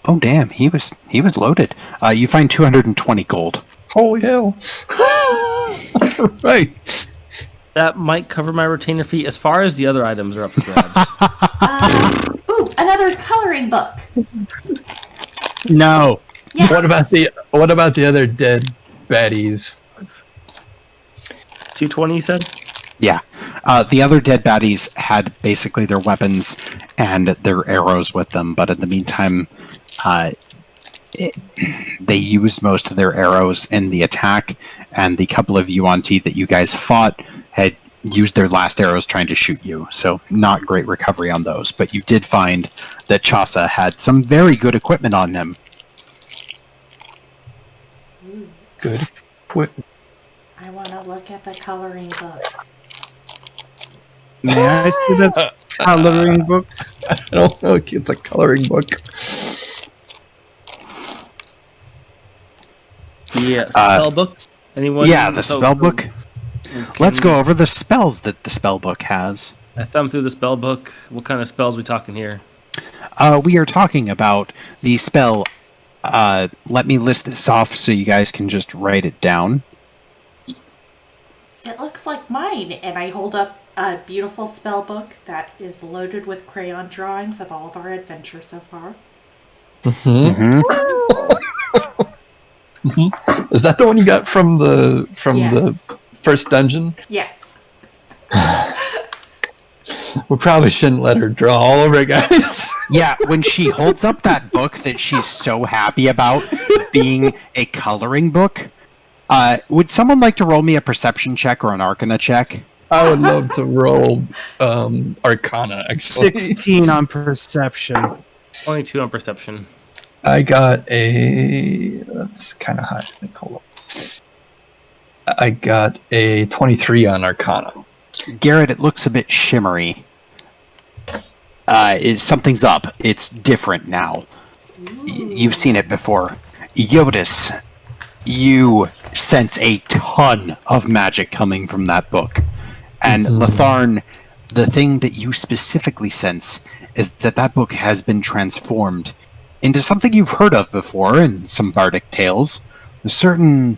Oh damn, he was loaded. You find 220 gold.
Holy hell! Right.
That might cover my retainer fee. As far as the other items are up for grabs.
Ooh, another coloring book.
No.
Yes.
What about the other dead baddies?
220, you said?
Yeah. The other dead baddies had basically their weapons and their arrows with them, but in the meantime, they used most of their arrows in the attack, and the couple of Yuan-Ti that you guys fought had used their last arrows trying to shoot you, so not great recovery on those. But you did find that Chaucer had some very good equipment on him.
Good. Quit.
I want to look at the coloring book.
May I see that coloring book?
I don't know. It's a coloring book.
Yeah, spell book? Anyone?
Yeah, the spell book. Let's go over the spells that the spell book has.
I thumb through the spell book. What kind of spells are we talking here?
We are talking about the spell. Let me list this off so you guys can just write it down.
It looks like mine, and I hold up a beautiful spell book that is loaded with crayon drawings of all of our adventures so far.
Mm-hmm. Mm-hmm. Is that the one you got from the first dungeon?
Yes.
We probably shouldn't let her draw all over it, guys.
Yeah, when she holds up that book that she's so happy about being a coloring book, would someone like to roll me a perception check or an arcana check?
I would love to roll Arcana, actually.
16 on perception.
22 on perception.
I got a... That's kind of high, I think. Hold on. I got a 23 on Arcana.
Garret, it looks a bit shimmery. Something's up. It's different now. You've seen it before. Jyotis, you sense a ton of magic coming from that book. And Latharn, the thing that you specifically sense is that that book has been transformed into something you've heard of before in some bardic tales. A certain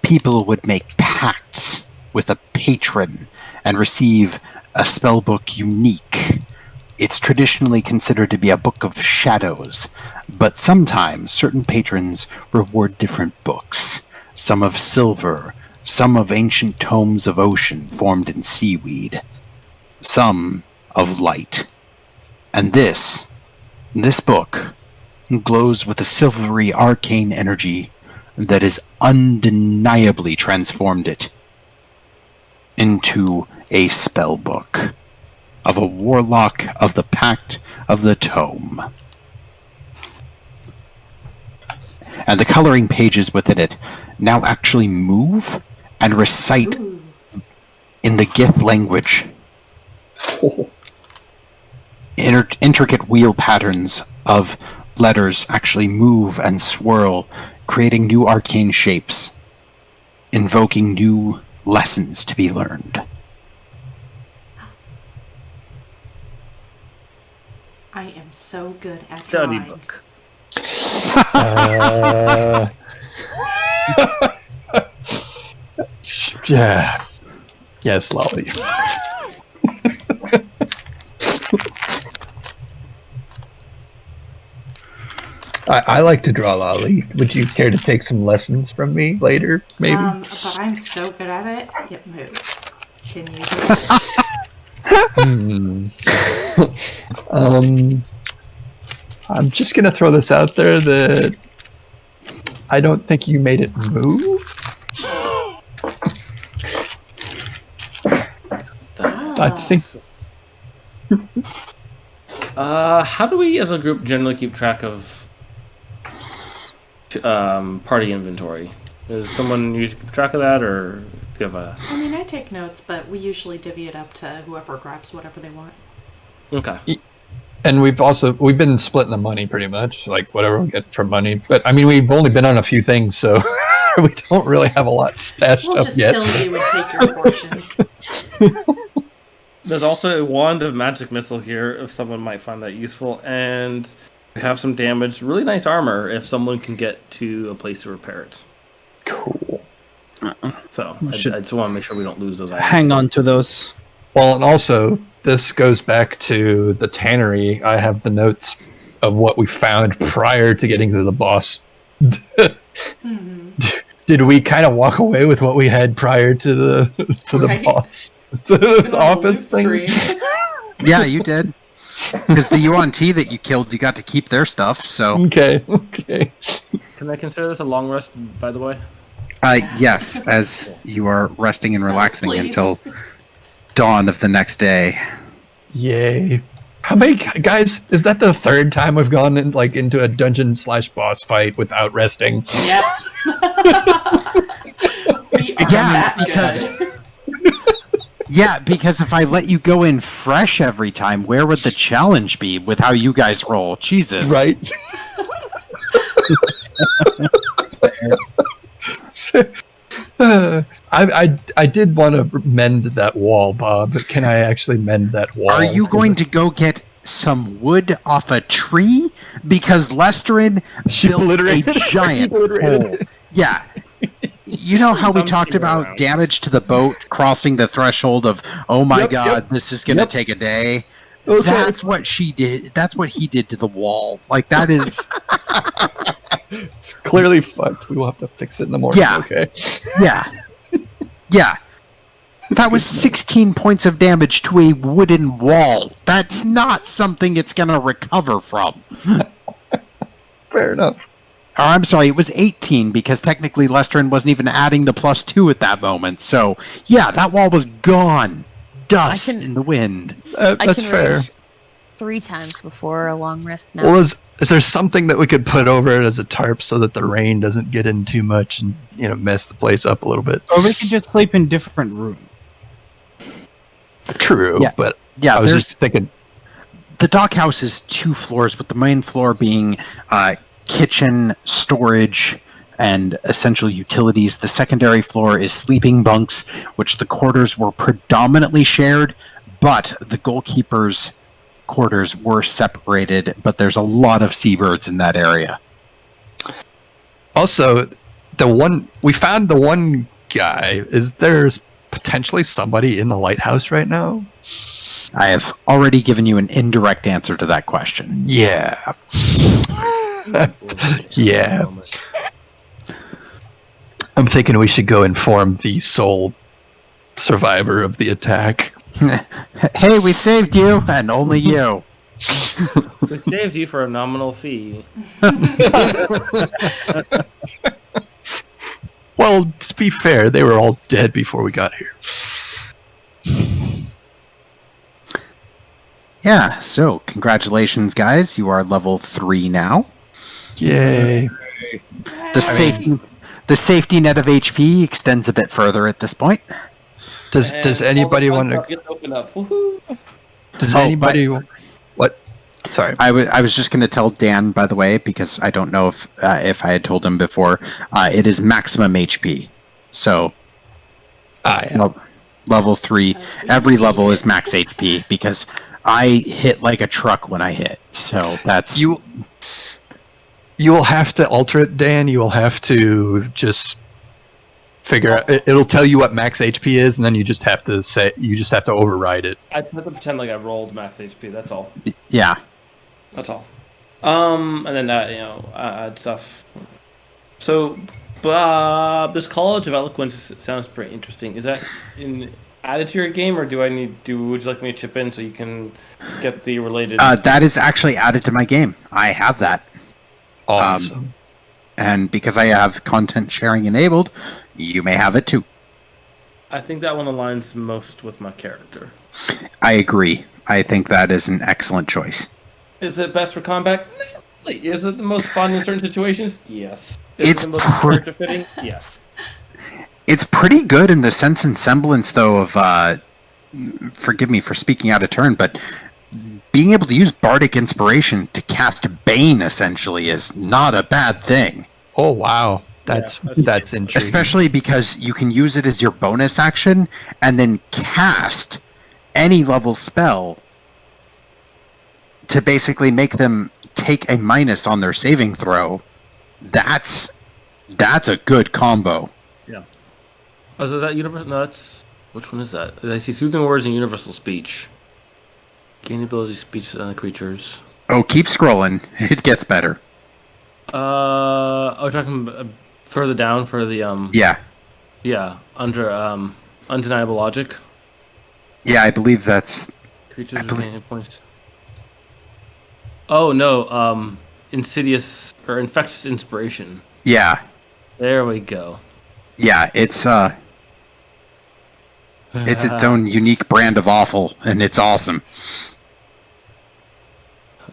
people would make pacts with a patron and receive a spellbook unique. It's traditionally considered to be a book of shadows, but sometimes certain patrons reward different books, some of silver, some of ancient tomes of ocean formed in seaweed, some of light. And this book glows with a silvery arcane energy that has undeniably transformed it into a spell book of a warlock of the Pact of the Tome. And the coloring pages within it now actually move and recite in the Gith language. Intricate wheel patterns of letters actually move and swirl, creating new arcane shapes, invoking new lessons to be learned.
I am so good at
Study
drawing.
book.
Yeah. Yes, Lolly. I like to draw, Lolly. Would you care to take some lessons from me later, maybe?
But I'm so good at it, it moves. Can you
I'm just gonna throw this out there that I don't think you made it move. I think
How do we, as a group, generally keep track of party inventory? Does someone usually keep track of that, or do you have a...
I mean, I take notes, but we usually divvy it up to whoever grabs whatever they want.
Okay.
and we've been splitting the money pretty much, like whatever we get for money. But I mean, we've only been on a few things, so we don't really have a lot stashed
We'll
up
just
yet.
kill you and take your portion.
There's also a wand of magic missile here, if someone might find that useful, and we have some damage. Really nice armor if someone can get to a place to repair it.
Cool.
So I just want to make sure we don't lose those items.
Hang on to those.
Well, and also this goes back to the tannery. I have the notes of what we found prior to getting to the boss. Did we kind of walk away with what we had prior to the
Right.
boss? To the office thing?
Yeah, you did. Because the UNT that you killed, you got to keep their stuff, so...
Okay.
Can I consider this a long rest, by the way?
Yes, as you are resting and
Spells,
relaxing
please.
until dawn of the next day.
Yay. How many guys, is that the third time we've gone into a dungeon/boss fight without resting?
Yep. We are that good.
Yeah, because if I let you go in fresh every time, where would the challenge be with how you guys roll? Jesus.
Right? I did want to mend that wall, Bob. Can I actually mend that wall?
Are you going to go get some wood off a tree? Because Lesterin built a giant hole. Yeah. You know how we talked about damage to the boat crossing the threshold of, oh my god, this is going to take a day?
Okay.
That's what she did. That's what he did to the wall. Like, that is...
It's clearly fucked. We will have to fix it in the morning.
Yeah.
Okay.
Yeah. Yeah. That was 16 points of damage to a wooden wall. That's not something it's going to recover from.
Fair enough.
Or, I'm sorry, it was 18 because technically Lesterin wasn't even adding the +2 at that moment. So, yeah, that wall was gone. Dust in the wind.
That's
can
fair.
rage 3 times before a long rest now.
Well, is there something that we could put over it as a tarp so that the rain doesn't get in too much and mess the place up a little bit?
Or we could just sleep in different rooms.
True,
Yeah.
but
Yeah,
I was
there's
just thinking.
the dockhouse is 2 floors, with the main floor being kitchen, storage, and essential utilities. The secondary floor is sleeping bunks, which the quarters were predominantly shared, but the goalkeeper's quarters were separated, but there's a lot of seabirds in that area.
Also, we found the one guy. Is there potentially somebody in the lighthouse right now?
I have already given you an indirect answer to that question.
Yeah. Yeah. I'm thinking we should go inform the sole survivor of the attack.
Hey, we saved you, and only you.
We saved you for a nominal fee.
Well, to be fair, they were all dead before we got here.
Yeah, so congratulations, guys. You are level 3 now.
Yay.
The safety net of HP extends a bit further at this point.
Does anybody want to?
Get open up. Woohoo!
Does anybody? What? Sorry.
I was just going to tell Dan, by the way, because I don't know if I had told him before. It is maximum HP. So,
Yeah.
level 3. Every level is max HP because I hit like a truck when I hit. So that's
You will have to alter it, Dan. You will have to just figure out. It'll tell you what max HP is, and then you just have to override it.
I just have to pretend like I rolled max HP. That's all.
Yeah.
That's all. And then add stuff. So, this College of Eloquence sounds pretty interesting. Is that added to your game, or would you like me to chip in so you can get the related?
That is actually added to my game. I have that.
Awesome.
And because I have content sharing enabled, you may have it too.
I think that one aligns most with my character.
I agree. I think that is an excellent choice.
Is it best for combat? Not really. Is it the most fun in certain situations? Yes. Is
It's
it the most character fitting? Yes.
It's pretty good in the sense and semblance, though, of, forgive me for speaking out of turn, but being able to use Bardic Inspiration to cast Bane, essentially, is not a bad thing.
Oh, wow. That's intriguing.
Especially because you can use it as your bonus action, and then cast any level spell to basically make them take a minus on their saving throw. That's a good combo.
Yeah. Oh, so that universal? No, which one is that? I see soothing words and universal speech. Gain the ability to speech on the creatures.
Oh, keep scrolling. It gets better.
We're talking further down for the
Yeah.
Yeah, under undeniable logic.
Yeah, I believe that's.
Creatures gain hit points. Oh no, insidious or infectious inspiration.
Yeah.
There we go.
Yeah, it's its own unique brand of awful, and it's awesome.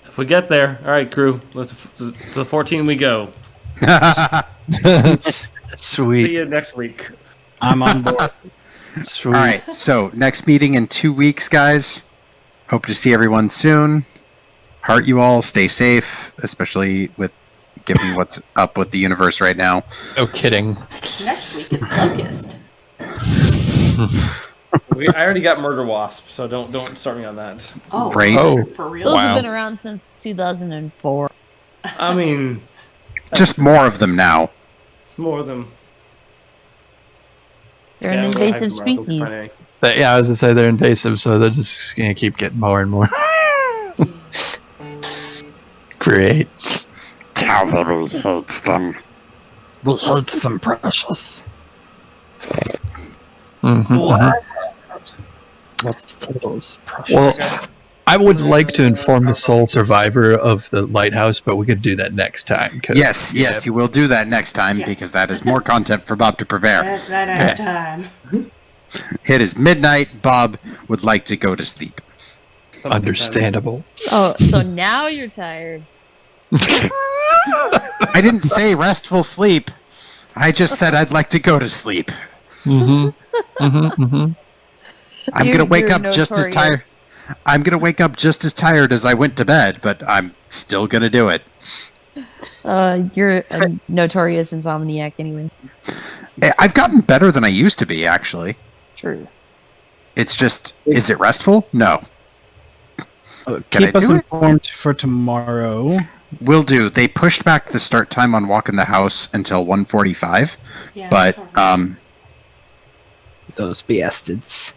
If we get there, all right, crew. Let's to the 14 we go.
Sweet.
See you next week.
I'm on board.
Sweet.
All right, so next meeting in 2 weeks, guys. Hope to see everyone soon. Heart you all. Stay safe, especially with given what's up with the universe right now.
No kidding.
Next week is Locust.
I already got Murder Wasp, so don't start me on that.
Oh,
Right.
Oh.
for real?
Those
Wow.
have been around since 2004.
I mean,
Just more of them now.
it's more of them.
They're an
I'm gonna
invasive
hype them up.
species.
But yeah, I was gonna say they're invasive, so they're just gonna keep getting more and more. Great.
Tell them he hates them.
We hate them, precious. What's Toto's precious?
Well, I would like to inform the sole survivor of the lighthouse, but we could do that next time.
Yes, you will do that next time
Yes.
because that is more content for Bob to prepare.
That's not next time.
It is midnight. Bob would like to go to sleep.
Understandable.
Oh, so now you're tired.
I didn't say restful sleep. I just said I'd like to go to sleep. I'm gonna wake
You're
up just as tired.
notorious.
I'm gonna wake up just as tired as I went to bed, but I'm still gonna do it.
You're a notorious insomniac anyway.
I've gotten better than I used to be, actually.
True.
It's just, is it restful? No. Can
Keep
I
us
do it?
informed for tomorrow.
Will do. They pushed back the start time on Walk in the House until 1:45,
Yeah,
but
sorry.
Those bastards.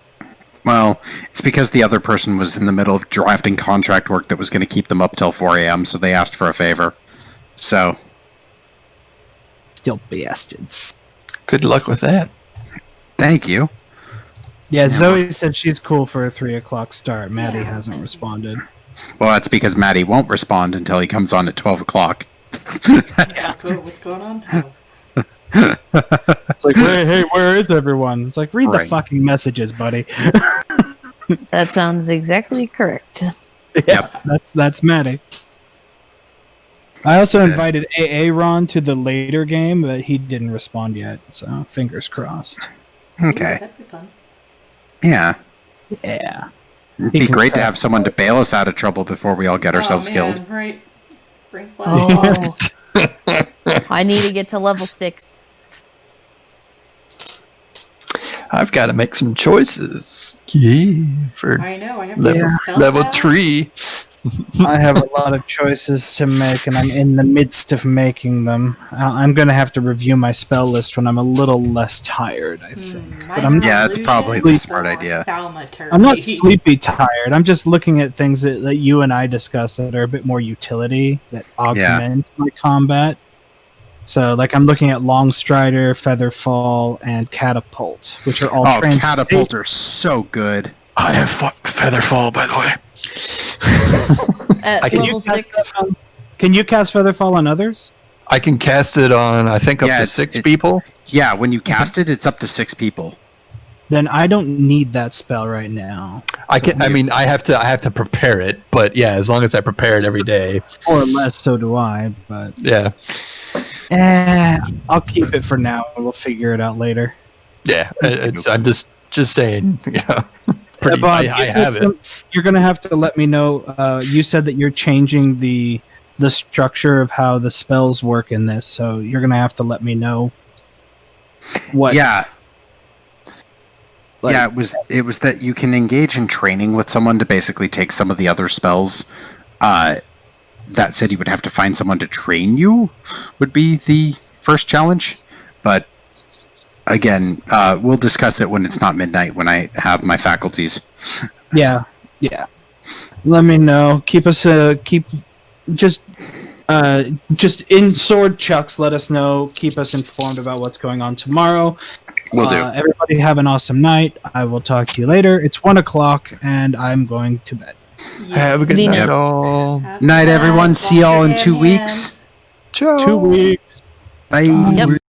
well, it's because the other person was in the middle of drafting contract work that was going to keep them up till 4 a.m., so they asked for a favor. So,
Still bastards.
Good luck with that.
thank you.
Yeah, Zoe said she's cool for a 3 o'clock start. Maddie
Yeah,
hasn't
thank you.
responded.
Well, that's because Maddie won't respond until he comes on at 12 o'clock.
Yeah, cool. What's going on? Oh.
It's like, where is everyone? It's like, read the
Right.
fucking messages, buddy.
That sounds exactly correct.
Yep.
That's Maddie. I also invited Aaron to the later game, but he didn't respond yet, so fingers crossed.
Ooh,
Okay.
that'd be fun.
Yeah.
Yeah.
It'd
He
be
can
great to
crack
have someone to bail us out of trouble before we all get ourselves
oh, man,
killed.
Right. Bring
Oh,
flashlights.
I need to get to level 6.
I've got to make some choices. Yeah, for
I know. I have
level,
to spells
level
out.
3.
I have a lot of choices to make, and I'm in the midst of making them. I'm going to have to review my spell list when I'm a little less tired, I think. But I'm
Yeah, it's probably the smart
or
idea.
Thaumaturgy.
I'm not sleepy tired. I'm just looking at things that you and I discussed that are a bit more utility, that augment my combat. So, like, I'm looking at Longstrider, Featherfall, and Catapult, which are all
Oh,
transportation.
Catapult are so good.
I have Featherfall, by the way.
At
Can
level 6.
Can you cast Featherfall on others?
I can cast it on, I think, up
Yeah,
to
it's-
6
it-
people.
Yeah, when you cast it, it's up to 6 people.
Then I don't need that spell right now.
I can. I mean, I have to prepare it, but yeah, as long as I prepare it every day,
More or less, so do I. But
yeah,
I'll keep it for now, and we'll figure it out later.
yeah. I'm just saying, yeah. Pretty,
Bob,
I have it.
You're gonna have to let me know. You said that you're changing the structure of how the spells work in this, so you're gonna have to let me know. What?
Yeah.
Like-
Yeah, it was that you can engage in training with someone to basically take some of the other spells. That said, you would have to find someone to train you, would be the first challenge. But again, we'll discuss it when it's not midnight, when I have my faculties.
Yeah. Let me know. Keep us just in sword chucks. Let us know. Keep us informed about what's going on tomorrow.
Will do.
Everybody have an awesome night. I will talk to you later. It's 1 o'clock, and I'm going to bed.
Have a good
Good
night,
night.
all.
Have
Night,
fun.
everyone. See
Wash
y'all
your
in 2
damn
weeks.
hands.
Ciao.
2 weeks.
Bye.
Yep.